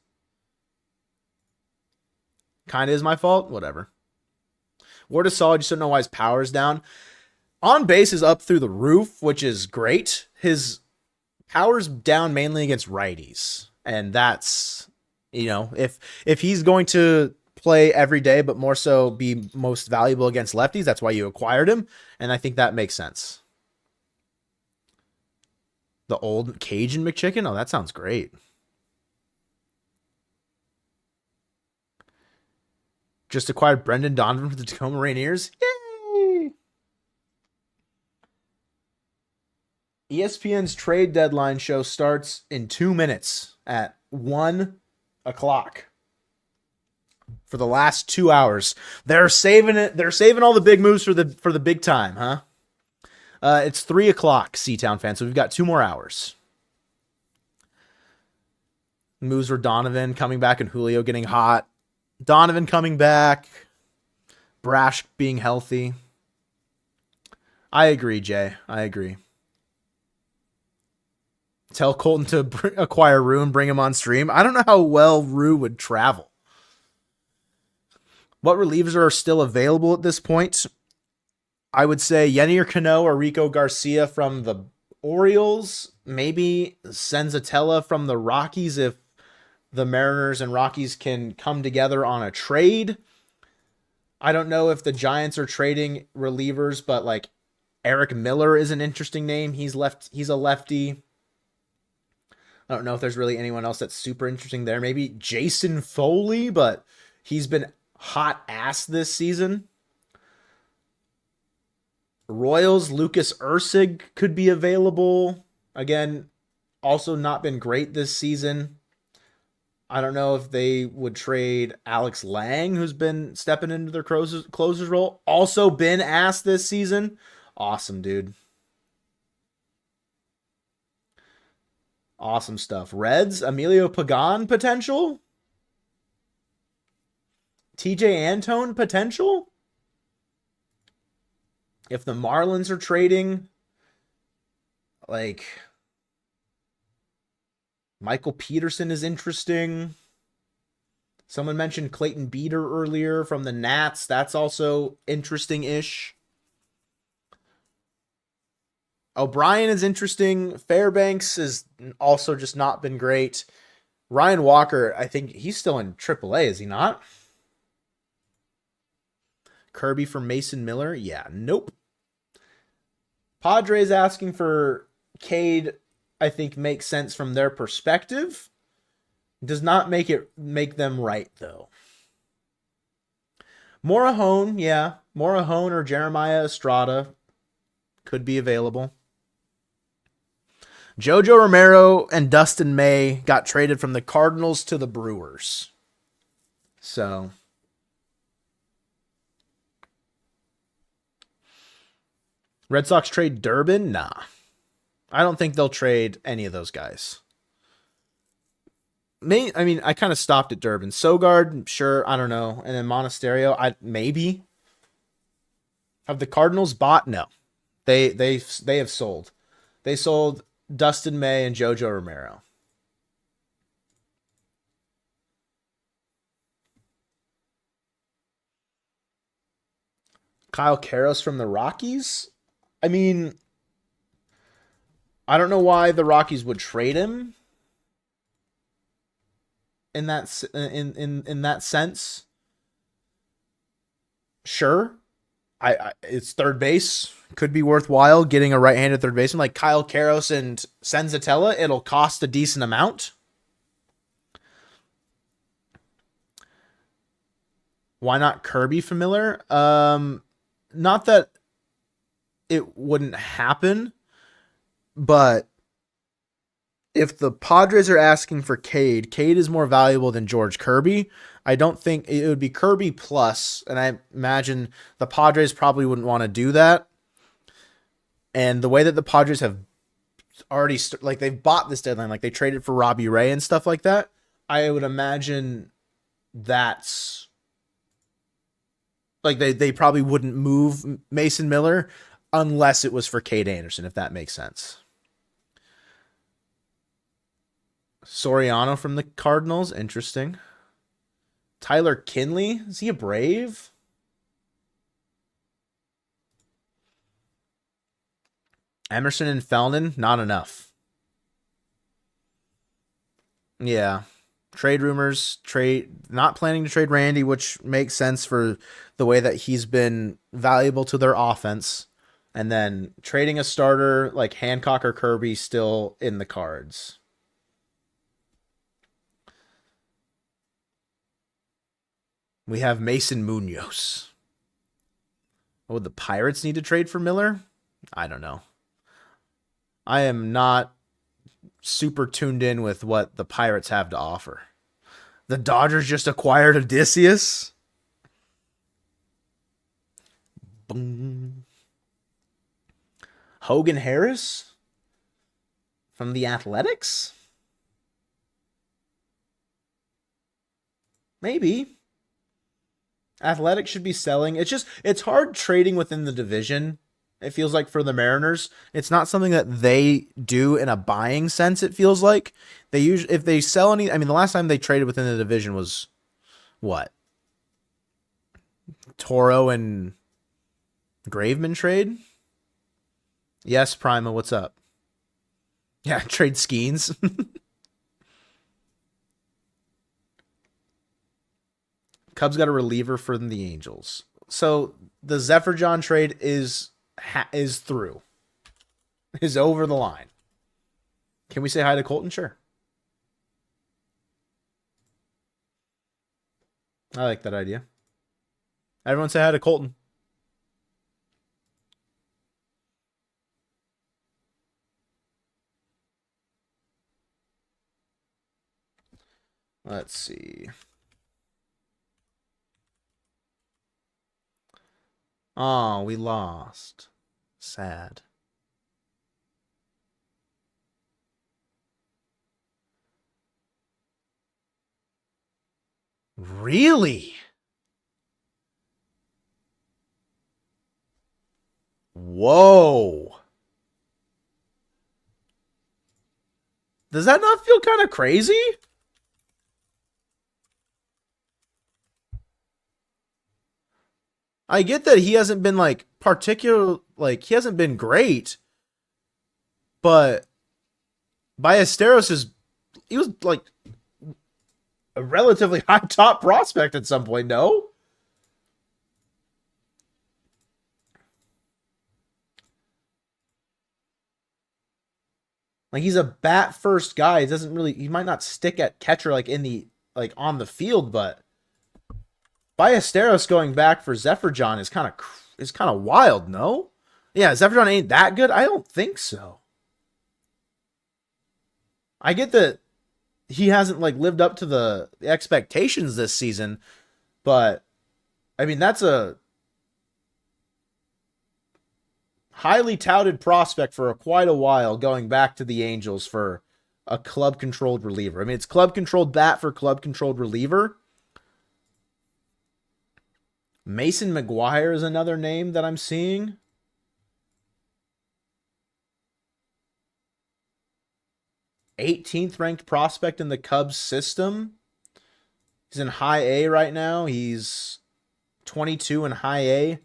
Kind of is my fault. Whatever. Ward is solid. You just don't know why his power is down. On base is up through the roof, which is great. His power's down mainly against righties. And that's, if he's going to play every day, but more so be most valuable against lefties, that's why you acquired him. And I think that makes sense. The old Cajun McChicken? Oh, that sounds great. Just acquired Brendan Donovan for the Tacoma Rainiers. Yay! ESPN's trade deadline show starts in 2 minutes at 1 o'clock. For the last 2 hours. They're saving it. They're saving all the big moves for the big time, huh? It's 3 o'clock, Seatown fans, so we've got 2 more hours. Moves were Donovan coming back and Julio getting hot. Donovan coming back. Brash being healthy. I agree, Jay. I agree. Tell Colton to acquire Rue and bring him on stream. I don't know how well Rue would travel. What relievers are still available at this point? I would say Yenier Cano or Rico Garcia from the Orioles. Maybe Senzatella from the Rockies if the Mariners and Rockies can come together on a trade. I don't know if the Giants are trading relievers, but like Eric Miller is an interesting name. He's a lefty. I don't know if there's really anyone else that's super interesting there. Maybe Jason Foley, but he's been hot ass this season. Royals, Lucas Ursig could be available. Again, also not been great this season. I don't know if they would trade Alex Lang, who's been stepping into their closer's role. Also been asked this season. Awesome, dude. Awesome stuff. Reds, Emilio Pagan potential. TJ Antone potential. If the Marlins are trading, like Michael Peterson is interesting. Someone mentioned Clayton Beater earlier from the Nats. That's also interesting-ish. O'Brien is interesting. Fairbanks has also just not been great. Ryan Walker, I think he's still in AAA, is he not? Kirby for Mason Miller? Yeah, nope. Padres asking for Cade, I think makes sense from their perspective. Does not make them right, though. Morahone, yeah. Morahone or Jeremiah Estrada could be available. Jojo Romero and Dustin May got traded from the Cardinals to the Brewers. So Red Sox trade Durbin? Nah. I don't think they'll trade any of those guys. I kind of stopped at Durbin. Sogard, sure, I don't know. And then Monasterio, maybe. Have the Cardinals bought? No. They have sold. They sold Dustin May and Jojo Romero. Kyle Karros from the Rockies? I mean, I don't know why the Rockies would trade him. in in that sense. Sure, it's third base could be worthwhile getting a right-handed third baseman like Kyle Karros and Senzatella. It'll cost a decent amount. Why not Kirby for Miller? Not that it wouldn't happen, but if the Padres are asking for Cade is more valuable than George Kirby. I don't think it would be Kirby plus, and I imagine the Padres probably wouldn't want to do that. And the way that the Padres have already like they've bought this deadline, like they traded for Robbie Ray and stuff like that, I would imagine that's like they probably wouldn't move Mason Miller unless it was for Cade Anderson, if that makes sense. Soriano from the Cardinals, interesting. Tyler Kinley, is he a Brave? Emerson and Feldman, not enough. Yeah. Trade rumors, not planning to trade Randy, which makes sense for the way that he's been valuable to their offense. And then trading a starter like Hancock or Kirby still in the cards. We have Mason Munoz. Would the Pirates need to trade for Miller? I don't know. I am not super tuned in with what the Pirates have to offer. The Dodgers just acquired Odysseus. Boom. Hogan Harris from the Athletics? Maybe. Athletics should be selling. It's hard trading within the division. It feels like for the Mariners, it's not something that they do in a buying sense. It feels like they usually, if they sell any, I mean, the last time they traded within the division was what? Toro and Graveman trade? Yes, Prima, what's up? Yeah, trade Skeens. Cubs got a reliever for the Angels. So the Zephyr John trade is through. Is over the line. Can we say hi to Colton? Sure. I like that idea. Everyone say hi to Colton. Let's see. Oh, we lost. Sad. Really? Whoa. Does that not feel kind of crazy? I get that he hasn't been like he hasn't been great, but he was like a relatively high top prospect at some point, no? Like he's a bat first guy. He might not stick at catcher like on the field, but Ballesteros going back for Zephyr John is kind of wild, no? Yeah, Zephyr John ain't that good? I don't think so. I get that he hasn't like lived up to the expectations this season, but I mean that's a highly touted prospect for quite a while going back to the Angels for a club controlled reliever. I mean it's club controlled bat for club controlled reliever. Mason McGuire is another name that I'm seeing. '18th ranked prospect in the Cubs system. He's in high A right now. He's 22 in high A.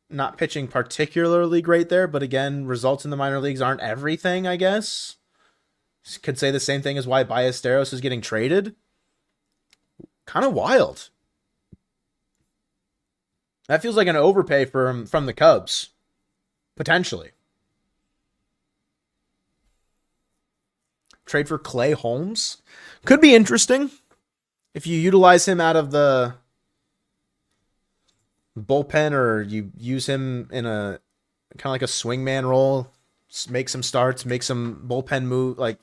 Not pitching particularly great there, but again, results in the minor leagues aren't everything, I guess. Could say the same thing as why Ballesteros is getting traded. Kind of wild. That feels like an overpay from the Cubs. Potentially. Trade for Clay Holmes. Could be interesting. If you utilize him out of the bullpen, or you use him in a kind of like a swingman role, make some starts, make some bullpen move, like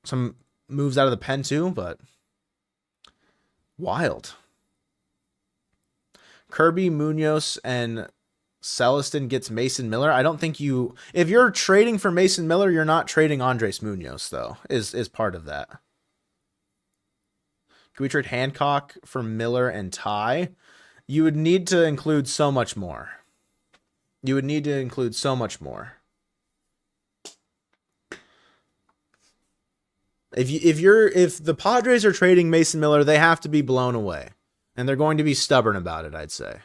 some moves out of the pen too, but wild. Kirby, Munoz, and Celestin gets Mason Miller. I don't think if you're trading for Mason Miller, you're not trading Andres Munoz, though, is part of that. Can we trade Hancock for Miller and Ty? You would need to include so much more. If the Padres are trading Mason Miller, they have to be blown away. And they're going to be stubborn about it, I'd say.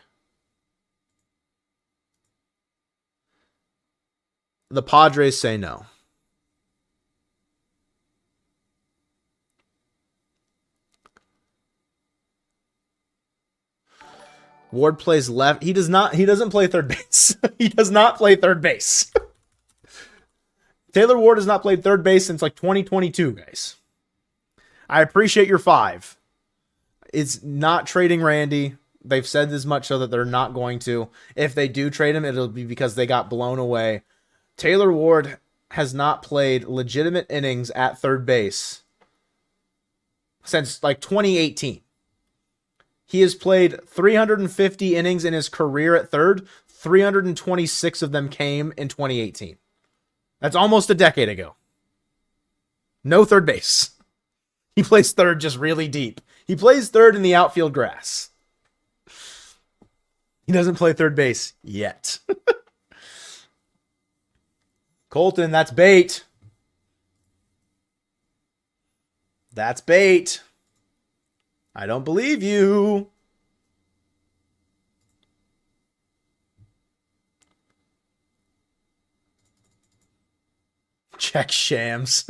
The Padres say no. Ward plays left. He doesn't play third base. He does not play third base. Taylor Ward has not played third base since like 2022, guys. I appreciate your 5. It's not trading Randy. They've said as much so that they're not going to. If they do trade him, it'll be because they got blown away. Taylor Ward has not played legitimate innings at third base since like 2018. He has played 350 innings in his career at third. 326 of them came in 2018. That's almost a decade ago. No third base. He plays third just really deep. He plays third in the outfield grass. He doesn't play third base yet. Colton, that's bait. That's bait. I don't believe you. Check Shams.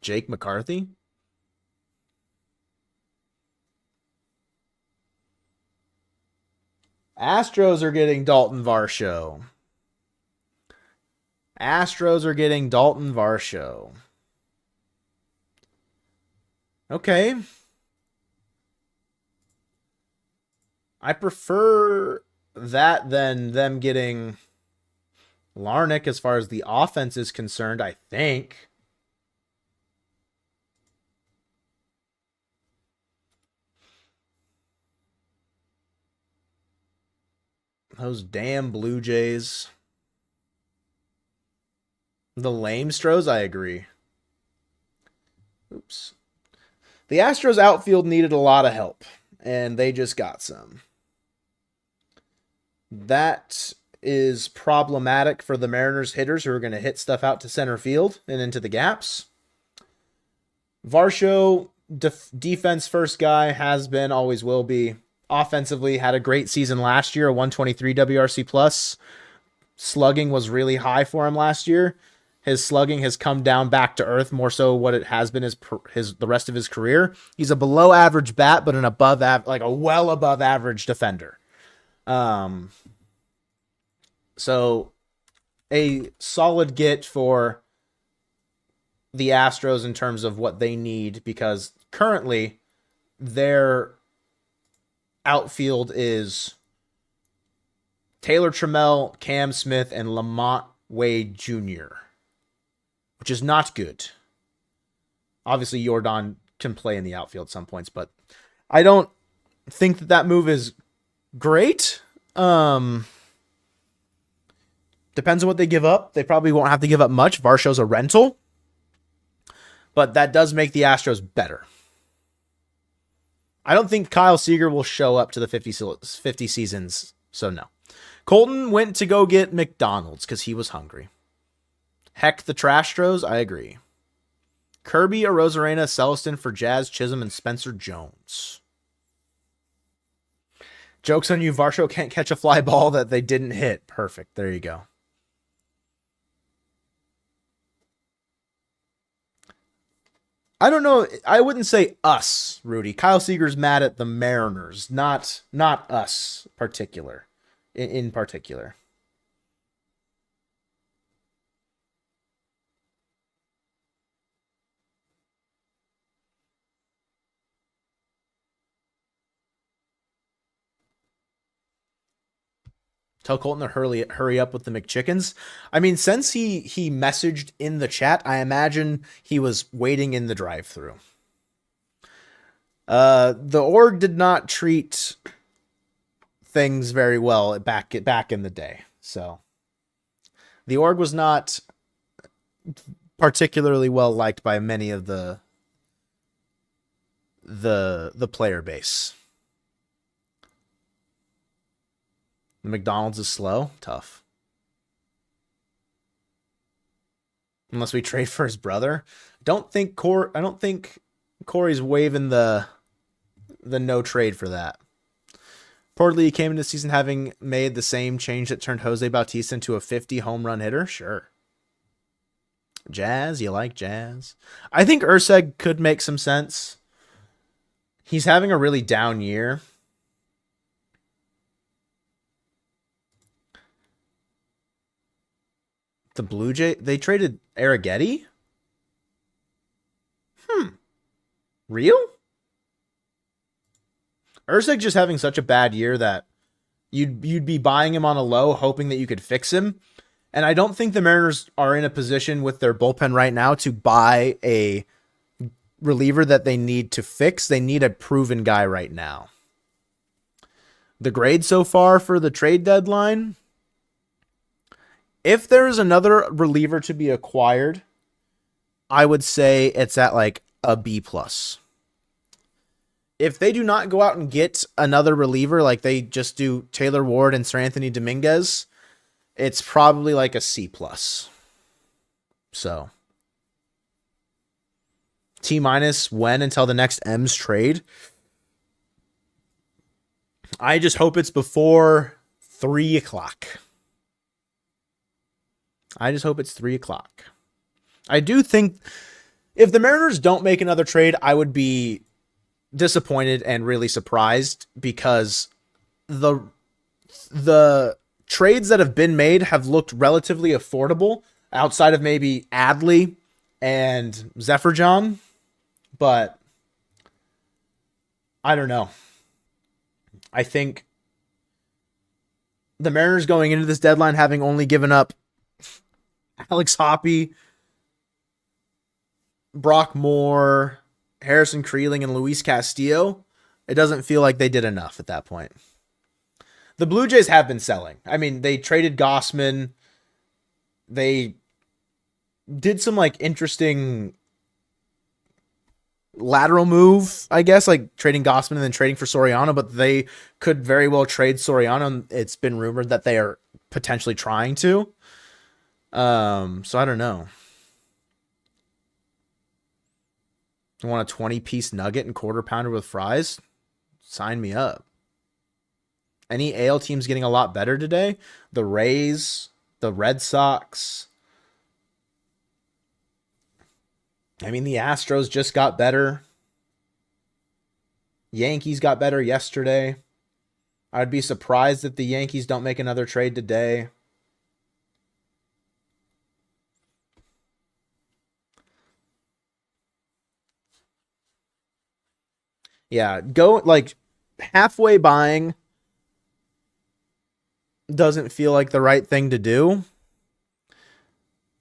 Jake McCarthy? Astros are getting Dalton Varsho. Okay. I prefer that than them getting Larnick as far as the offense is concerned, I think. Those damn Blue Jays. The Lamestros, I agree. Oops. The Astros outfield needed a lot of help, and they just got some. That is problematic for the Mariners hitters who are going to hit stuff out to center field and into the gaps. Varsho, defense first guy, has been, always will be. Offensively, had a great season last year, a 123 WRC plus. Slugging was really high for him last year. His slugging has come down back to earth, more so what it has been the rest of his career. He's a below average bat, but an above like a well above average defender. So a solid get for the Astros in terms of what they need, because currently their outfield is Taylor Trammell, Cam Smith, and Lamont Wade Jr., which is not good. Obviously, Jordan can play in the outfield at some points, but I don't think that move is great. Depends on what they give up. They probably won't have to give up much. Varsho's a rental, but that does make the Astros better. I don't think Kyle Seager will show up to the 50 seasons, so no. Colton went to go get McDonald's because he was hungry. Heck the Trastros, I agree. Kirby, Arozarena, Celestin for Jazz, Chisholm, and Spencer Jones. Joke's on you. Varsho can't catch a fly ball that they didn't hit. Perfect. There you go. I don't know. I wouldn't say us, Rudy. Kyle Seager's mad at the Mariners, not us particular. In particular. Tell Colton to hurry up with the McChickens. I mean, since he messaged in the chat, I imagine he was waiting in the drive-thru. The org did not treat things very well back in the day. So the org was not particularly well liked by many of the player base. The McDonald's is slow. Tough. Unless we trade for his brother. I don't think Corey's waving the no trade for that. Reportedly, he came into the season having made the same change that turned Jose Bautista into a 50 home run hitter. Sure. Jazz, you like Jazz? I think Urseg could make some sense. He's having a really down year. The Blue Jay, they traded Arrighetti? Real? Urseg just having such a bad year that you'd be buying him on a low, hoping that you could fix him. And I don't think the Mariners are in a position with their bullpen right now to buy a reliever that they need to fix. They need a proven guy right now. The grade so far for the trade deadline, if there is another reliever to be acquired, I would say it's at like a B+. If they do not go out and get another reliever, like they just do Taylor Ward and Sir Anthony Dominguez, it's probably like a C+. So T- when until the next M's trade? I just hope it's before 3 o'clock. I just hope it's 3 o'clock. I do think if the Mariners don't make another trade, I would be disappointed and really surprised because the trades that have been made have looked relatively affordable outside of maybe Adley and Zephyrjon, but I don't know. I think the Mariners going into this deadline having only given up Alex Hoppe, Brock Moore, Harrison Creeling, and Luis Castillo, it doesn't feel like they did enough at that point. The Blue Jays have been selling. I mean, they traded Gossman. They did some like interesting lateral move, I guess, like trading Gossman and then trading for Soriano, but they could very well trade Soriano. It's been rumored that they are potentially trying to. So I don't know. I want a 20-piece nugget and quarter pounder with fries? Sign me up. Any AL teams getting a lot better today? The Rays, the Red Sox. I mean, the Astros just got better. Yankees got better yesterday. I'd be surprised if the Yankees don't make another trade today. Yeah, go like halfway buying doesn't feel like the right thing to do,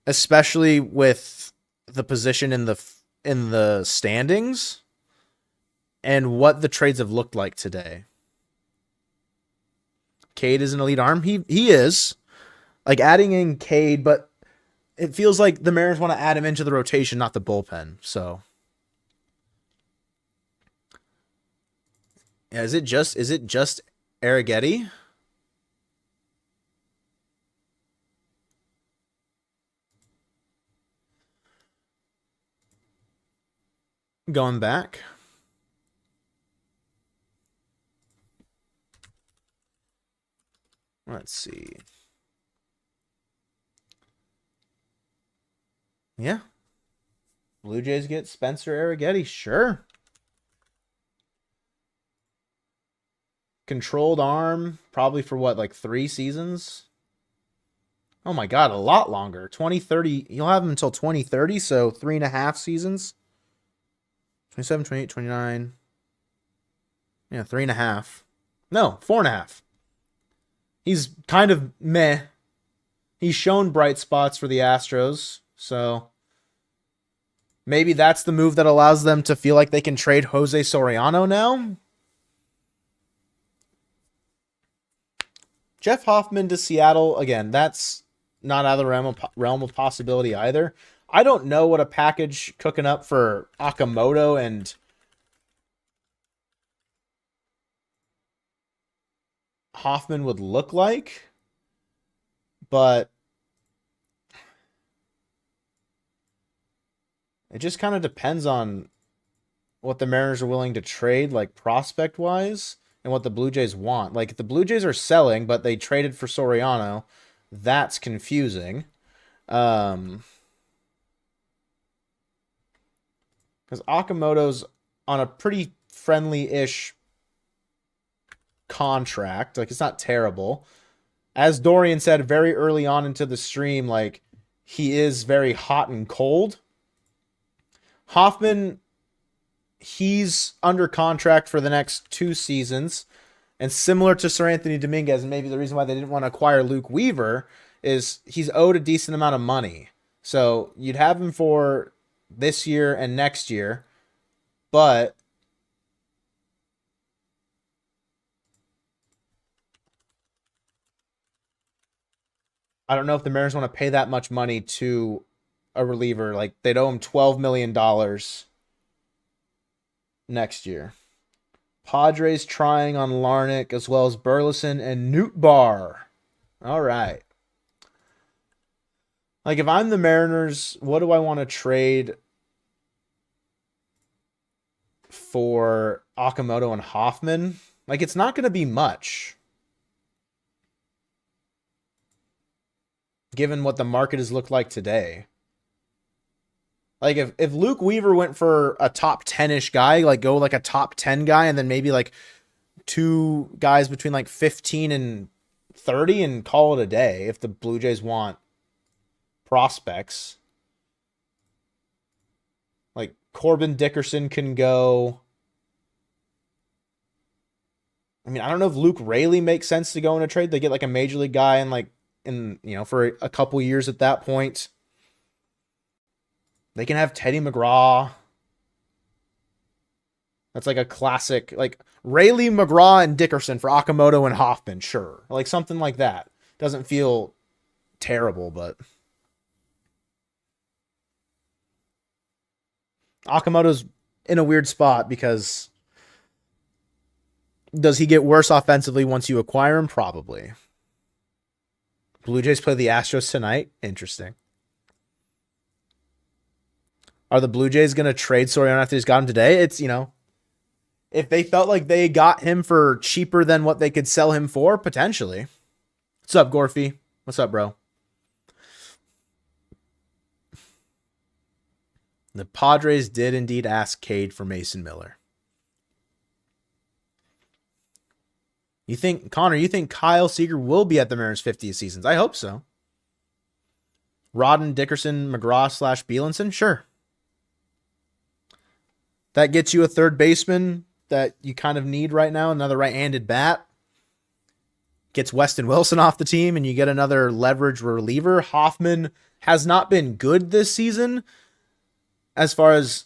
especially with the position in the standings and what the trades have looked like today. Cade is an elite arm. He is. Like adding in Cade, but it feels like the Mariners want to add him into the rotation, not the bullpen. So yeah, is it just Arrighetti? Going back. Let's see. Yeah. Blue Jays get Spencer Arrighetti. Sure. Controlled arm, probably for what, like 3 seasons? Oh my God, a lot longer. 2030. You'll have him until 2030, so 3.5 seasons. 27, 28, 29. Yeah, 3.5. No, 4.5. He's kind of meh. He's shown bright spots for the Astros, so maybe that's the move that allows them to feel like they can trade Jose Soriano now. Jeff Hoffman to Seattle, again, that's not out of the realm of possibility either. I don't know what a package cooking up for Okamoto and Hoffman would look like, but it just kind of depends on what the Mariners are willing to trade, like prospect wise, and what the Blue Jays want. Like, if the Blue Jays are selling, but they traded for Soriano, that's confusing. Because Okamoto's on a pretty friendly-ish contract. Like, it's not terrible. As Dorian said very early on into the stream, like, he is very hot and cold. Hoffman, he's under contract for the next 2 seasons. And similar to Sir Anthony Dominguez, and maybe the reason why they didn't want to acquire Luke Weaver, is he's owed a decent amount of money. So you'd have him for this year and next year, but I don't know if the Mariners want to pay that much money to a reliever. Like, they'd owe him $12 million next year. Padres trying on Larnach as well as Burleson and Nootbaar. All right. Like, if I'm the Mariners, what do I want to trade for Okamoto and Hoffman? Like, it's not going to be much, given what the market has looked like today. Like, if Luke Weaver went for a top 10-ish guy, like go like a top 10 guy, and then maybe like 2 guys between like 15 and 30 and call it a day if the Blue Jays want prospects. Like, Corbin Dickerson can go. I mean, I don't know if Luke Raley makes sense to go in a trade. They get like a major league guy and like for a couple years at that point. They can have Teddy McGraw. That's like a classic, like Raley, McGraw, and Dickerson for Okamoto and Hoffman. Sure. Like something like that. Doesn't feel terrible, but Okamoto's in a weird spot because does he get worse offensively once you acquire him? Probably. Blue Jays play the Astros tonight. Interesting. Are the Blue Jays going to trade Soriano after he's got him today? It's, if they felt like they got him for cheaper than what they could sell him for, potentially. What's up, Gorfy? What's up, bro? The Padres did indeed ask Cade for Mason Miller. Connor, you think Kyle Seager will be at the Mariners 50th seasons? I hope so. Rodden, Dickerson, McGraw / Bielenson? Sure. That gets you a third baseman that you kind of need right now, another right-handed bat. Gets Weston Wilson off the team, and you get another leverage reliever. Hoffman has not been good this season as far as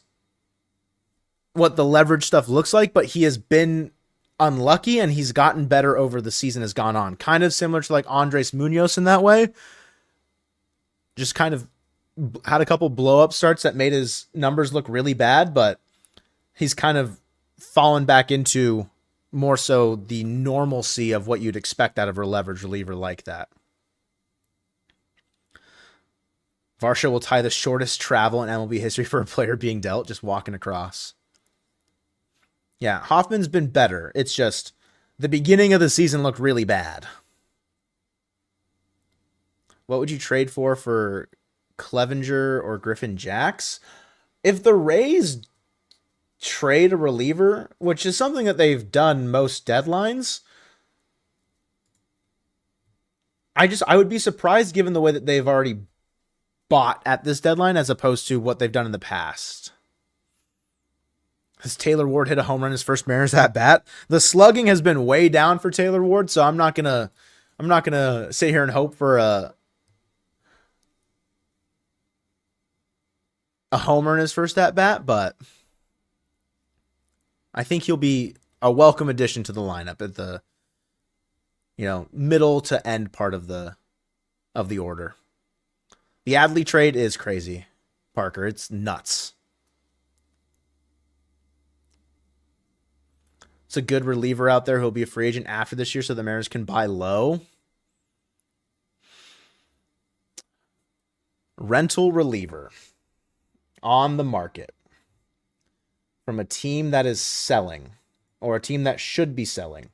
what the leverage stuff looks like, but he has been unlucky, and he's gotten better over the season has gone on. Kind of similar to like Andres Munoz in that way. Just kind of had a couple blow-up starts that made his numbers look really bad, but he's kind of fallen back into more so the normalcy of what you'd expect out of a leverage reliever like that. Varsho will tie the shortest travel in MLB history for a player being dealt, just walking across. Yeah, Hoffman's been better. It's just the beginning of the season looked really bad. What would you trade for Clevenger or Griffin Jacks? If the Rays trade a reliever, which is something that they've done most deadlines, I would be surprised given the way that they've already bought at this deadline as opposed to what they've done in the past. Has Taylor Ward hit a home run his first Mariners at bat? The slugging has been way down for Taylor Ward, so I'm not gonna sit here and hope for a homer in his first at bat, but I think he'll be a welcome addition to the lineup at the middle to end part of the order. The Adley trade is crazy, Parker. It's nuts. It's a good reliever out there who'll be a free agent after this year so the Mariners can buy low. Rental reliever on the market from a team that is selling or a team that should be selling.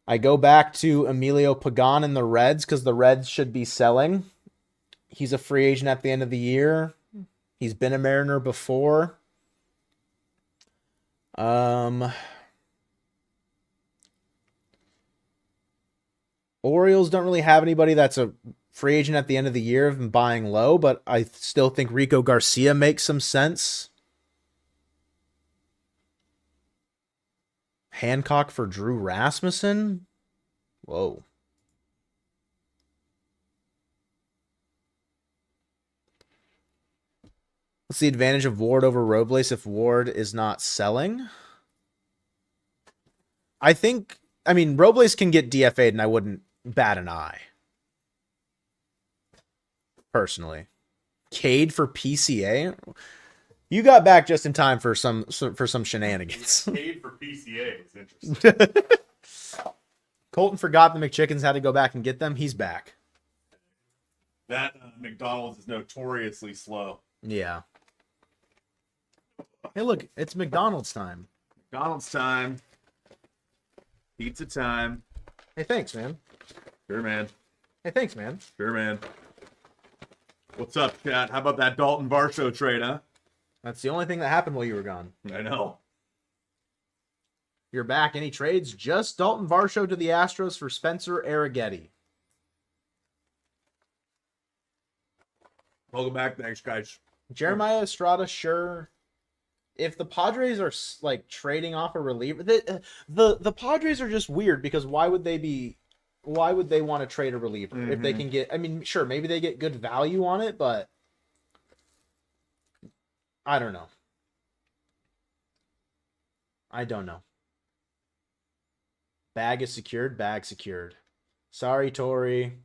I go back to Emilio Pagan and the Reds because the Reds should be selling. He's a free agent at the end of the year. He's been a Mariner before. Orioles don't really have anybody that's a free agent at the end of the year and buying low, but I still think Rico Garcia makes some sense. Hancock for Drew Rasmussen? Whoa. What's the advantage of Ward over Robles if Ward is not selling? Robles can get DFA'd and I wouldn't bat an eye. Personally. Cade for PCA? You got back just in time for some shenanigans. Cade for PCA is interesting. Colton forgot the McChickens had to go back and get them. He's back. That McDonald's is notoriously slow. Yeah. Hey, look, it's McDonald's time. McDonald's time. Pizza time. Hey, thanks, man. Sure, man. Hey, thanks, man. Sure, man. What's up, chat? How about that Dalton Varsho trade, huh? That's the only thing that happened while you were gone. I know. You're back. Any trades? Just Dalton Varsho to the Astros for Spencer Arrighetti. Welcome back. Thanks, guys. Jeremiah Estrada, sure. If the Padres are like trading off a reliever, the Padres are just weird because why would they want to trade a reliever if they can get? I mean, sure, maybe they get good value on it, but I don't know. Bag is secured. Bag secured. Sorry, Tori.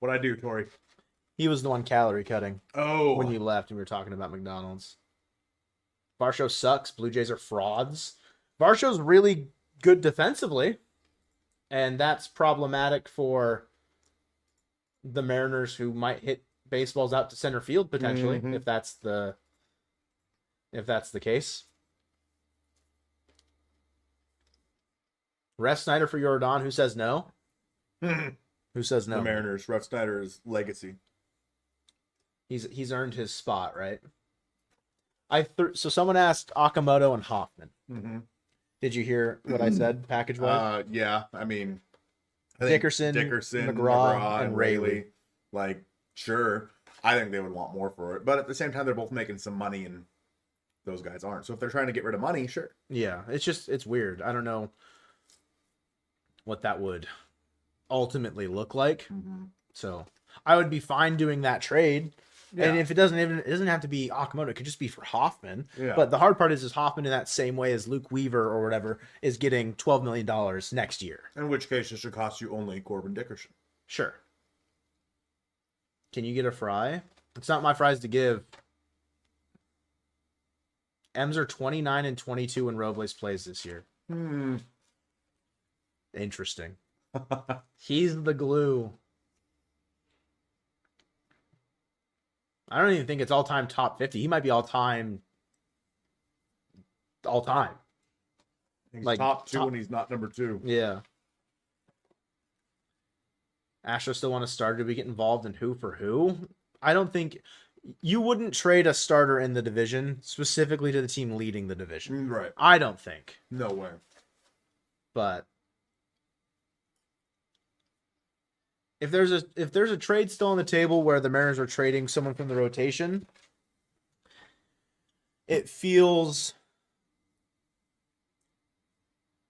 What'd I do, Tori? He was the one calorie cutting. Oh. When you left and we were talking about McDonald's. Varsho sucks. Blue Jays are frauds. Varsho's really good defensively. And that's problematic for the Mariners who might hit baseballs out to center field potentially, if that's the case. Ref Snyder for Jordan. Who says no? Who says no? The Mariners. Ref Snyder's legacy. He's earned his spot, right? So someone asked Okamoto and Hoffman. Did you hear what I said package-wise? Yeah. I mean, Dickerson, McGraw, and Rayleigh. Like, sure. I think they would want more for it. But at the same time, they're both making some money, and those guys aren't. So if they're trying to get rid of money, sure. Yeah, it's weird. I don't know what that would ultimately look like. So I would be fine doing that trade. Yeah. And if it doesn't have to be Okamoto, it could just be for Hoffman. Yeah. But the hard part is Hoffman in that same way as Luke Weaver or whatever is getting $12 million next year. In which case it should cost you only Corbin Dickerson. Sure. Can you get a fry? It's not my fries to give. M's are 29 and 22 when Robles plays this year. Interesting. He's the glue. I don't even think it's all-time top 50. He might be all-time. He's Like, top 2 top- and he's not number 2. Yeah. Astros still want to start. Did we get involved in who for who? I don't think you wouldn't trade a starter in the division specifically to the team leading the division. Right. I don't think. No way. But if there's a trade still on the table where the Mariners are trading someone from the rotation, it feels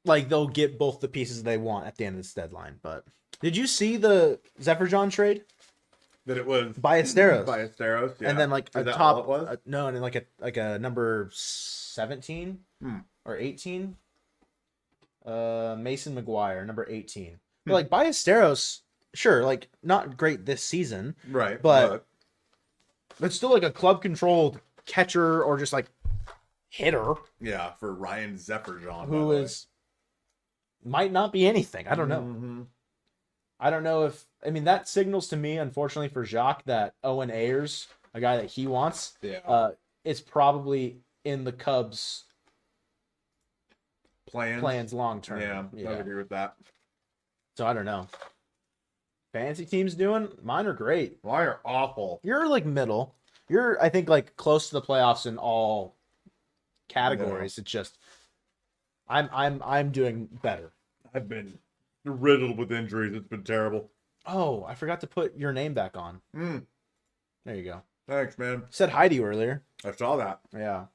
like they'll get both the pieces they want at the end of this deadline. But did you see the Zephyr trade? That it was Ballesteros. Ballesteros, yeah. And then like Is a that top all it was? no, and then like a number 17 or 18. Mason McGuire, number 18. But like Ballesteros, sure, like not great this season. Right. But it's still like a club controlled catcher or just like hitter. Yeah, for Ryan Zephyr-John. Who is might not be anything. I don't know. Mm-hmm. I don't know if that signals to me, unfortunately for Jacques, that Owen Ayers, a guy that he wants, is probably in the Cubs' plans long term. Yeah, I would agree with that. So I don't know. Fantasy teams doing? Mine are great. Mine are awful. You're like middle. You're, I think, like close to the playoffs in all categories. It's just I'm doing better. I've been riddled with injuries. It's been terrible. Oh, I forgot to put your name back on. Mm. There you go. Thanks, man. Said hi to you earlier. I saw that. Yeah.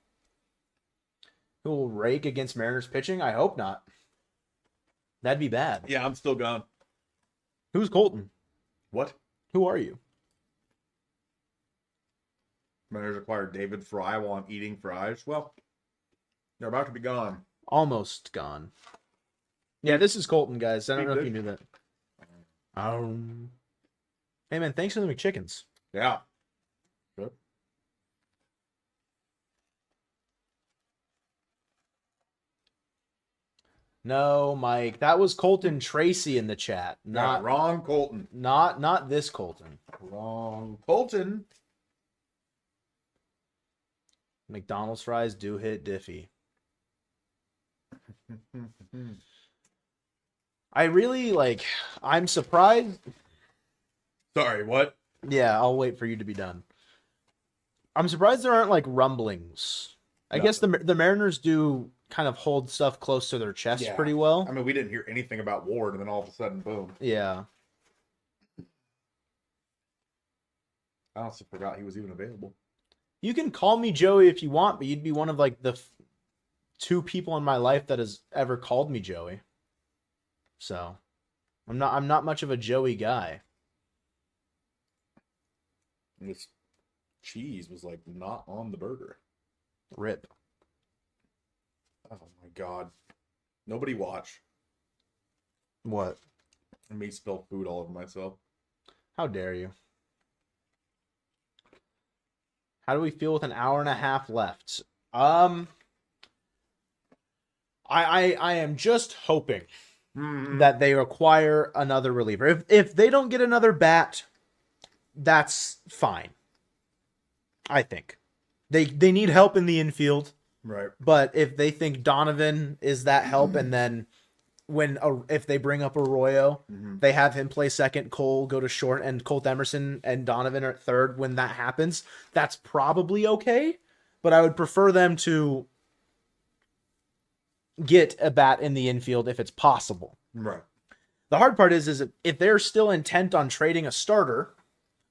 Who will rake against Mariners pitching? I hope not. That'd be bad. Yeah, I'm still gone. Who's Colton? What? Who are you? Mariners acquired David Fry while I'm eating fries. Well, they're about to be gone. Almost gone. Yeah, this is Colton, guys. I don't know if you knew that. Hey, man, thanks for the McChickens. Yeah. Good. No, Mike, that was Colton Tracy in the chat. Not wrong Colton. Not this Colton. Wrong Colton. McDonald's fries do hit diffy. I really I'm surprised. Sorry, what? Yeah, I'll wait for you to be done. I'm surprised there aren't rumblings. I guess the Mariners do kind of hold stuff close to their chest pretty well. I mean, we didn't hear anything about Ward, and then all of a sudden, boom. Yeah. I also forgot he was even available. You can call me Joey if you want, but you'd be one of the two people in my life that has ever called me Joey. So, I'm not much of a Joey guy. And this cheese was not on the burger. Rip. Oh my god. Nobody watch. What? Me spill food all over myself. How dare you? How do we feel with an hour and a half left? I am just hoping that they acquire another reliever. If they don't get another bat, that's fine. I think. They need help in the infield. Right. But if they think Donovan is that help, and then if they bring up Arroyo, they have him play second, Cole go to short, and Colt Emerson and Donovan are at third when that happens, that's probably okay. But I would prefer them to get a bat in the infield if it's possible. Right. The hard part is if they're still intent on trading a starter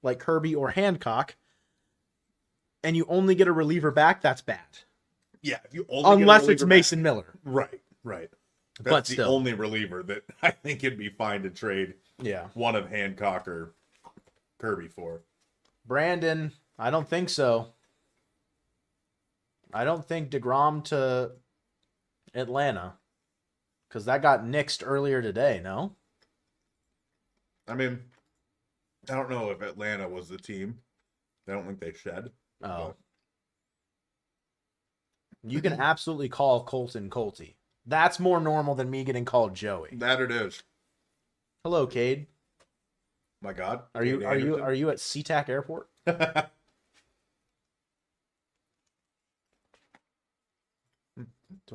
like Kirby or Hancock, and you only get a reliever back, that's bad. Yeah, if you only unless it's Mason Miller. Right. That's But the still. only reliever that I think it'd be fine to trade one of Hancock or Kirby for. Brandon, I don't think so. I don't think DeGrom to Atlanta, because that got nixed earlier today, no? I mean, I don't know if Atlanta was the team. I don't think they shed. Oh. You can absolutely call Colton Colty. That's more normal than me getting called Joey. That it is. Hello, Cade. My God. Are you at SeaTac Airport?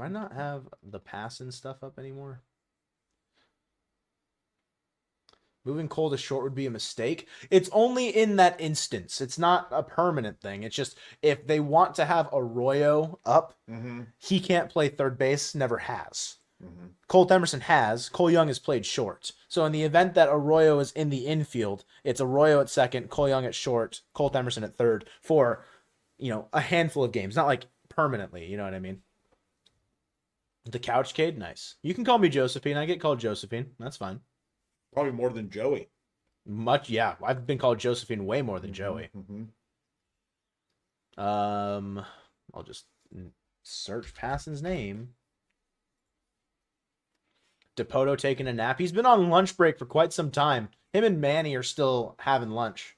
Do I not have the passing stuff up anymore? Moving Cole to short would be a mistake. It's only in that instance. It's not a permanent thing. It's just if they want to have Arroyo up, he can't play third base, never has. Colt Emerson has. Cole Young has played short. So in the event that Arroyo is in the infield, it's Arroyo at second, Cole Young at short, Colt Emerson at third for, a handful of games. Not like permanently, you know what I mean? The Couch Cade, nice. You can call me Josephine. I get called Josephine. That's fine. Probably more than Joey. Yeah. I've been called Josephine way more than Joey. I'll just search Passan's name. Dipoto taking a nap. He's been on lunch break for quite some time. Him and Manny are still having lunch.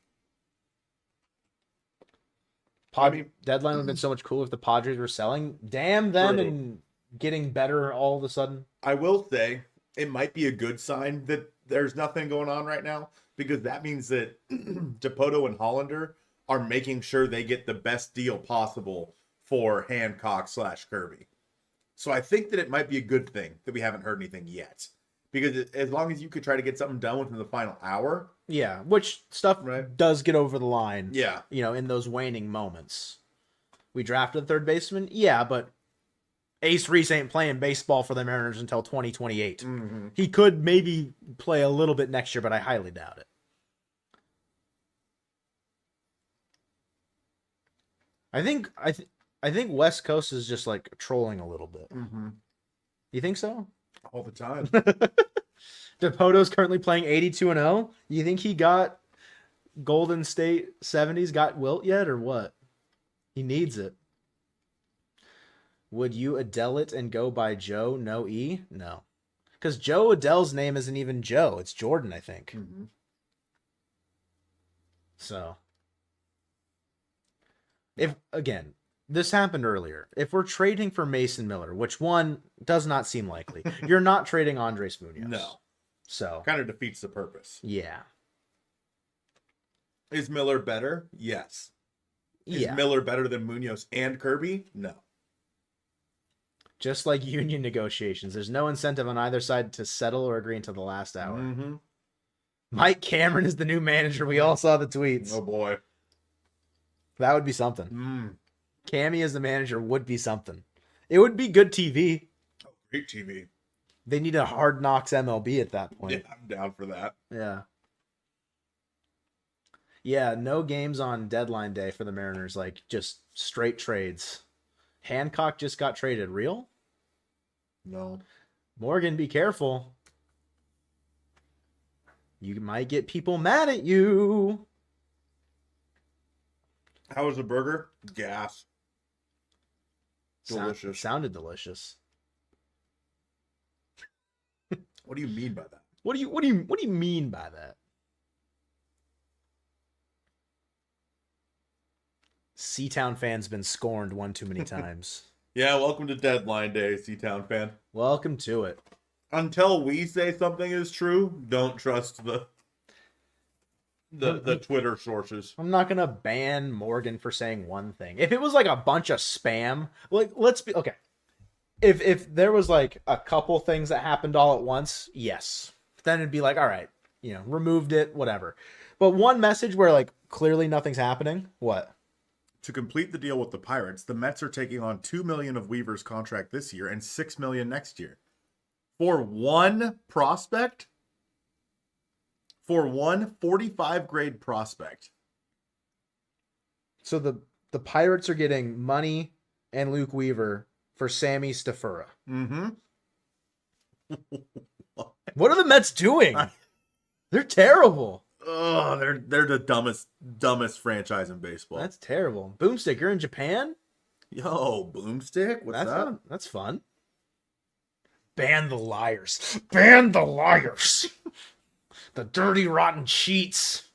Deadline would have been so much cooler if the Padres were selling. Damn them and getting better all of a sudden. I will say it might be a good sign that there's nothing going on right now, because that means that Dipoto and Hollander are making sure they get the best deal possible for Hancock/Kirby. So I think that it might be a good thing that we haven't heard anything yet, because as long as you could try to get something done within the final hour. Yeah, which stuff does get over the line. Yeah. In those waning moments. We drafted a third baseman. Yeah, but Ace Reese ain't playing baseball for the Mariners until 2028. He could maybe play a little bit next year, but I highly doubt it. I think West Coast is just like trolling a little bit. You think so? All the time. Dipoto's currently playing 82-0. You think he got Golden State 70s got Wilt yet, or what? He needs it. Would you Adele it and go by Joe? No E? No. Because Joe Adele's name isn't even Joe. It's Jordan, I think. So. Again, this happened earlier. If we're trading for Mason Miller, which one does not seem likely, you're not trading Andres Munoz. No. So. Kind of defeats the purpose. Yeah. Is Miller better? Yes. Is Miller better than Munoz and Kirby? No. Just like union negotiations, there's no incentive on either side to settle or agree until the last hour. Mike Cameron is the new manager. We all saw the tweets. Oh, boy. That would be something. Cammy as the manager would be something. It would be good TV. Oh, great TV. They need a Hard Knocks MLB at that point. Yeah, I'm down for that. Yeah. Yeah, no games on deadline day for the Mariners. Like, just straight trades. Hancock just got traded. Real? No. Morgan, be careful. You might get people mad at you. How was the burger? Gas. Delicious. Sounded delicious. What do you mean by that? What do you mean by that? Seatown fan's been scorned one too many times. Yeah, welcome to Deadline Day, Seatown fan. Welcome to it. Until we say something is true, don't trust the Twitter sources. I'm not gonna ban Morgan for saying one thing. If it was like a bunch of spam, like let's be okay. If there was like a couple things that happened all at once, yes. Then it'd be like, all right, removed it, whatever. But one message where like clearly nothing's happening, what? To complete the deal with the Pirates, the Mets are taking on $2 million of Weaver's contract this year and $6 million next year. For one prospect? For one 45-grade prospect. So the Pirates are getting money and Luke Weaver for Sammy Stafura. What are the Mets doing? They're terrible. Oh, they're the dumbest franchise in baseball. That's terrible. Boomstick, you're in Japan? Yo, Boomstick, what's up? That's fun. Ban the liars. Ban the liars. The dirty, rotten cheats.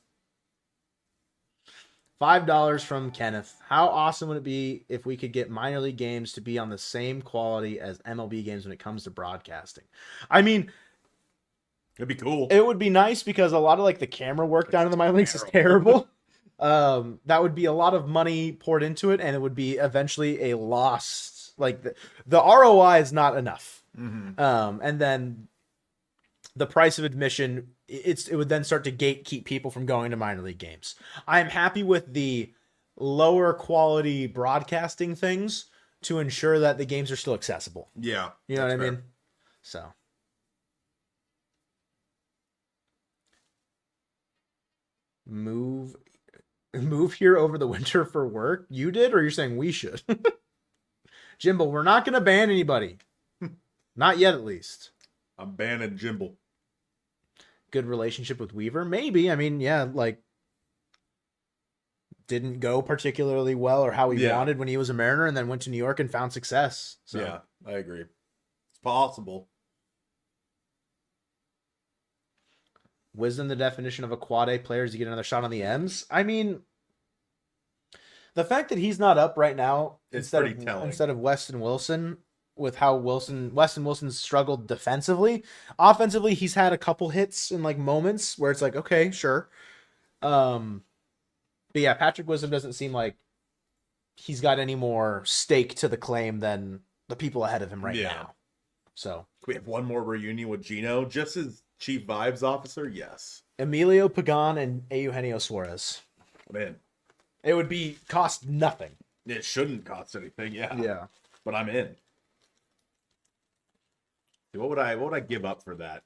$5 from Kenneth. How awesome would it be if we could get minor league games to be on the same quality as MLB games when it comes to broadcasting? I mean, it'd be cool. It would be nice because a lot of like the camera work down in the minor leagues is terrible. That would be a lot of money poured into it, and it would be eventually a lost like the ROI is not enough. Mm-hmm. And then the price of admission, it would then start to gatekeep people from going to minor league games. I'm happy with the lower quality broadcasting things to ensure that the games are still accessible. Yeah. You know what I fair. mean? So. Move here over the winter for work? You did, or you're saying we should? Jimbo, we're not going to ban anybody. Not yet, at least. I'm banning Jimble. Good relationship with Weaver? Maybe. I mean, yeah, like, didn't go particularly well or how he wanted when he was a Mariner, and then went to New York and found success. So. Yeah, I agree. It's possible. Wisdom, the definition of a quad A player is to get another shot on the M's. I mean, the fact that he's not up right now instead of Weston Wilson, with how Weston Wilson's struggled defensively, offensively he's had a couple hits in like moments where it's like, okay, sure. But yeah, Patrick Wisdom doesn't seem like he's got any more stake to the claim than the people ahead of him right now. So we have one more reunion with Gino, just as Chief Vibes Officer. Yes, Emilio Pagan and Eugenio Suarez. Man, it would cost nothing. It shouldn't cost anything. Yeah. But I'm in. What would I give up for that?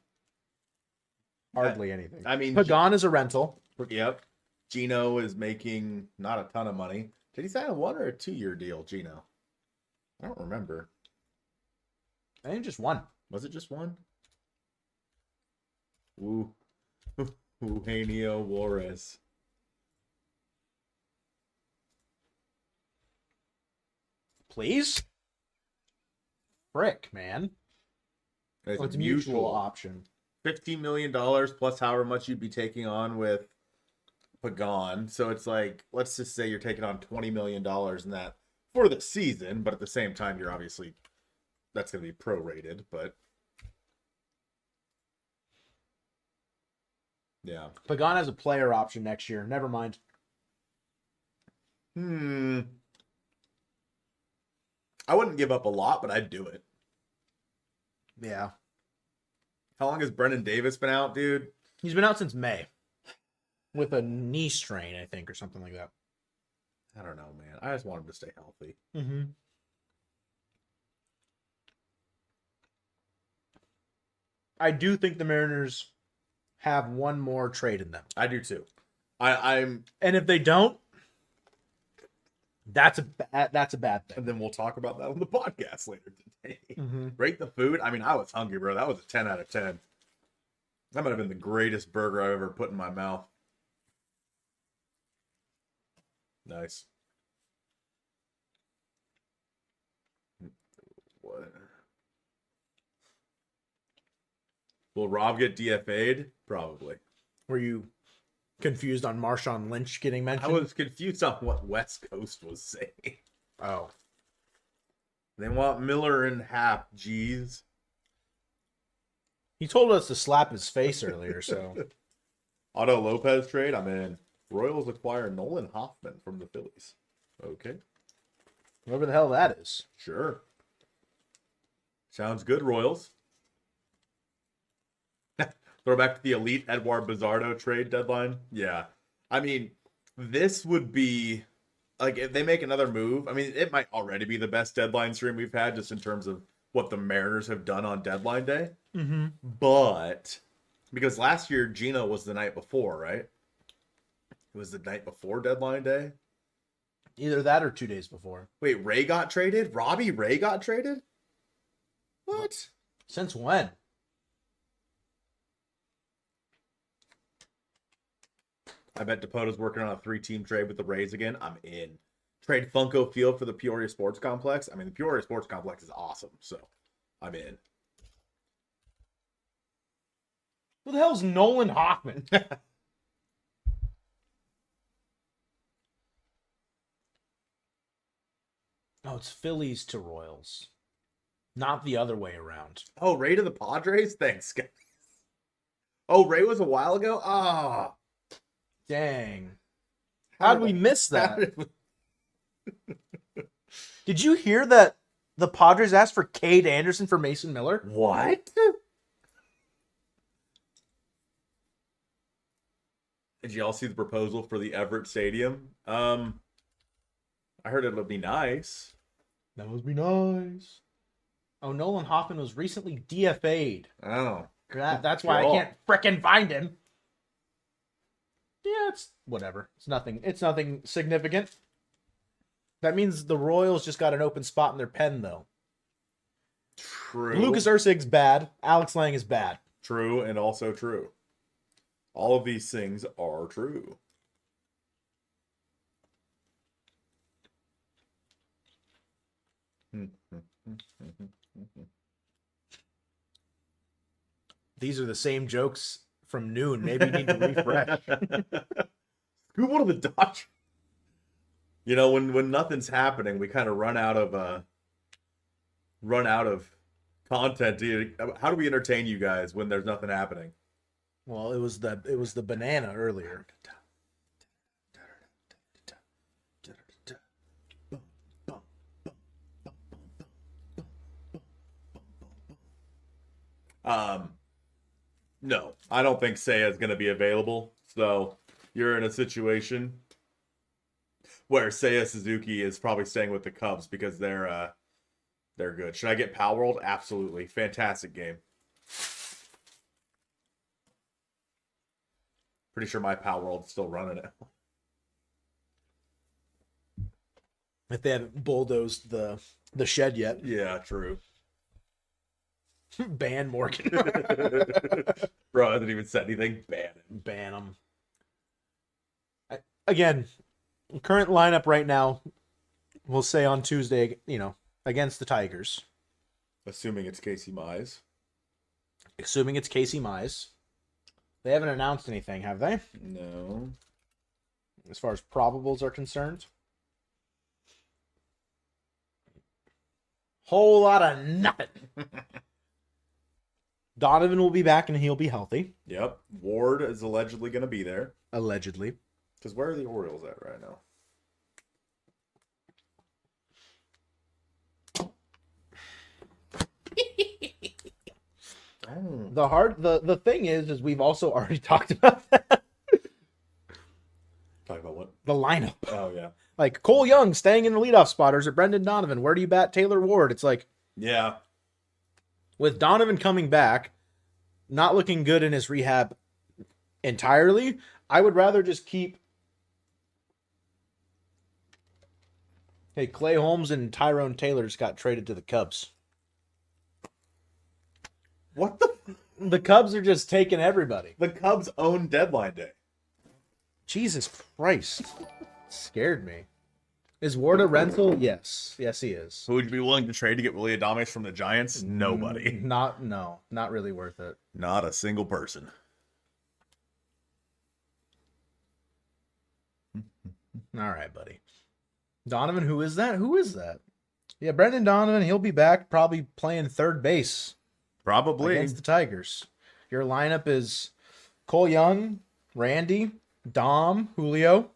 Hardly anything. I mean, Pagan is a rental. Yep. Gino is making not a ton of money. Did he sign a 1 or a 2-year deal, Gino? I don't remember. I think just one. Was it just one? Ooh. Eugenio Juarez. Please? Frick, man. It's a mutual option. $15 million plus however much you'd be taking on with Pagan. So it's like, let's just say you're taking on $20 million in that for the season, but at the same time, you're obviously, that's going to be prorated, but yeah. Pagan has a player option next year. Never mind. I wouldn't give up a lot, but I'd do it. Yeah. How long has Brennan Davis been out, dude? He's been out since May. With a knee strain, I think, or something like that. I don't know, man. I just want him to stay healthy. Mm-hmm. I do think the Mariners have one more trade in them. I do too. I'm, and if they don't, that's a bad thing. And then we'll talk about that on the podcast later today. Mm-hmm. Rate the food. I mean, I was hungry, bro. That was a 10 out of 10. That might have been the greatest burger I've ever put in my mouth. Nice. What? Will Rob get DFA'd? Probably. Were you confused on Marshawn Lynch getting mentioned? I was confused on what West Coast was saying. Oh. They want Miller in half, geez. He told us to slap his face earlier, so. Otto Lopez trade, I'm in. Royals acquire Nolan Hoffman from the Phillies. Okay. Whatever the hell that is. Sure. Sounds good, Royals. Throw back to the elite Edward Bizardo trade deadline. Yeah. I mean, this would be, like, if they make another move, I mean, it might already be the best deadline stream we've had just in terms of what the Mariners have done on deadline day. Mm-hmm. But, because last year, Gino was the night before, right? It was the night before deadline day? Either that or 2 days before. Wait, Ray got traded? Robbie Ray got traded? What? Since when? I bet Dakota's working on a 3-team trade with the Rays again. I'm in. Trade Funko Field for the Peoria Sports Complex. I mean, the Peoria Sports Complex is awesome, so I'm in. Who the hell's Nolan Hoffman? Oh, it's Phillies to Royals. Not the other way around. Oh, Ray to the Padres? Thanks, guys. Oh, Ray was a while ago? Ah. Dang. How did we miss that? Did you hear that The Padres asked for Cade Anderson for Mason Miller? What? Did y'all see the proposal for the Everett Stadium? I heard it'll be nice. That must be nice. Oh, Nolan Hoffman was recently DFA'd. Oh. That's why I can't frickin' find him. Yeah, it's whatever. It's nothing significant. That means the Royals just got an open spot in their pen, though. True. Lucas Erceg's bad. Alex Lang is bad. True and also true. All of these things are true. These are the same jokes from noon. Maybe you need to refresh. Who one of the Dodgers? You know, when nothing's happening, we kind of run out of content. How do we entertain you guys when there's nothing happening? Well, it was the banana earlier. No, I don't think Seiya is going to be available. So you're in a situation where Seiya Suzuki is probably staying with the Cubs because they're good. Should I get Power World? Absolutely. Fantastic game. Pretty sure my Power World's still running it. If they haven't bulldozed the shed yet. Yeah, true. Ban Morgan. Bro hasn't even said anything. Ban him. Ban him. Again, current lineup right now, we'll say on Tuesday, against the Tigers. Assuming it's Casey Mize. Assuming it's Casey Mize. They haven't announced anything, have they? No. As far as probables are concerned. Whole lot of nothing. Donovan will be back and he'll be healthy. Yep. Ward is allegedly going to be there. Allegedly. Because where are the Orioles at right now? The thing is we've also already talked about that. Talk about what? The lineup. Oh, yeah. Like Cole Young staying in the leadoff spot, or is it Brendan Donovan? Where do you bat Taylor Ward? It's like, yeah. With Donovan coming back, not looking good in his rehab entirely, I would rather just keep Clay Holmes and Tyrone Taylor just got traded to the Cubs. What the? The Cubs are just taking everybody. The Cubs own deadline day. Jesus Christ. Scared me. Is Ward a rental? Yes. Yes, he is. Who would you be willing to trade to get Willie Adames from the Giants? Nobody. Not really worth it. Not a single person. All right, buddy. Donovan, who is that? Who is that? Yeah, Brendan Donovan, he'll be back probably playing third base. Probably. Against the Tigers. Your lineup is Cole Young, Randy, Dom Julio.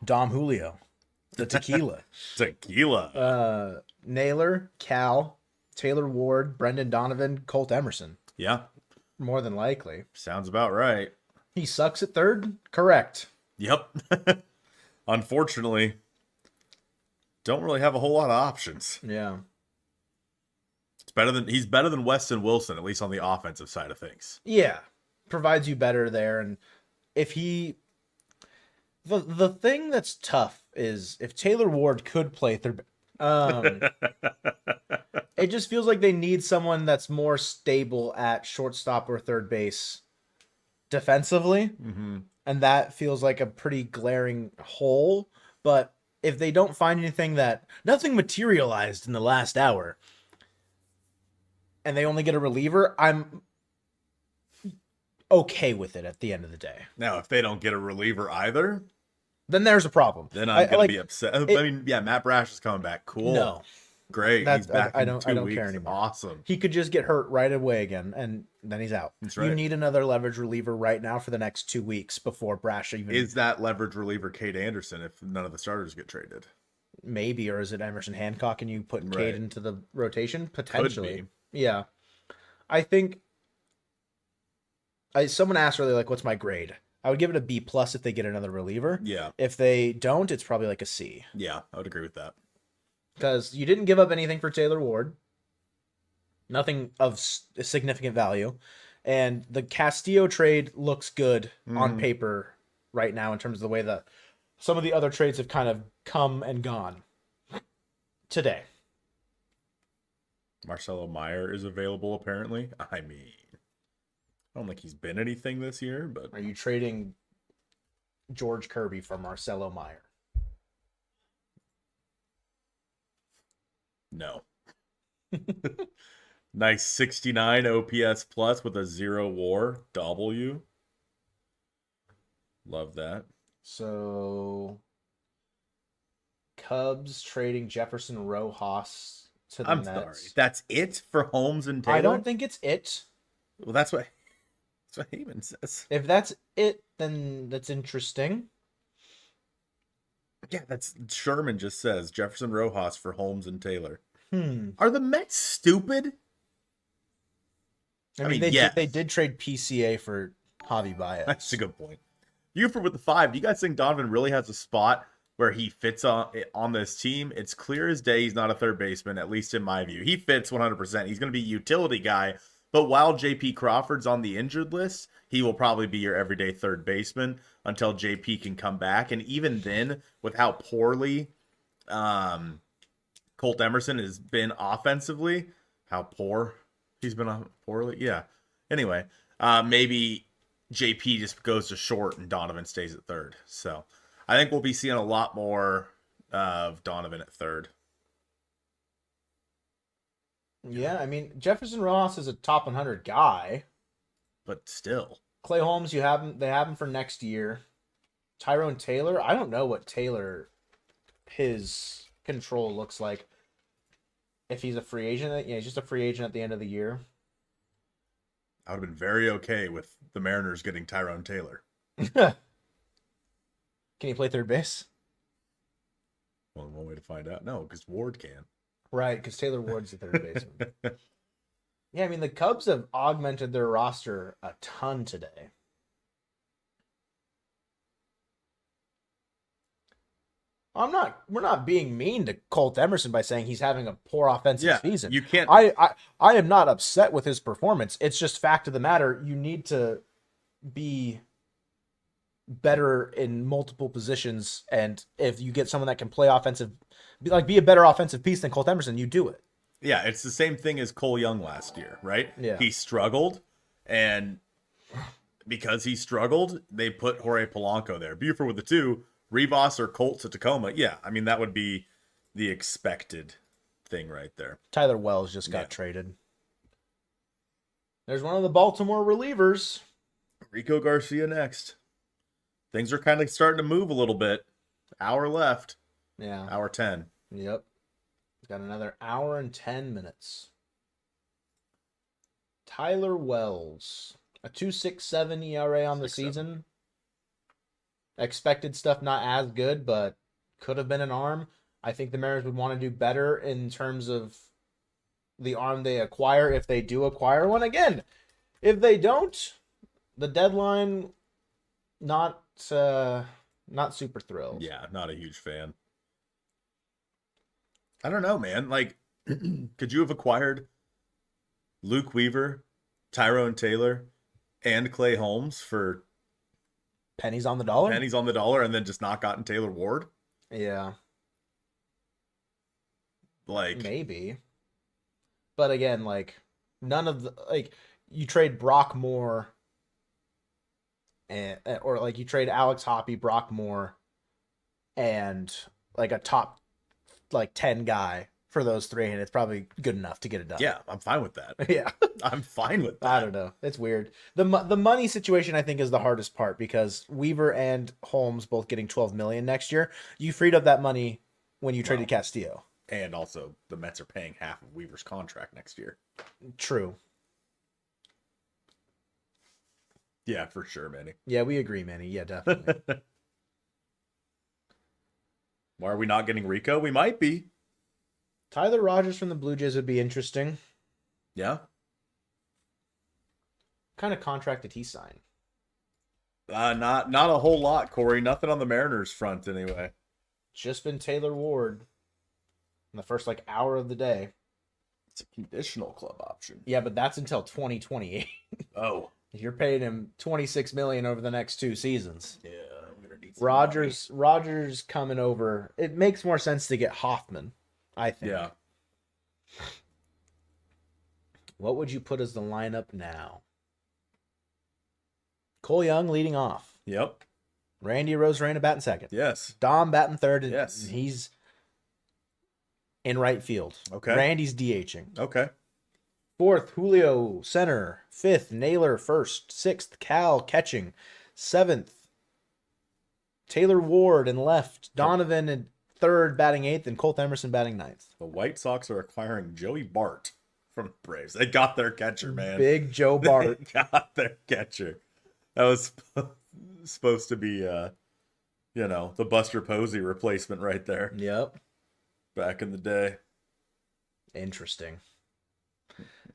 The tequila. Tequila. Naylor, Cal, Taylor Ward, Brendan Donovan, Colt Emerson. Yeah. More than likely. Sounds about right. He sucks at third? Correct. Yep. Unfortunately, don't really have a whole lot of options. Yeah. He's better than Weston Wilson, at least on the offensive side of things. Yeah. Provides you better there. And if he... The thing that's tough is if Taylor Ward could play third... it just feels like they need someone that's more stable at shortstop or third base defensively. Mm-hmm. And that feels like a pretty glaring hole. But if they don't find nothing materialized in the last hour, and they only get a reliever, I'm okay with it at the end of the day. Now, if they don't get a reliever either, then there's a problem. Then I'm going to be upset. Matt Brash is coming back. Cool. No. Great. He's back in 2 weeks. Care anymore. Awesome. He could just get hurt right away again, and then he's out. That's right. You need another leverage reliever right now for the next 2 weeks before Brash even... Is that leverage reliever Cade Anderson if none of the starters get traded? maybe, or is it Emerson Hancock and you put Cade Right. into the rotation? Could Potentially. be. Yeah. I think someone asked earlier, like, what's my grade? I would give it a B plus if they get another reliever. Yeah. If they don't, it's probably like a C. Yeah, I would agree with that. Because you didn't give up anything for Taylor Ward. Nothing of significant value. And the Castillo trade looks good on paper right now in terms of the way that some of the other trades have kind of come and gone today. Marcelo Meyer is available, apparently. I mean, I don't think he's been anything this year, but Are you trading George Kirby for Marcelo Meyer? no. Nice 69 OPS plus with a 0 WAR. W. Love that. So, Cubs trading Jefferson Rojas to the I'm Mets. sorry. That's it for Holmes and Taylor? I don't think it's it. Well, that's what Heyman says. If that's it, then that's interesting. Yeah, that's Sherman just says Jefferson Rojas for Holmes and Taylor. Hmm. Are the Mets stupid? I mean, they did trade PCA for Javi Baez. That's a good point. Buford with the 5. Do you guys think Donovan really has a spot where he fits on this team? It's clear as day he's not a third baseman, at least in my view. He fits 100%. He's going to be a utility guy. But while J.P. Crawford's on the injured list, he will probably be your everyday third baseman until J.P. can come back. And even then, with how poorly Colt Emerson has been offensively, how poor he's been poorly. Yeah. Anyway, maybe JP just goes to short and Donovan stays at third. So I think we'll be seeing a lot more of Donovan at third. Yeah, I mean, Jefferson Rojas is a top 100 guy. But still. Clay Holmes, they have him for next year. Tyrone Taylor, I don't know what his control looks like. If he's a free agent, yeah, he's just a free agent at the end of the year. I would have been very okay with the Mariners getting Tyrone Taylor. Can he play third base? Well, one way to find out. No, because Ward can. Right, because Taylor Ward's the third baseman. Yeah, I mean, the Cubs have augmented their roster a ton today. We're not being mean to Colt Emerson by saying he's having a poor offensive season. You can't. I am not upset with his performance. It's just fact of the matter. You need to be better in multiple positions, and if you get someone that can play offensive, be a better offensive piece than Colt Emerson, you do it. Yeah, it's the same thing as Cole Young last year, right? Yeah. He struggled, and because he struggled, they put Jorge Polanco there. Buford with the 2, Rivas or Colt to Tacoma. Yeah, I mean, that would be the expected thing right there. Tyler Wells just got traded. There's one of the Baltimore relievers. Rico Garcia next. Things are kind of starting to move a little bit. Hour left. Yeah. Hour 10. Yep. He's got another hour and 10 minutes. Tyler Wells. A 2.67 ERA on the season. Expected stuff not as good, but could have been an arm. I think the Mariners would want to do better in terms of the arm they acquire if they do acquire one. Again, if they don't, the deadline not super thrilled. Yeah, not a huge fan. I don't know, man. Like, could you have acquired Luke Weaver, Tyrone Taylor, and Clay Holmes for pennies on the dollar? Pennies on the dollar, and then just not gotten Taylor Ward? Yeah. Like, maybe. But again, like, none of the, like, you trade Brock Moore or like you trade Alex Hoppe, Brock Moore, and like a top like 10 guy for those 3, and it's probably good enough to get it done. Yeah, I'm fine with that. Yeah. I'm fine with that. I don't know. It's weird. The money situation, I think, is the hardest part because Weaver and Holmes both getting $12 million next year. You freed up that money when you traded Castillo. And also, the Mets are paying half of Weaver's contract next year. True. Yeah, for sure, Manny. Yeah, we agree, Manny. Yeah, definitely. Why are we not getting Rico? We might be. Tyler Rogers from the Blue Jays would be interesting. Yeah. What kind of contract did he sign? Not a whole lot, Corey. Nothing on the Mariners front, anyway. Just been Taylor Ward in the first hour of the day. It's a conditional club option. Yeah, but that's until 2028. Oh. You're paying him $26 million over the next 2 seasons. Yeah. I'm gonna need some Rogers coming over. It makes more sense to get Hoffman, I think. Yeah. What would you put as the lineup now? Cole Young leading off. Yep. Randy Rosarena batting second. Yes. Dom batting third. And Yes. he's in right field. Okay. Randy's DHing. Okay. Fourth, Julio center. Fifth, Naylor first. Sixth, Cal catching. Seventh, Taylor Ward in left. Donovan in third batting eighth, and Colt Emerson batting ninth. The White Sox are acquiring Joey Bart from the Braves. They got their catcher, man. Big Joe Bart. They got their catcher. That was supposed to be, the Buster Posey replacement right there Yep. back in the day. Interesting.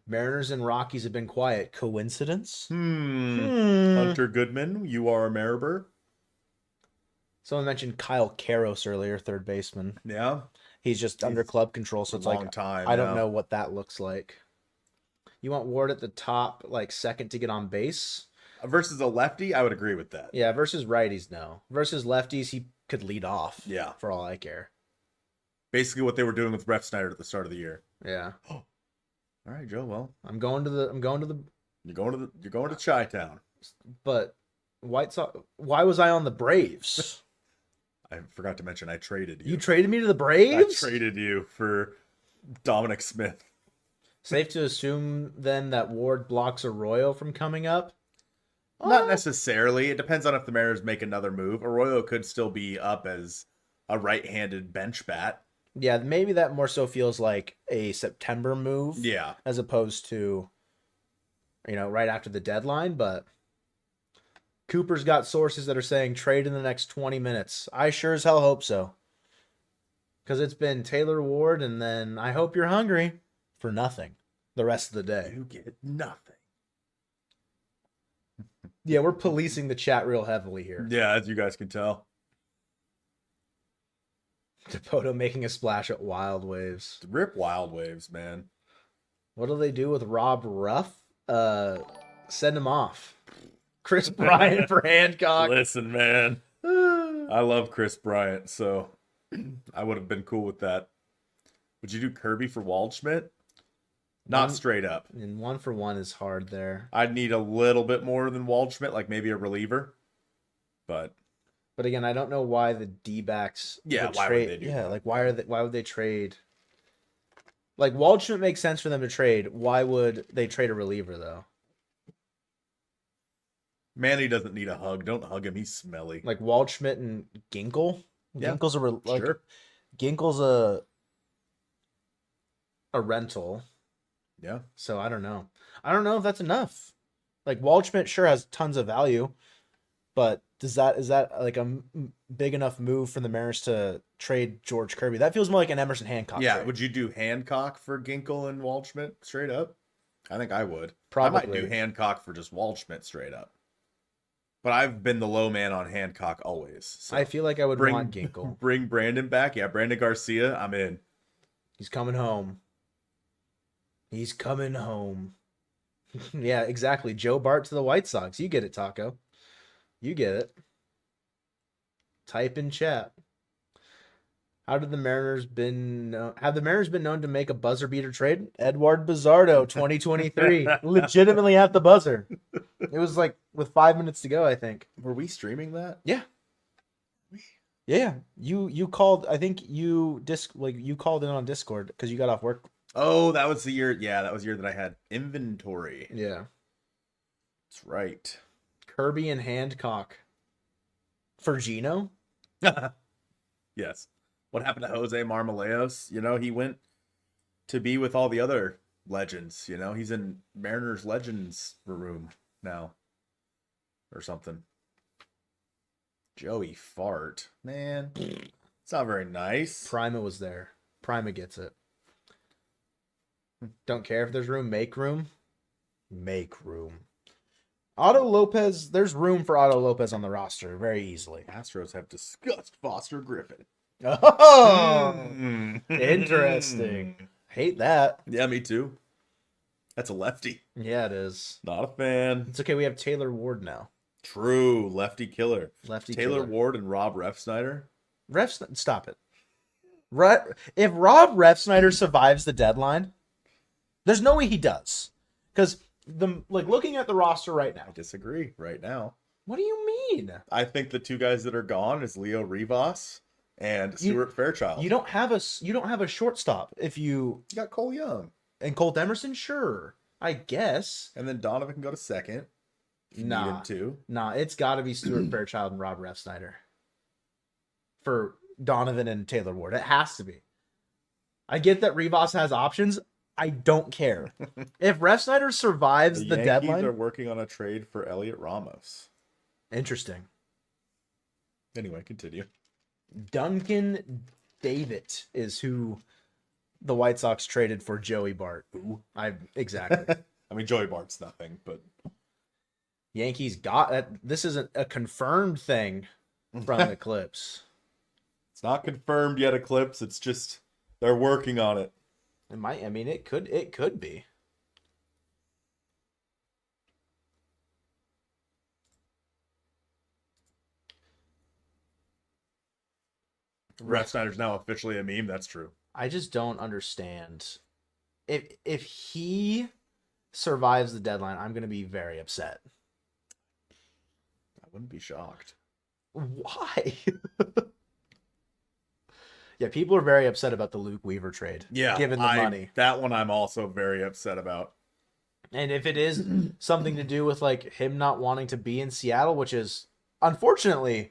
Mariners and Rockies have been quiet. Coincidence? Hunter Goodman, you are a Maribor. Someone mentioned Kyle Karros earlier, third baseman. Yeah. He's just under club control, so it's long time. I don't know what that looks like. You want Ward at the top, second to get on base? Versus a lefty, I would agree with that. Yeah, versus righties, no. Versus lefties, he could lead off. Yeah. For all I care. Basically what they were doing with Ref Snyder at the start of the year. Yeah. All right, Joe. Well, I'm going to the you're going to Chi-Town. But White Sox, why was I on the Braves? I forgot to mention I traded you. You traded me to the I Braves? traded you for Dominic Smith. Safe to assume then that Ward blocks Arroyo from coming up? Not necessarily. It depends on if the Mariners make another move. Arroyo could still be up as a right-handed bench bat. Yeah, maybe that more so feels like a September move. Yeah. As opposed to, right after the deadline. But Cooper's got sources that are saying trade in the next 20 minutes. I sure as hell hope so. Because it's been Taylor Ward and then I hope you're hungry for nothing the rest of the day. You get nothing. Yeah, we're policing the chat real heavily here. Yeah, as you guys can tell. Dipoto making a splash at Wild Waves. Rip Wild Waves, man. What do they do with Rob Ruff? Send him off. Chris Bryant for Hancock. Listen, man. I love Chris Bryant, so I would have been cool with that. Would you do Kirby for Waldschmidt? Not straight up. And 1-for-1 is hard there. I'd need a little bit more than Waldschmidt, like maybe a reliever. But again, I don't know why the D-backs. Yeah, why would they do Yeah, that? why would they trade? Waldschmidt makes sense for them to trade. Why would they trade a reliever though? Manny doesn't need a hug. Don't hug him. He's smelly. Waldschmidt and Ginkel. Yeah, Ginkel's sure. Ginkel's a rental. Yeah. So I don't know. I don't know if that's enough. Waldschmidt sure has tons of value, but is that a big enough move for the Mariners to trade George Kirby? That feels more like an Emerson Hancock. Yeah. trade. Would you do Hancock for Ginkel and Waldschmidt straight up? I think I would. Probably. I might do Hancock for just Waldschmidt straight up. But I've been the low man on Hancock always. So I feel like I would want Ginkel. Bring Brandon back. Yeah, Brandon Garcia. I'm in. He's coming home. He's coming home. Yeah, exactly. Joe Bart to the White Sox. You get it, Taco. You get it. Type in chat. Have the Mariners been known to make a buzzer beater trade? Edward Bizardo, 2023, legitimately at the buzzer. It was with 5 minutes to go, I think. Were we streaming that? Yeah. Yeah. You called. I think you called in on Discord because you got off work. Oh, that was the year. Yeah, that was the year that I had inventory. Yeah. That's right. Kirby and Hancock for Gino. Yes. What happened to Jose Marmoleos? He went to be with all the other legends. He's in Mariners Legends room now or something. Joey Fart. Man, It's not very nice. Prima was there. Prima gets it. Don't care if there's room. Make room. Make room. Otto Lopez, there's room for Otto Lopez on the roster very easily. Astros have discussed Foster Griffin. Oh, interesting. Hate that. Yeah, me too. That's a lefty. Yeah, it is. Not a fan. It's okay. We have Taylor Ward now. True. Lefty killer. Lefty Taylor killer. Ward and Rob Refsnyder. Stop it. If Rob Refsnyder survives the deadline, there's no way he does. Because looking at the roster right now. I disagree right now. What do you mean? I think the two guys that are gone is Leo Rivas and Stuart Fairchild. You don't have a shortstop if you got Cole Young. And Colt Emerson, sure. I guess. And then Donovan can go to second. Nah. Need him to. Nah, it's gotta be Stuart Fairchild and Rob Refsnyder. For Donovan and Taylor Ward. It has to be. I get that Rivas has options. I don't care. If Refsnyder survives the Yankees deadline. are working on a trade for Elliot Ramos. Interesting. Anyway, continue. Duncan David is who the White Sox traded for Joey Bart. Ooh. Exactly. I mean, Joey Bart's nothing, but Yankees got that. This isn't a confirmed thing from Eclipse. It's not confirmed yet, Eclipse. It's just they're working on it. It might. I mean, it could be. Refsnyder's now officially a meme. That's true. I just don't understand. If he survives the deadline, I'm going to be very upset. I wouldn't be shocked. Why? Yeah, people are very upset about the Luke Weaver trade. Yeah, given the money. That one I'm also very upset about. And if it is something to do with like him not wanting to be in Seattle, which is unfortunately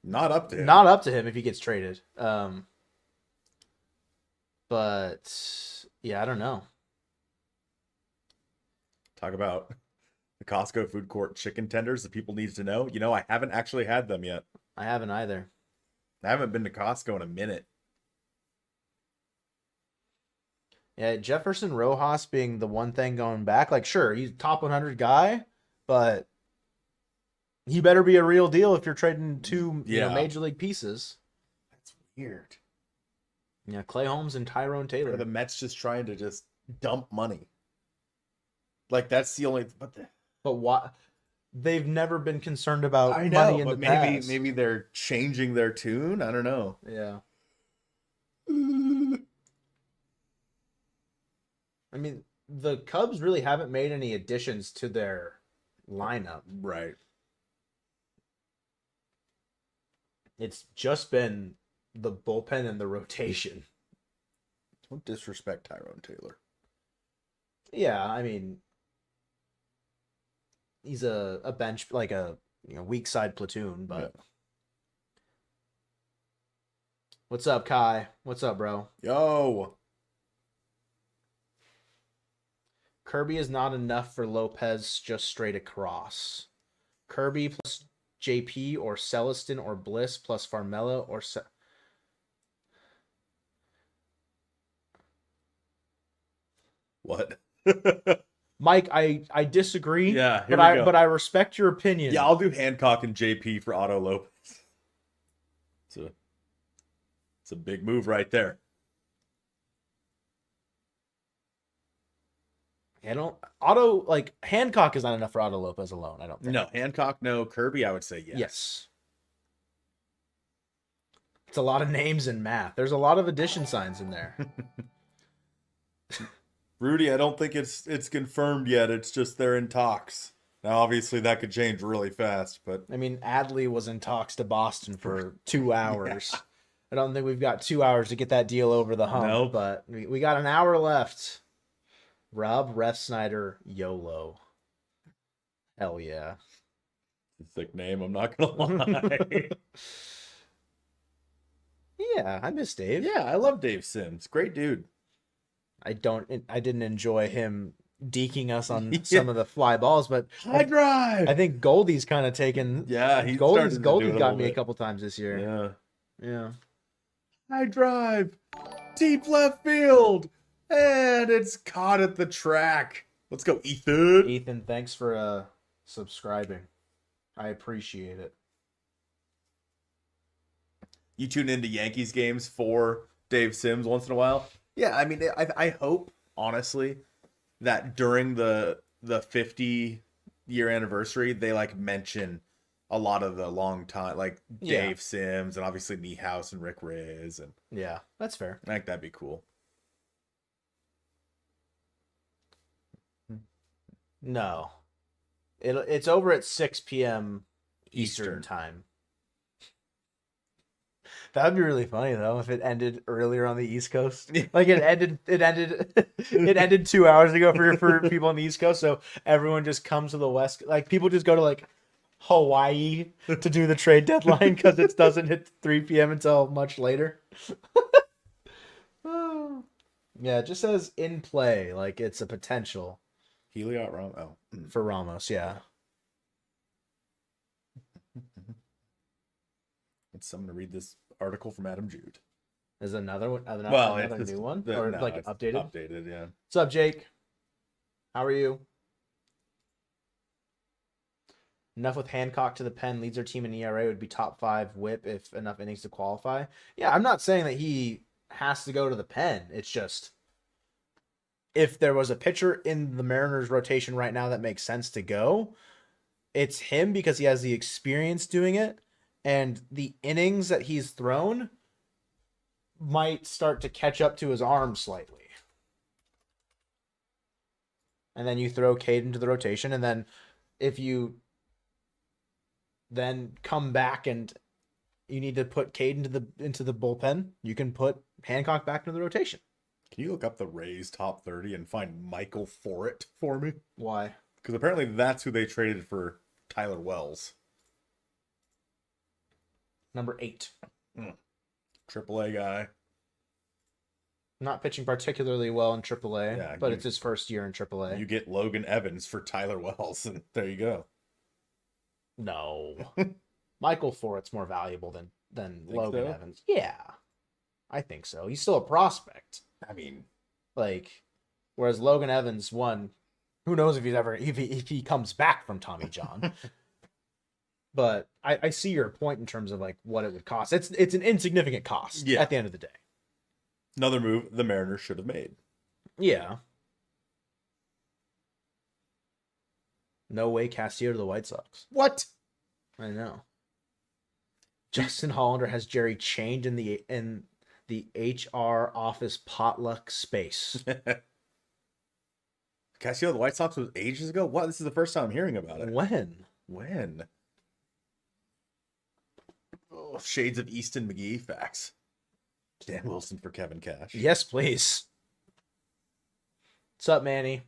not up to him. Not up to him if he gets traded. But yeah, I don't know. Talk about the Costco food court chicken tenders that people need to know. You know, I haven't actually had them yet. I haven't either. I haven't been to Costco in a minute. Yeah, Jefferson Rojas being the one thing going back. Like, sure, he's top 100 guy, but he better be a real deal if you're trading two major league pieces. That's weird. Yeah, Clay Holmes and Tyrone Taylor. Are the Mets just trying to just dump money? Like, that's the only... But what? They've never been concerned about I know, money in but the past. maybe they're changing their tune. I don't know. Yeah. I mean, the Cubs really haven't made any additions to their lineup. Right. It's just been the bullpen and the rotation. Don't disrespect Tyrone Taylor. Yeah, I mean, he's a bench, like a weak side platoon, but Yeah. What's up, Kai? What's up, bro? Yo. Kirby is not enough for Lopez just straight across. Kirby plus JP or Celestin or Bliss plus Farmella or What? Mike, I disagree. Yeah, but I respect your opinion. Yeah, I'll do Hancock and JP for Otto Lopez. It's a big move right there. Hancock is not enough for Otto Lopez alone, I don't think. No, Hancock, no. Kirby, I would say yes. Yes. It's a lot of names in math. There's a lot of addition signs in there. Rudy, I don't think it's confirmed yet. It's just they're in talks. Now, obviously, that could change really fast, but... I mean, Adley was in talks to Boston for 2 hours. Yeah. I don't think we've got 2 hours to get that deal over the hump, Nope. but we got an hour left. Rob Refsnyder, YOLO. Hell yeah. It's a sick name, I'm not going to lie. Yeah, I miss Dave. Yeah, I love Dave Sims. Great dude. I didn't enjoy him deking us on some of the fly balls, but High drive. I think Goldie's kind of taken. Yeah, Goldie's started to do it got a me a bit. couple times this year. Yeah. Yeah. High drive. Deep left field. And it's caught at the track. Let's go, Ethan. Ethan, thanks for subscribing. I appreciate it. You tune into Yankees games for Dave Sims once in a while. Yeah, I mean, I hope, honestly, that during the 50-year anniversary, they like mention a lot of the long time, like Dave Sims and obviously Niehaus and Rick Riz. And yeah, that's fair. I think that'd be cool. No. It's over at 6 p.m. Eastern time. That would be really funny though if it ended earlier on the East Coast. Like it ended 2 hours ago for people on the East Coast. So everyone just comes to the West. Like people just go to like Hawaii to do the trade deadline because it doesn't hit 3 p.m. until much later. Yeah, it just says in play, like it's a potential. Heliot Ramos. Oh. For Ramos, yeah. It's someone to read this article from Adam Jude. Is another one? Another new one? Or no, like updated? Updated, yeah. What's up, Jake? How are you? Enough with Hancock to the pen. Leads their team in ERA. Would be top 5 whip if enough innings to qualify. Yeah, I'm not saying that he has to go to the pen. It's just if there was a pitcher in the Mariners rotation right now that makes sense to go, it's him because he has the experience doing it, and the innings that he's thrown might start to catch up to his arm slightly. And then you throw Cade into the rotation, and then if you then come back and you need to put Cade into the bullpen, you can put Hancock back into the rotation. Can you look up the Rays top 30 and find Michael Forret for me? Why? Because apparently that's who they traded for Tyler Wells. Number 8. AAA guy. Not pitching particularly well in AAA, Yeah, but it's his first year in AAA. You get Logan Evans for Tyler Wells, and there you go. No. Michael Forret's more valuable than Logan so? Evans. Yeah. I think so. He's still a prospect. I mean, like, whereas Logan Evans won, who knows if if he comes back from Tommy John. But I see your point in terms of like what it would cost. It's an insignificant cost at the end of the day. Another move the Mariners should have made. Yeah. No way Castillo to the White Sox. What? I know. Justin Hollander has Jerry chained in the HR office potluck space. Castillo, the White Sox was ages ago? What? This is the first time I'm hearing about it. When? Oh, shades of Easton McGee facts. Dan Wilson for Kevin Cash. Yes, please. What's up, Manny?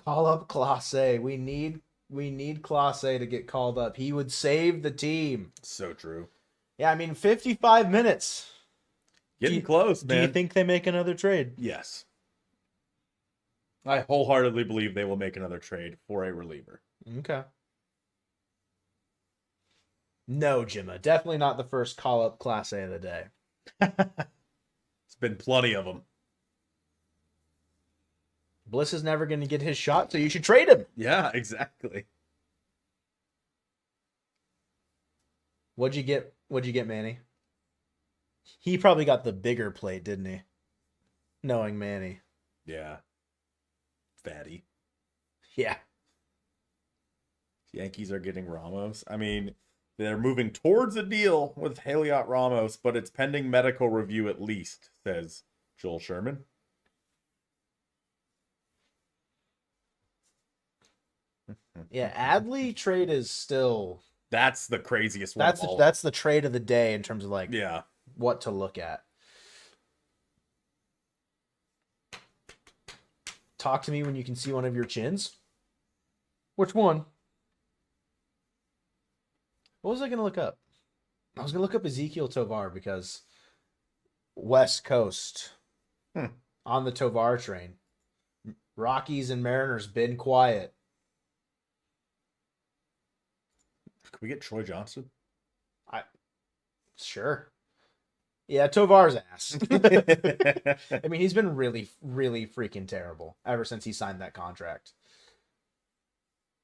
Call up Clase. We need Clase to get called up. He would save the team. So true. Yeah, I mean 55 minutes. Getting close, man. Do you think they make another trade? Yes. I wholeheartedly believe they will make another trade for a reliever. Okay. No, Jimma. Definitely not the first call-up Clase of the day. It's been plenty of them. Bliss is never going to get his shot, so you should trade him. Yeah, exactly. What'd you get, Manny? He probably got the bigger plate, didn't he? Knowing Manny. Yeah. Fatty. Yeah. Yankees are getting Ramos. I mean, they're moving towards a deal with Heliot Ramos, but it's pending medical review at least, says Joel Sherman. Yeah, Adley trade is still... That's the craziest one. That's the trade of the day in terms of like what to look at. Talk to me when you can see one of your chins. Which one? What was I going to look up? I was going to look up Ezekiel Tovar because West Coast on the Tovar train. Rockies and Mariners been quiet. Can we get Troy Johnson? Sure. Yeah, Tovar's ass. I mean, he's been really, really freaking terrible ever since he signed that contract.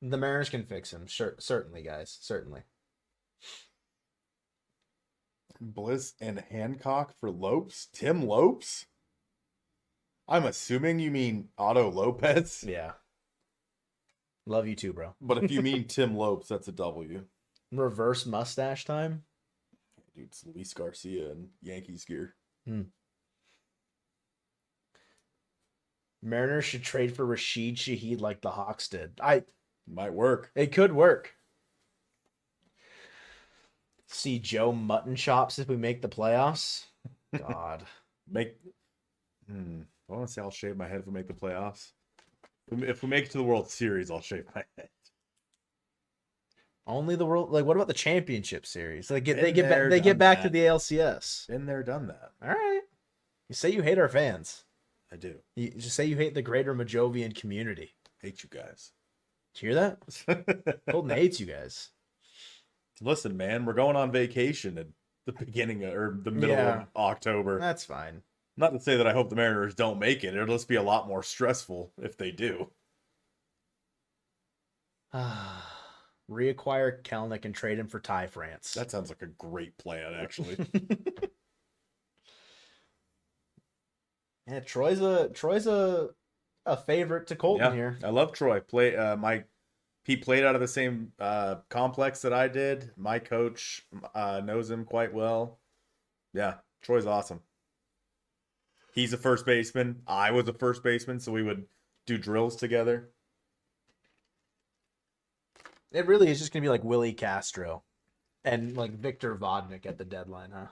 The Mariners can fix him. Sure, certainly, guys. Certainly. Bliss and Hancock for Lopes? Tim Lopes? I'm assuming you mean Otto Lopez. Yeah. Love you too, bro. But if you mean Tim Lopes, that's a W. Reverse mustache time? Dude, it's Luis Garcia in Yankees gear. Mariners should trade for Rashid Shaheed like the Hawks did. Might work. It could work. See Joe Mutton Chops if we make the playoffs. God. I want to say I'll shave my head if we make the playoffs. If we make it to the World Series, I'll shave my head. Only the world. Like, what about the championship series? They get Been back there, to the ALCS. Been there, done that. All right. You say you hate our fans. I do. You just say you hate the greater Mojovian community. Hate you guys. Did you hear that? Colton hates you guys. Listen, man, we're going on vacation at the beginning or the middle of October. That's fine. Not to say that I hope the Mariners don't make it. It'll just be a lot more stressful if they do. Reacquire Kelnick and trade him for Ty France. That sounds like a great plan, actually. Yeah, Troy's a favorite to Colton here. I love Troy. He played out of the same complex that I did. My coach knows him quite well. Yeah, Troy's awesome. He's a first baseman. I was a first baseman, so we would do drills together. It really is just gonna be like Willie Castro and like Victor Vodnik at the deadline, huh?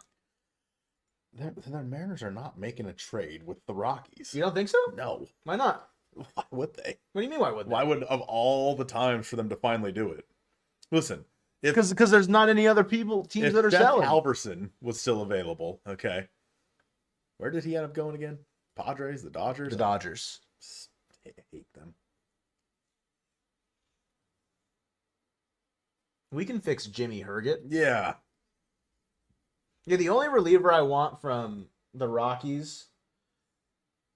The Mariners are not making a trade with the Rockies. You don't think so? No. Why not? Why would they? What do you mean? Why would they? Why would, of all the times for them to finally do it? Listen, Because there's not any other teams that are Jeff selling. Halverson was still available, okay. Where did he end up going again? Padres, the Dodgers? The Dodgers. I hate them. We can fix Jimmy Herget. Yeah. Yeah, the only reliever I want from the Rockies,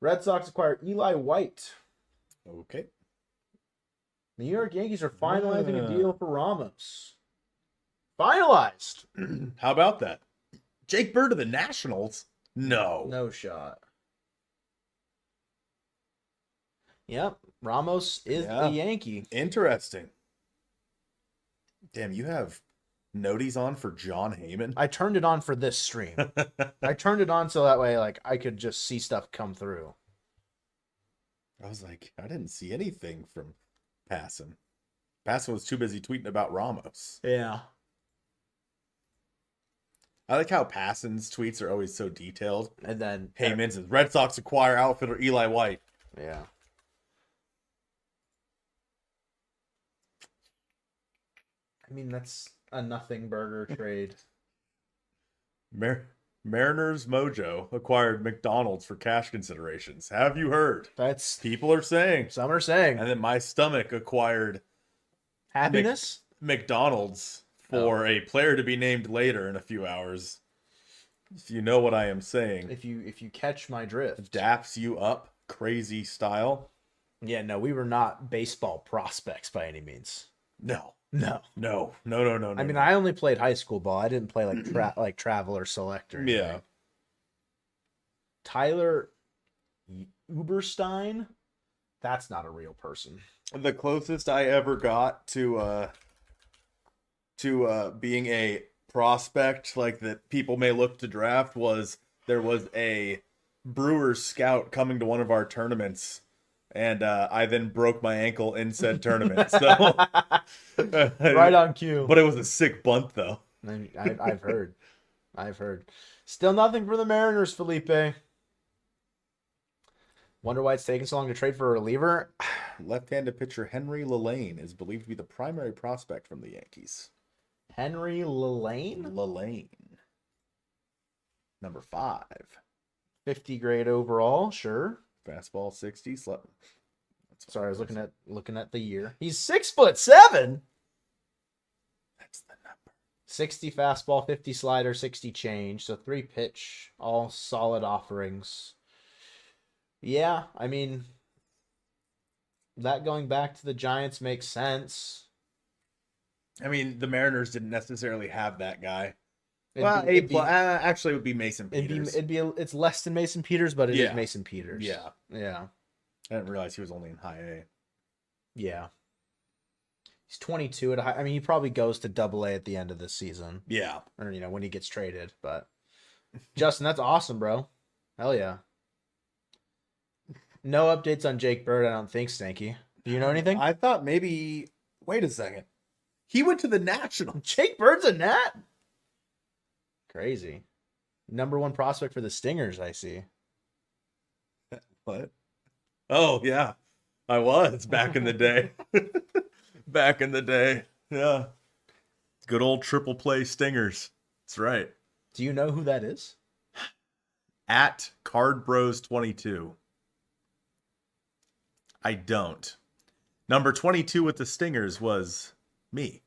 Red Sox acquired Eli White. Okay. The New York Yankees are finalizing a deal for Ramos. Finalized. How about that? Jake Bird of the Nationals? No. No shot. Yep, Ramos is a Yankee. Interesting. Damn, you have noties on for John Heyman? I turned it on for this stream. I turned it on so that way like I could just see stuff come through. I was like, I didn't see anything from Passan. Passan was too busy tweeting about Ramos. Yeah. I like how Passan's tweets are always so detailed. And then Heyman says, Red Sox acquire outfielder Eli White. yeah. I mean, that's a nothing burger trade. Mariners Mojo acquired McDonald's for cash considerations. Have you heard? That's People are saying. some are saying. And then My Stomach acquired Happiness? McDonald's for a player to be named later in a few hours. If you know what I am saying. If you catch my drift. Daps you up, crazy style. Yeah, no, we were not baseball prospects by any means. No. No. I I mean, I only played high school ball. I didn't play like travel or select or anything. Yeah. Tyler Uberstein? That's not a real person. The closest I ever got to being a prospect like that people may look to draft was there was a Brewers scout coming to one of our tournaments, and I then broke my ankle in said tournament. So Right on cue. But it was a sick bunt though. I've heard. I've heard. Still nothing for the Mariners, Felipe. Wonder why it's taking so long to trade for a reliever. Left-handed pitcher Henry Lelane is believed to be the primary prospect from the Yankees. Henry Lelane? Lelane. Number 5. 50 grade overall, sure. Fastball 60. Sorry, I was looking at the year. He's 6'7". That's the 60 fastball, 50 slider, 60 change. So 3 pitch, all solid offerings. Yeah, I mean, that going back to the Giants makes sense. I mean, the Mariners didn't necessarily have that guy. Actually, it would be Mason Peters. It's less than Mason Peters, but it is Yeah. Mason Peters. Yeah. Yeah. I didn't realize he was only in high A. Yeah. He's 22 at a high. I mean, he probably goes to double A at the end of this season. Yeah. Or, when he gets traded. But Justin, that's awesome, bro. Hell yeah. No updates on Jake Bird, I don't think, Stanky. Do you know anything? I thought maybe. Wait a second. He went to the Nationals. Jake Bird's a Nat? Crazy. Number 1 prospect for the Stingers, I see. What? Oh, yeah. I was back in the day. Back in the day. Yeah. Good old triple play Stingers. That's right. Do you know who that is? At Card Bros 22. I don't. Number 22 with the Stingers was me.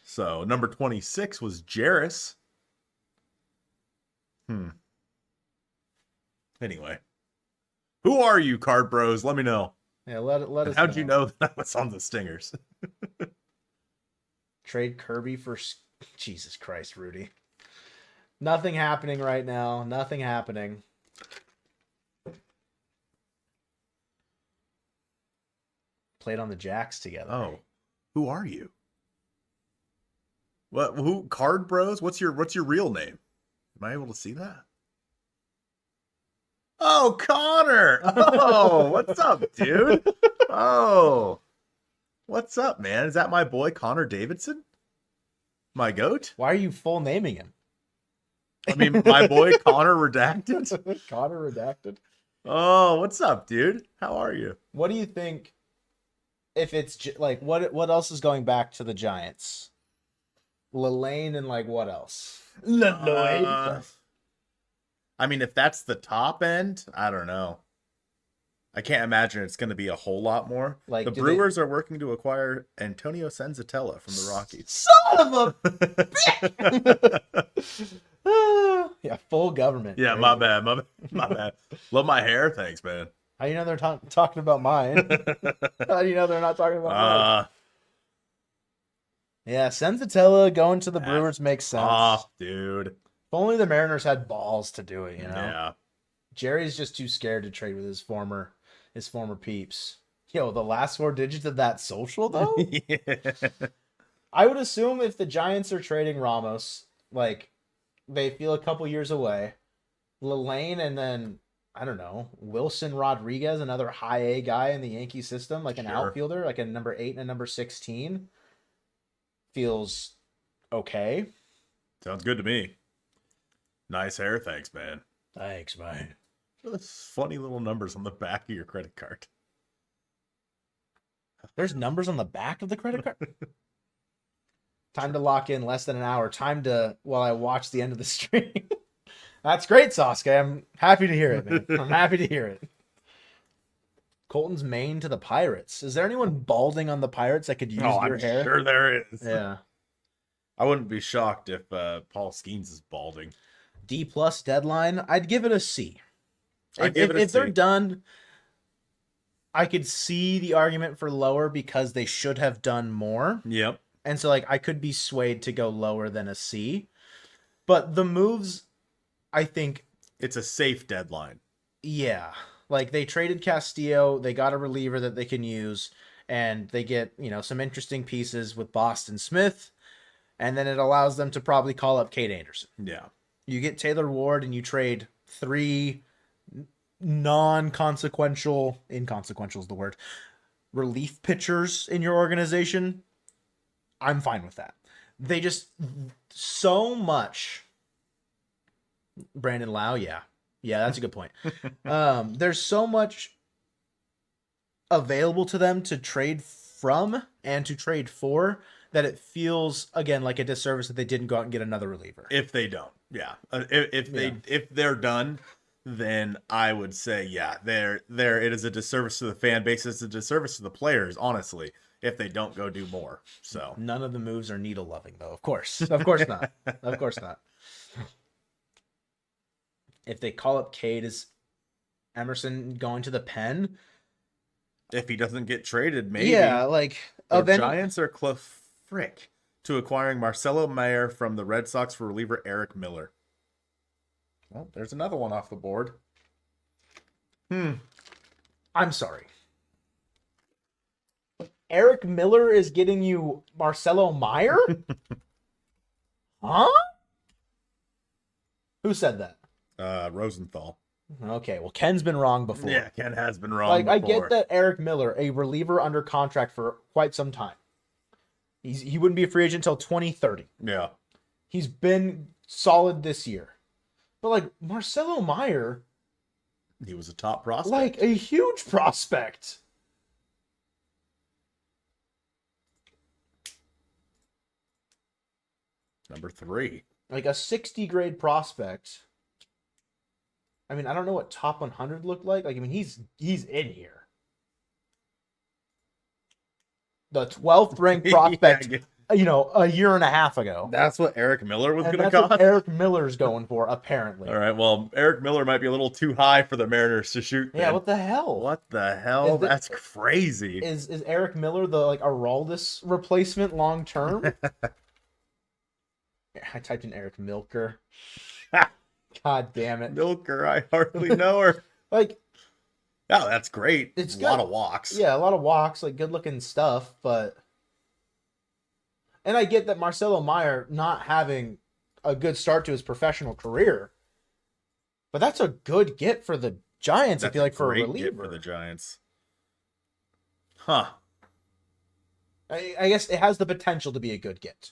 So number 26 was Jarris. Anyway. Who are you, Card Bros? Let me know. Yeah, let us know. How'd you know that I was on the Stingers? Trade Kirby for... Jesus Christ, Rudy. Nothing happening right now. Nothing happening. Played on the Jacks together. Oh. Who are you? What? Who? Card Bros? What's your real name? Am I able to see that? Oh, Connor! Oh, what's up, dude? Oh, what's up, man? Is that my boy Connor Davidson? My goat? Why are you full naming him? I mean, my boy Connor Redacted. Connor Redacted. Oh, what's up, dude? How are you? What do you think? If it's like what else is going back to the Giants? Lane and like what else? I mean, if that's the top end, I don't know. I can't imagine it's going to be a whole lot more. Like the Brewers are working to acquire Antonio Senzatella from the Rockies. Son of a bitch! Yeah, full government. Yeah, my bad. My bad. Love my hair. Thanks, man. How do you know they're talking about mine? How do you know they're not talking about mine? Yeah, Senzatella going to the Brewers makes sense. Off, dude. If only the Mariners had balls to do it, Yeah. Jerry's just too scared to trade with his former peeps. Yo, the last 4 digits of that social though? Yeah. I would assume if the Giants are trading Ramos, like they feel a couple years away, Lane and then I don't know, Wilson Rodriguez, another high A guy in the Yankee system, like an outfielder, like a number 8 and a number 16, feels okay. Sounds good to me. Nice hair, thanks, man. Thanks, man. Those funny little numbers on the back of your credit card. There's numbers on the back of the credit card? Time to lock in less than an hour. Time to, while I watch the end of the stream. That's great, Sasuke. I'm happy to hear it, man. I'm happy to hear it. Colton's Maine to the Pirates. Is there anyone balding on the Pirates that could use your hair? Sure there is. Yeah. I wouldn't be shocked if Paul Skeens is balding. D+ deadline. I'd give it a C. If they're C. done, I could see the argument for lower because they should have done more. Yep. And so, like, I could be swayed to go lower than a C. But the moves, I think... It's a safe deadline. Yeah. Like, they traded Castillo, they got a reliever that they can use, and they get, some interesting pieces with Boston Smith, and then it allows them to probably call up Cade Anderson. Yeah. You get Taylor Ward, and you trade 3 non-consequential, inconsequential is the word, relief pitchers in your organization. I'm fine with that. They just, so much. Brandon Lau, yeah. Yeah, that's a good point. There's so much available to them to trade from and to trade for that it feels, again, like a disservice that they didn't go out and get another reliever. If they don't, yeah. If they're done, then I would say, yeah, it is a disservice to the fan base. It's a disservice to the players, honestly. if they don't go do more. So None of the moves are needle loving, though. Of course not. Of course not. If they call up Cade, is Emerson going to the pen? if he doesn't get traded, maybe. Yeah, like The Giants are close to acquiring Marcelo Mayer from the Red Sox for reliever Eric Miller. Well, there's another one off the board. I'm sorry. Eric Miller is getting you Marcelo Mayer? Huh? Who said that? Rosenthal. Okay, well, Ken's been wrong before. Yeah, Ken has been wrong Like, before. I get that Eric Miller, a reliever under contract for quite some time. He wouldn't be a free agent until 2030. Yeah. He's been solid this year. But, like, Marcelo Mayer, He was a top prospect. like, a huge prospect. Number 3. Like, a 60 grade prospect. I mean, I don't know what top 100 looked like. Like, I mean, he's in here. The 12th ranked prospect, you know, a year and a half ago. That's what Eric Miller was And going to that's what cost? Eric Miller's going for, apparently. All right, well, Eric Miller might be a little too high for the Mariners to shoot. Yeah, then. what the hell? What the hell? Is it- That's crazy. Is Eric Miller the, like, Araldis replacement long term? I typed in Eric Milker. God damn it. Milker, I hardly know her. Like, Oh, that's great. It's a lot good. of walks. yeah, a lot of walks, like, good looking stuff, but. And I get that Marcelo Mayer not having a good start to his professional career, but that's a good get for the Giants, I That's feel like, for a great reliever. get for the Giants. Huh. I guess it has the potential to be a good get.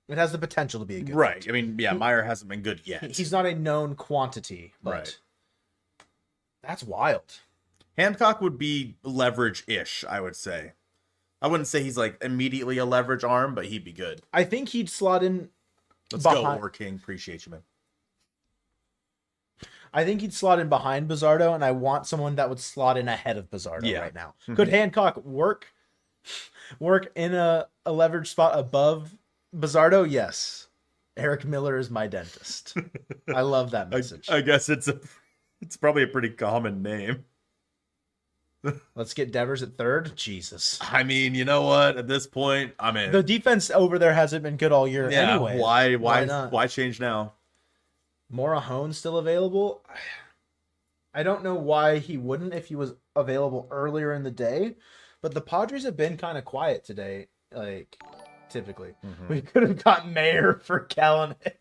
It has the potential to be a good Right. get. I mean, yeah, Meyer hasn't been good yet. He's not a known quantity, but Right. that's wild. Hancock would be leverage-ish, I would say. I wouldn't say he's like immediately a leverage arm, but he'd be good. I think he'd slot in. Let's go, Behind- War King. Appreciate you, man. I think he'd slot in behind Bizardo, and I want someone that would slot in ahead of Bizardo Yeah. right now. Could Hancock work in a leverage spot above Bizardo? Yes. Eric Miller is my dentist. I love that message. I guess it's probably a pretty common name. Let's get Devers at third. Jesus. I mean, you know what? At this point, I'm in. The defense over there hasn't been good all year Yeah, anyway. why not? why change now? Morahone still available? I don't know why he wouldn't if he was available earlier in the day, but the Padres have been kind of quiet today, like typically. We could have got Mayer for Kalanick.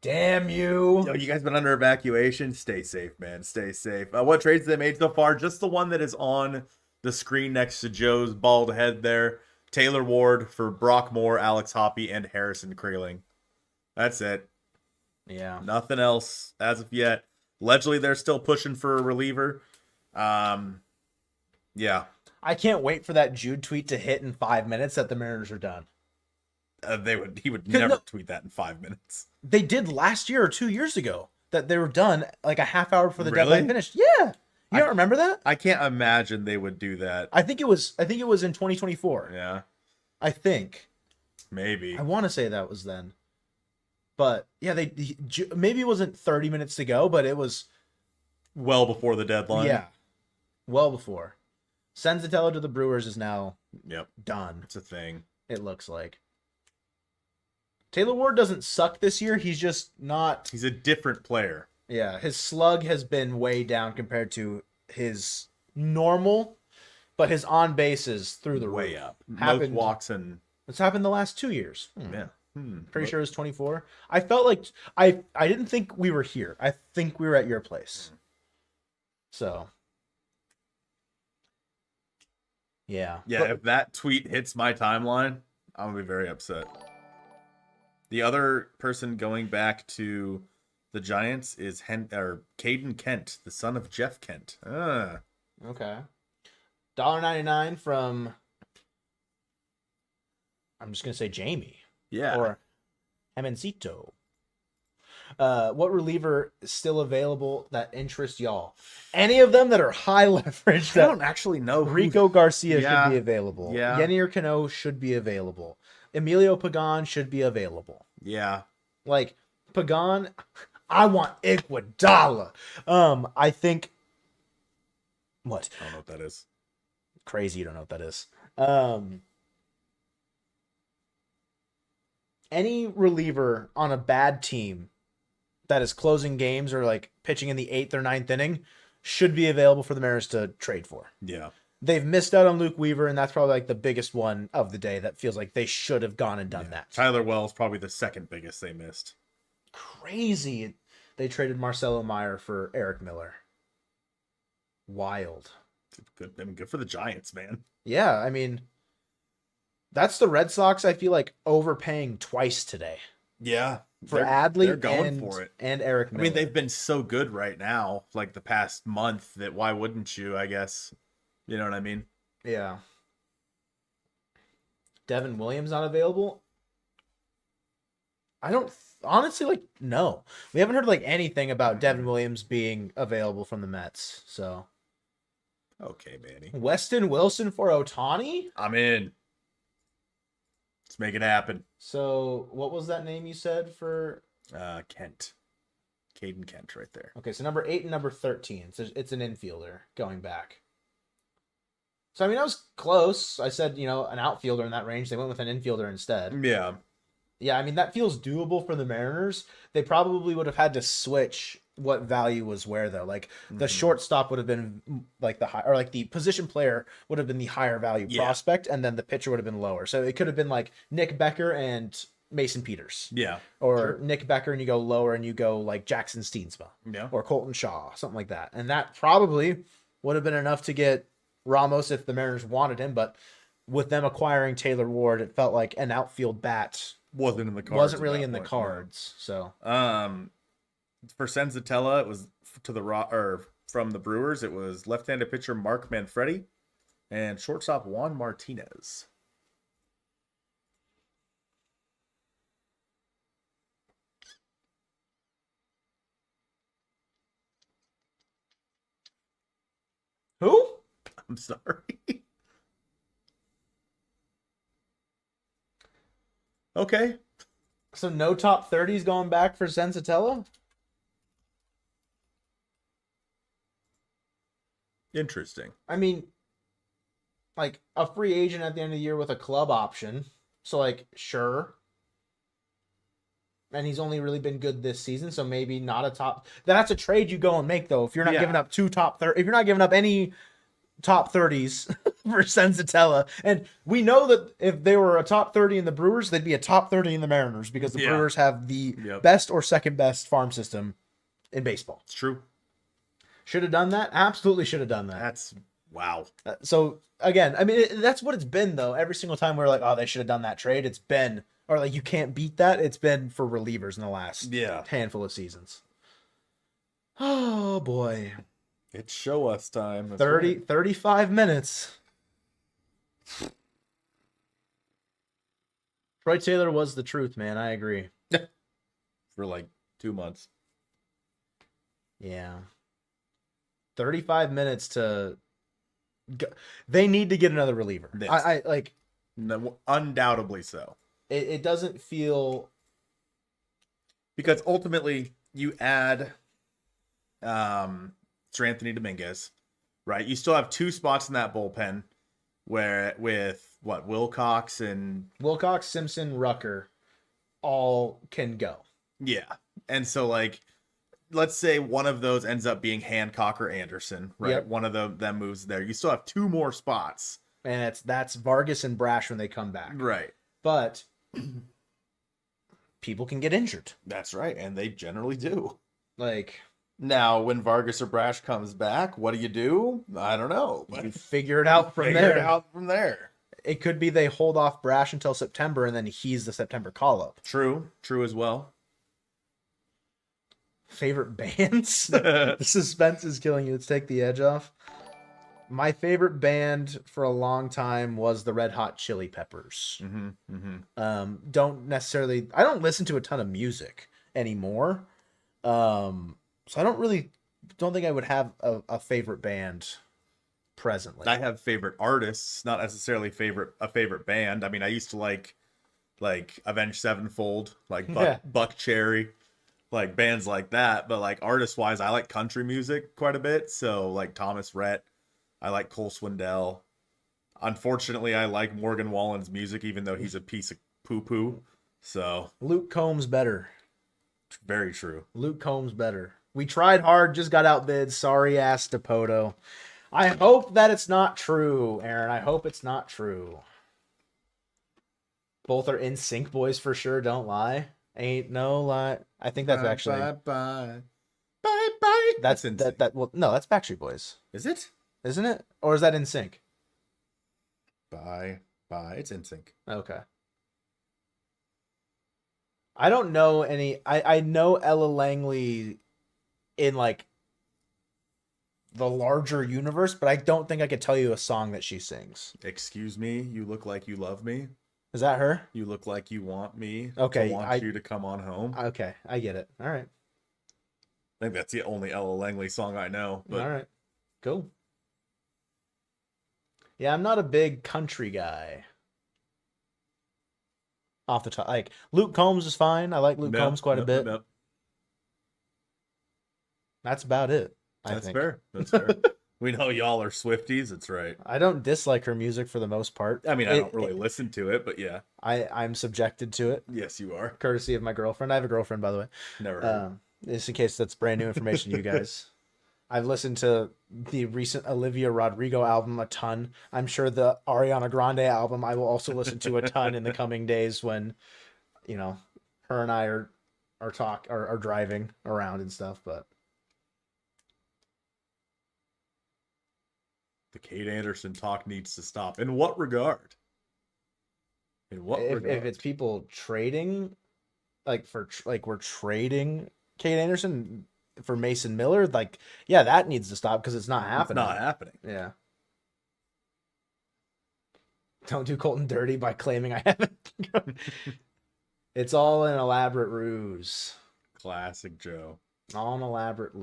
Damn you. Yo, you guys been under evacuation? Stay safe, man. Stay safe. What trades they made so far? Just the one that is on the screen next to Joe's bald head there. Taylor Ward for Brock Moore, Alex Hoppe, and Harrison Kraling. That's it. Yeah. Nothing else as of yet. Allegedly, they're still pushing for a reliever. Yeah. I can't wait for that Jude tweet to hit in 5 minutes that the Mariners are done. He would 'Cause never no- tweet that in 5 minutes. They did last year or 2 years ago that they were done like a half hour before the Really? deadline finished. Yeah. You don't remember that? I can't imagine they would do that. I think it was in 2024. Yeah, I think. maybe. I want to say that was then. But yeah, maybe it wasn't 30 minutes to go, but it was Well before the deadline. yeah. Well before. Senzatello to the Brewers is now Yep. done. It's a thing. It looks like. Taylor Ward doesn't suck this year. He's just not. He's a different player. Yeah, his slug has been way down compared to his normal, but his on base is through the Way roof. up. Most Happened. walks and It's happened the last 2 years. yeah. Pretty sure it was 24. I felt like I didn't think we were here. I think we were at your place. So. Yeah. Yeah, But- if that tweet hits my timeline, I'm gonna be very upset. The other person going back to the Giants is Caden Kent, the son of Jeff Kent. Okay. $1.99 from, I'm just gonna say Jamie Yeah. or Hemencito. What reliever is still available that interests y'all? Any of them that are high leverage? I don't actually know. Rico Garcia Yeah, should be available. yeah. Yenier Cano should be available. Emilio Pagan should be available. Yeah. Like Pagan, I want Iguodala. I think. What? I don't know what that is. Crazy, you don't know what that is. Any reliever on a bad team that is closing games or like pitching in the 8th or 9th inning should be available for the Mariners to trade for. Yeah. They've missed out on Luke Weaver, and that's probably like the biggest one of the day that feels like they should have gone and done that. Tyler Wells probably the second biggest they missed. Crazy. They traded Marcelo Meyer for Eric Miller. Wild. Good. I mean, good for the Giants, man. Yeah, I mean, that's the Red Sox, I feel like, overpaying twice today. Yeah. For Adley they're going for it. And Eric Miller. I mean, they've been so good right now, like the past month, that why wouldn't you, I guess? You know what I mean? Yeah. Devin Williams not available? I don't honestly like no. We haven't heard like anything about Devin Williams being available from the Mets. So okay, Manny. Weston Wilson for Ohtani? I'm in. Let's make it happen. So what was that name you said for Kent. Caden Kent right there. Okay, so number 8 and number 13. So it's an infielder going back. So I mean I was close. I said, an outfielder in that range. They went with an infielder instead. Yeah. Yeah, I mean, that feels doable for the Mariners. They probably would have had to switch what value was where, though. Like, the shortstop would have been, like, the position player would have been the higher value prospect, and then the pitcher would have been lower. So it could have been, like, Nick Becker and Mason Peters. Yeah. Or Nick Becker and you go lower and you go, like, Jackson Steensma. Yeah. Or Colton Shaw, something like that. And that probably would have been enough to get Ramos if the Mariners wanted him, but with them acquiring Taylor Ward, it felt like an outfield bat wasn't in the cards. Wasn't really in the cards. So for Senzatella, it was from the Brewers, it was left-handed pitcher Mark Manfredi and shortstop Juan Martinez. Who? I'm sorry. Okay. So no top 30s going back for Senzatella? Interesting. I mean, like a free agent at the end of the year with a club option. So like, sure. And he's only really been good this season, so maybe not a top. That's a trade you go and make though. If you're not giving up two top 30, if you're not giving up any top 30s for Senzatella. And we know that if they were a top 30 in the Brewers, they'd be a top 30 in the Mariners because the Brewers have the best or second best farm system in baseball. It's true. Should have done that? Absolutely should have done that. That's wow. So again, I mean, that's what it's been though. Every single time we're like, oh, they should have done that trade. It's been, or like, you can't beat that. It's been for relievers in the last handful of seasons. Oh boy. It's show us time. That's 35 minutes. Troy Taylor was the truth, man. I agree. For like 2 months. Yeah. 35 minutes to go. They need to get another reliever. Yes. I like no, undoubtedly so. It doesn't feel, because ultimately you add Sir Anthony Dominguez, right? You still have 2 spots in that bullpen where with Wilcox, Simpson, Rucker all can go. Yeah. And so like, let's say one of those ends up being Hancock or Anderson, right? Yep. One of them moves there. You still have 2 more spots. And that's Vargas and Brash when they come back. Right. But people can get injured. That's right. And they generally do. Like, now, when Vargas or Brash comes back, what do? I don't know. You figure it out from there. It could be they hold off Brash until September, and then he's the September call-up. True as well. Favorite bands? The suspense is killing you. Let's take the edge off. My favorite band for a long time was the Red Hot Chili Peppers. Mm-hmm, mm-hmm. I don't listen to a ton of music anymore. So I don't think I would have a favorite band presently. I have favorite artists, not necessarily a favorite band. I mean, I used to like Avenged Sevenfold, like Yeah. Buck Cherry, like bands like that. But like artist wise, I like country music quite a bit. So like Thomas Rhett, I like Cole Swindell. Unfortunately, I like Morgan Wallen's music, even though he's a piece of poo poo. So Luke Combs better. very true. Luke Combs better. We tried hard, just got outbid. Sorry ass Depoto. I hope that it's not true, Aaron. I hope it's not true. Both are in sync boys for sure. Don't lie. Ain't no lie. I think that's actually bye. that's in that. Well, no, that's Backstreet Boys, Is it? isn't it? Or is that in sync? Bye. It's in sync. Okay. I don't know any. I know Ella Langley in like the larger universe, but I don't think I could tell you a song that she sings. Excuse me, you look like you love me. Is that her? You look like you want me. Okay, To want you to come on home. Okay, I get it. All right. I think that's the only Ella Langley song I know. But All right. Cool. Yeah, I'm not a big country guy. Off the top, like Luke Combs is fine. I like Luke Combs quite a bit. Nope. That's about it. I That's think. fair. That's fair. We know y'all are Swifties. That's right. I don't dislike her music for the most part. I mean, I don't really listen to it, but yeah. I'm subjected to it, Yes, you are. courtesy of my girlfriend. I have a girlfriend, by the way. Never heard. Just in case that's brand new information to you guys. I've listened to the recent Olivia Rodrigo album a ton. I'm sure the Ariana Grande album I will also listen to a ton in the coming days when, you know, her and I are driving around and stuff. But The Kate Anderson talk needs to stop. In what regard? In what regard? if it's people trading, like we're trading Kate Anderson for Mason Miller, like, yeah, that needs to stop because it's not happening. It's not happening. Yeah. Don't do Colton dirty by claiming I haven't. It's all an elaborate ruse. Classic Joe. All an elaborate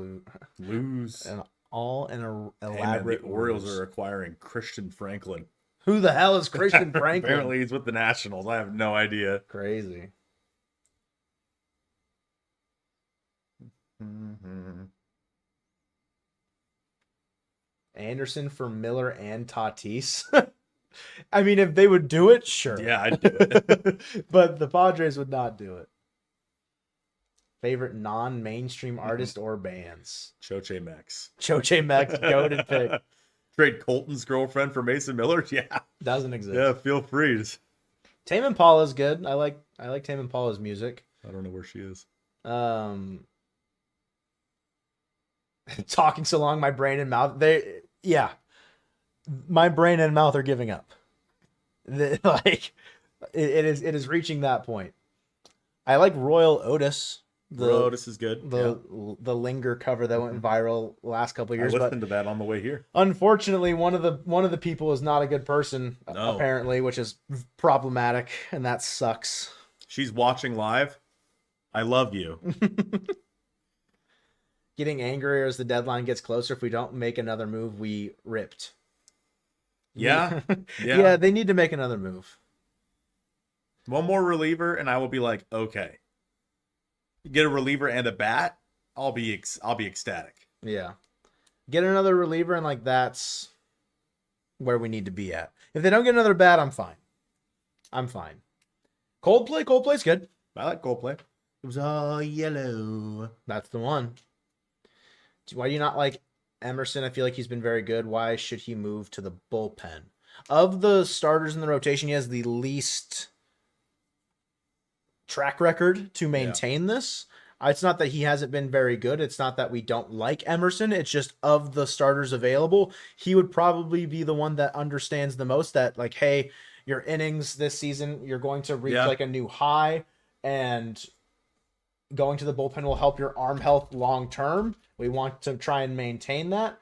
Lose. and all an Hey, man, elaborate the Orioles ruse. are acquiring Christian Franklin. Who the hell is Christian Franklin? Apparently he's with the Nationals. I have no idea. Crazy. Mm-hmm. Anderson for Miller and Tatis. I mean, if they would do it, sure. Yeah, I'd do it. But the Padres would not do it. Favorite non-mainstream artist or bands? Choche Max. Choche Max, goated pick. Trade Colton's girlfriend for Mason Miller? Yeah. Doesn't exist. Yeah, feel free. Tame Impala's good. I like Tame Impala's music. I don't know where she is. Talking so long, my brain and mouth. My brain and mouth are giving up. Like it is reaching that point. I like Royal Otis. Otis is good. The Linger cover that went viral last couple of years. I listened to that on the way here. Unfortunately, one of the people is not a good person, No. apparently, which is problematic, and that sucks. She's watching live. I love you. Getting angrier as the deadline gets closer. If we don't make another move, we ripped. Yeah. Yeah, they need to make another move. One more reliever, and I will be like, okay. Get a reliever and a bat, I'll be ecstatic. Yeah. Get another reliever, and like that's where we need to be at. If they don't get another bat, I'm fine. Coldplay's good. I like Coldplay. It was all yellow. That's the one. Why do you not like Emerson? I feel like he's been very good. Why should he move to the bullpen? Of the starters in the rotation, he has the least track record to maintain this. It's not that he hasn't been very good. It's not that we don't like Emerson. It's just of the starters available, he would probably be the one that understands the most that, like, hey, your innings this season, you're going to reach like a new high, and going to the bullpen will help your arm health long term. We want to try and maintain that.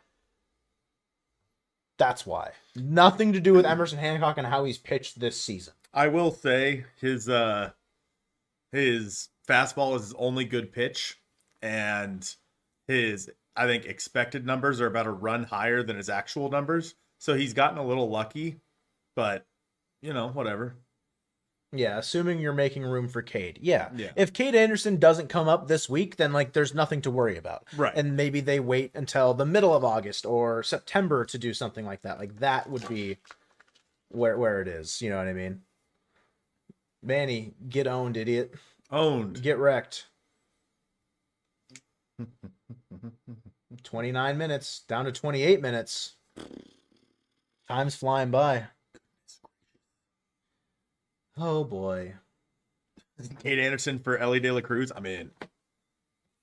That's why. Nothing to do with Emerson Hancock and how he's pitched this season. I will say his fastball is his only good pitch, and his, I think, expected numbers are about a run higher than his actual numbers. So he's gotten a little lucky, but whatever. Yeah, assuming you're making room for Cade. Yeah. Yeah. If Cade Anderson doesn't come up this week, then like there's nothing to worry about. Right. And maybe they wait until the middle of August or September to do something like that. Like that would be where it is. You know what I mean? Manny, get owned, idiot. Owned. Get wrecked. 29 minutes down to 28 minutes. Time's flying by. Oh boy. Cade Anderson for Ellie De La Cruz. I'm in.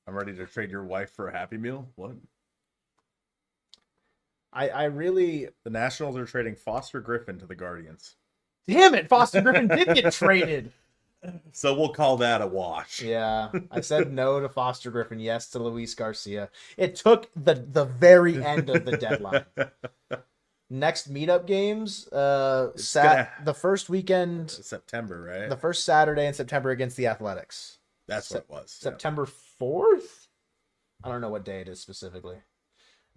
I'm ready to trade your wife for a Happy Meal. What? I really. The Nationals are trading Foster Griffin to the Guardians. Damn it, Foster Griffin did get traded. So we'll call that a wash. Yeah, I said no to Foster Griffin, yes to Luis Garcia. It took the very end of the deadline. Next meetup games, the first weekend, September, right? the first Saturday in September against the Athletics. That's what it was. September 4th? I don't know what day it is specifically.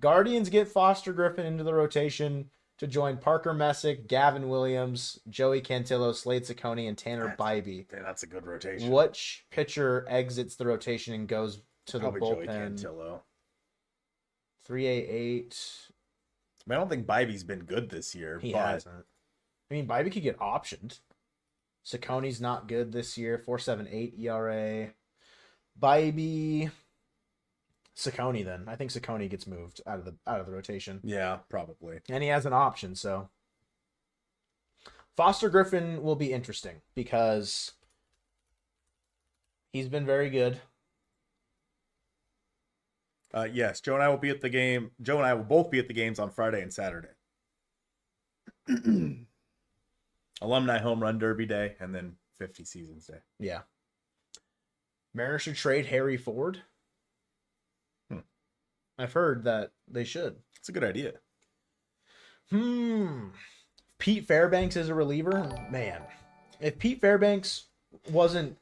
Guardians get Foster Griffin into the rotation to join Parker Messick, Gavin Williams, Joey Cantillo, Slade Ciccone, and Tanner Bybee. That's a good rotation. Which pitcher exits the rotation and goes to Probably the Joey bullpen? Cantillo. 3-8. I don't think Bybee's been good this year. He hasn't. I mean, Bybee could get optioned. Siccone's not good this year. 4.78 ERA. Bybee. Ciccone then. I think Ciccone gets moved out of the rotation. Yeah, probably. And he has an option, so Foster Griffin will be interesting because he's been very good. Yes, Joe and I will be at the game. Joe and I will both be at the games on Friday and Saturday. Alumni Home Run Derby Day and then 50 Seasons Day. Yeah. Mariners should trade Harry Ford. I've heard that they should. It's a good idea. Pete Fairbanks is a reliever. Man, if Pete Fairbanks wasn't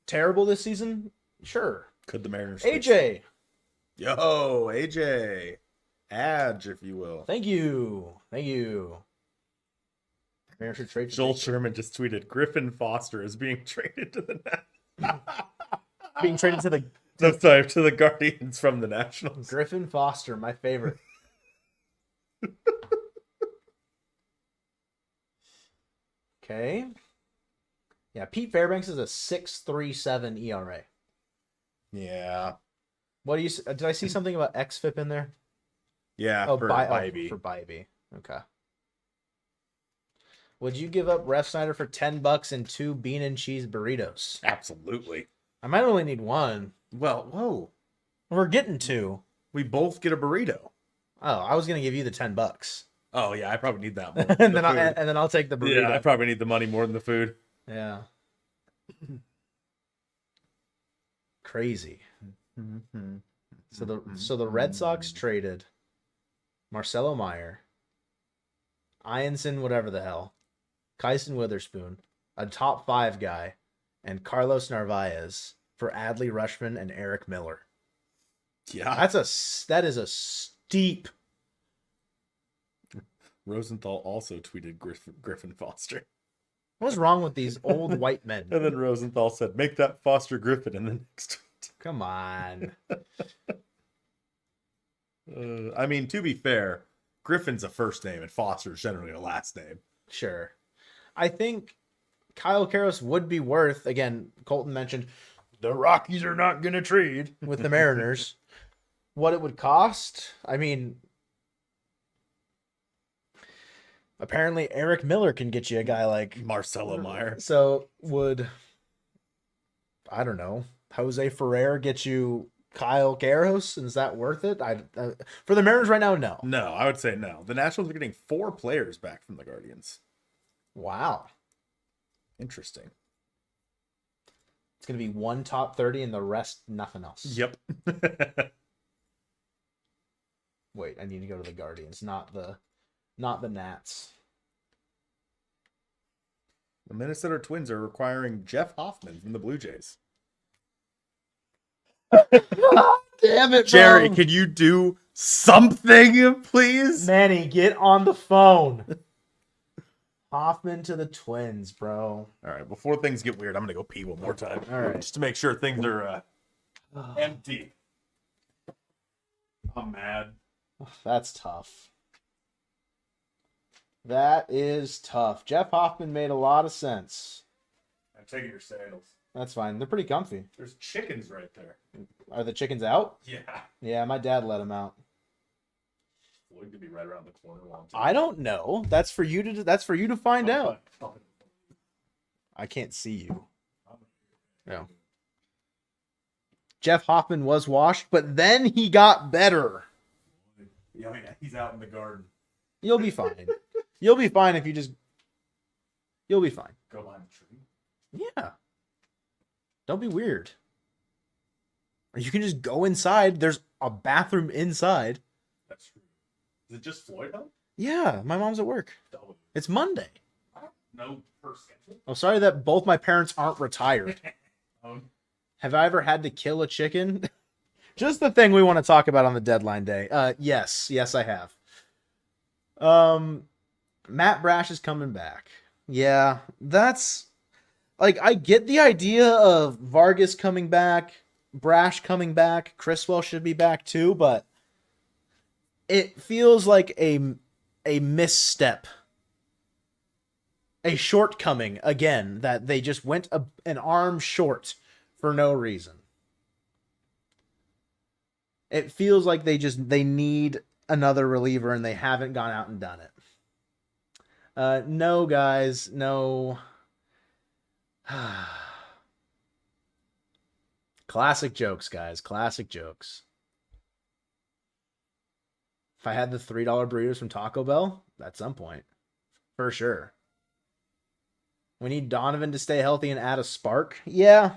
terrible this season, sure. Could the Mariners? AJ. Yo, AJ. Adge, if you will. Thank you. Mariners should trade. Joel Sherman just tweeted, Griffin Foster is being traded to the being traded to the to the Guardians from the Nationals. Griffin Foster, my favorite. Okay. Yeah, Pete Fairbanks is a 6.37 ERA. Yeah. What do you? Did I see something about xFIP in there? Yeah, Oh, for Bybee. Bybee. For Bybee. Okay. Would you give up Ref Snyder for $10 and 2 bean and cheese burritos? Absolutely. I might only need one. Well, whoa. We're getting 2. We both get a burrito. Oh, I was gonna give you the $10. Oh yeah, I probably need that more. and then I'll take the burrito. Yeah, I probably need the money more than the food. Yeah. Crazy. So the Red Sox traded Marcelo Meyer, Ianson, whatever the hell, Kyson Witherspoon, a top 5 guy, and Carlos Narvaez for Adley Rutschman and Eric Miller. Yeah, that is a steep. Rosenthal also tweeted Griffin Foster. What's wrong with these old white men? And then Rosenthal said, "Make that Foster Griffin." in the next tweet. Come on. I mean, to be fair, Griffin's a first name and Foster's generally a last name. Sure. I think Kyle Karros would be worth, again, Colton mentioned, the Rockies are not going to trade with the Mariners. What it would cost? I mean, apparently Eric Miller can get you a guy like Marcelo Meyer. So would, I don't know, Jose Ferrer get you Kyle Karros? Is that worth it? For the Mariners right now, no. No, I would say no. The Nationals are getting 4 players back from the Guardians. Wow. Interesting. It's going to be 1 top 30 and the rest nothing else. Yep. Wait, I need to go to the Guardians, not the Nats. The Minnesota Twins are requiring Jeff Hoffman from the Blue Jays. Damn it, Jerry, bro. can you do something, please? Manny, get on the phone. Hoffman to the Twins, bro. All right, before things get weird, I'm gonna go pee one more time. All right. Just to make sure things are empty. I'm mad. That's tough. That is tough. Jeff Hoffman made a lot of sense. I'm taking your sandals. That's fine. They're pretty comfy. There's chickens right there. Are the chickens out? Yeah. Yeah, my dad let them out. Floyd could be right around the corner. I don't know. That's for you to find out. I can't see you. No. Jeff Hoffman was washed, but then he got better. Yeah, he's out in the garden. You'll be fine. You'll be fine if you just. You'll be fine. Go behind the tree. Yeah. Don't be weird. Or you can just go inside. There's a bathroom inside. That's true. Is it just Floyd home? Yeah, my mom's at work. It's Monday. No per schedule. I'm sorry that both my parents aren't retired. Have I ever had to kill a chicken? Just the thing we want to talk about on the deadline day. Yes, I have. Matt Brash is coming back. Yeah, that's like I get the idea of Vargas coming back, Brash coming back, Criswell should be back too, but it feels like a misstep. A shortcoming again that they just went an arm short for no reason. It feels like they need another reliever and they haven't gone out and done it. No, guys, no. Classic jokes, guys. Classic jokes. If I had the $3 burritos from Taco Bell, at some point, for sure. We need Donovan to stay healthy and add a spark. Yeah.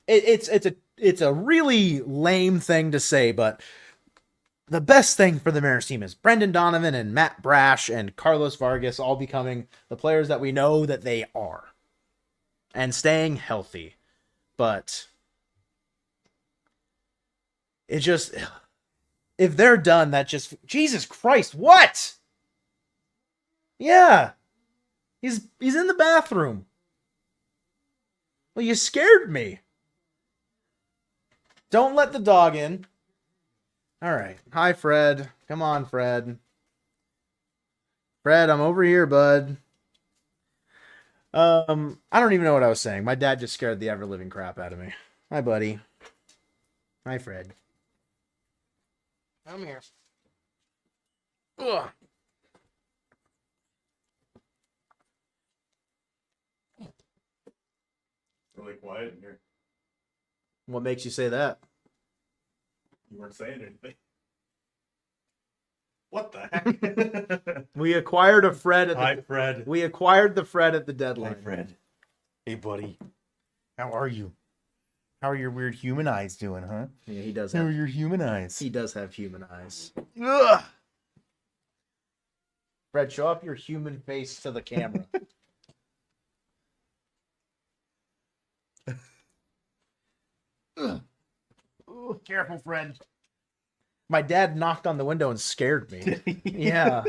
It's a really lame thing to say, but the best thing for the Mariners team is Brendan Donovan and Matt Brash and Carlos Vargas all becoming the players that we know that they are and staying healthy. But it just, if they're done, that just, Jesus Christ, what? Yeah. He's in the bathroom. Well, you scared me. Don't let the dog in. All right. Hi, Fred. Come on, Fred. Fred, I'm over here, bud. I don't even know what I was saying. My dad just scared the ever-living crap out of me. Hi, buddy. Hi, Fred. Come here. Ugh. Really quiet in here. What makes you say that? You weren't saying anything. What the heck? We acquired a Fred at Hi, Fred. We acquired the Fred at the deadline. Hi, Fred. Hey, buddy. How are you? How are your weird human eyes doing, huh? Yeah, he does How are have. your human eyes? He does have human eyes. Ugh. Fred, show up your human face to the camera. Ooh, careful, Fred. My dad knocked on the window and scared me. Yeah.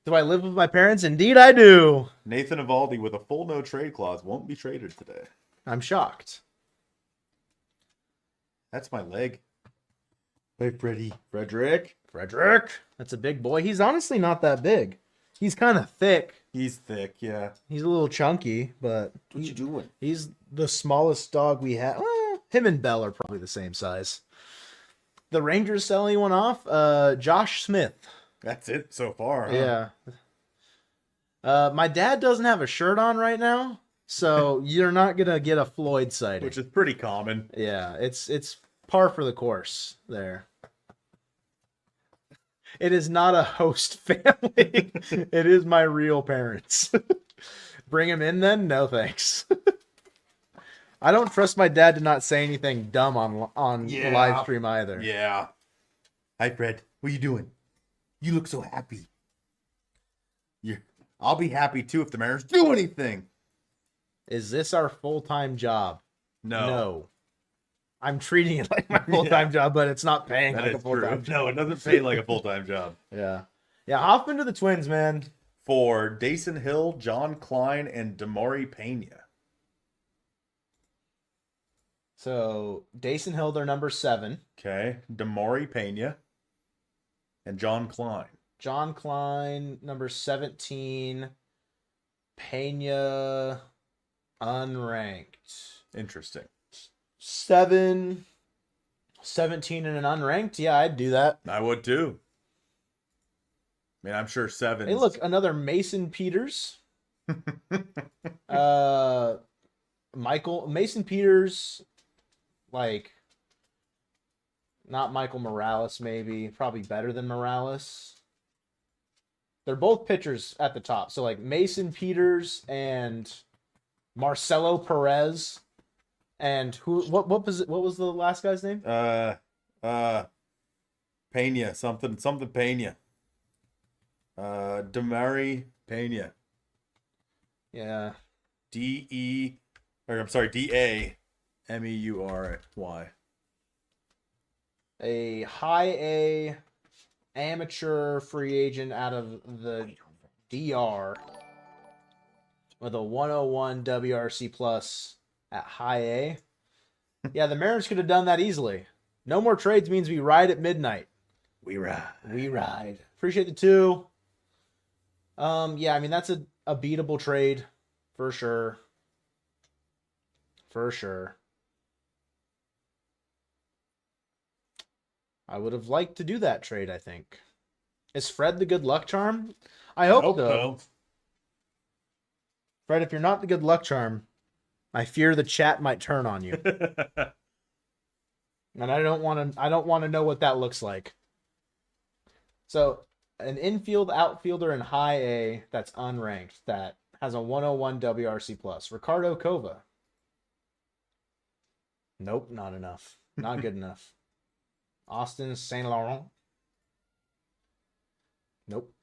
Do I live with my parents? Indeed, I do. Nathan Evaldi with a full no trade clause won't be traded today. I'm shocked. That's my leg. Hey, Freddie. Frederick. That's a big boy. He's honestly not that big. He's kind of thick. He's thick, yeah. He's a little chunky, but What you doing? he's the smallest dog we have. Well, him and Bell are probably the same size. The Rangers sell anyone off? Josh Smith. That's it so far. Huh? Yeah. My dad doesn't have a shirt on right now, so you're not gonna get a Floyd sighting. Which is pretty common. Yeah, it's par for the course there. It is not a host family. It is my real parents. Bring him in then? No thanks. I don't trust my dad to not say anything dumb on live stream either. Yeah. Hi, Fred. What are you doing? You look so happy. I'll be happy too if the Mariners do anything. Is this our full-time job? No. No. I'm treating it like my full-time job, but it's not paying That like a is full-time true. job. No, it doesn't pay like a full-time job. Yeah. Yeah, Hoffman to the Twins, man. For Dason Hill, John Klein, and Damari Pena. So, Dason Hill, they're number 7. Okay. Damari Pena and John Klein. John Klein, number 17. Pena, unranked. Interesting. 17 and an unranked. Yeah, I'd do that. I would too. I mean, I'm sure 7. Hey, look, another Mason Peters. Mason Peters, like, not Michael Morales, maybe. Probably better than Morales. They're both pitchers at the top. So, like, Mason Peters and Marcelo Perez. And what was the last guy's name? Pena, something Pena. Damari Pena. Yeah. Dameury. A high A amateur free agent out of the DR with a 101 WRC plus at high A. Yeah, the Mariners could have done that easily. No more trades means we ride at midnight. We ride. We ride. Appreciate the 2. Yeah, I mean, that's a beatable trade for sure. For sure. I would have liked to do that trade, I think. Is Fred the good luck charm? I hope so. Fred, if you're not the good luck charm, I fear the chat might turn on you. And I don't want to know what that looks like. So, an infield outfielder in high A that's unranked that has a 101 WRC plus. Ricardo Cova. Nope, not enough. Not good enough. Austin Saint Laurent. Nope.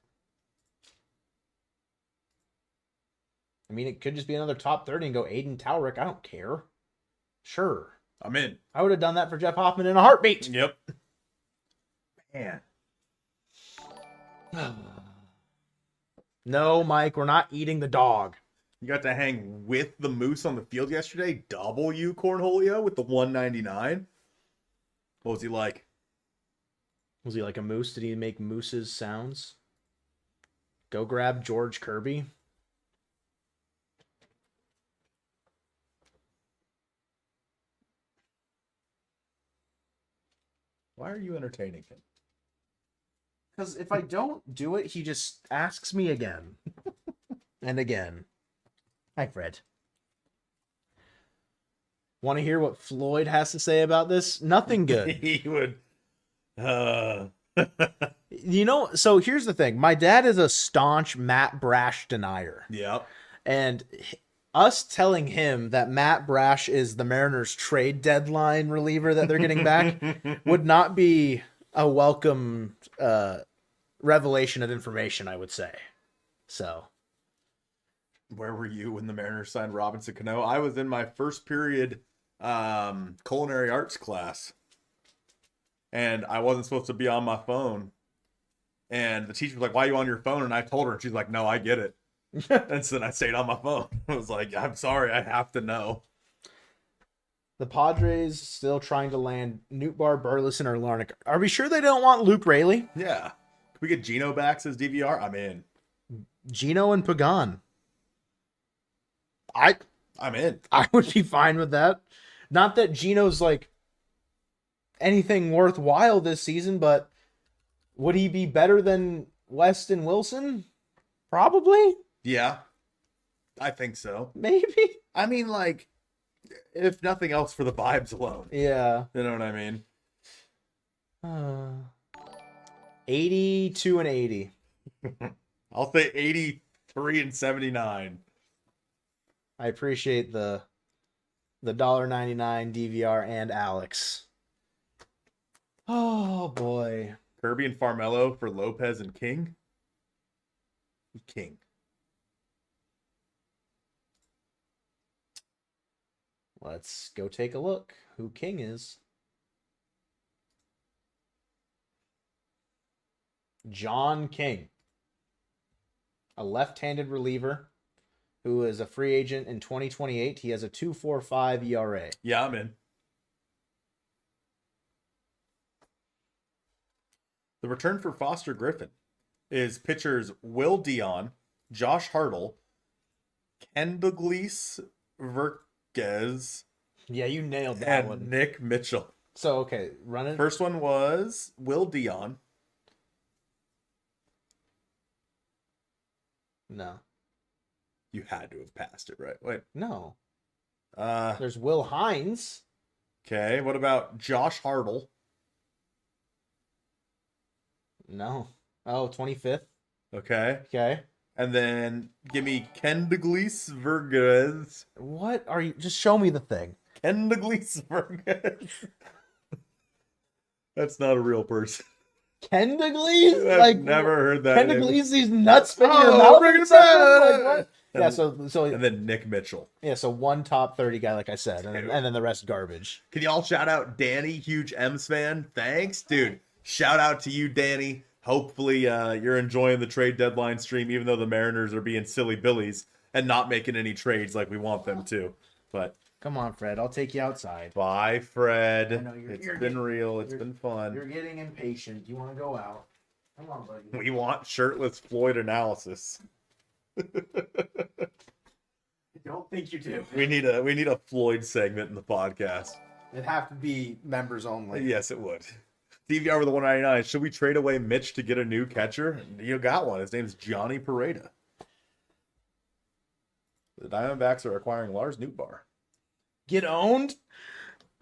I mean, it could just be another top 30 and go Aiden Towrick. I don't care. Sure. I'm in. I would have done that for Jeff Hoffman in a heartbeat. Yep. Man. No, Mike, we're not eating the dog. You got to hang with the Moose on the field yesterday. W Cornholio with the 199. What was he like? Was he like a moose? Did he make mooses sounds? Go grab George Kirby. Why are you entertaining him? Because if I don't do it, he just asks me again. And again. Hi, Fred. Want to hear what Floyd has to say about this? Nothing good. He would. You know, so here's the thing. My dad is a staunch Matt Brash denier. Yep. And us telling him that Matt Brash is the Mariners' trade deadline reliever that they're getting back would not be a welcome revelation of information, I would say. So, where were you when the Mariners signed Robinson Cano? I was in my first period culinary arts class, and I wasn't supposed to be on my phone. And the teacher was like, "Why are you on your phone?" And I told her, and she's like, "No, I get it." And so then I stayed on my phone. I was like, "I'm sorry, I have to know." The Padres still trying to land Nootbaar, Burleson, or Larnach. Are we sure they don't want Luke Raley? Yeah. Can we get Gino back as DVR? I'm in. Gino and Pagan. I'm in. I would be fine with that. Not that Gino's like anything worthwhile this season, but would he be better than Weston Wilson? Probably. Yeah. I think so. Maybe. I mean, like, if nothing else, for the vibes alone. Yeah. You know what I mean? 82 and 80. I'll say 83 and 79. I appreciate the $1.99 DVR and Alex. Oh boy. Kirby and Farmello for Lopez and King. King. Let's go take a look who King is. John King, a left-handed reliever who is a free agent in 2028. He has a 2.45 ERA. Yeah, I'm in. The return for Foster Griffin is pitchers Will Dion, Josh Hartle, Kendagliese Verquez, Yeah, you nailed that and one. Nick Mitchell. So, okay, run it. First one was Will Dion. No. You had to have passed it, right? Wait. No. Uh, There's Will Hines. okay. What about Josh Hartle? No. Oh, 25th. Okay. Okay. And then give me Kendagliese Verquez. What are you? Just show me the thing. Kendagliese Verquez. That's not a real person. Kendagliese? I've Like, never heard that. name. Kendagliese, these nuts fit in your Oh, mouth? bring or it something? Like, back. what? Yeah, so And then Nick Mitchell. yeah, so one top 30 guy, like I said, and then the rest garbage. Can y'all shout out Danny, huge M's fan? Thanks, dude. Shout out to you, Danny. Hopefully you're enjoying the trade deadline stream, even though the Mariners are being silly billies and not making any trades like we want them to. But Come on, Fred. I'll take you outside. bye, Fred. I know, you're It's been getting- real. It's you're- been fun. You're getting impatient. You want to go out. Come on, buddy. We want shirtless Floyd analysis. I don't think you do. We need a Floyd segment in the podcast. It'd have to be members only. Yes, it would. DVR with the 199. Should we trade away Mitch to get a new catcher? You got one. His name's Johnny Pareda. The Diamondbacks are acquiring Lars Nootbaar. Get owned?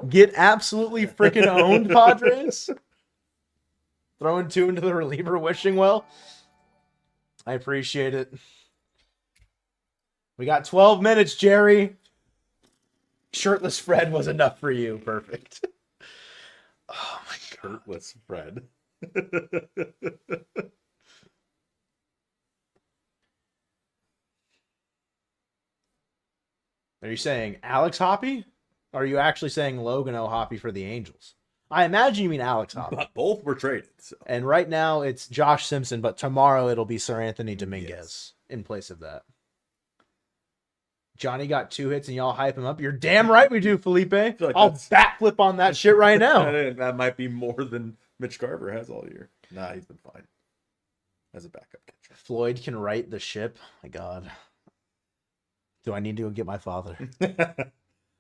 Get absolutely freaking owned, Padres? Throwing two into the reliever wishing well. I appreciate it. We got 12 minutes, Jerry. Shirtless Fred was enough for you. Perfect. Oh my God. Shirtless Fred. Are you saying Alex Hoppy? Or are you actually saying Logan O. Hoppy for the Angels? I imagine you mean Alex Hoppy. But both were traded. So. And right now it's Josh Simpson, but tomorrow it'll be Sir Anthony Dominguez Yes. in place of that. Johnny got 2 hits and y'all hype him up. You're damn right we do, Felipe. like I'll that's- backflip on that shit right now. That might be more than Mitch Garver has all year. Nah, he's been fine as a backup catcher. Floyd can right the ship. My God. Do I need to go get my father?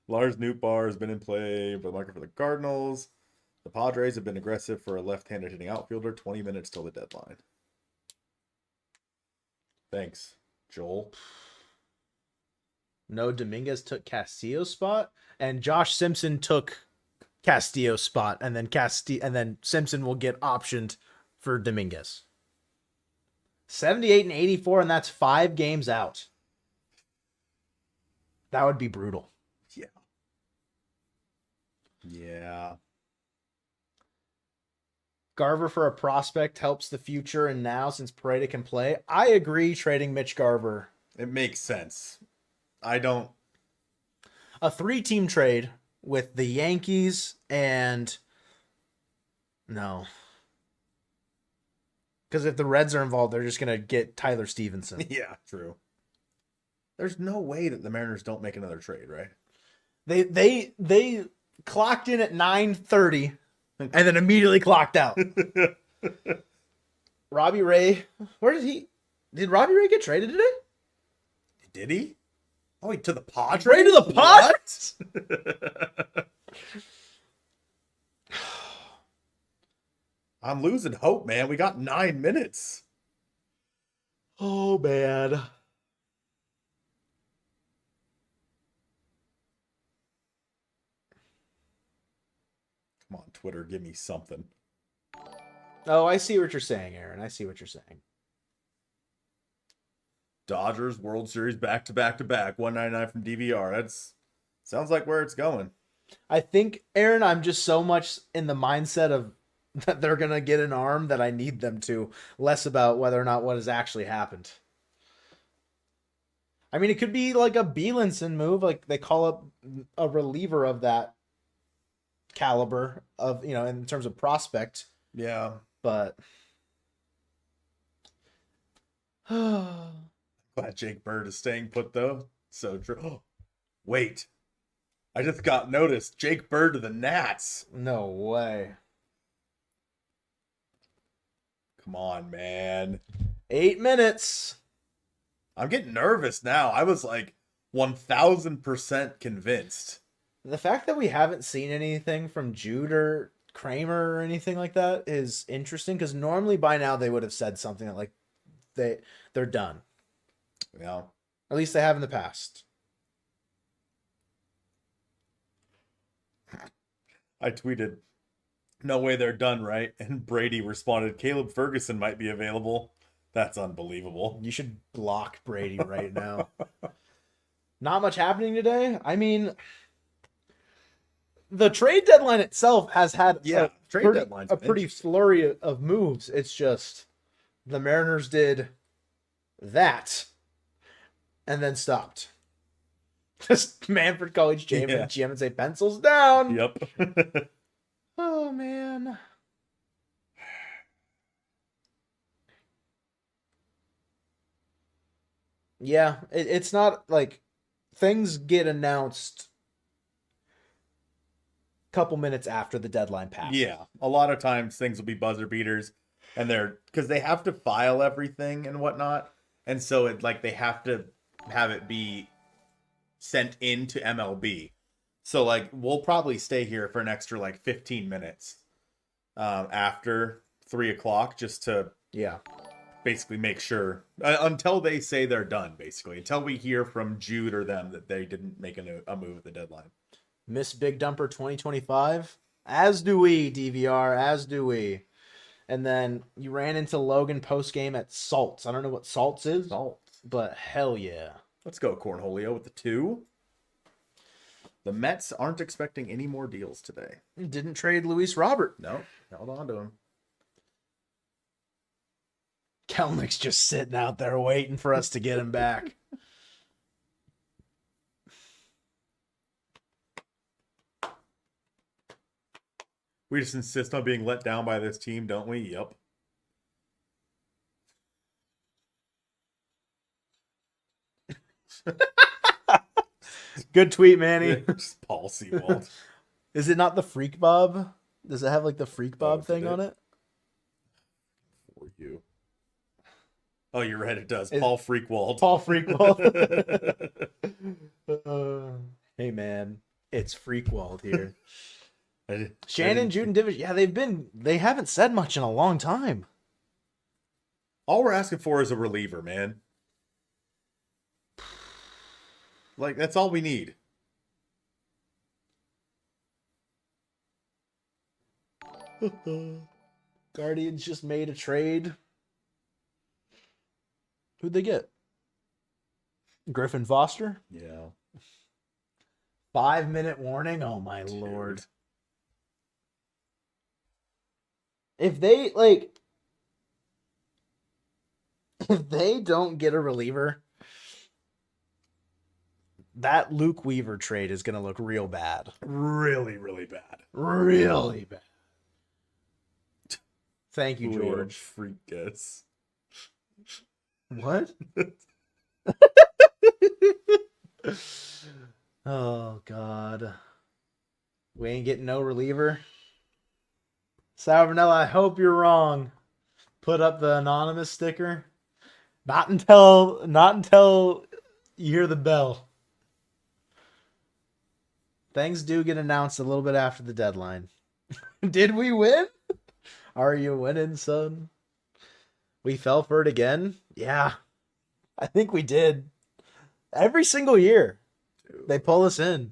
Lars Nootbaar has been in play, but market for the Cardinals. The Padres have been aggressive for a left-handed hitting outfielder. 20 minutes till the deadline. Thanks, Joel. No, Dominguez took Castillo's spot, and Josh Simpson took Castillo's spot, and then Simpson will get optioned for Dominguez. 78 and 84, and that's 5 games out. That would be brutal. Yeah. Garver for a prospect helps the future and now since Pareda can play. I agree trading Mitch Garver. It makes sense. I don't. A 3-team trade with the Yankees and no. Because if the Reds are involved, they're just gonna get Tyler Stevenson. Yeah, true. There's no way that the Mariners don't make another trade, right? They clocked in at 9:30 and then immediately clocked out. Robbie Ray, did Robbie Ray get traded today? Did he? Oh, to the Padres? Trade to the Padres? I'm losing hope, man. We got 9 minutes. Oh man. Come on, Twitter, give me something. Oh, I see what you're saying, Aaron. I see what you're saying. Dodgers World Series back to back to back. 199 from DVR. That's sounds like where it's going. I think, Aaron, I'm just so much in the mindset of that they're going to get an arm that I need them to, less about whether or not what has actually happened. I mean, it could be like a Bielenson move, like they call up a reliever of that caliber of, in terms of prospect. Yeah. But Glad Jake Bird is staying put though. So true. Oh, wait. I just got noticed. Jake Bird to the Nats. no way. Come on, man. 8 minutes. I'm getting nervous now. I was like 1000% convinced. The fact that we haven't seen anything from Jude or Kramer or anything like that is interesting, because normally by now they would have said something like they're done. Yeah. At least they have in the past. I tweeted, no way they're done, right? And Brady responded, Caleb Ferguson might be available. That's unbelievable. You should block Brady right now. Not much happening today. I mean, the trade deadline itself has had Yeah, a pretty flurry of moves. It's just the Mariners did that and then stopped. Just Manfred College GM and say pencils down. Yep. Oh man. Yeah, it's not like things get announced a couple minutes after the deadline passes. Yeah, a lot of times things will be buzzer beaters, and because they have to file everything and whatnot, and so they have to have it be sent into MLB. So we'll probably stay here for an extra 15 minutes after 3:00 just to basically make sure until they say they're done, basically until we hear from Jude or them that they didn't make a move at the deadline. Miss Big Dumper 2025, as do we. DVR, as do we. And then you ran into Logan post game at Salts. I don't know what Salts is, but hell yeah. Let's go Cornholio with the 2. The Mets aren't expecting any more deals today. Didn't trade Luis Robert. No, held on to him. Kelnick's just sitting out there waiting for us to get him back. We just insist on being let down by this team, don't we? Yep. Good tweet, Manny. Just Paul Seawald. Is it not the Freak Bob? Does it have the Freak Bob thing on it? For you. Oh, you're right. It does. Paul Freakwald. Paul Freakwald. Hey, man. It's Freakwald here. Shannon, Jude, and Divish. Yeah, they haven't said much in a long time. All we're asking for is a reliever, man. That's all we need. Guardians just made a trade. Who'd they get? Griffin Foster? Yeah. 5-minute warning? Oh, my Lord. If they, if they don't get a reliever, that Luke Weaver trade is going to look real bad. Really, really bad. Really bad. Thank you, George. Freakus. What? Oh, God. We ain't getting no reliever. Salvernella, I hope you're wrong. Put up the anonymous sticker. Not until you hear the bell. Things do get announced a little bit after the deadline. Did we win? Are you winning, son? We fell for it again? Yeah. I think we did. Every single year. They pull us in.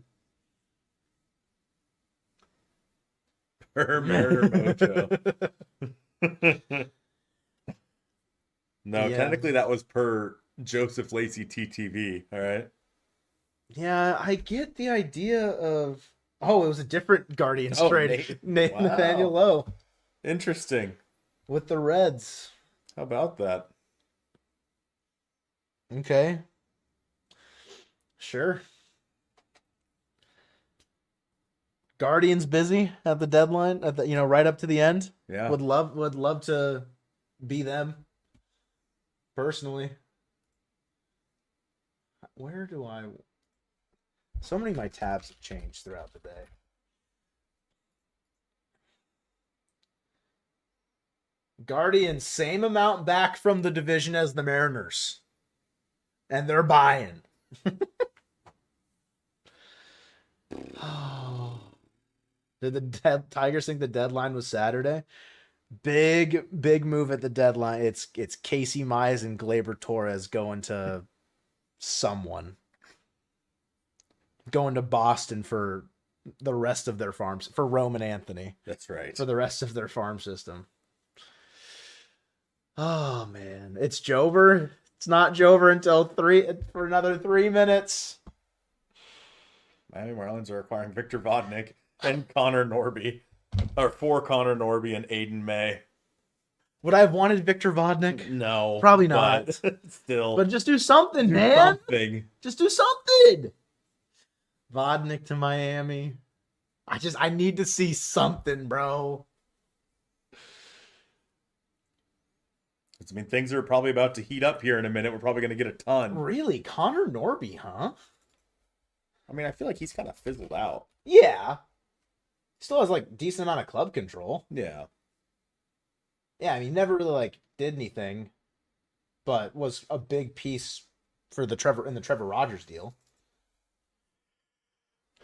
Per Mariner Mojo. No, Yeah. Technically that was per Joseph Lacey TTV, all right? Yeah, I get the idea of... Oh, it was a different Guardians trade. Wow. Nathaniel Lowe. Interesting. With the Reds. How about that? Okay. Sure. Guardians busy at the deadline, at the right up to the end. Yeah. Would love to be them. Personally. Where do I? So many of my tabs have changed throughout the day. Guardians, same amount back from the division as the Mariners. And they're buying. Did the Tigers think the deadline was Saturday? Big move at the deadline. It's Casey Mize and Gleyber Torres going to someone. Going to Boston for the rest of their farms. For Roman Anthony. That's right. For the rest of their farm system. Oh, man. It's Jover. It's not Jover until for another 3 minutes. Miami Marlins are acquiring Victor Vodnik and Connor Norby. Or for Connor Norby and Aiden May. Would I have wanted Victor Vodnik? No. Probably not. Still. But just do something, man. Something. Just do something. Vodnik to Miami. I need to see something, bro. I mean, things are probably about to heat up here in a minute. We're probably going to get a ton. Really? Connor Norby, huh? I mean, I feel like he's kind of fizzled out. Yeah. Still has, like, decent amount of club control. Yeah. Yeah, I mean, never really, like, did anything, but was a big piece for the Trevor Rogers deal.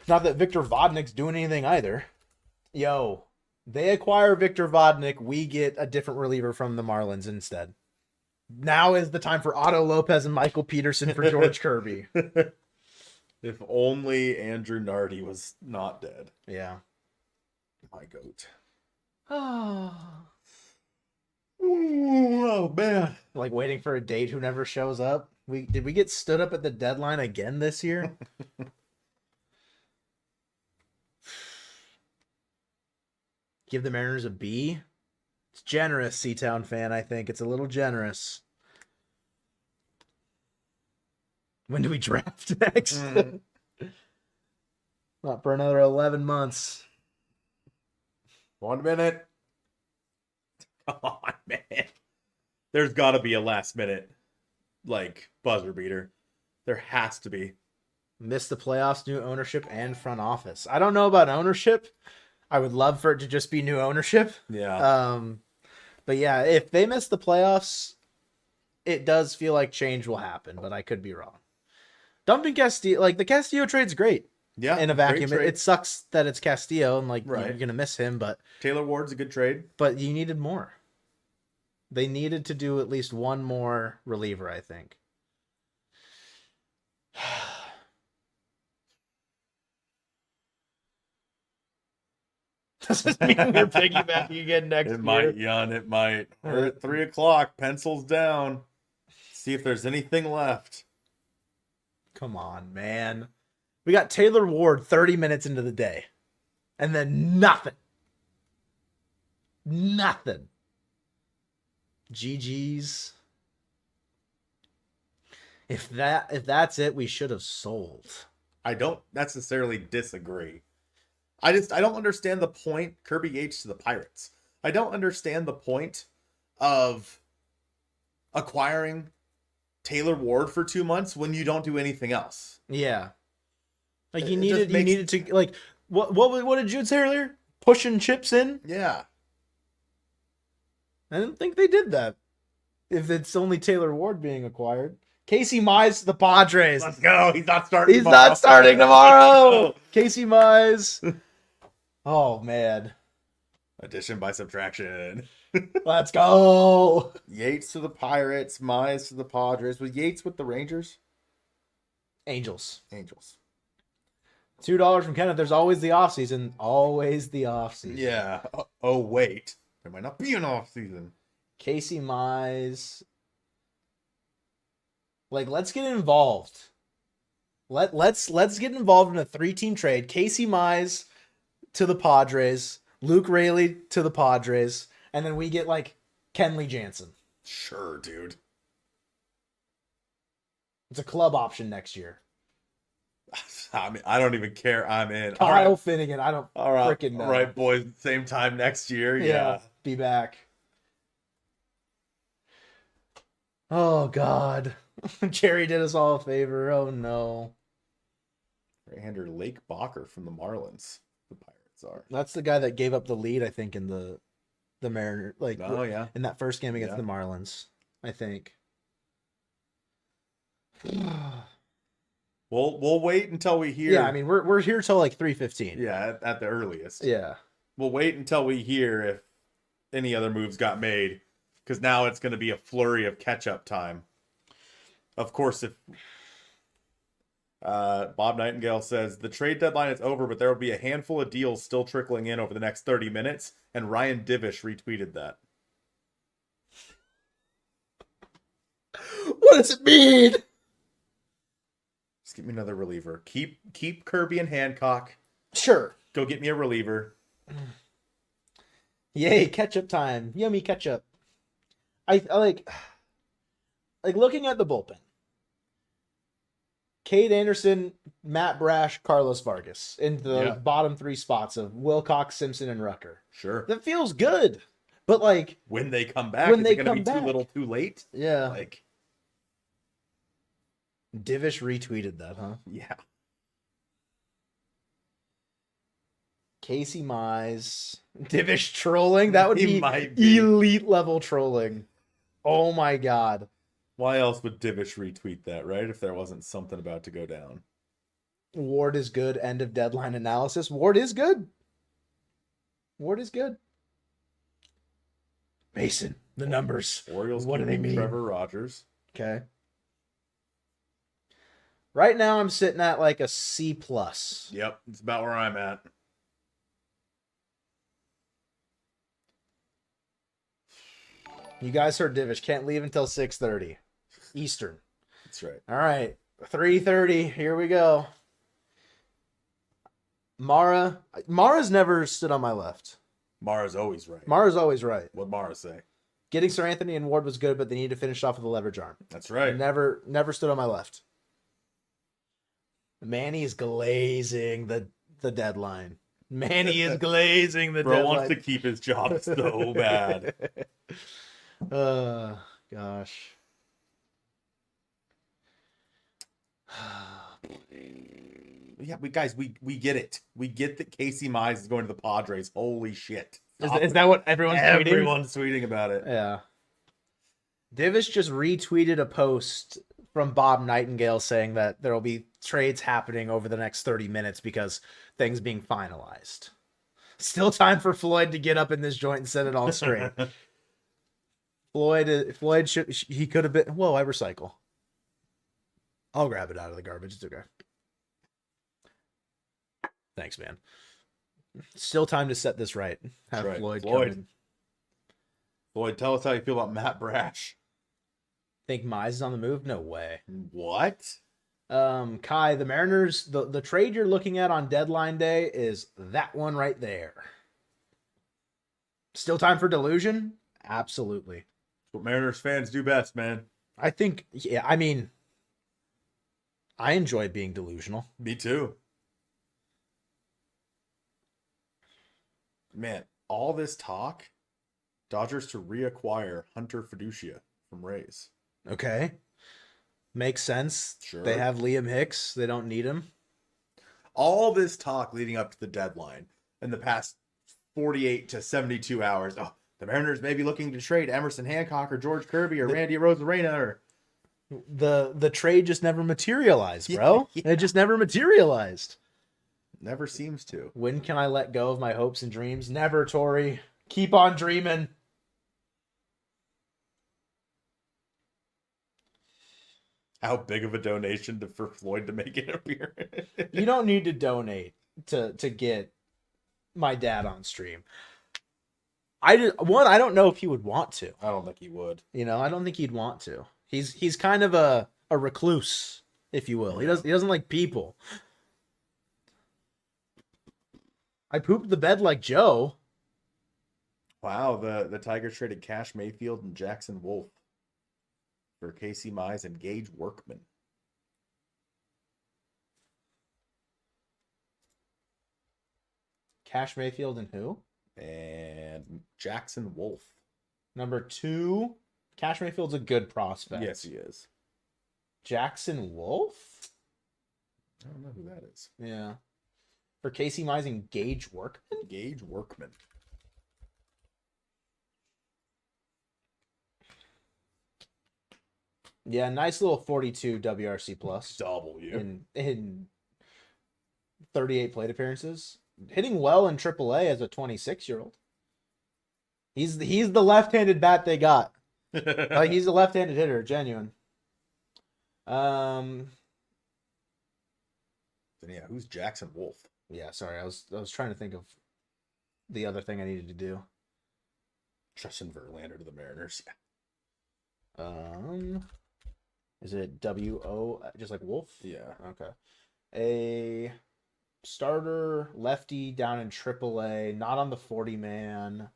Not that Victor Vodnik's doing anything either. Yo, they acquire Victor Vodnik, we get a different reliever from the Marlins instead. Now is the time for Otto Lopez and Michael Peterson for George Kirby. If only Andrew Nardi was not dead. Yeah. My goat. Oh, man. Like waiting for a date who never shows up. Did we get stood up at the deadline again this year? Give the Mariners a B? It's generous, Seatown fan, I think. It's a little generous. When do we draft next? Not for another 11 months. 1 minute. Come on, man. There's got to be a last minute, like, buzzer beater. There has to be. Missed the playoffs, new ownership, and front office. I don't know about ownership. I would love for it to just be new ownership. Yeah. But yeah, if they miss the playoffs, it does feel like change will happen, but I could be wrong. Dumping Castillo, like the Castillo trade's great. Yeah. In a vacuum. It sucks that it's Castillo and like right. You're going to miss him, but Taylor Ward's a good trade. But you needed more. They needed to do at least one more reliever, I think. Does this mean we're piggybacking again next year? It might, Jan. It might. We're at 3:00. Pencils down. See if there's anything left. Come on, man. We got Taylor Ward 30 minutes into the day. And then nothing. Nothing. GG's. If that's it, we should have sold. I don't necessarily disagree. I don't understand the point Kirby Yates to the Pirates. I don't understand the point of acquiring Taylor Ward for 2 months when you don't do anything else. Yeah. Like you needed to like what did Jude say earlier? Pushing chips in? Yeah. I didn't think they did that. If it's only Taylor Ward being acquired. Casey Mize to the Padres. Let's go. He's not starting He's tomorrow. not starting tomorrow. Casey Mize. Oh, man. Addition by subtraction. Let's go. Yates to the Pirates. Mize to the Padres. Was Yates with the Rangers? Angels. $2 from Kenneth. There's always the offseason. Always the offseason. Yeah. Oh, wait. There might not be an offseason. Casey Mize. Like, let's get involved. Let's get involved in a 3-team trade. Casey Mize to the Padres, Luke Raley to the Padres, and then we get like Kenley Jansen. Sure, dude. It's a club option next year. I mean, I don't even care. I'm in. All Kyle right. Finnegan. I don't All right. freaking know. All right, boys. Same time next year. Yeah. Be back. Oh God. Jerry did us all a favor. Oh no. Right-hander Lake Bacher from the Marlins. The Pirates are. That's the guy that gave up the lead, I think, in the Mariner, like Oh yeah. in that first game against Yeah. the Marlins, I think. We'll wait until we hear. Yeah, I mean we're here till like 3:15. Yeah, at the earliest. Yeah. We'll wait until we hear if any other moves got made, because now it's going to be a flurry of catch-up time. Of course, if Bob Nightingale says the trade deadline is over, but there will be a handful of deals still trickling in over the next 30 minutes, and Ryan Divish retweeted that. What does it mean? Just give me another reliever. Keep Kirby and Hancock. Sure. Go get me a reliever. Yay, ketchup time. Yummy ketchup. I like looking at the bullpen. Cade Anderson, Matt Brash, Carlos Vargas in the bottom three spots of Wilcox, Simpson, and Rucker. Sure. That feels good. But like when they come back, when is they it going to be come back. too little too late? Yeah. Like Divish retweeted that, huh? Yeah. Casey Mize. Divish trolling? That would He be might be. elite level trolling. Oh my God. Why else would Divish retweet that, right? If there wasn't something about to go down. Ward is good. End of deadline analysis. Ward is good. Ward is good. Mason, the numbers. Orioles. What do they mean? Trevor Rogers. Okay. Right now I'm sitting at like a C+. Yep, it's about where I'm at. You guys heard Divish. Can't leave until 6:30 Eastern. That's right. All right. 3:30. Here we go. Mara's never stood on my left. Mara's always right. Mara's always right. What'd Mara say? Getting Sir Anthony and Ward was good, but they need to finish off with a leverage arm. That's right. Never stood on my left. Manny is glazing the deadline. Manny is glazing the Bro deadline. wants to keep his job so bad. Gosh. Yeah, we get it. We get that Casey Mize is going to the Padres. Holy shit. Is that what everyone's tweeting? Everyone's tweeting about it. Yeah. Divish just retweeted a post from Bob Nightingale saying that there will be trades happening over the next 30 minutes because things being finalized. Still time for Floyd to get up in this joint and set it all straight. Floyd he could have been. Whoa, I recycle. I'll grab it out of the garbage. It's okay. Thanks, man. Still time to set this right. Have right. Floyd come Floyd. in. Floyd, tell us how you feel about Matt Brash. Think Mize is on the move? No way. What? Kai, the Mariners, the trade you're looking at on deadline day is that one right there. Still time for delusion? Absolutely. That's what Mariners fans do best, man. I think, yeah, I mean, I enjoy being delusional. Me too. Man, all this talk, Dodgers to reacquire Hunter Fiducia from Rays. Okay. Makes sense. Sure. They have Liam Hicks. They don't need him. All this talk leading up to the deadline in the past 48 to 72 hours. Oh, the Mariners may be looking to trade Emerson Hancock or George Kirby or Randy Rosarena or... The trade just never materialized, bro. Yeah. It just never materialized. Never seems to. When can I let go of my hopes and dreams? Never, Tori. Keep on dreaming. How big of a donation for Floyd to make an appearance? You don't need to donate to get my dad on stream. I don't know if he would want to. I don't think he would. You know, I don't think he'd want to. He's kind of a recluse, if you will. He doesn't like people. I pooped the bed like Joe. Wow, the Tigers traded Cash Mayfield and Jackson Wolf for Casey Mize and Gage Workman. Cash Mayfield and who? And Jackson Wolf. Number 2, Cash Mayfield's a good prospect. Yes, he is. Jackson Wolf? I don't know who that is. Yeah. For Casey Mize and Gage Workman? Gage Workman. Yeah, nice little 42 WRC plus W. in 38 plate appearances. Hitting well in AAA as a 26-year-old. He's the left-handed bat they got. Like, he's a left-handed hitter, genuine. Then yeah, who's Jackson Wolf? Yeah, sorry, I was trying to think of the other thing I needed to do. Justin Verlander to the Mariners. Is it W-O, just like Wolf? Yeah. Okay. A starter lefty down in AAA, not on the 40-man.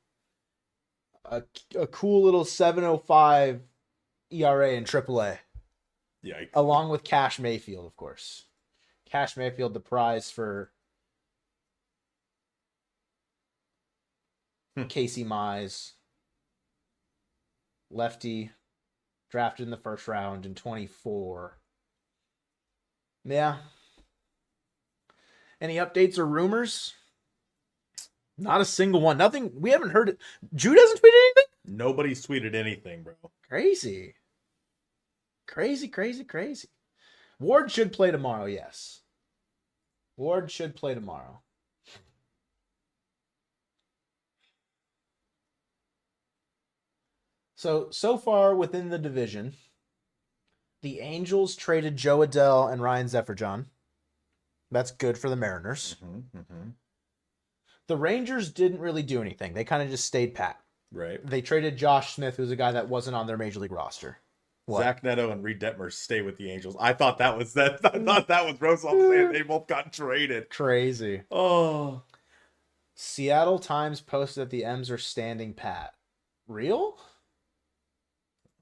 A cool little 7.05 ERA in AAA. Yikes. Along with Cash Mayfield, of course. Cash Mayfield, the prize for Casey Mize. Lefty, drafted in the first round in 24. Yeah. Any updates or rumors? Not a single one. Nothing. We haven't heard it. Jude hasn't tweeted anything? Nobody's tweeted anything, bro. Crazy. Crazy. Ward should play tomorrow, yes. Ward should play tomorrow. So far within the division, the Angels traded Joe Adell and Ryan Zefferjon. That's good for the Mariners. The Rangers didn't really do anything. They kind of just stayed pat. Right. They traded Josh Smith, who's a guy that wasn't on their major league roster. What? Zach Neto and Reed Detmer stay with the Angels. I thought that was that. I thought that was Rosal saying they both got traded. Crazy. Oh. Seattle Times posted that the M's are standing pat. Real?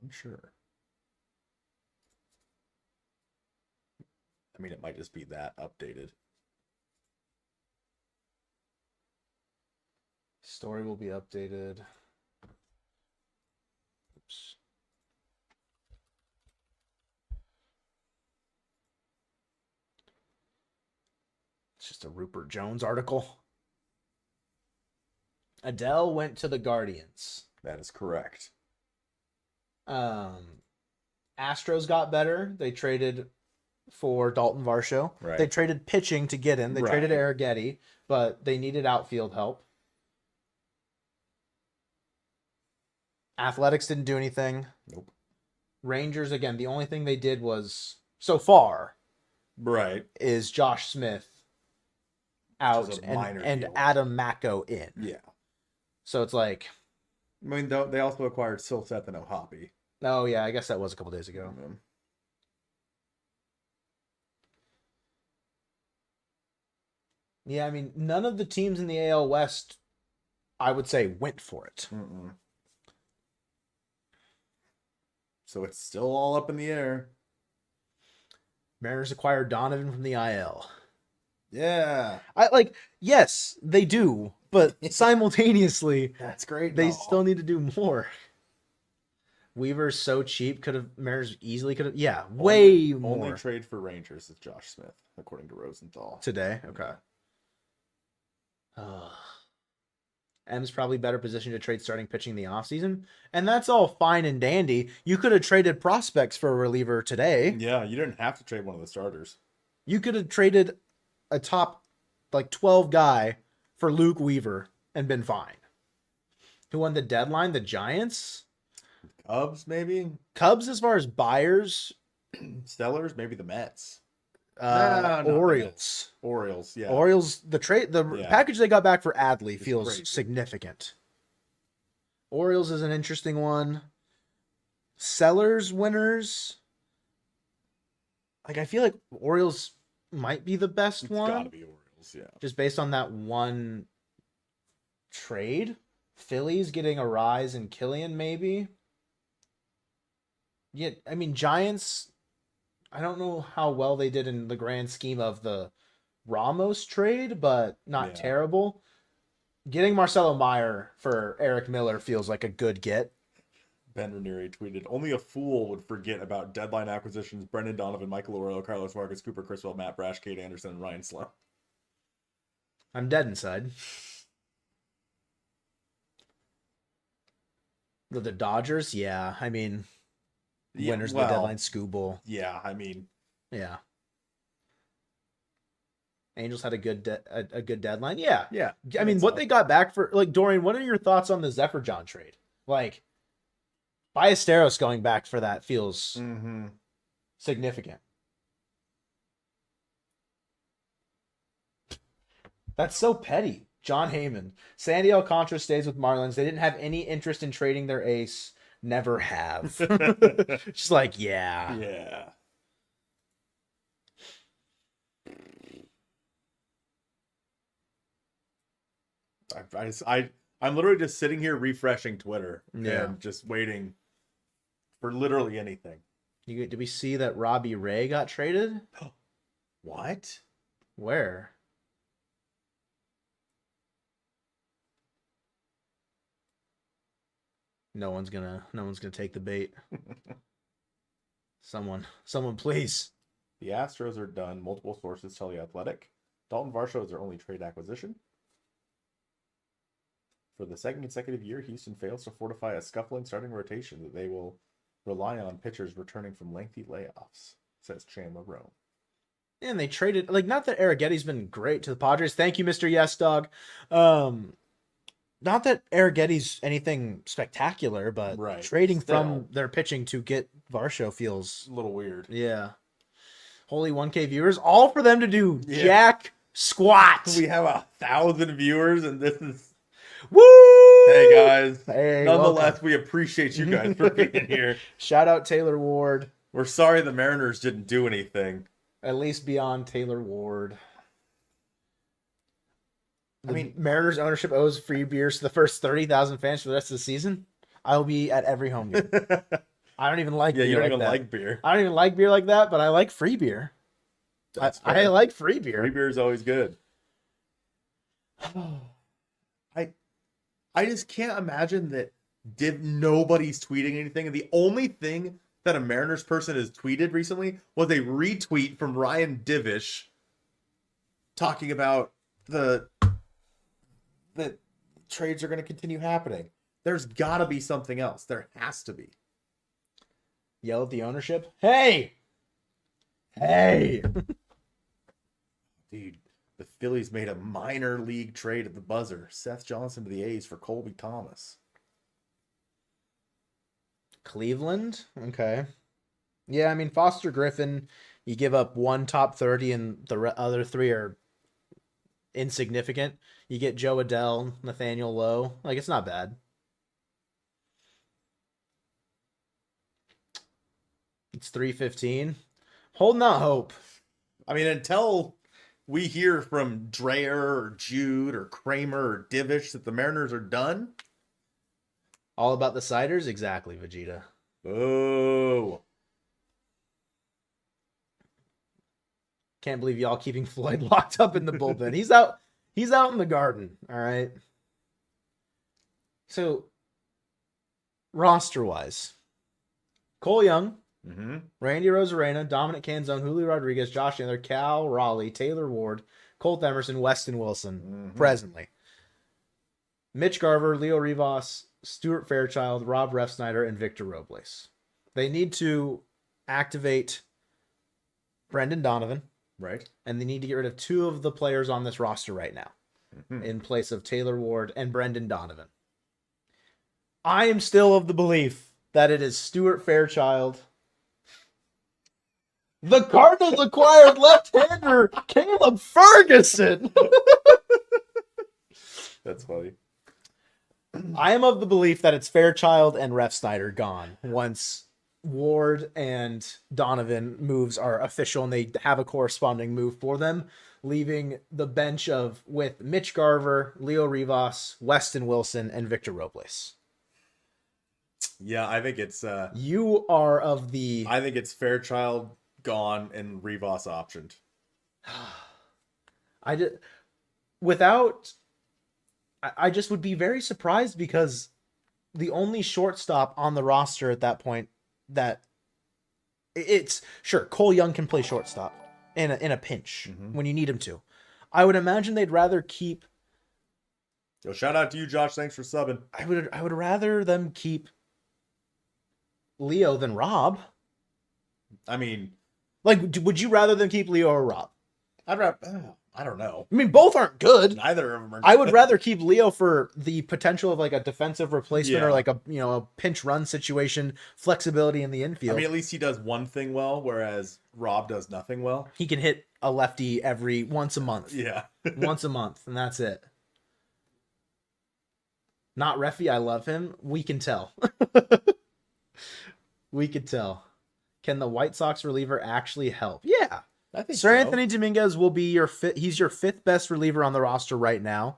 I'm sure. I mean, it might just be that updated. Story will be updated. Oops. It's just a Rupert Jones article. Adele went to the Guardians. That is correct. Astros got better. They traded for Dalton Varsho. Right. They traded pitching to get him. They traded Arrighetti, but they needed outfield help. Athletics didn't do anything. Nope. Rangers, again, the only thing they did was, so far, Right. is Josh Smith out and Adam Macko in. Yeah. So it's like, I mean, they also acquired Silseth and Ohapi. oh yeah, I guess that was a couple days ago. Yeah, I mean, none of the teams in the AL West, I would say, went for it. So it's still all up in the air. Mariners acquired Donovan from the IL. Yeah. Yes, they do, but simultaneously, That's great. they still need to do more. Weaver's so cheap, Mariners easily could have, way more. Only trade for Rangers is Josh Smith, according to Rosenthal. Today? Okay. M's probably better positioned to trade starting pitching in the offseason, and that's all fine and dandy. You could have traded prospects for a reliever today. Yeah, you didn't have to trade one of the starters. You could have traded a top 12 guy for Luke Weaver and been fine. Who won the deadline? The Giants? Cubs, maybe? Cubs as far as buyers? Stellars, maybe the Mets. Orioles. Orioles, yeah. Orioles, the package they got back for Adley feels crazy. significant. Orioles is an interesting one. Sellers winners. I feel like Orioles might be the best one. It's gotta be Orioles, yeah. Just based on that one trade. Phillies getting a rise in Killian, maybe. Yeah, I mean, Giants, I don't know how well they did in the grand scheme of the Ramos trade, but not terrible. getting Marcelo Meyer for Eric Miller feels like a good get. Ben Ranieri tweeted, "Only a fool would forget about deadline acquisitions: Brendan Donovan, Michael Arroyo, Carlos Vargas, Cooper Criswell, Matt Brash, Kate Anderson, and Ryan Sloan." I'm dead inside. The Dodgers, yeah. I mean, winners of the deadline, Scooble. Yeah, I mean, yeah. Angels had a good deadline. Yeah. yeah. I mean, what they got back for, like, Dorian, what are your thoughts on the Zephyr John trade? Like, Ballesteros going back for that feels significant. That's so petty. John Heyman. Sandy Alcantara stays with Marlins. They didn't have any interest in trading their ace. Never have. Just like, yeah. Yeah. I'm literally just sitting here refreshing Twitter and just waiting for literally anything. Did we see that Robbie Ray got traded? What? Where? No one's gonna take the bait. Someone please. The Astros are done. Multiple sources tell The Athletic. Dalton Varsho is their only trade acquisition. For the second consecutive year, Houston fails to fortify a scuffling starting rotation that they will rely on pitchers returning from lengthy layoffs, says Chandler Rome. And they traded, like, not that Arrighetti's been great to the Padres. Thank you, Mr. Yes Dog. Not that Arrighetti's anything spectacular, but trading from their pitching to get Varsho feels a little weird. Yeah. Holy 1K viewers, all for them to do jack squat. We have 1,000 viewers, and this is... Woo! Hey, guys. Hey, nonetheless, welcome. We appreciate you guys for being here. Shout out Taylor Ward. We're sorry the Mariners didn't do anything. At least beyond Taylor Ward. I mean, Mariners ownership owes free beers to the first 30,000 fans for the rest of the season. I will be at every home game. I don't even like beer. You don't like even that. like beer. I don't even like beer like that, but I like free beer. I like free beer. Free beer is always good. I just can't imagine that nobody's tweeting anything. And the only thing that a Mariners person has tweeted recently was a retweet from Ryan Divish talking about the trades are going to continue happening. There's got to be something else. There has to be. Yell at the ownership. Hey! Dude, the Phillies made a minor league trade at the buzzer. Seth Johnson to the A's for Colby Thomas. Cleveland? Okay. Yeah, I mean, Foster Griffin, you give up one top 30 and the other three are insignificant. You get Joe Adell, Nathaniel Lowe. Like, it's not bad. It's 3:15. Holding out hope. I mean, until we hear from Dreyer or Jude or Kramer or Divish that the Mariners are done. All about the ciders? Exactly, Vegeta. Oh. Can't believe y'all keeping Floyd locked up in the bullpen. He's out in the garden, all right? So, roster-wise, Cole Young, Randy Rosarena, Dominic Canzone, Julio Rodriguez, Josh Chandler, Cal Raleigh, Taylor Ward, Colt Emerson, Weston Wilson, presently. Mitch Garver, Leo Rivas, Stuart Fairchild, Rob Refsnyder, and Victor Robles. They need to activate Brendan Donovan. Right. And they need to get rid of two of the players on this roster right now in place of Taylor Ward and Brendan Donovan. I am still of the belief that it is Stuart Fairchild. The Cardinals acquired left-hander Caleb Ferguson. That's funny. I am of the belief that it's Fairchild and Refsnyder gone once Ward and Donovan moves are official and they have a corresponding move for them, leaving the bench with Mitch Garver, Leo Rivas, Weston Wilson, and Victor Robles. Yeah, I think it's you are of the I think it's Fairchild gone and Rivas optioned. I did without I just would be very surprised because the only shortstop on the roster at that point that it's sure Cole Young can play shortstop in a pinch when you need him to. I would imagine they'd rather keep. Yo, shout out to you, Josh. Thanks for subbing. I would rather them keep Leo than Rob. I mean, Like, would you rather them keep Leo or Rob? I don't know. I mean, both aren't good. Neither of them are. I would rather keep Leo for the potential of like a defensive replacement Yeah. or like a pinch run situation, flexibility in the infield. I mean, at least he does one thing well, whereas Rob does nothing well. He can hit a lefty once a month. Yeah. Once a month, and that's it. Not Reffy, I love him. We can tell. We could tell. Can the White Sox reliever actually help? Yeah. I think Sir Anthony Dominguez will be he's your fifth best reliever on the roster right now.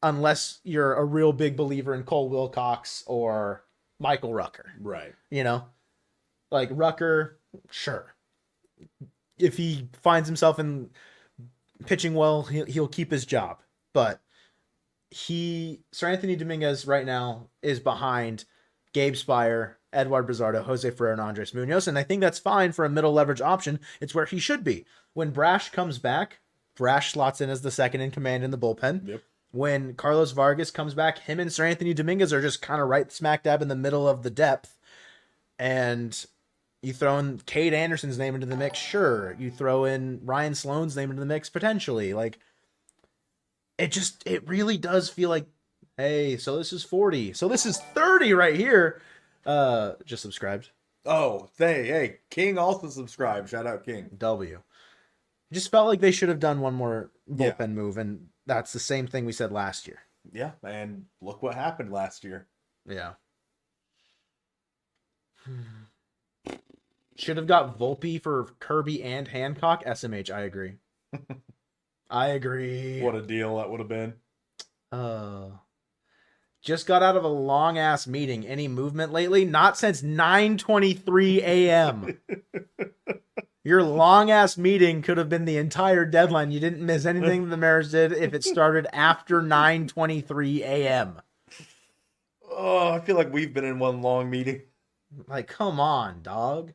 Unless you're a real big believer in Cole Wilcox or Michael Rucker. Right. You know? Like Rucker, sure. If he finds himself in pitching well, he'll keep his job. But Sir Anthony Dominguez right now is behind Gabe Spire, Edward Brizardo, Jose Ferrer, and Andres Munoz, and I think that's fine for a middle leverage option. It's where he should be. When Brash comes back, Brash slots in as the second in command in the bullpen. Yep. When Carlos Vargas comes back, him and Sir Anthony Dominguez are just kind of right smack dab in the middle of the depth. And you throw in Cade Anderson's name into the mix, sure. You throw in Ryan Sloan's name into the mix, potentially. Like, it really does feel like, hey, so this is 40. So this is 30 right here. Just subscribed. Oh, hey, King also subscribed. Shout out King. W. Just felt like they should have done one more bullpen move, and that's the same thing we said last year. Yeah, and look what happened last year. Yeah. Should have got Volpe for Kirby and Hancock. SMH, I agree. I agree. What a deal that would have been. Just got out of a long ass meeting. Any movement lately? Not since 9:23 a.m. Your long ass meeting could have been the entire deadline. You didn't miss anything the Mariners did if it started after 9:23 a.m. Oh, I feel like we've been in one long meeting. Like, come on, dog.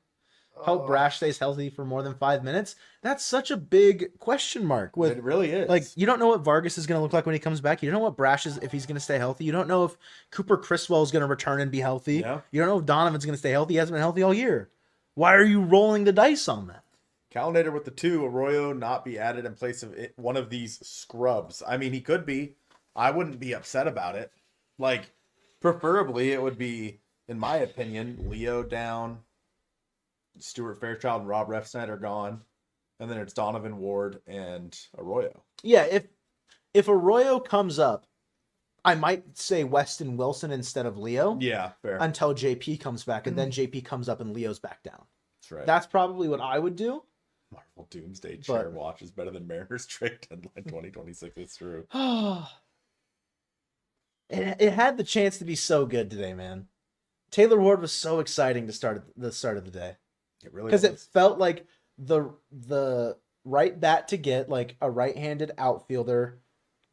Hope Brash stays healthy for more than 5 minutes. That's such a big question mark. It really is. Like, you don't know what Vargas is going to look like when he comes back. You don't know what Brash is, if he's going to stay healthy. You don't know if Cooper Criswell is going to return and be healthy. Yeah. You don't know if Donovan's going to stay healthy. He hasn't been healthy all year. Why are you rolling the dice on that? Calnator with the 2, Arroyo not be added in place of one of these scrubs. I mean, he could be. I wouldn't be upset about it. Like, preferably it would be, in my opinion, Leo down, Stuart Fairchild and Rob Refsnyder are gone, and then it's Donovan Ward and Arroyo. Yeah, if Arroyo comes up, I might say Weston Wilson instead of Leo. Yeah, fair. Until JP comes back, and then JP comes up and Leo's back down. That's right. That's probably what I would do. Marvel Doomsday Chair Watch is better than Mariners trade deadline 2026. It's true. It had the chance to be so good today, man. Taylor Ward was so exciting to start the start of the day. It really because was. it felt like the right bat to get, like a right-handed outfielder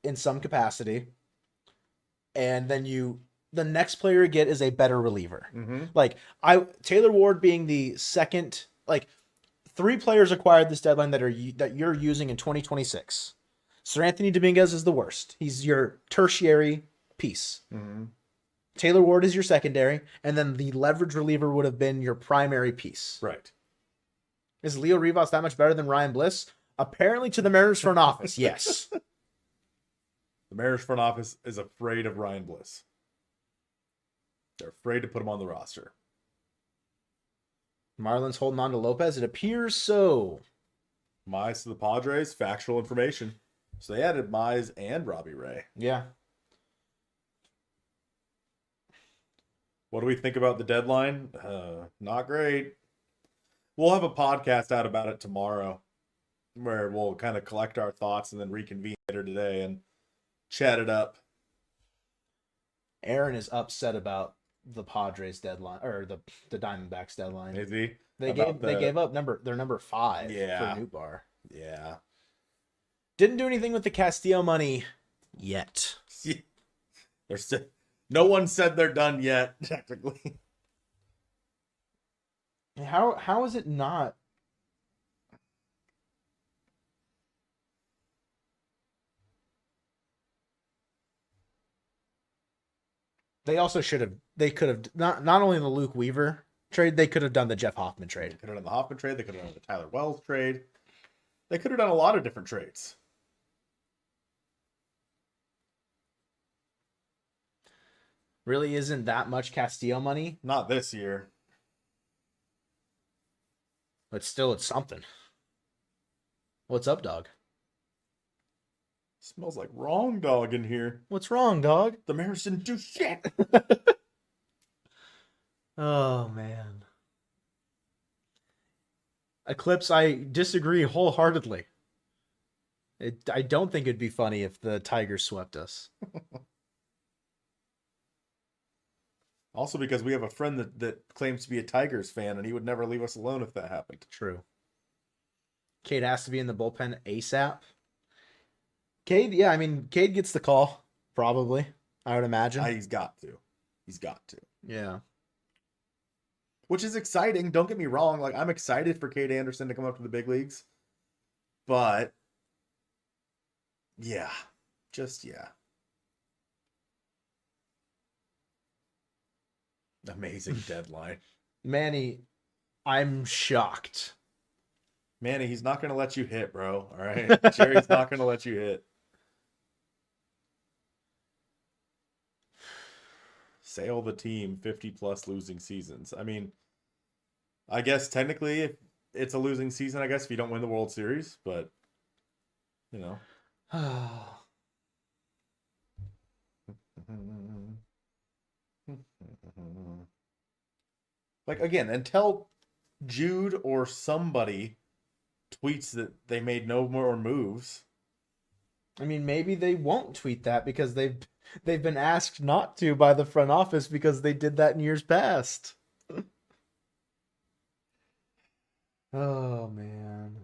in some capacity, and then the next player you get is a better reliever. Mm-hmm. Like Taylor Ward being the second, like 3 players acquired this deadline that you're using in 2026. Sir Anthony Dominguez is the worst. He's your tertiary piece. Mm-hmm. Taylor Ward is your secondary, and then the leverage reliever would have been your primary piece. Right. Is Leo Rivas that much better than Ryan Bliss? Apparently to the Mariners front office, yes. The Mariners front office is afraid of Ryan Bliss. They're afraid to put him on the roster. Marlins holding on to Lopez? It appears so. Mize to the Padres, factual information. So they added Mize and Robbie Ray. Yeah. What do we think about the deadline? Not great. We'll have a podcast out about it tomorrow where we'll kind of collect our thoughts and then reconvene later today and chat it up. Aaron is upset about the Padres deadline, or the Diamondbacks deadline. Is he? They gave up their number 5 for Newt Bar. Yeah. Didn't do anything with the Castillo money yet. They're still, no one said they're done yet, technically. How is it not? They also should have. They could have not only the Luke Weaver trade. They could have done the Jeff Hoffman They trade. could have done the Hoffman trade. They could have done the Tyler Wells trade. They could have done a lot of different trades. Really isn't that much Castillo money, Not this year. but still it's something. What's up, dog? Smells like wrong dog in here. What's wrong, dog? The Mariners didn't do shit. Oh man. Eclipse, I disagree wholeheartedly. I don't think it'd be funny if the Tigers swept us. Also because we have a friend that claims to be a Tigers fan, and he would never leave us alone if that happened. True. Cade has to be in the bullpen ASAP. Cade, yeah, I mean, Cade gets the call, probably, I would imagine. He's got to. He's got to. Yeah. Which is exciting. Don't get me wrong. Like, I'm excited for Cade Anderson to come up to the big leagues. But, yeah. Just, yeah. Amazing deadline. Manny, I'm shocked. Manny, he's not going to let you hit, bro. All right? Jerry's not going to let you hit. Sail the team 50-plus losing seasons. I mean, I guess technically if it's a losing season, I guess, if you don't win the World Series. But, you know. Like, again, until Jude or somebody tweets that they made no more moves. I mean, maybe they won't tweet that because they've been asked not to by the front office because they did that in years past. Oh man.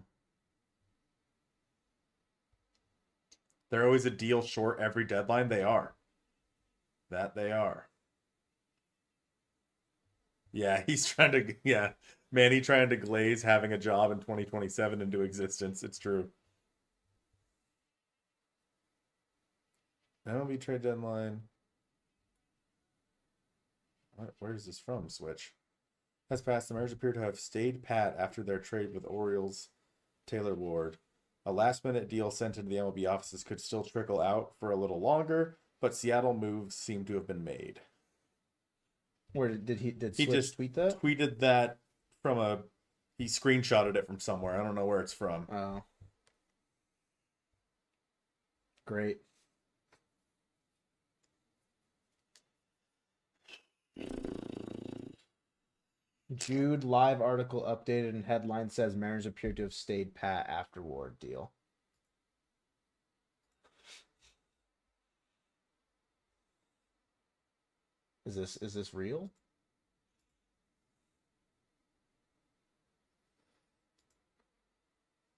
They're always a deal short every deadline. They are. That they are. Yeah, he's trying to, yeah. Manny trying to glaze having a job in 2027 into existence. It's true. MLB trade deadline. Where is this from, Switch? Has passed. The Mariners appear to have stayed pat after their trade with Orioles' Taylor Ward. A last-minute deal sent into the MLB offices could still trickle out for a little longer, but Seattle moves seem to have been made. Where did He Switch just tweet that? tweeted that from he screenshotted it from somewhere. I don't know where it's from. Oh. Great. Jude live article updated and headline says Mariners appear to have stayed pat after Ward deal. Is this real?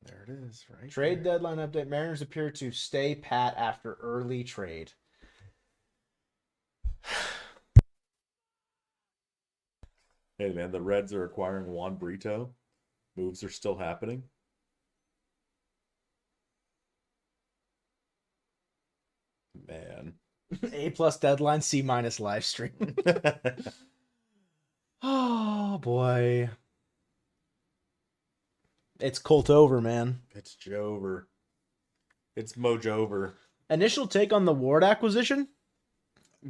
There it is, right? Trade there. deadline update. Mariners appear to stay pat after early trade. Hey, man, the Reds are acquiring Juan Brito. Moves are still happening. Man. A+ deadline, C- live stream. Oh boy. It's Colt over, man. It's Jover. It's Mojover. Initial take on the Ward acquisition?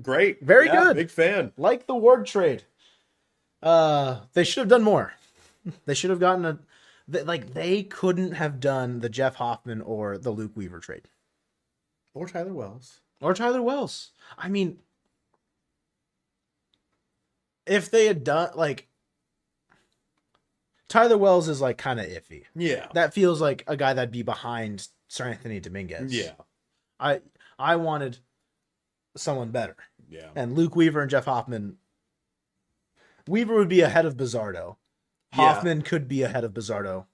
Great. Very Yeah, good. Big fan. Like the Ward trade. They should have done more. They should have gotten they couldn't have done the Jeff Hoffman or the Luke Weaver trade. Or Tyler Wells. Or Tyler Wells. I mean, if they had done Tyler Wells is kind of iffy. Yeah. That feels like a guy that'd be behind Sir Anthony Dominguez. Yeah. I wanted someone better. Yeah. And Luke Weaver and Jeff Hoffman. Weaver would be ahead of Bizardo. Yeah. Hoffman could be ahead of Bizardo,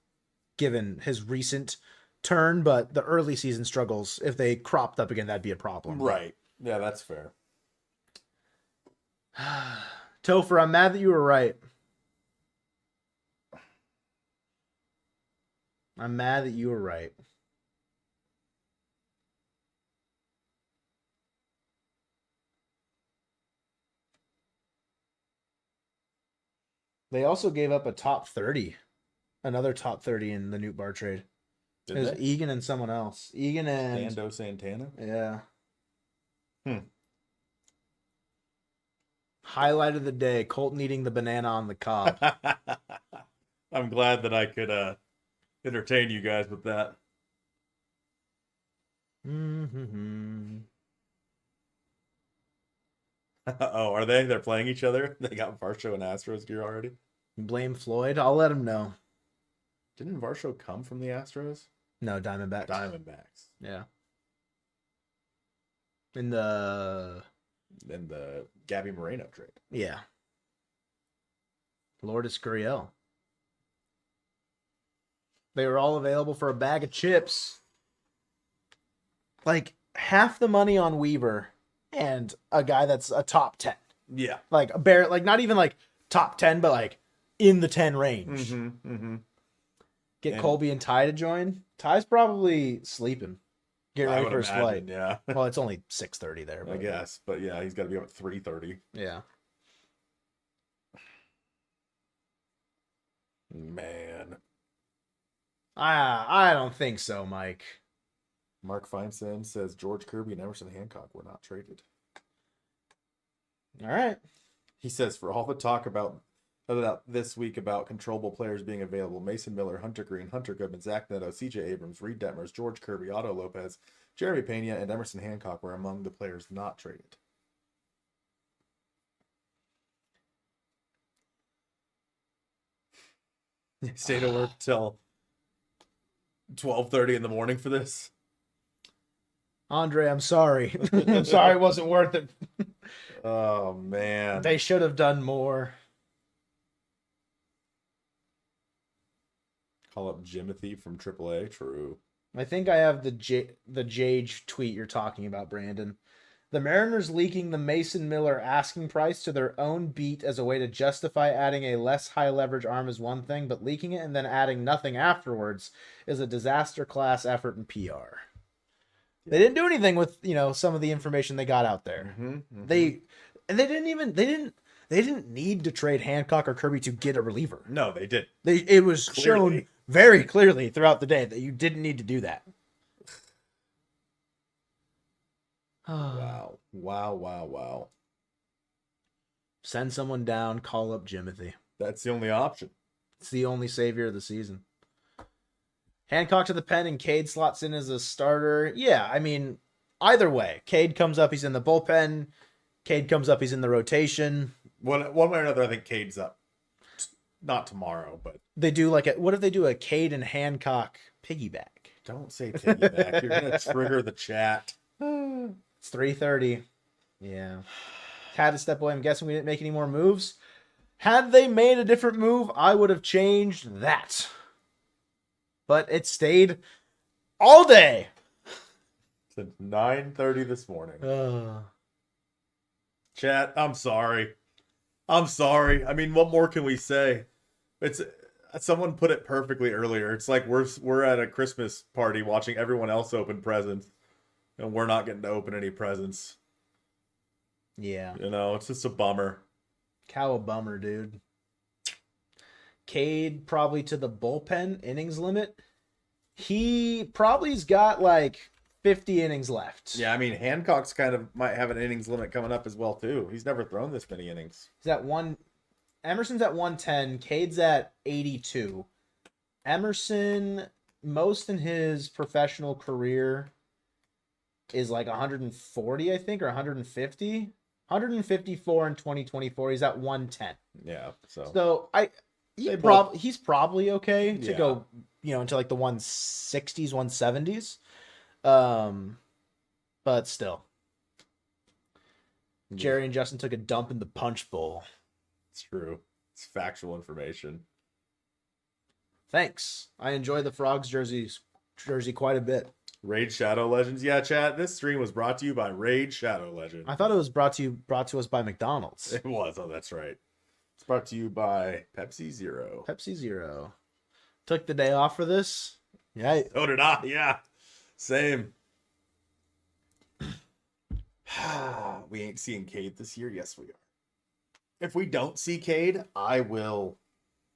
given his recent turn, but the early season struggles, if they cropped up again, that'd be a problem. Right. Yeah, that's fair. Topher, I'm mad that you were right. I'm mad that you were right. They also gave up a top 30. Another top 30 in the Newt Bar trade. Did It was they? Egan and someone else. Egan and... Nando Santana? Yeah. Hmm. Highlight of the day, Colton eating the banana on the cob. I'm glad that I could entertain you guys with that. Mm-hmm. Oh, are they? They're playing each other? They got Varsho and Astros gear already? Blame Floyd. I'll let him know. Didn't Varsho come from the Astros? No, Diamondbacks. Diamondbacks. Yeah. In the... And the Gabby Moreno trade. Yeah. Lourdes Gurriel. They were all available for a bag of chips. Like, half the money on Weaver and a guy that's a top 10. Yeah. Like, a bear, like, not even like top 10, but like in the 10 range. Mm-hmm. Mm-hmm. Get Colby and Ty to join. Ty's probably sleeping. Get ready for his flight. Yeah. Well, it's only 6:30 there. I But guess. But yeah, he's got to be up at 3:30. yeah. Man. I don't think so, Mike. Mark Feinstein says George Kirby and Emerson Hancock were not traded. All right. He says, for all the talk about this week about controllable players being available, Mason Miller, Hunter Green, Hunter Goodman, Zach Neto, CJ Abrams, Reed Detmers, George Kirby, Otto Lopez, Jeremy Pena, and Emerson Hancock were among the players not traded. Stay to work till 12:30 in the morning for this. Andre, I'm sorry. I'm sorry it wasn't worth it. Oh, man. They should have done more. Call up Jimothy from AAA. True. I think I have the Jage tweet you're talking about, Brandon. The Mariners leaking the Mason Miller asking price to their own beat as a way to justify adding a less high leverage arm is one thing, but leaking it and then adding nothing afterwards is a disaster class effort in PR. They didn't do anything with, some of the information they got out there. Mm-hmm, mm-hmm. They didn't need to trade Hancock or Kirby to get a reliever. No, they did. It was Clearly. shown very clearly throughout the day that you didn't need to do that. Wow. Wow. Send someone down, call up Jimothy. That's the only option. It's the only savior of the season. Hancock to the pen and Cade slots in as a starter. Yeah, I mean, either way. Cade comes up, he's in the bullpen. Cade comes up, he's in the rotation. One way or another, I think Cade's up. Not tomorrow, but... They do what if they do a Cade and Hancock piggyback? Don't say piggyback. You're going to trigger the chat. It's 3:30. Yeah. Had to step away. I'm guessing we didn't make any more moves. Had they made a different move, I would have changed that. But it stayed all day. Since 9:30 this morning. Chat, I'm sorry. I mean, what more can we say? It's someone put it perfectly earlier. It's like we're at a Christmas party watching everyone else open presents, and we're not getting to open any presents. Yeah. It's just a bummer. Cow a bummer, dude. Cade probably to the bullpen innings limit. He probably's got like 50 innings left. Yeah, I mean, Hancock's kind of might have an innings limit coming up as well, too. He's never thrown this many innings. He's at Emerson's at 110. Cade's at 82. Emerson, most in his professional career is like 140, I think, or 150. 154 in 2024. He's at 110. Yeah, So he's probably okay to go, into like the 160s, 170s. But still. Jerry and Justin took a dump in the punch bowl. It's true. It's factual information. Thanks. I enjoy the Frogs jersey quite a bit. Raid Shadow Legends. Yeah, chat. This stream was brought to you by Raid Shadow Legends. I thought it was brought to us by McDonald's. It was. Oh, that's right. It's brought to you by Pepsi Zero. Pepsi Zero. Took the day off for this. Yeah. So did I. Yeah. Same. We ain't seeing Cade this year. Yes, we are. If we don't see Cade, I will.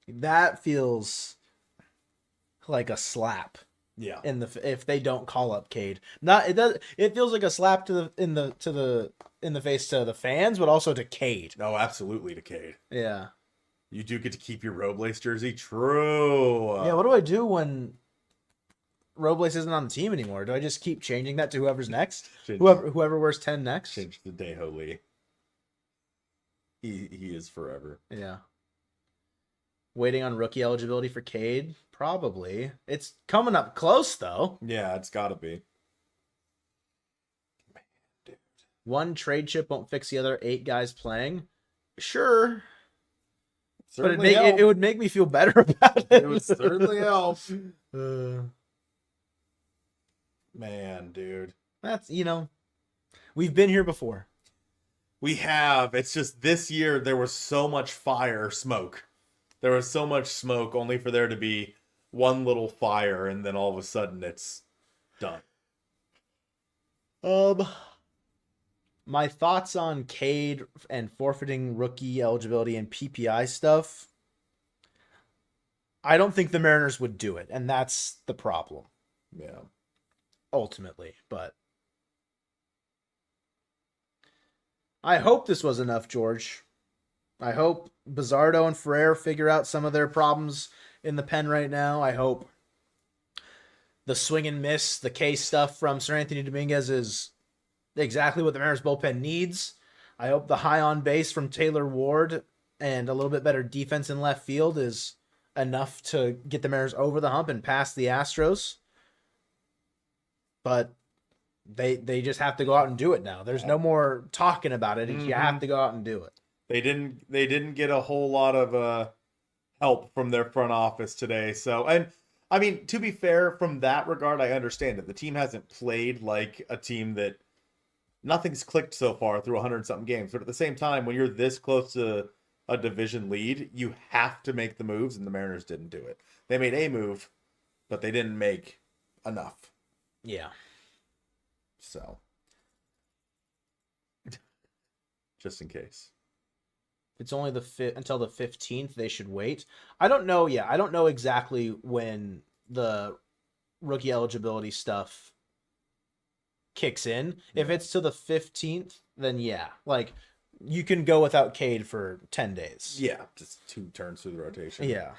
That feels like a slap. Yeah. If they don't call up Cade. Not it does it feels like a slap to the face to the fans, but also to Cade. No, absolutely to Cade. Yeah. You do get to keep your Robles jersey. True. Yeah, what do I do when Robles isn't on the team anymore? Do I just keep changing that to whoever's next? Whoever wears 10 next? Change the Deho Lee. He is forever. Yeah. Waiting on rookie eligibility for Cade? Probably. It's coming up close, though. Yeah, it's got to be. Man, dude. One trade chip won't fix the other 8 guys playing. Sure. But it would make me feel better about it. It would certainly help. Man, dude. That's, we've been here before. We have. It's just this year there was so much smoke. There was so much smoke only for there to be one little fire, and then all of a sudden it's done. My thoughts on Cade and forfeiting rookie eligibility and PPI stuff. I don't think the Mariners would do it, and that's the problem. Yeah. Ultimately, but I hope this was enough, George. I hope Bizardo and Ferrer figure out some of their problems in the pen right now. I hope the swing and miss, the K stuff from Sir Anthony Dominguez is exactly what the Mariners bullpen needs. I hope the high on base from Taylor Ward and a little bit better defense in left field is enough to get the Mariners over the hump and past the Astros. But they just have to go out and do it now. There's no more talking about it. You have to go out and do it. They didn't get a whole lot of help from their front office today. So, and I mean, to be fair, from that regard, I understand it. The team hasn't played like a team that nothing's clicked so far through 100-something games. But at the same time, when you're this close to a division lead, you have to make the moves, and the Mariners didn't do it. They made a move, but they didn't make enough. Yeah. So, just in case. It's only until the 15th they should wait. I don't know. Yeah, I don't know exactly when the rookie eligibility stuff kicks in. If it's to the 15th, then yeah, like you can go without Cade for 10 days. Yeah, just 2 turns through the rotation. Yeah.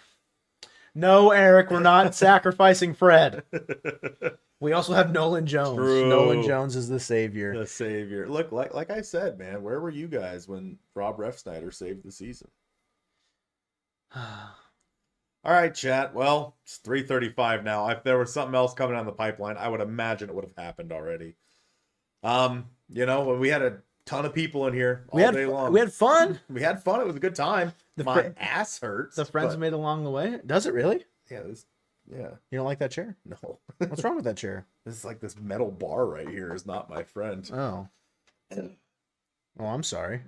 No, Eric, we're not sacrificing Fred. We also have Nolan Jones. True. Nolan Jones is the savior. The savior. Look, like I said, man, where were you guys when Rob Refsnyder saved the season? All right, chat. Well, it's 3:35 now. If there was something else coming down the pipeline, I would imagine it would have happened already. When we had a ton of people in here all day long. We had fun. We had fun. It was a good time. My ass hurts. The friends made along the way. Does it really? Yeah. Yeah. You don't like that chair? No. What's wrong with that chair? This is like this metal bar right here is not my friend. Oh. Oh, I'm sorry.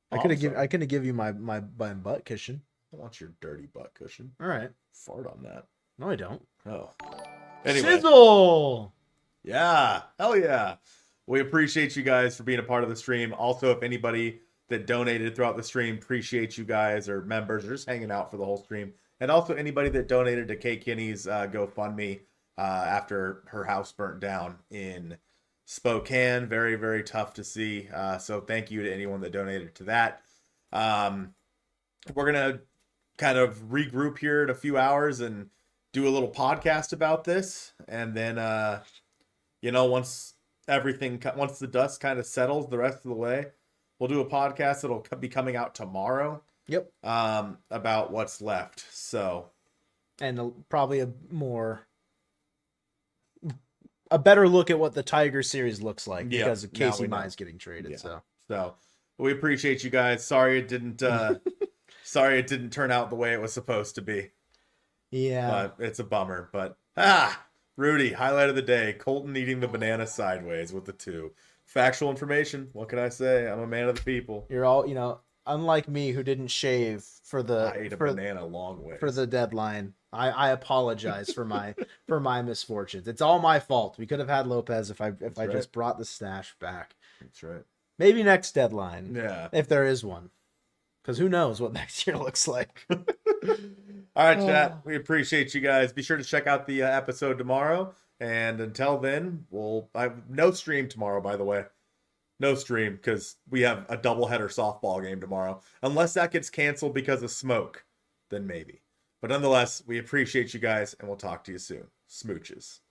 Oh, I could have give you my butt cushion. I want your dirty butt cushion. All right. Fart on that. No, I don't. Oh. Anyway. Sizzle! Yeah. Hell yeah. We appreciate you guys for being a part of the stream. Also, if anybody that donated throughout the stream, appreciate you guys, or members, or just hanging out for the whole stream. And also anybody that donated to Kay Kinney's GoFundMe after her house burnt down in Spokane. Very, very tough to see. So thank you to anyone that donated to that. We're going to kind of regroup here in a few hours and do a little podcast about this. And then, once the dust kind of settles the rest of the way, we'll do a podcast that'll be coming out tomorrow. Yep. About what's left. So, and probably a better look at what the Tiger series looks like because of Casey Mize getting traded. Yeah. So we appreciate you guys. Sorry it didn't turn out the way it was supposed to be. Yeah. But it's a bummer. But Rudy, highlight of the day: Colton eating the banana sideways with the 2. Factual information. What can I say? I'm a man of the people. You're all, unlike me who didn't shave for the I ate a banana long way. for the deadline. I apologize for my misfortunes. It's all my fault. We could have had Lopez if I right. just brought the stash back. That's right. Maybe next deadline. Yeah. If there is one. Because who knows what next year looks like. All right, chat. We appreciate you guys. Be sure to check out the episode tomorrow. And until then, I have no stream tomorrow, by the way. No stream because we have a doubleheader softball game tomorrow. Unless that gets canceled because of smoke, then maybe. But nonetheless, we appreciate you guys, and we'll talk to you soon. Smooches.